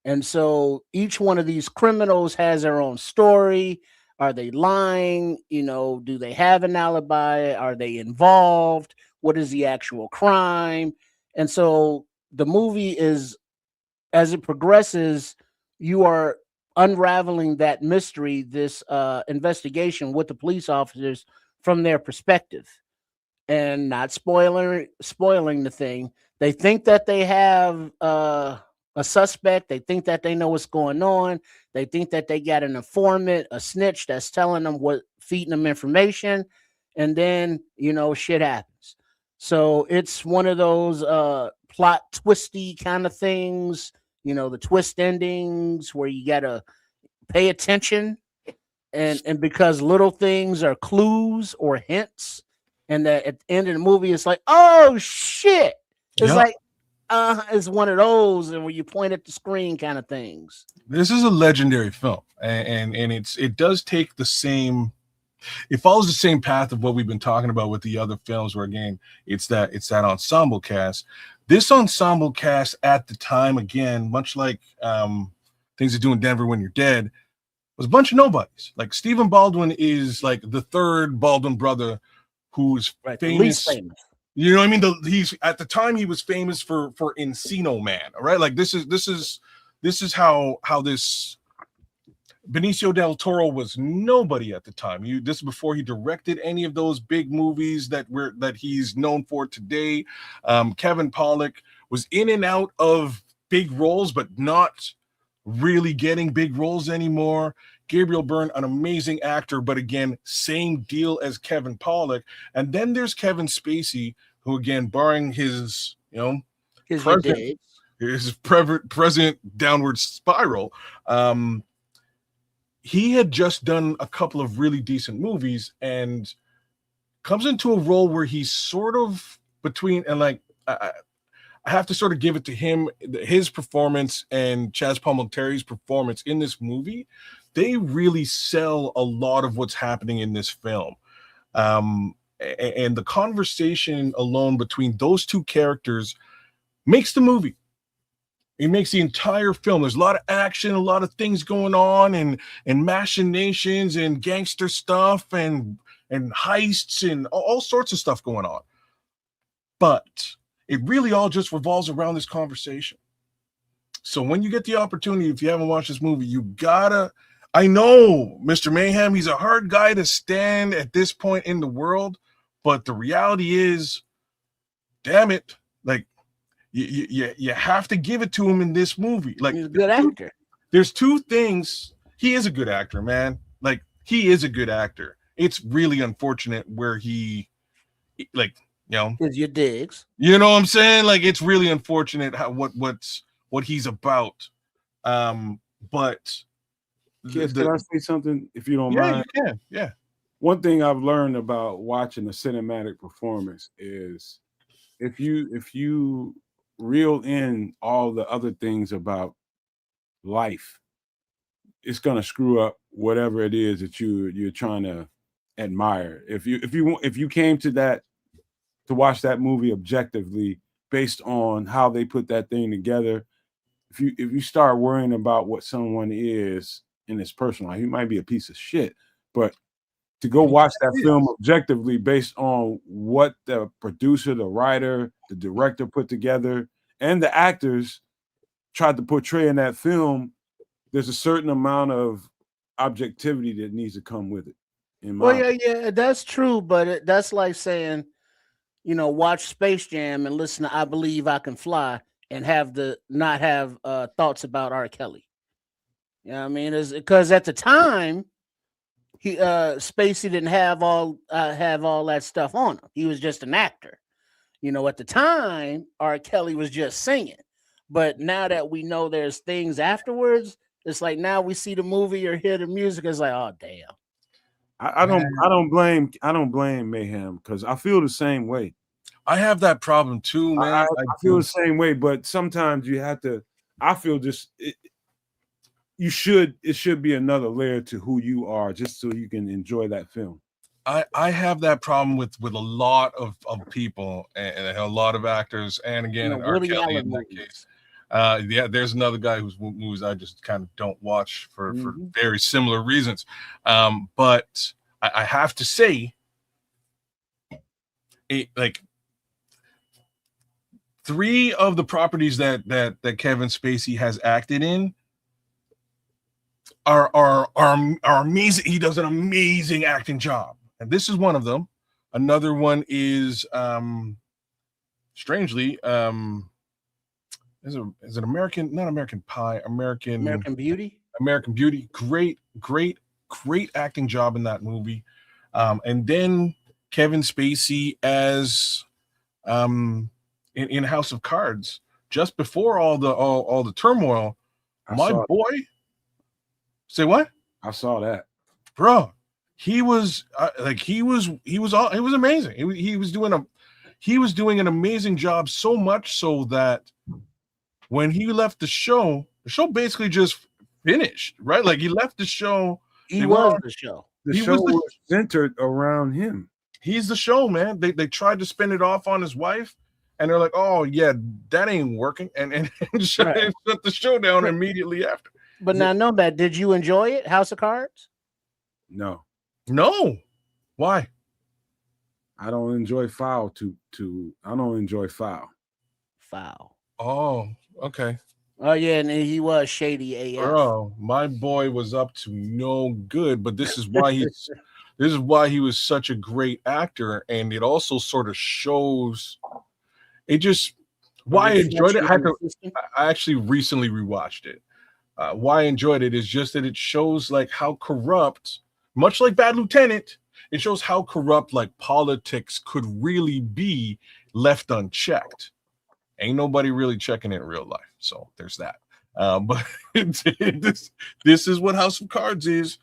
And so each one of these criminals has their own story. Are they lying? You know, do they have an alibi? Are they involved? What is the actual crime? And so the movie is, as it progresses, you are unraveling that mystery, this investigation with the police officers from their perspective, and not spoiling the thing. They think that they have a suspect. They think that they know what's going on. They think that they got an informant, a snitch that's telling them feeding them information. And then, you know, shit happens. So it's one of those plot twisty kind of things, you know, the twist endings where you got to pay attention. And because little things are clues or hints, and that at the end of the movie, it's like, oh shit. It's like, it's one of those and where you point at the screen kind of things. This is a legendary film, and it does take the same. It follows the same path of what we've been talking about with the other films, where again, it's that ensemble cast. This ensemble cast at the time, again, much like Things to Do in Denver When You're Dead, was a bunch of nobodies. Like Stephen Baldwin is like the third Baldwin brother who's Right, the famous. least famous. You know what I mean? He's at the time he was famous for Encino Man, all right? Like this is how this Benicio del Toro was nobody at the time. This is before he directed any of those big movies that he's known for today. Kevin Pollak was in and out of big roles, but not really getting big roles anymore. Gabriel Byrne, an amazing actor, but again, same deal as Kevin Pollak. And then there's Kevin Spacey, who again, barring his present downward spiral, he had just done a couple of really decent movies and comes into a role where he's sort of between, and like I have to sort of give it to him, his performance and Chaz Palminteri's performance in this movie. They really sell a lot of what's happening in this film. And the conversation alone between those two characters makes the movie. It makes the entire film. There's a lot of action, a lot of things going on, and machinations and gangster stuff and heists and all sorts of stuff going on. But it really all just revolves around this conversation. So when you get the opportunity, if you haven't watched this movie, you gotta. I know Mr. Mayhem, he's a hard guy to stand at this point in the world, but the reality is, damn it, like. You have to give it to him in this movie. Like, he's a good actor. There's two things. He is a good actor, man. Like, he is a good actor. It's really unfortunate where he, like, you know, is your digs. You know what I'm saying? Like, it's really unfortunate how what he's about. But Kids, can I say something if you don't mind? You can. Yeah. One thing I've learned about watching a cinematic performance is if you reel in all the other things about life, it's gonna screw up whatever it is that you're trying to admire. If you came to watch that movie objectively based on how they put that thing together, if you start worrying about what someone is in his personal life, he might be a piece of shit. But to go watch that film objectively based on what the producer, the writer, the director put together, and the actors tried to portray in that film, there's a certain amount of objectivity that needs to come with it. Yeah, that's true. But that's like saying, watch Space Jam and listen to I Believe I Can Fly and not have thoughts about R. Kelly. You know what I mean? Is because at the time, Spacey didn't have all that stuff on him. He was just an actor. At the time, R. Kelly was just singing. But now that we know there's things afterwards, it's like now we see the movie or hear the music, it's like, oh damn. I don't blame Mayhem because I feel the same way. I have that problem too, man. I feel the same way, but sometimes you have to. I feel it should be another layer to who you are, just so you can enjoy that film. I have that problem with a lot of people and a lot of actors, and again, R. Kelly in that case. There's another guy whose movies I just kind of don't watch for very similar reasons. But I have to say, like 3 of the properties that Kevin Spacey has acted in are amazing. He does an amazing acting job. And this is one of them. Another one is strangely is it American, not American Pie, American Beauty? American Beauty. Great acting job in that movie. And then Kevin Spacey as in House of Cards, just before all the turmoil. My boy, say what? I saw that, bro. He was amazing. He was doing an amazing job, so much so that when he left the show basically just finished, right? Like he left the show. The show. The show was centered around him. He's the show, man. They tried to spin it off on his wife. and they're like, "Oh yeah, that ain't working," and shut the show down immediately after. But now, Nomad, did you enjoy it? House of Cards? No. Why? I don't enjoy foul. I don't enjoy foul. Foul. Oh, okay. Oh yeah, and he was shady AF. Bro, my boy was up to no good, but this is why he was such a great actor, and it also sort of shows. It just why I enjoyed it. I actually recently rewatched it. Why I enjoyed it is just that it shows like how corrupt, much like Bad Lieutenant, it shows how corrupt like politics could really be left unchecked. Ain't nobody really checking it in real life, so there's that. But this is what House of Cards is.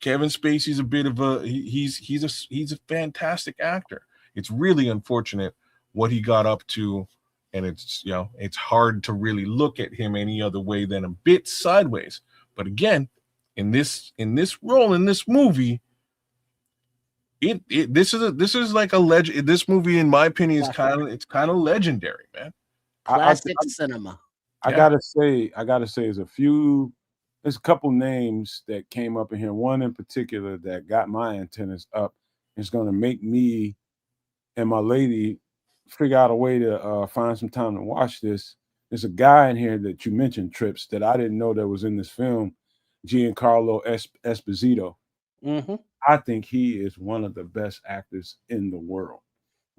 Kevin Spacey's a bit of a he's a fantastic actor. It's really unfortunate what he got up to, and it's it's hard to really look at him any other way than a bit sideways. But again, in this role in this movie, this is like a legend. This movie, in my opinion, is kind of legendary, man. Classic cinema. I gotta say, there's a couple names that came up in here. One in particular that got my antennas up. It's gonna make me and my lady figure out a way to find some time to watch this. There's a guy in here that you mentioned, Trips, that I didn't know that was in this film, Giancarlo Esposito. Mm-hmm. I think he is one of the best actors in the world.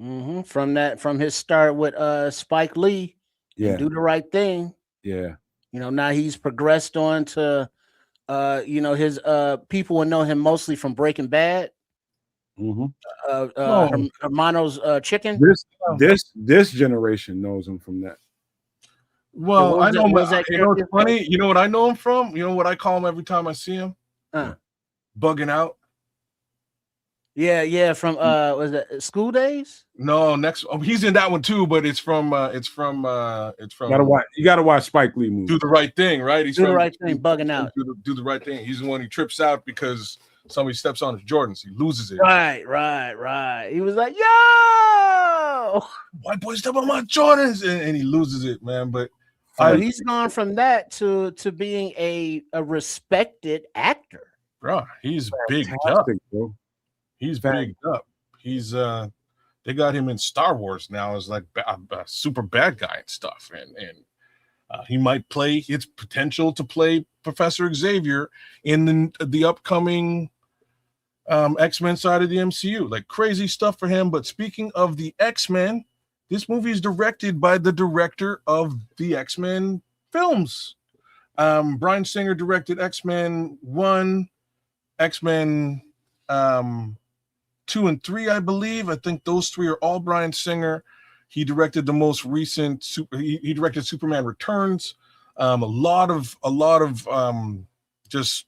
Mm-hmm. From his start with Spike Lee, and Do the Right Thing. Yeah. Now he's progressed on to his people will know him mostly from Breaking Bad. Mm-hmm. Hermano's Chicken. This generation knows him from that. Well, I know. It's funny. You know what I know him from? You know what I call him every time I see him? Bugging Out. Yeah. From was it School Days? No, he's in that one too, but it's from. You gotta watch Spike Lee movies. Do the Right Thing, right? Do the Right Thing. Bugging Out. Do the Right Thing. He's the one who trips out because somebody steps on his Jordans. He loses it. Right. He was like, "Yo, white boy step on my Jordans," and he loses it, man. But he's gone from that to being a respected actor. Bro, he's big up. Bro. He's big up. He's they got him in Star Wars now as like a super bad guy and stuff, and he might play its potential to play Professor Xavier in the upcoming X-Men side of the MCU. Like crazy stuff for him. But speaking of the X-Men, this movie is directed by the director of the X-Men films. Bryan Singer directed X-Men 1, X-Men 2 and 3, I believe. I think those 3 are all Bryan Singer. He directed the most recent he directed Superman Returns. A lot of just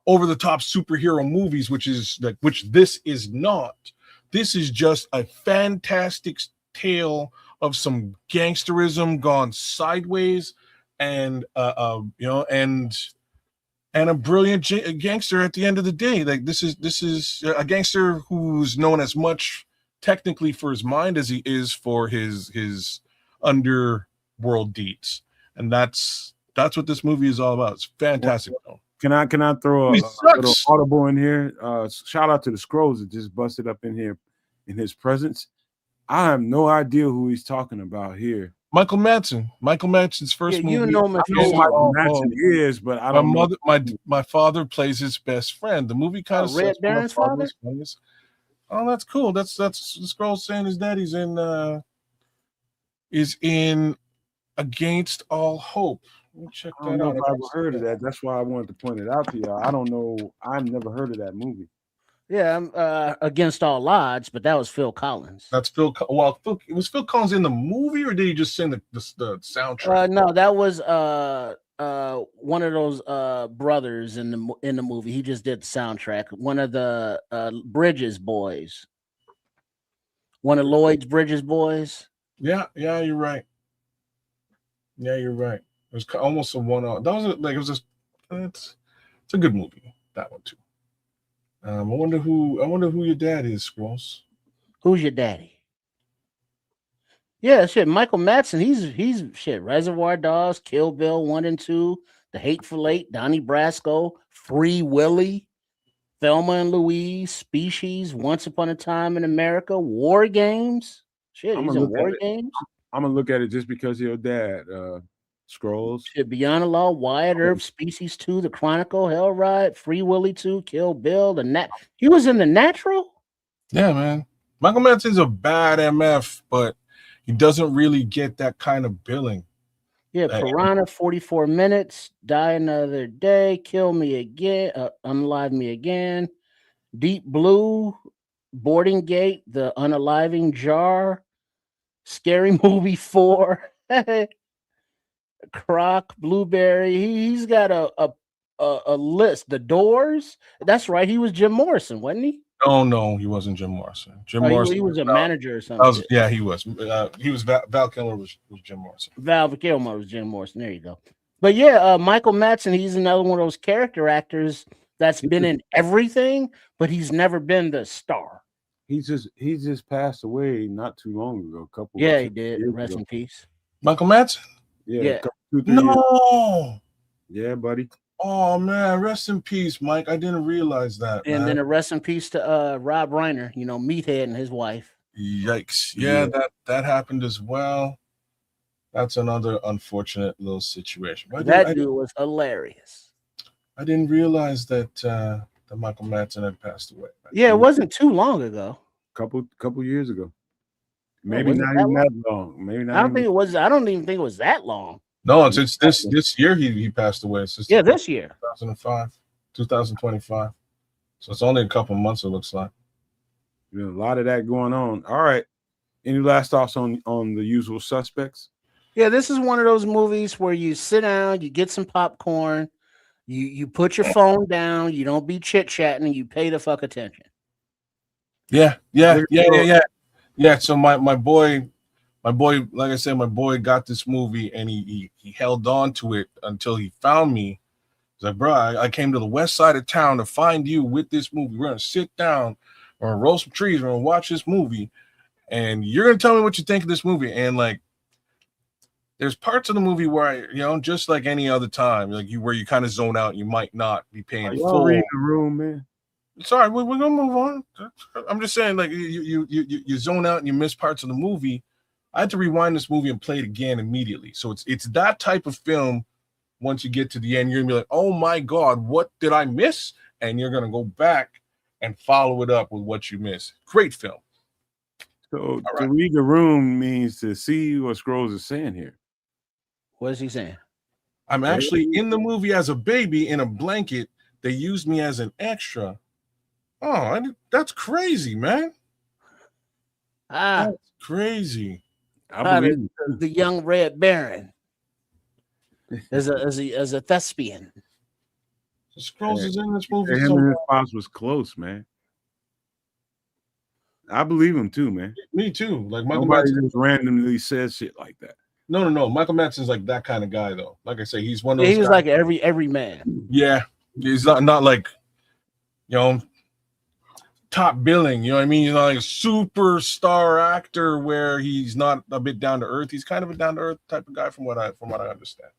over the top superhero movies, which this is not. This is just a fantastic tale of some gangsterism gone sideways, and and a brilliant gangster at the end of the day. Like this is a gangster who's known as much technically for his mind as he is for his underworld deeds, and that's what this movie is all about. It's fantastic. Can I throw a little audible in here? Shout out to the Scrolls that just busted up in here in his presence. I have no idea who he's talking about here. Michael Madsen's first movie. You know him. I know Michael Madsen is, but I don't know. My father plays his best friend. The movie kind of Red Baron's father. Oh, that's cool. That's the Scroll saying his daddy's in Against All Hope. Let me check that out. I don't know if I've ever heard of that. That's why I wanted to point it out to y'all. I don't know. I've never heard of that movie. Yeah, Against All Odds, but that was Phil Collins. That's Phil. Well, was Phil Collins in the movie, or did he just sing the soundtrack? No, that was one of those brothers in the movie. He just did the soundtrack. One of the Bridges boys. One of Lloyd's Bridges boys. Yeah, you're right. It was almost a one-off. That was it's a good movie. That one too. I wonder who your dad is, Scrolls. Who's your daddy? Yeah, shit. Michael Madsen, he's shit. Reservoir Dogs, Kill Bill 1 and 2, The Hateful Eight, Donnie Brasco, Free Willy, Thelma and Louise, Species, Once Upon a Time in America, War Games. Shit, I'm he's gonna in look at War it. Games. I'm gonna look at it just because of your dad. Scrolls. Shit, Beyond the Law, Wyatt Earp, Species 2, The Chronicle, Hell Ride, Free Willy 2, Kill Bill, He was in The Natural? Yeah, man. Michael Madsen's a bad MF, but he doesn't really get that kind of billing. Yeah, Piranha, 44 Minutes, Die Another Day, Kill Me Again, Unalive Me Again, Deep Blue, Boarding Gate, The Unaliving Jar, Scary Movie 4, Croc, Blueberry. He's got a list. The Doors. That's right. He was Jim Morrison, wasn't he? No, he wasn't Jim Morrison. Jim Morrison. He was a manager or something. Yeah, he was. He was Val Kilmer was Jim Morrison. Val Kilmer was Jim Morrison. There you go. But yeah, Michael Madsen, he's another one of those character actors that's been in everything, but he's never been the star. He just passed away not too long ago. Yeah, he did. Rest in peace. Michael Madsen? Yeah. 2-3 years. Yeah, buddy. Oh man, rest in peace, Mike. I didn't realize that. And then a rest in peace to Rob Reiner, Meathead and his wife. Yikes. Yeah, that happened as well. That's another unfortunate little situation. That dude was hilarious. I didn't realize that Michael Madsen had passed away. Yeah, it wasn't too long ago. Couple years ago. Maybe not even that long. Maybe not. I don't think it was. I don't even think it was that long. No, it's this year he passed away. It's just this year, 2025. So it's only a couple months. It looks like. A lot of that going on. All right. Any last thoughts on The Usual Suspects? Yeah, this is one of those movies where you sit down, you get some popcorn, you put your phone down, you don't be chit chatting, and you pay the fuck attention. Yeah. So my boy, like I said, my boy got this movie and he held on to it until he found me. He's like, bro, I came to the west side of town to find you with this movie. We're gonna sit down, we're gonna roll some trees, we're gonna watch this movie, and you're gonna tell me what you think of this movie. And like, there's parts of the movie where just like any other time, like where you kind of zone out, you might not be paying full. Read the room, man. Sorry, we're gonna move on. I'm just saying, like you zone out and you miss parts of the movie. I had to rewind this movie and play it again immediately. So it's that type of film. Once you get to the end, you're gonna be like, oh my God, what did I miss? And you're gonna go back and follow it up with what you missed. Great film. So to read the room means to see what Scrolls is saying here. What is he saying? I'm actually in the movie as a baby in a blanket. They used me as an extra. Oh, that's crazy, man. That's crazy. I believe the young Red Baron as a thespian. Scrolls is in this movie. Him and his spouse was close, man. I believe him too, man. Me too. Like Michael Nobody Madsen just randomly says shit like that. No. Michael Madsen's like that kind of guy, though. Like I say, he's one of those. He was like every man. Yeah, he's not like top billing. You know what I mean? He's not like a superstar actor where he's not a bit down to earth. He's kind of a down to earth type of guy, from what I understand.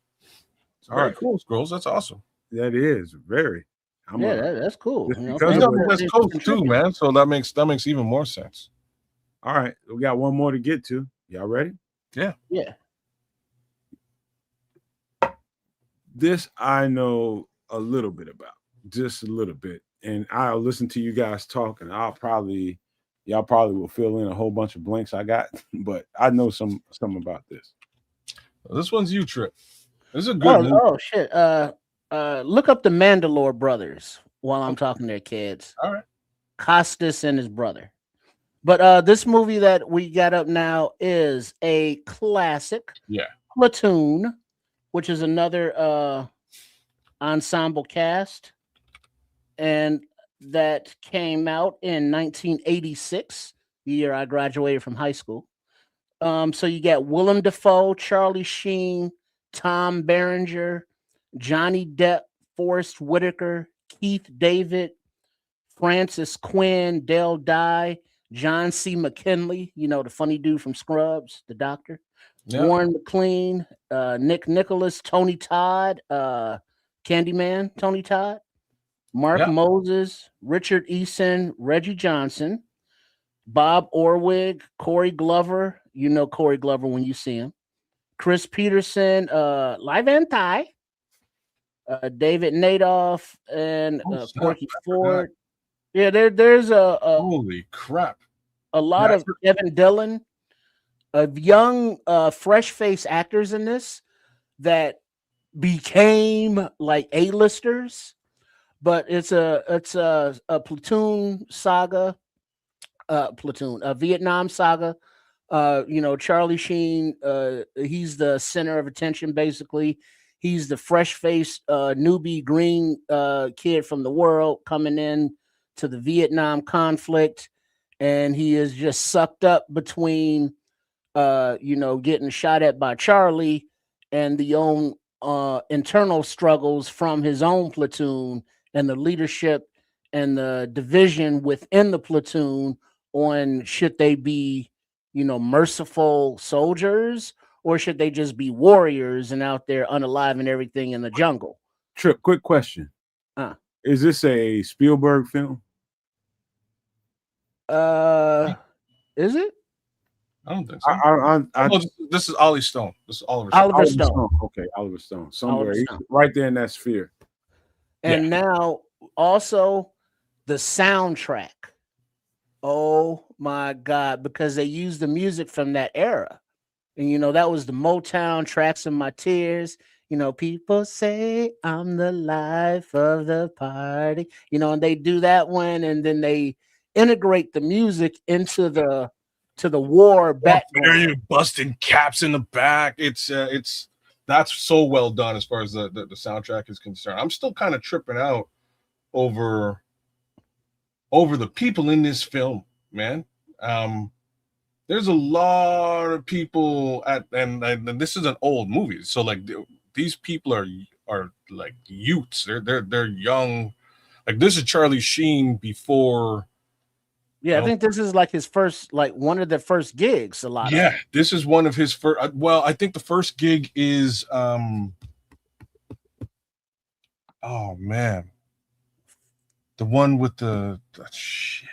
All right, cool, Scrolls. That's awesome. That is very. That's cool. He's on the West Coast too, man. So that makes even more sense. All right, we got one more to get to. Y'all ready? Yeah. This I know a little bit about, just a little bit, and I'll listen to you guys talk, and y'all probably will fill in a whole bunch of blanks I got, but I know some about this. This one's you, Trip. This is a good movie. Oh shit. Look up the Mandalore brothers while I'm talking to their kids. All right. Costas and his brother. But this movie that we got up now is a classic. Yeah. Platoon, which is another ensemble cast, and that came out in 1986, the year I graduated from high school. So you got Willem Dafoe, Charlie Sheen, Tom Berenger, Johnny Depp, Forrest Whitaker, Keith David, Francis Quinn, Dale Dye, John C. McKinley, the funny dude from Scrubs, the doctor. Yeah. Warren McLean, Nick Nicholas, Tony Todd, Candyman, Tony Todd, Mark Yeah. Moses, Richard Eason, Reggie Johnson, Bob Orwig, Corey Glover. You know Corey Glover when you see him. Chris Peterson, Live and Thai, David Nadoff, and snap. Corky I forgot. Ford. Yeah, there's Holy crap. a lot of Kevin Dillon, of young, fresh-faced actors in this that became like A-listers. But it's a platoon saga, a Vietnam saga. Charlie Sheen, he's the center of attention. Basically, he's the fresh-faced newbie green kid from the world coming in to the Vietnam conflict, and he is just sucked up between getting shot at by Charlie and the own internal struggles from his own platoon and the leadership and the division within the platoon on should they be, merciful soldiers or should they just be warriors and out there unalive and everything in the jungle. Trip, quick question. Is this a Spielberg film? Is it? I don't think so. This is Ollie Stone. This is Oliver Stone. Okay, Oliver Stone. Somewhere right there in that sphere. And now also the soundtrack. Oh my God, because they used the music from that era. And that was the Motown, Tracks of My Tears. People say I'm the life of the party. And they do that one, and then they integrate the music into the war background. You're busting caps in the back. It's that's so well done as far as the soundtrack is concerned. I'm still kind of tripping out over the people in this film, man. There's a lot of people and this is an old movie, so like these people are like youths. They're young. Like this is Charlie Sheen before. Yeah, I think this is like his first, like one of the first gigs. This is one of his first. Well, I think the first gig is oh man, the one with the shit.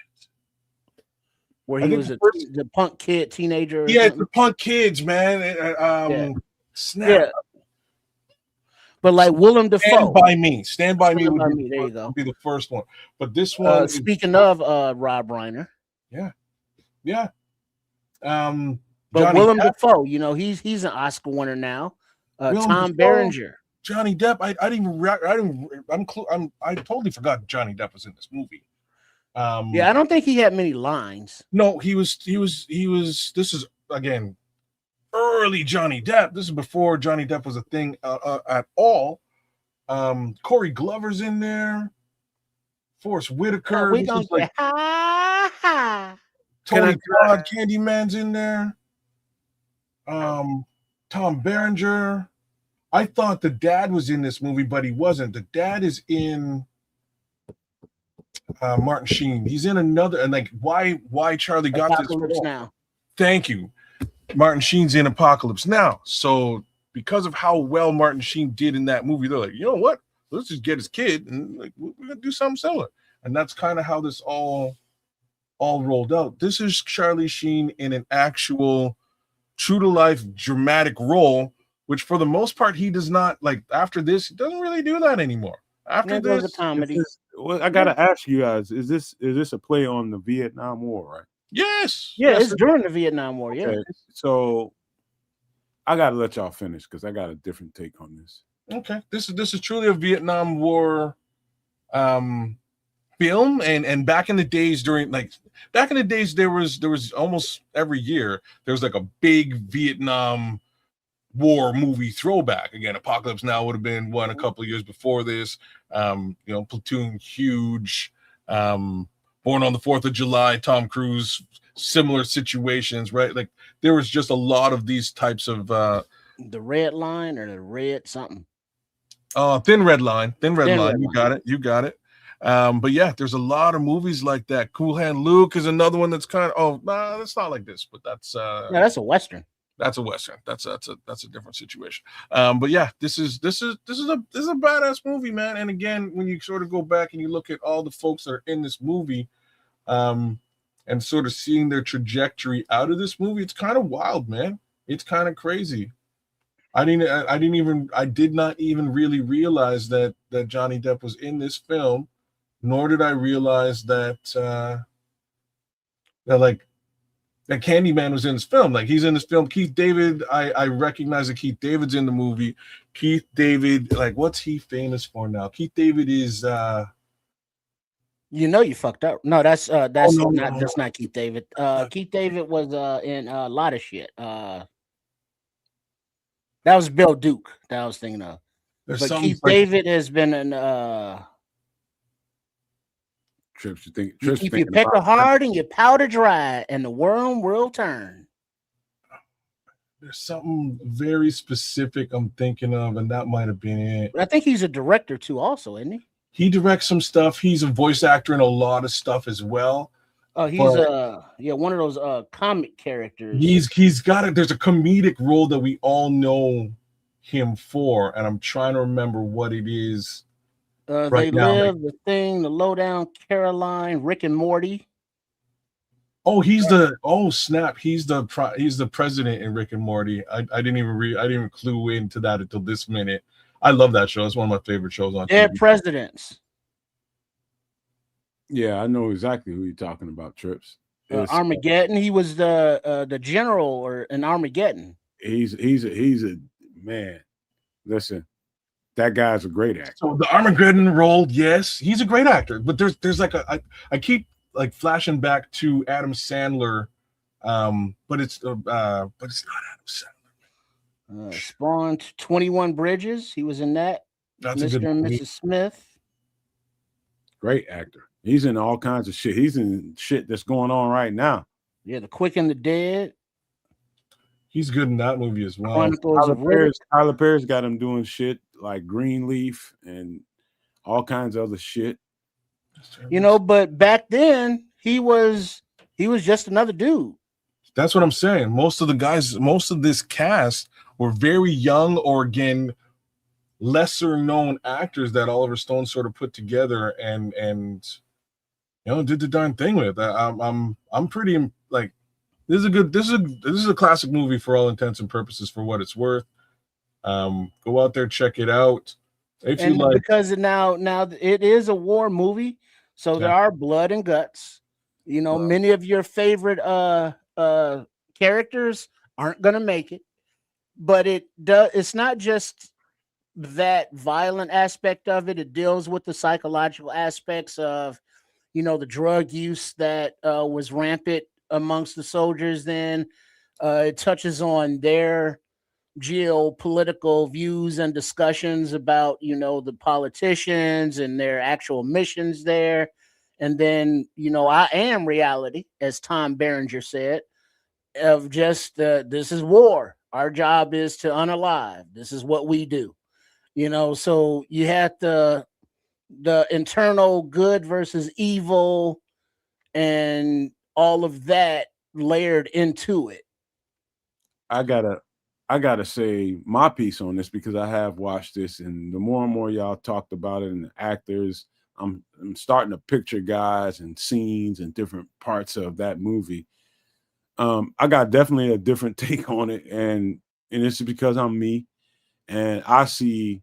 Where he was the punk kid, teenager. Yeah, the punk kids, man. Snap. Yeah. But like Willem Dafoe. Stand by me. There you go. Would be the first one. But this one. Speaking of Rob Reiner. Yeah. But Willem Dafoe, he's an Oscar winner now. Tom Berenger. Johnny Depp. I totally forgot Johnny Depp was in this movie. I don't think he had many lines. No, he was. This is again early Johnny Depp. This is before Johnny Depp was a thing at all. Corey Glover's in there. Forrest Whitaker. We don't get Tony Todd, Candyman's in there. Tom Berenger. I thought the dad was in this movie, but he wasn't. The dad is in Martin Sheen. He's in another, and like why Charlie got Apocalypse this Now. Thank you. Martin Sheen's in Apocalypse Now. So because of how well Martin Sheen did in that movie, they're like, you know what? Let's just get his kid and like we're gonna do something similar. And that's kind of how this all rolled out. This is Charlie Sheen in an actual true to life dramatic role, which for the most part he does not like. After this, he doesn't really do that anymore. After this, a comedy. I gotta ask you guys: is this a play on the Vietnam War, right? Yes. Yeah, it's during the Vietnam War. Yeah. Okay. So I gotta let y'all finish because I got a different take on this. Okay, this is truly a Vietnam War film, and back in the days there was almost every year there was like a big Vietnam War movie throwback. Again, Apocalypse Now would have been one a couple of years before this. Platoon, huge. Born on the 4th of July, Tom Cruise, similar situations, right? Like there was just a lot of these types of the red line or the red something. Thin red line. You got it. But yeah, there's a lot of movies like that. Cool Hand Luke is another one that's kind of, oh, nah, that's not like this, but that's Yeah, that's a Western. that's a Western. That's a different situation. But yeah, this is a badass movie, man. And again, when you sort of go back and you look at all the folks that are in this movie, and sort of seeing their trajectory out of this movie, it's kind of wild, man. It's kind of crazy. I did not even really realize that Johnny Depp was in this film, nor did I realize that that Candyman was in this film. Like, he's in this film. Keith David, I recognize that Keith David's in the movie. Keith David, like, what's he famous for now? Keith David is You know you fucked up. No, that's no. that's not Keith David. Keith David was in a lot of shit. That was Bill Duke that I was thinking of. There's But Keith David has been in Trips, you think you Trips keep your thinking pecker about hard and your powder dry, and the worm will turn. there's something very specific I'm thinking of, and that might have been it. But I think he's a director too, also, isn't he? He directs some stuff. He's a voice actor in a lot of stuff as well. Oh, he's one of those comic characters. He's got it. There's a comedic role that we all know him for, and I'm trying to remember what it is. They Live, The Thing, The Lowdown, Caroline, Rick and Morty. Oh, he's snap! He's the president in Rick and Morty. I didn't even clue into that until this minute. I love that show. It's one of my favorite shows on Dead TV. Presidents. Yeah, I know exactly who you're talking about, Trips. Armageddon. He was the general in Armageddon. He's a man. Listen, that guy's a great actor. So the Armageddon role, yes, he's a great actor. But there's like I keep like flashing back to Adam Sandler, but it's not Adam Sandler. Spawn, 21 Bridges. He was in that. That's Mr. and Mrs. Smith. Great actor. He's in all kinds of shit. He's in shit that's going on right now. Yeah, The Quick and the Dead. He's good in that movie as well. Chronicles of Riddick. Tyler Perry's got him doing shit like Greenleaf and all kinds of other shit. You know, but back then he was just another dude. That's what I'm saying. Most of this cast were very young, or again, lesser known actors that Oliver Stone sort of put together and did the darn thing with. I'm pretty like, this is a classic movie for all intents and purposes, for what it's worth. Go out there, check it out. Because now it is a war movie, so there are blood and guts. You know, many of your favorite characters aren't gonna make it, but it's not just that violent aspect of it. It deals with the psychological aspects of, the drug use that was rampant amongst the soldiers then. It touches on their geopolitical views and discussions about, the politicians and their actual missions there. And then, I am reality, as Tom Berenger said, of just this is war. Our job is to unalive. This is what we do. So you had the internal good versus evil and all of that layered into it. I gotta say my piece on this, because I have watched this, and the more and more y'all talked about it and the actors, I'm starting to picture guys and scenes and different parts of that movie. I got definitely a different take on it, and it's because I'm me, and I see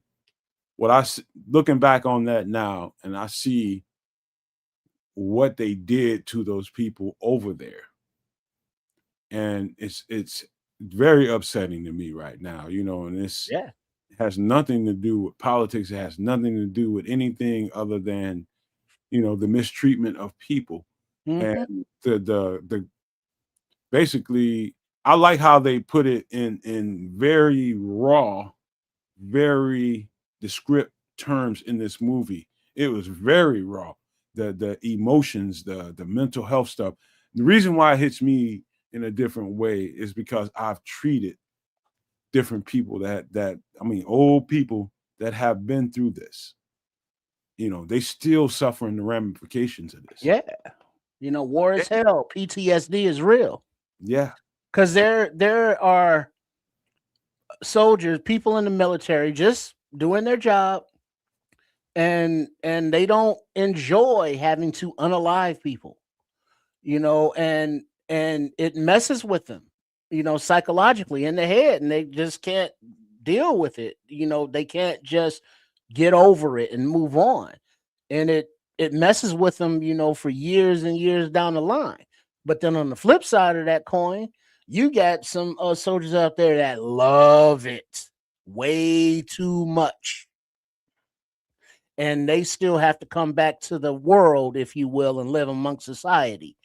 looking back on that now, and I see what they did to those people over there, and it's very upsetting to me right now, and this has nothing to do with politics. It has nothing to do with anything other than, the mistreatment of people. And the basically, I like how they put it in very raw, very descriptive terms in this movie. It was very raw. The emotions, the mental health stuff. The reason why it hits me in a different way is because I've treated different people old people that have been through this. they still suffering the ramifications of this. Yeah. War is hell. PTSD is real. Yeah. Because there are soldiers, people in the military just doing their job, and they don't enjoy having to unalive people, and it messes with them, psychologically in the head, and they just can't deal with it. They can't just get over it and move on. And it messes with them, for years and years down the line. But then on the flip side of that coin, you got some soldiers out there that love it way too much. And they still have to come back to the world, if you will, and live amongst society.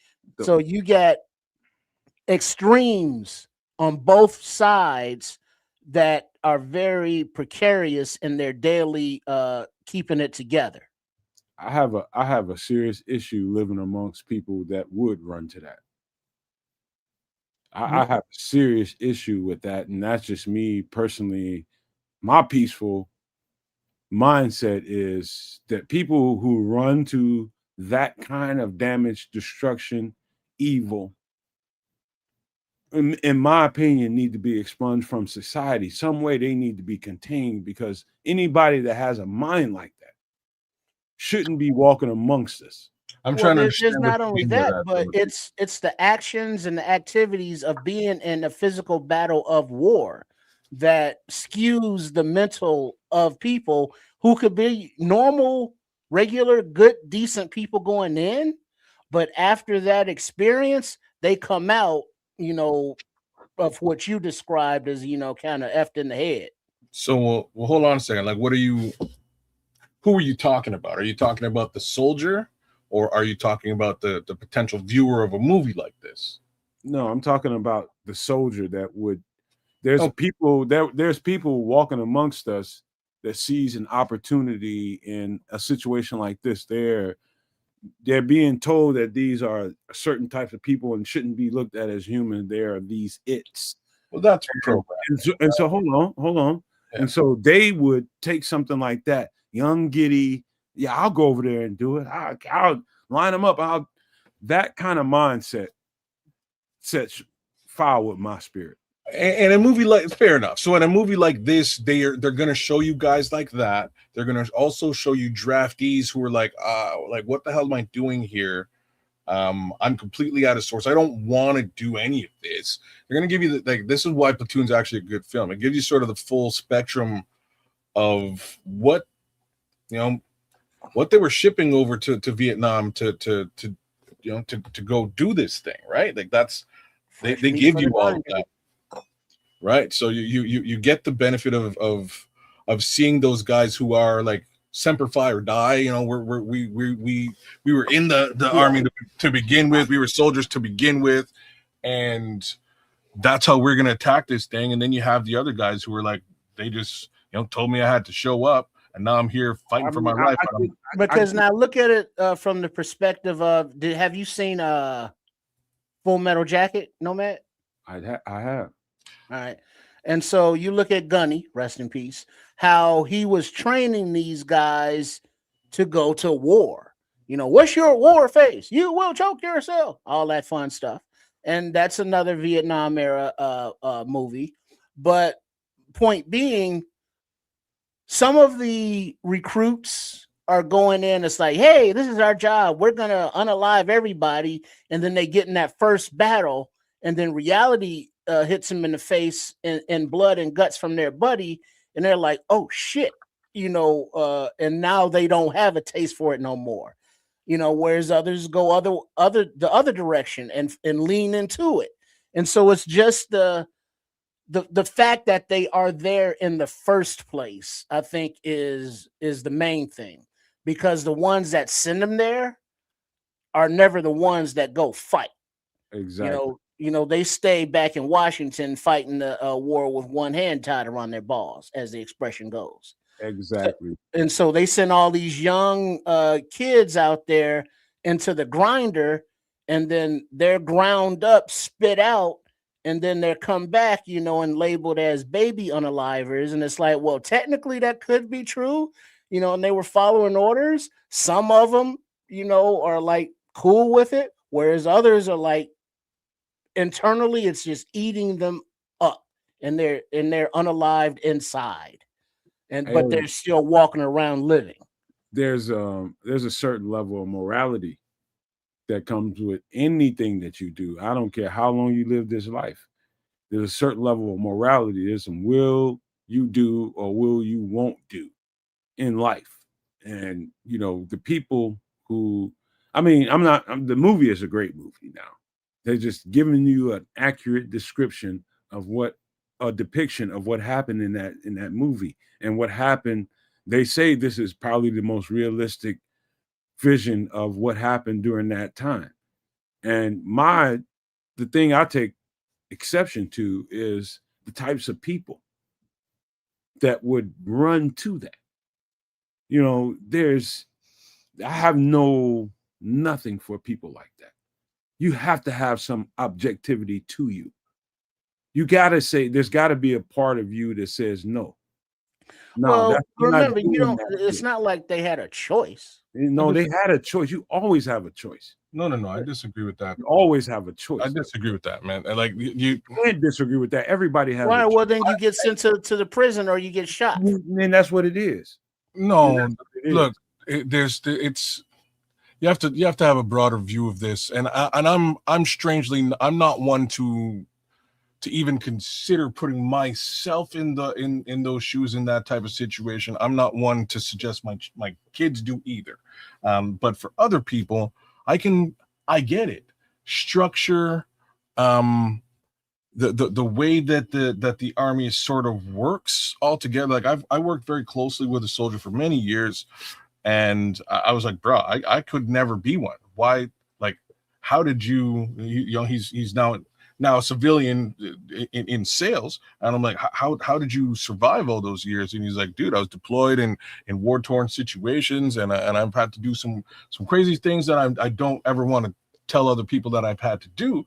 So you get extremes on both sides that are very precarious in their daily keeping it together. I have a serious issue living amongst people that would run to that. I have a serious issue with that, and that's just me personally. My peaceful mindset is that people who run to that kind of damage, destruction, evil, in my opinion, need to be expunged from society. Some way they need to be contained, because anybody that has a mind like that shouldn't be walking amongst us. I'm trying to There's understand not what you only mean by that, but though. it's the actions and the activities of being in a physical battle of war that skews the mental of people who could be normal, regular, good, decent people going in, but after that experience, they come out, of what you described as, kind of effed in the head. So, well, hold on a second. Like, who are you talking about? Are you talking about the soldier, or are you talking about the potential viewer of a movie like this? No, I'm talking about the soldier that would. There's Oh. there's people walking amongst us that sees an opportunity in a situation like this. They're being told that these are certain types of people and shouldn't be looked at as human. They are these its. Well, that's program. And so hold on. Yeah. And so they would take something like that, young giddy. Yeah, I'll go over there and do it. I'll line them up. That kind of mindset sets fire with my spirit. And a movie like, fair enough. So in a movie like this, they're going to show you guys like that. They're going to also show you draftees who are like what the hell am I doing here? I'm completely out of source. I don't want to do any of this. They're going to give you this is why Platoon's actually a good film. It gives you sort of the full spectrum of what they were shipping over to Vietnam to go do this thing, right? Like that's they give you all of that. Right. So you get the benefit of seeing those guys who are like semper fi or die. We were in the army to begin with. We were soldiers to begin with, and that's how we're gonna attack this thing. And then you have the other guys who were like, they just told me I had to show up, and now I'm here fighting for my life. Because now look at it from the perspective of, have you seen Full Metal Jacket, Nomad? I have. All right. And so you look at Gunny, rest in peace, how he was training these guys to go to war. What's your war face? You will choke yourself. All that fun stuff. And that's another Vietnam era movie. But point being, some of the recruits are going in. It's like, hey, this is our job. We're going to unalive everybody. And then they get in that first battle. And then reality hits them in the face and blood and guts from their buddy, and they're like, oh shit, and now they don't have a taste for it no more, whereas others go the other direction and lean into it. And so it's just the fact that they are there in the first place, I think is the main thing, because the ones that send them there are never the ones that go fight. Exactly. They stay back in Washington fighting the war with one hand tied around their balls, as the expression goes. Exactly. And so they send all these young kids out there into the grinder, and then they're ground up, spit out, and then they're come back, and labeled as baby unalivers. And it's like, well, technically that could be true, and they were following orders. Some of them, are like cool with it, whereas others are like internally it's just eating them up, and they're unalived inside, but they're still walking around living. There's a certain level of morality that comes with anything that you do. I don't care how long you live this life. There's a certain level of morality. There's some will you do or will you won't do in life. And the people who, the movie is a great movie now. They're just giving you an accurate description of a depiction of what happened in that movie and what happened. They say this is probably the most realistic vision of what happened during that time. And the thing I take exception to is the types of people that would run to that. I have nothing for people like that. You have to have some objectivity to you. You got to say, there's got to be a part of you that says no. Well, remember, it's not like they had a choice. No, they had a choice. You always have a choice. No, I disagree with that. You always have a choice. I disagree with that, man. Like you can't disagree with that. Everybody has. Right. Well, then you get sent to the prison or you get shot. And that's what it is. No, look, it's you have to have a broader view of this, and I'm strangely I'm not one to even consider putting myself in those shoes in that type of situation. I'm not one to suggest my kids do either. But for other people, I get it. Structure, the way that the army sort of works all together. Like I worked very closely with a soldier for many years, and I was like, bro, I could never be one. Why? Like, how did you know, he's now a civilian in sales, and I'm like, how did you survive all those years? And he's like, dude, I was deployed in war-torn situations, and I've had to do some crazy things that I don't ever want to tell other people that I've had to do.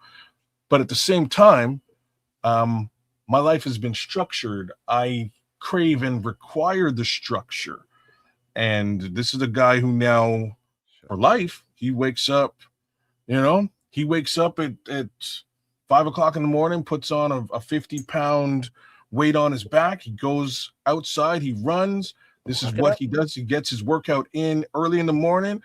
But at the same time, my life has been structured. I crave and require the structure. And this is a guy who now, for life, he wakes up, he wakes up at 5 o'clock in the morning, puts on a 50-pound weight on his back. He goes outside, he runs. This is what he does. He gets his workout in early in the morning,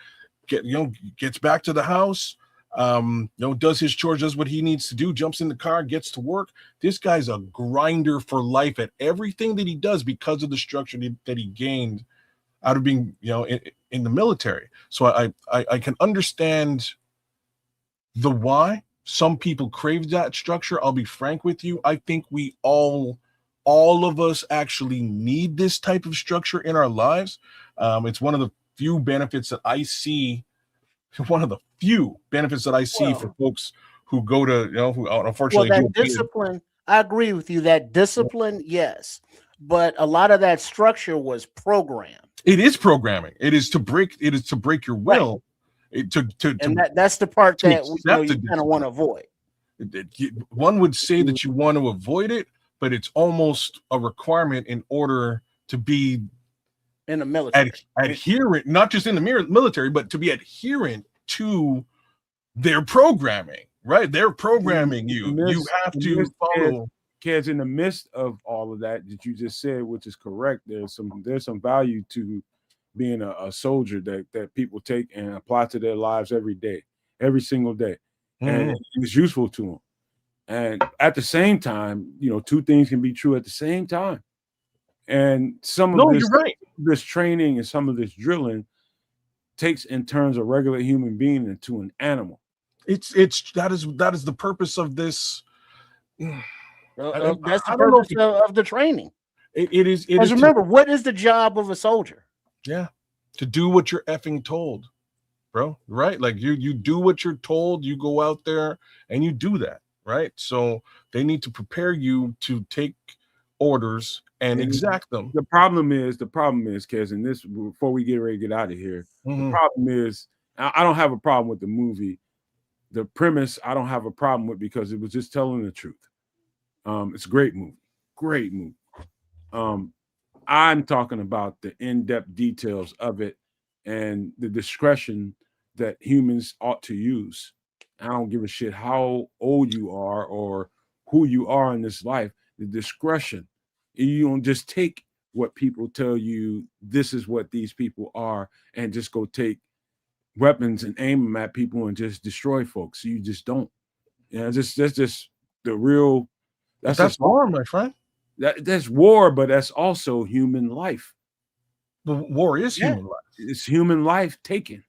gets back to the house, does his chores, does what he needs to do, jumps in the car, gets to work. This guy's a grinder for life at everything that he does because of the structure that he gained out of being, in the military. So I can understand the why. Some people crave that structure. I'll be frank with you. I think we all of us actually need this type of structure in our lives. It's one of the few benefits that I see. For folks who go to, who unfortunately. Well, that discipline, I agree with you. That discipline, yes. But a lot of that structure was programmed. It is programming. It is to break your will. Right. That's the part that you kind of want to avoid. One would say that you want to avoid it, but it's almost a requirement in order to be in the military, adherent, not just in the military, but to be adherent to their programming. Right? They're programming you. You have to follow. Kids, in the midst of all of that you just said, which is correct, there's some value to being a soldier that people take and apply to their lives every single day. And it's useful to them. And at the same time, two things can be true at the same time. And this training and some of this drilling takes in terms of regular human being into an animal. That is the purpose of this. That's the purpose of the training. It is. Because remember, what is the job of a soldier? Yeah, to do what you're effing told, bro. Right? Like you do what you're told. You go out there and you do that. Right? So they need to prepare you to take orders and exact them. The problem is, Kez, and this before we get ready to get out of here, the problem is, I don't have a problem with the movie. The premise I don't have a problem with because it was just telling the truth. It's a great movie. Great movie. I'm talking about the in-depth details of it and the discretion that humans ought to use. I don't give a shit how old you are or who you are in this life. The discretion. You don't just take what people tell you. This is what these people are, and just go take weapons and aim them at people and just destroy folks. You just don't. Yeah, that's just the real. But That's that's just war, my friend. that's war, but that's also human life. The war is Yeah. human life. It's human life taken.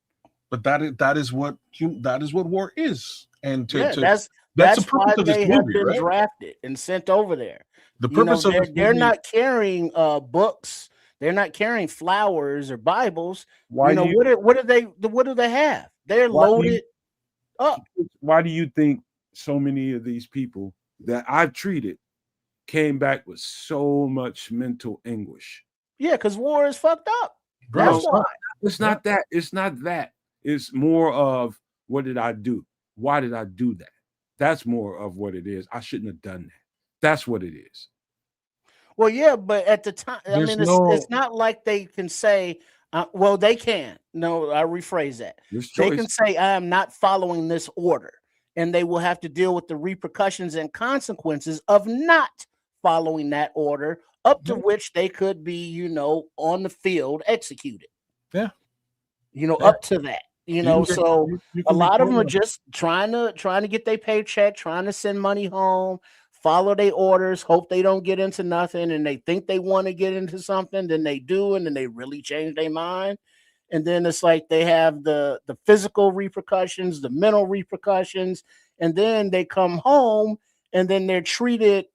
But that is what war is. And Yeah, that's the that's why purpose of this they have movie, been right? drafted and sent over there. The You know, purpose of this they're movie. not carrying books, they're not carrying flowers or Bibles. Why do you What do they have? They're why do you loaded up. why do you think so many of these people that I've treated came back with so much mental anguish? Yeah, because war is fucked up. Bro, That's why. It's not that. It's not that. It's more of what did I do? Why did I do that? That's more of what it is. I shouldn't have done that. That's what it is. Well, yeah, but at the time, I there's mean, no it's not like they can say, well, they can. No, I rephrase that. This They choice. can say, I am not following this order, and they will have to deal with the repercussions and consequences of not following that order, up to which they could be, on the field executed. yeah. Yeah. Up to that. So you a can be lot of them are told. just trying to get their paycheck, trying to send money home, follow their orders, hope they don't get into nothing, and they think they want to get into something, then they do, and then they really change their mind. And then it's like they have the physical repercussions, the mental repercussions, and then they come home and then they're treated,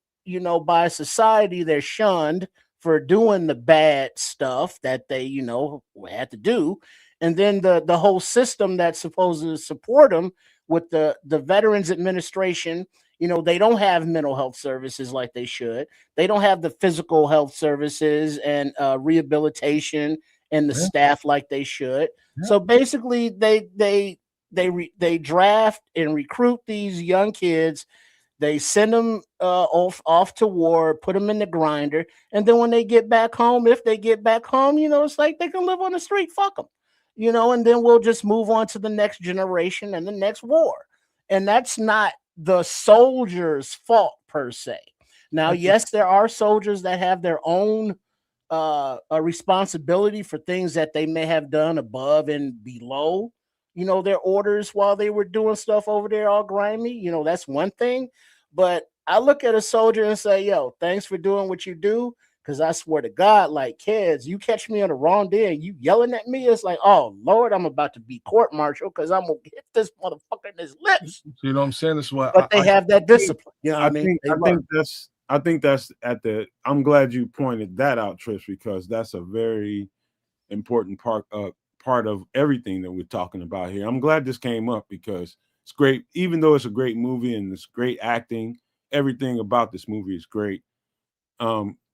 by society, they're shunned for doing the bad stuff that they, had to do. And then the whole system that's supposed to support them with the Veterans Administration, they don't have mental health services like they should. They don't have the physical health services and rehabilitation and the Yeah. staff like they should. Yeah. So basically, they draft and recruit these young kids. They send them off to war, put them in the grinder, and then when they get back home, if they get back home, it's like they can live on the street. Fuck them, and then we'll just move on to the next generation and the next war. And that's not the soldiers' fault per se. Now, yes, there are soldiers that have their own a responsibility for things that they may have done above and below, their orders while they were doing stuff over there all grimy. That's one thing. But I look at a soldier and say, yo, thanks for doing what you do. Because I swear to God, like, kids, you catch me on the wrong day and you yelling at me, it's like, oh, Lord, I'm about to be court-martialed because I'm going to hit this motherfucker in his lips. You know what I'm saying? This is why But they have that discipline. You know what I mean? I think that's at the. I'm glad you pointed that out, Trish, because that's a very important part of everything that we're talking about here. I'm glad this came up because it's great. Even though it's a great movie and it's great acting, everything about this movie is great.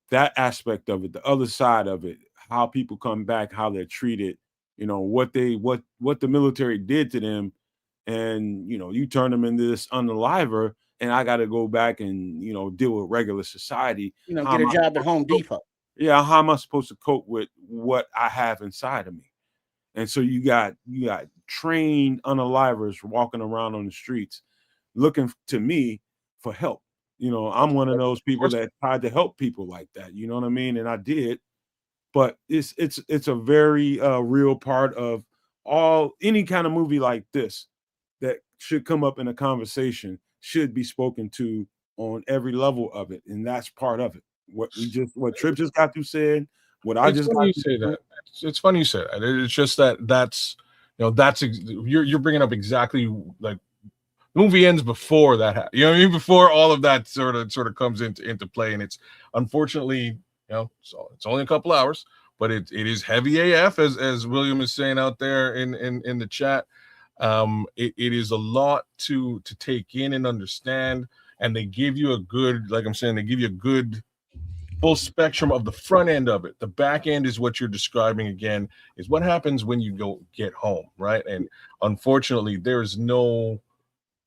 That aspect of it, the other side of it, how people come back, how they're treated, what the military did to them, and you turn them into this unaliver, and I got to go back and deal with regular society. Get a job at Home Depot. Yeah, how am I supposed to cope with what I have inside of me? And so you got trained unalivers walking around on the streets, looking to me for help. I'm one of those people that tried to help people like that. You know what I mean? And I did. But it's a very real part of any kind of movie like this that should come up in a conversation, should be spoken to on every level of it, and that's part of it. What Trip just got through saying, what I It's just funny got you through say that. It's funny you say that. It's just that's you're bringing up exactly like the movie ends before that. You know what I mean? Before all of that sort of comes into play, and it's unfortunately so it's only a couple hours, but it is heavy AF as William is saying out there in the chat. It is a lot to take in and understand, and they give you a good, like I'm saying, they give you a good full spectrum of the front end of it. The back end is what you're describing again, is what happens when you go get home, right? And unfortunately, there is no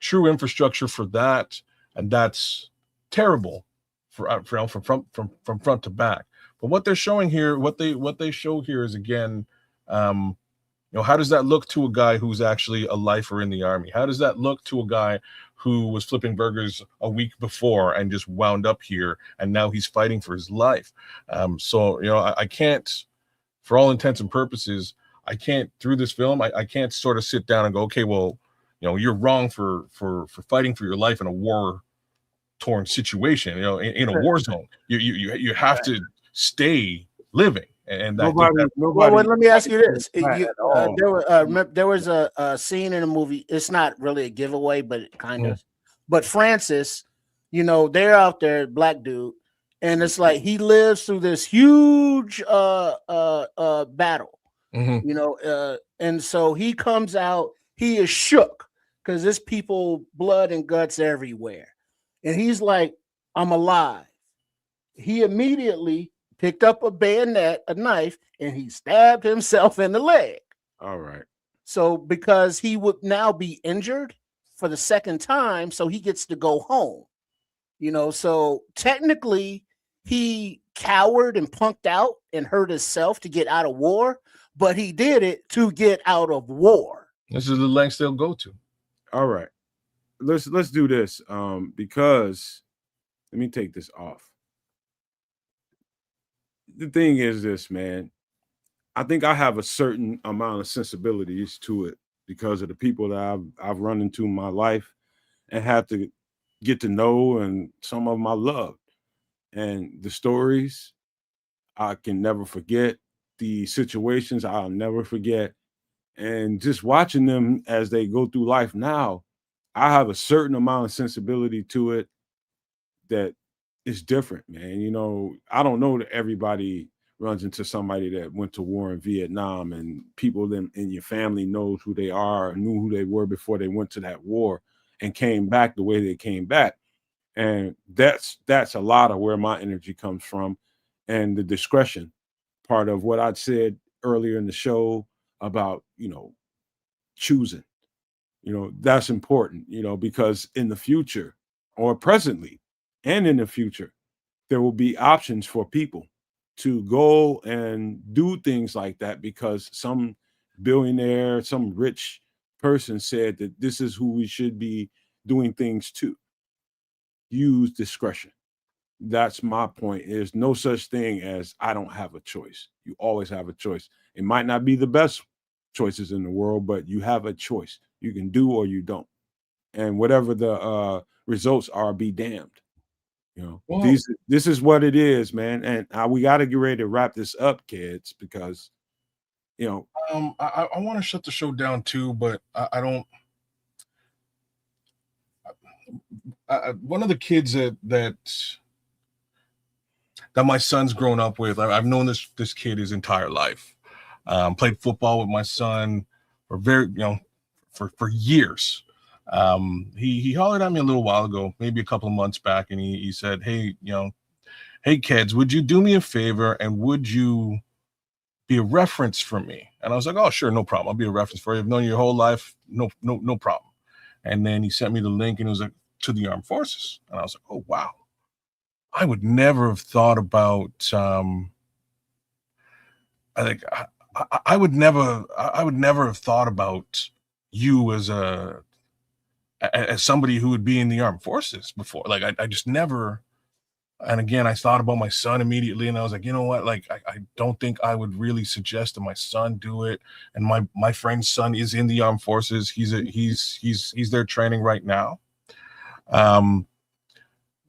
true infrastructure for that, and that's terrible. from front to back. But what they're showing here, what they show here is, again, how does that look to a guy who's actually a lifer in the Army? How does that look to a guy who was flipping burgers a week before and just wound up here, and now he's fighting for his life? So I can't, for all intents and purposes, I can't, through this film, I can't sort of sit down and go, okay, well, you're wrong for fighting for your life in a war-torn situation, in a war zone. You have to stay living, and Nobody. Well, let me ask you this: Right at all. there was a scene in a movie. It's not really a giveaway, but kind of. Mm. But Francis, they're out there, black dude, and it's like he lives through this huge battle. Mhm. And so he comes out. He is shook because there's people, blood and guts everywhere, and he's like, "I'm alive." He immediately picked up a bayonet, a knife, and he stabbed himself in the leg. All right. So because he would now be injured for the second time, so he gets to go home. So technically he cowered and punked out and hurt himself to get out of war, but he did it to get out of war. This is the lengths they'll go to. All right. Let's do this. Because let me take this off. The thing is this, man. I think I have a certain amount of sensibilities to it because of the people that I've run into in my life and had to get to know, and some of them I loved. And the stories I can never forget, the situations I'll never forget. And just watching them as they go through life now, I have a certain amount of sensibility to it that is different, man. I don't know that everybody runs into somebody that went to war in Vietnam, and people in your family knows who they are, knew who they were before they went to that war and came back the way they came back. And that's a lot of where my energy comes from, and the discretion part of what I'd said earlier in the show about, choosing, that's important, because in the future, or presently and in the future, there will be options for people to go and do things like that because some billionaire, some rich person said that this is who we should be doing things to. Use discretion. That's my point. There's no such thing as I don't have a choice. You always have a choice. It might not be the best choices in the world, but you have a choice. You can do or you don't. And whatever the results are, be damned. Well, This is what it is, man. And we got to get ready to wrap this up, kids, because I want to shut the show down too, but I don't. One of the kids that my son's grown up with, I've known this kid his entire life. Played football with my son for for years. He hollered at me a little while ago, maybe a couple of months back, and he said, "Hey, hey kids, would you do me a favor and would you be a reference for me?" And I was like, "Oh, sure, no problem. I'll be a reference for you. I've known you your whole life. No problem." And then he sent me the link, and it was like, to the armed forces. And I was like, "Oh, wow. I would never have thought about, I think I would never have thought about you as somebody who would be in the armed forces before. Like I just never." And again, I thought about my son immediately, and I was like, you know what? Like, I don't think I would really suggest that my son do it. And my friend's son is in the armed forces. He's there training right now. And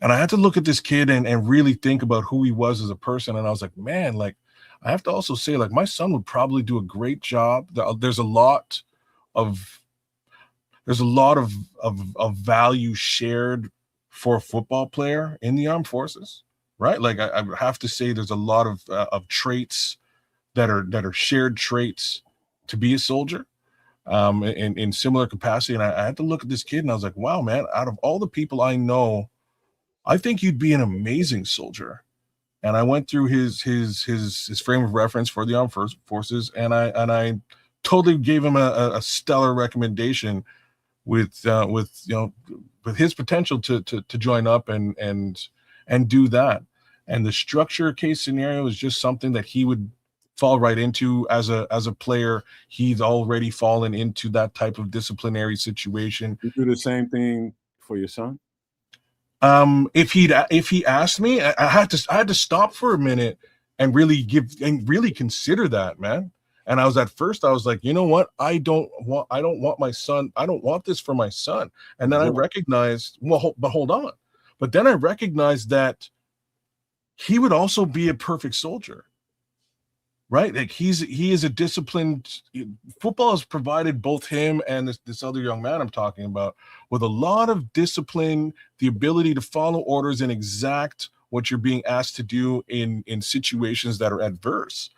I had to look at this kid and really think about who he was as a person. And I was like, man, like, I have to also say, like, my son would probably do a great job. There's a lot of value shared for a football player in the armed forces, right? Like I have to say there's a lot of traits that are shared traits to be a soldier, in similar capacity. And I had to look at this kid and I was like, wow, man, out of all the people I know, I think you'd be an amazing soldier. And I went through his frame of reference for the armed forces, and I totally gave him a stellar recommendation with his potential to join up and and do that. And the structure case scenario is just something that he would fall right into as a player. He's already fallen into that type of disciplinary situation. You do the same thing for your son? If he asked me, I had to stop for a minute and really consider that, man. And I was like, you know what? I don't want this for my son. And then I recognized, but hold on. But then I recognized that he would also be a perfect soldier, right? Like he is a disciplined. Football has provided both him and this other young man I'm talking about with a lot of discipline, the ability to follow orders and exact what you're being asked to do in situations that are adverse.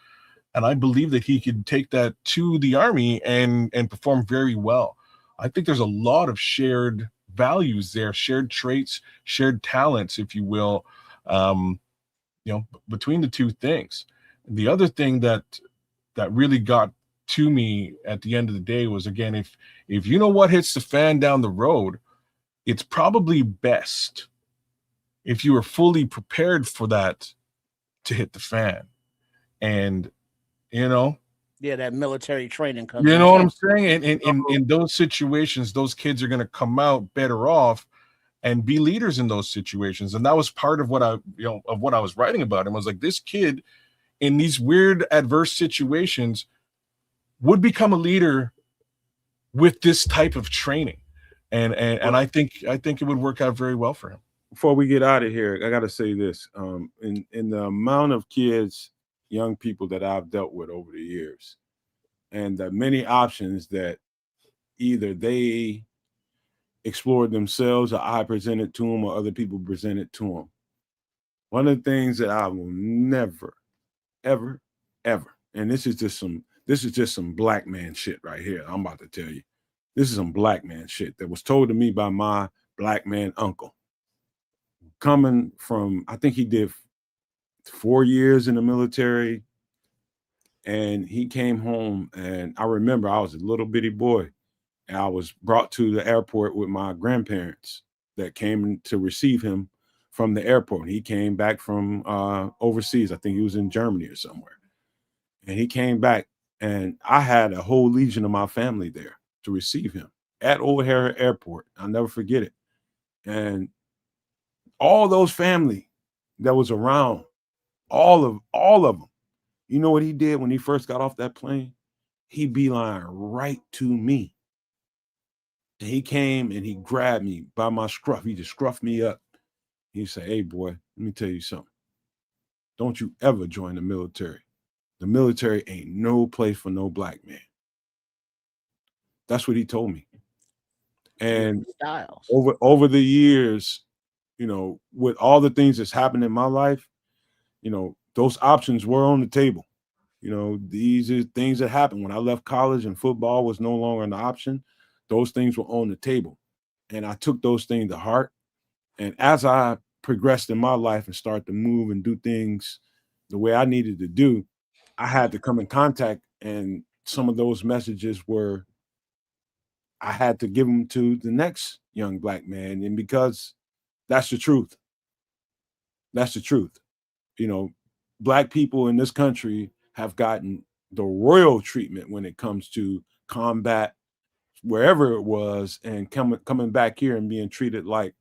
And I believe that he could take that to the Army and perform very well. I think there's a lot of shared values there, shared traits, shared talents, if you will, between the two things. The other thing that really got to me at the end of the day was, again, if you know what hits the fan down the road, it's probably best if you are fully prepared for that to hit the fan. And that military training comes you in. know what I'm saying? And in those situations, those kids are going to come out better off and be leaders in those situations. And that was part of what I was writing about. And was like, this kid in these weird adverse situations would become a leader with this type of training. And I think it would work out very well for him. Before we get out of here, I got to say this. In the amount of kids, young people that I've dealt with over the years, and the many options that either they explored themselves or I presented to them or other people presented to them. One of the things that I will never, ever, ever, and this is just some black man shit right here. I'm about to tell you. This is some black man shit that was told to me by my black man uncle. Coming from, I think he did 4 years in the military, and he came home, and I remember I was a little bitty boy, and I was brought to the airport with my grandparents that came to receive him from the airport. He came back from overseas. I think he was in Germany or somewhere. And he came back, and I had a whole legion of my family there to receive him at O'Hare Airport. I'll never forget it. And all those family that was around, all of them, you know what he did when he first got off that plane? He beeline right to me. And he came and he grabbed me by my scruff. He just scruffed me up. He said, "Hey, boy, let me tell you something. Don't you ever join the military. The military ain't no place for no black man." That's what he told me. And over the years, with all the things that's happened in my life, those options were on the table. These are things that happened when I left college and football was no longer an option. Those things were on the table. And I took those things to heart. And as I progressed in my life and started to move and do things the way I needed to do, I had to come in contact. And some of those messages were, I had to give them to the next young black man. And because that's the truth. That's the truth. Black people in this country have gotten the royal treatment when it comes to combat, wherever it was, and coming back here and being treated like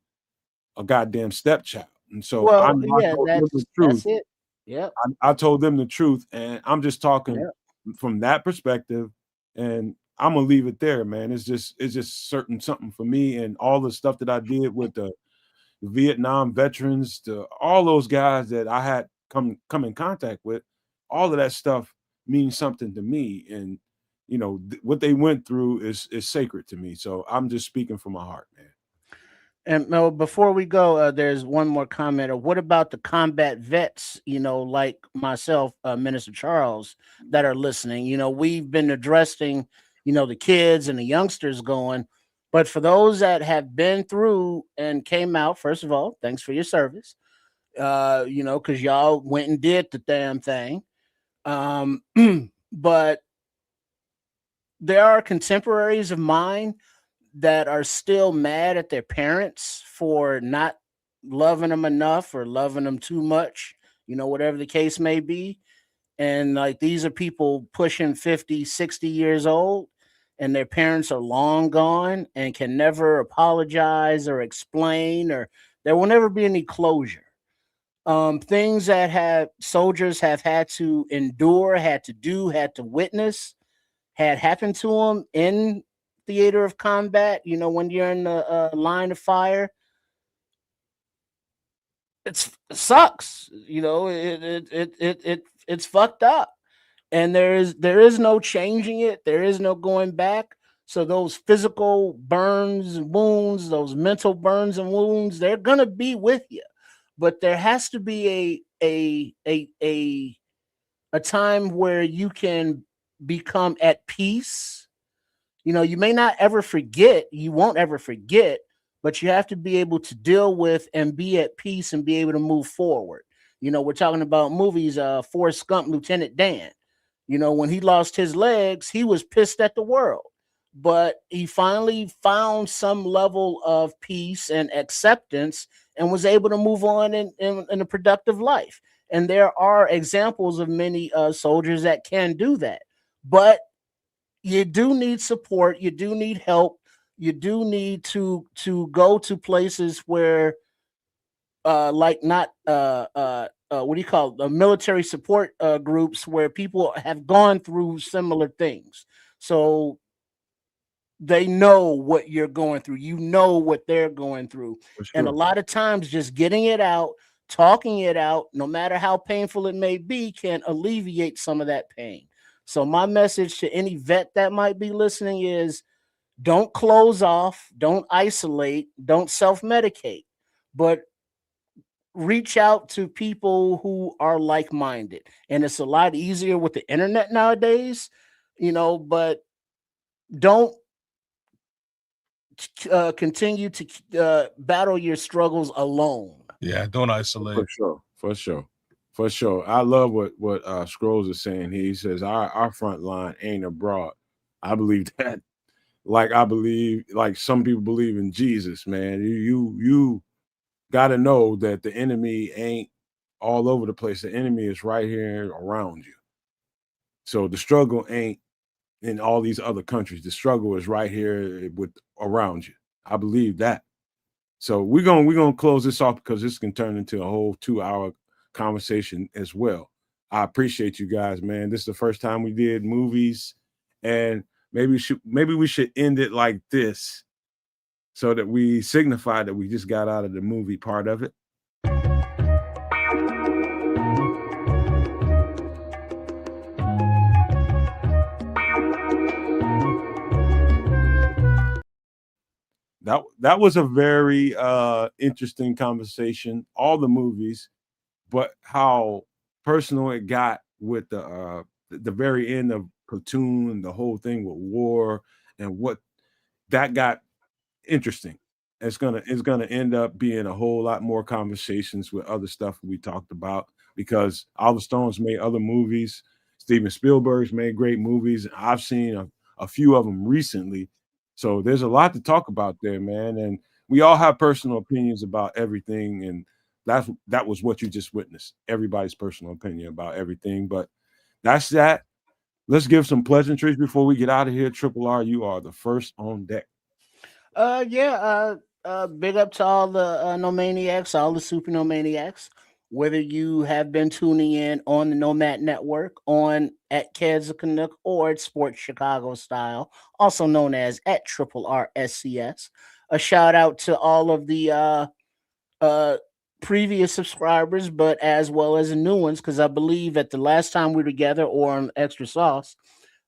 a goddamn stepchild. And so I told them the truth. That's it. Yeah. I told them the truth, and I'm just talking from that perspective, and I'm gonna leave it there, man. It's just something for me, and all the stuff that I did with the Vietnam veterans, to all those guys that I had come in contact with, all of that stuff means something to me, and what they went through is sacred to me. So I'm just speaking from my heart, man. And Mel, before we go, there's one more comment. What about the combat vets, like myself, Minister Charles, that are listening? We've been addressing, the kids and the youngsters going, but for those that have been through and came out, first of all, thanks for your service, because y'all went and did the damn thing. But there are contemporaries of mine that are still mad at their parents for not loving them enough or loving them too much, whatever the case may be. And like these are people pushing 50, 60 years old, and their parents are long gone and can never apologize or explain, or there will never be any closure. Things that have soldiers have had to endure, had to do, had to witness, had happened to them in theater of combat. When you're in the line of fire, it sucks. It's fucked up, and there is no changing it. There is no going back. So those physical burns and wounds, those mental burns and wounds, they're gonna be with you. But there has to be a time where you can become at peace. You may not ever forget, you won't ever forget, but you have to be able to deal with and be at peace and be able to move forward. We're talking about movies, Forrest Gump, Lieutenant Dan. When he lost his legs, he was pissed at the world, but he finally found some level of peace and acceptance and was able to move on in a productive life. And there are examples of many soldiers that can do that. But you do need support, you do need help, you do need to go to places where like not what do you call it? The military support groups where people have gone through similar things, so they know what you're going through, what they're going through. For And a sure. lot of times just getting it out, talking it out, no matter how painful it may be, can alleviate some of that pain. So my message to any vet that might be listening is, don't close off, don't isolate, don't self-medicate, but reach out to people who are like-minded. And it's a lot easier with the internet nowadays, but don't continue to battle your struggles alone. Yeah, don't isolate. For sure. For sure. For sure. I love what Scrolls is saying here. He says our front line ain't abroad. I believe that. Like I believe, like some people believe in Jesus, man. You got to know that the enemy ain't all over the place. The enemy is right here around you. So the struggle ain't in all these other countries. The struggle is right here with around you. I believe that. So we're gonna close this off because this can turn into a whole 2 hour conversation as well. I appreciate you guys, man. This is the first time we did movies, and maybe we should end it like this so that we signify that we just got out of the movie part of it. That was a very interesting conversation. All the movies, but how personal it got with the very end of Platoon and the whole thing with war and what that got interesting. It's gonna end up being a whole lot more conversations with other stuff we talked about because Oliver Stone's made other movies. Steven Spielberg's made great movies. I've seen a few of them recently. So there's a lot to talk about there, man. And we all have personal opinions about everything. And that was what you just witnessed. Everybody's personal opinion about everything. But that's that. Let's give some pleasantries before we get out of here. Triple R, you are the first on deck. Yeah. Big up to all the Nomaniacs, all the Super Nomaniacs. Whether you have been tuning in on the Nomad Network, on at Kedzakanik or at Sports Chicago Style, also known as at Triple RSCS. A shout out to all of the uh, previous subscribers, but as well as the new ones, because I believe at the last time we were together or on Extra Sauce,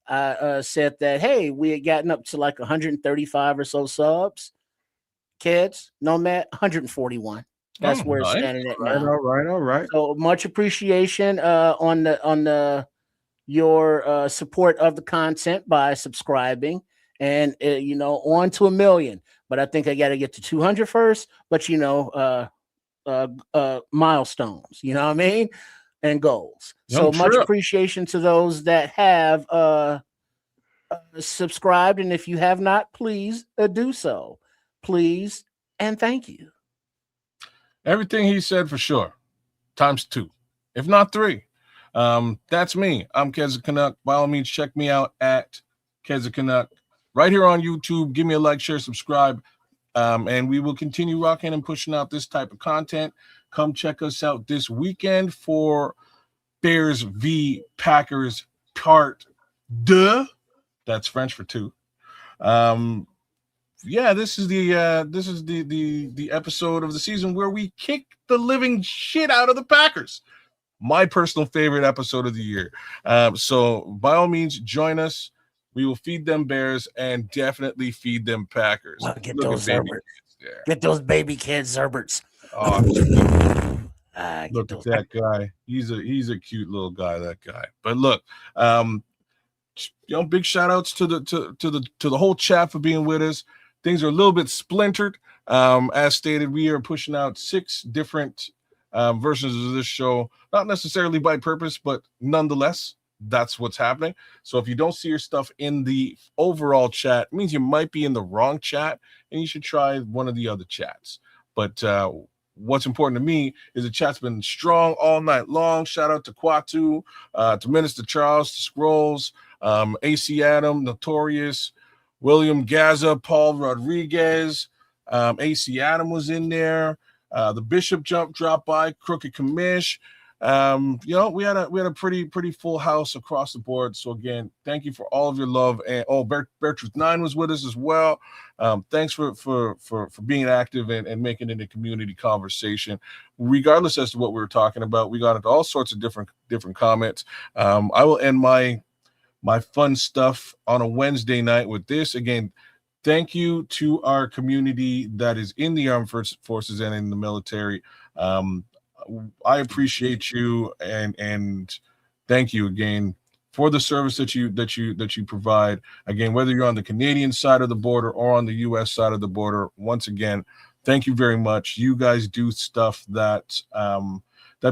I said that, hey, we had gotten up to like 135 or so subs. Kids, Nomad, 141. Oh, That's where it's nice. standing at All right, now. all right, all right. So much appreciation on the your support of the content by subscribing, and on to a million. But I think I got to get to 200 first. But milestones, you know what I mean, and goals. Young So much Trip. appreciation to those that have subscribed, and if you have not, please do so, please and thank you. Everything he said for sure, times 2, if not 3. That's me. I'm Keza Canuck. By all means, check me out at Keza Canuck right here on YouTube. Give me a like, share, subscribe, and we will continue rocking and pushing out this type of content. Come check us out this weekend for Bears v Packers Part 2. That's French for 2. Yeah, this is the episode of the season where we kick the living shit out of the Packers. My personal favorite episode of the year. So by all means, join us. We will feed them Bears and definitely feed them Packers. Well, get Look those at baby Zerberts. kids there. Get those baby kids Zerberts. Oh, look Those. at that guy. He's a cute little guy. That guy. But look, big shout outs to the whole chat for being with us. Things are a little bit splintered. As stated, we are pushing out 6 different versions of this show, not necessarily by purpose, but nonetheless, that's what's happening. So if you don't see your stuff in the overall chat, it means you might be in the wrong chat, and you should try one of the other chats. But what's important to me is the chat's been strong all night long. Shout out to Quatu, to Minister Charles, to Scrolls, AC Adam, Notorious, William Gaza, Paul Rodriguez, AC Adam was in there. The Bishop dropped by, Crooked Commish. We had a pretty full house across the board. So again, thank you for all of your love. And Bear Truth 9 was with us as well. Thanks for being active and making it a community conversation, regardless as to what we were talking about. We got into all sorts of different comments. I will end my fun stuff on a Wednesday night with this. Again, thank you to our community that is in the armed forces and in the military. I appreciate you and thank you again for the service that you provide. Again, whether you're on the Canadian side of the border or on the U.S. side of the border, once again, thank you very much. You guys do stuff that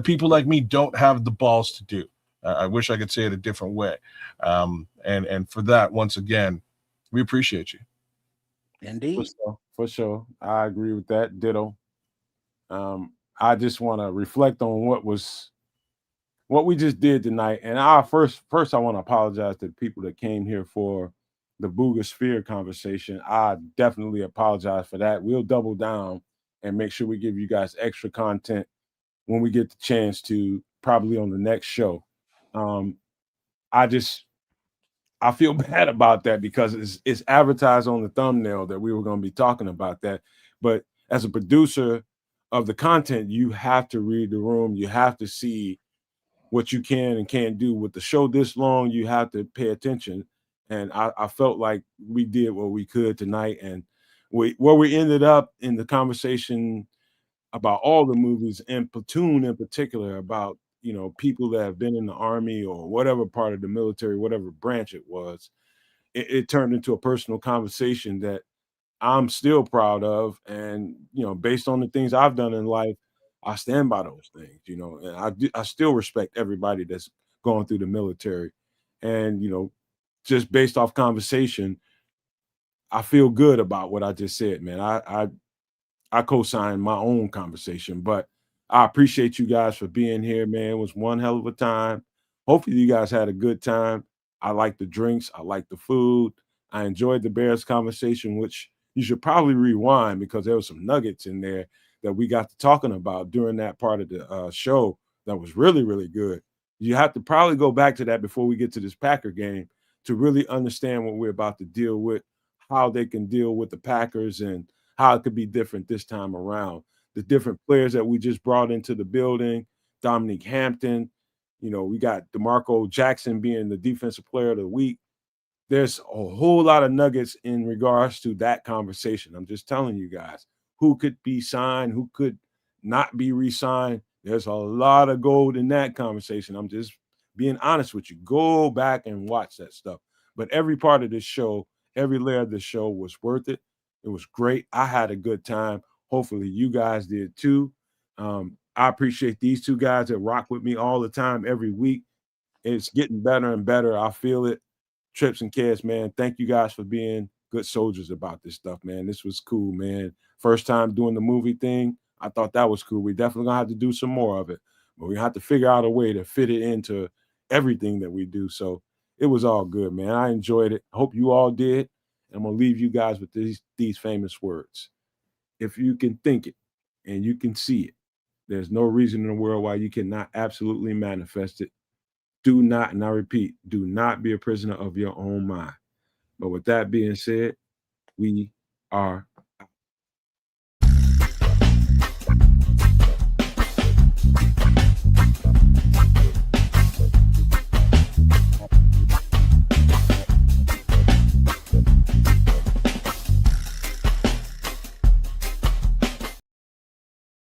people like me don't have the balls to do. I wish I could say it a different way. And for that, once again, we appreciate you. Indeed. For sure. I agree with that. Ditto. I just want to reflect on what we just did tonight. And first I want to apologize to the people that came here for the Buga Sphere conversation. I definitely apologize for that. We'll double down and make sure we give you guys extra content when we get the chance to, probably on the next show. I feel bad about that because it's advertised on the thumbnail that we were going to be talking about that. But as a producer of the content, you have to read the room. You have to see what you can and can't do. With the show this long, you have to pay attention. And I felt like we did what we could tonight. And where we ended up in the conversation about all the movies, and Platoon in particular, about people that have been in the Army or whatever part of the military, whatever branch it was, it turned into a personal conversation that I'm still proud of. And based on the things I've done in life, I stand by those things. And I still respect everybody that's going through the military. And just based off conversation, I feel good about what I just said, man. I co-sign my own conversation, but I appreciate you guys for being here, man. It was one hell of a time. Hopefully you guys had a good time. I like the drinks. I like the food. I enjoyed the Bears conversation, which you should probably rewind because there was some nuggets in there that we got to talking about during that part of the show that was really, really good. You have to probably go back to that before we get to this Packer game to really understand what we're about to deal with, how they can deal with the Packers, and how it could be different this time around. The different players that we just brought into the building, Dominique Hampton, we got DeMarco Jackson being the defensive player of the week. There's a whole lot of nuggets in regards to that conversation. I'm just telling you guys who could be signed, who could not be re-signed. There's a lot of gold in that conversation. I'm just being honest with you. Go back and watch that stuff. But every part of this show, every layer of this show was worth it. It was great. I had a good time. Hopefully you guys did too. I appreciate these two guys that rock with me all the time, every week. It's getting better and better. I feel it. Trips and Kids, man. Thank you guys for being good soldiers about this stuff, man. This was cool, man. First time doing the movie thing. I thought that was cool. We definitely gonna have to do some more of it, but we have to figure out a way to fit it into everything that we do. So it was all good, man. I enjoyed it. Hope you all did. I'm gonna leave you guys with these famous words. If you can think it and you can see it, there's no reason in the world why you cannot absolutely manifest it. Do not, and I repeat, do not be a prisoner of your own mind. But with that being said, we are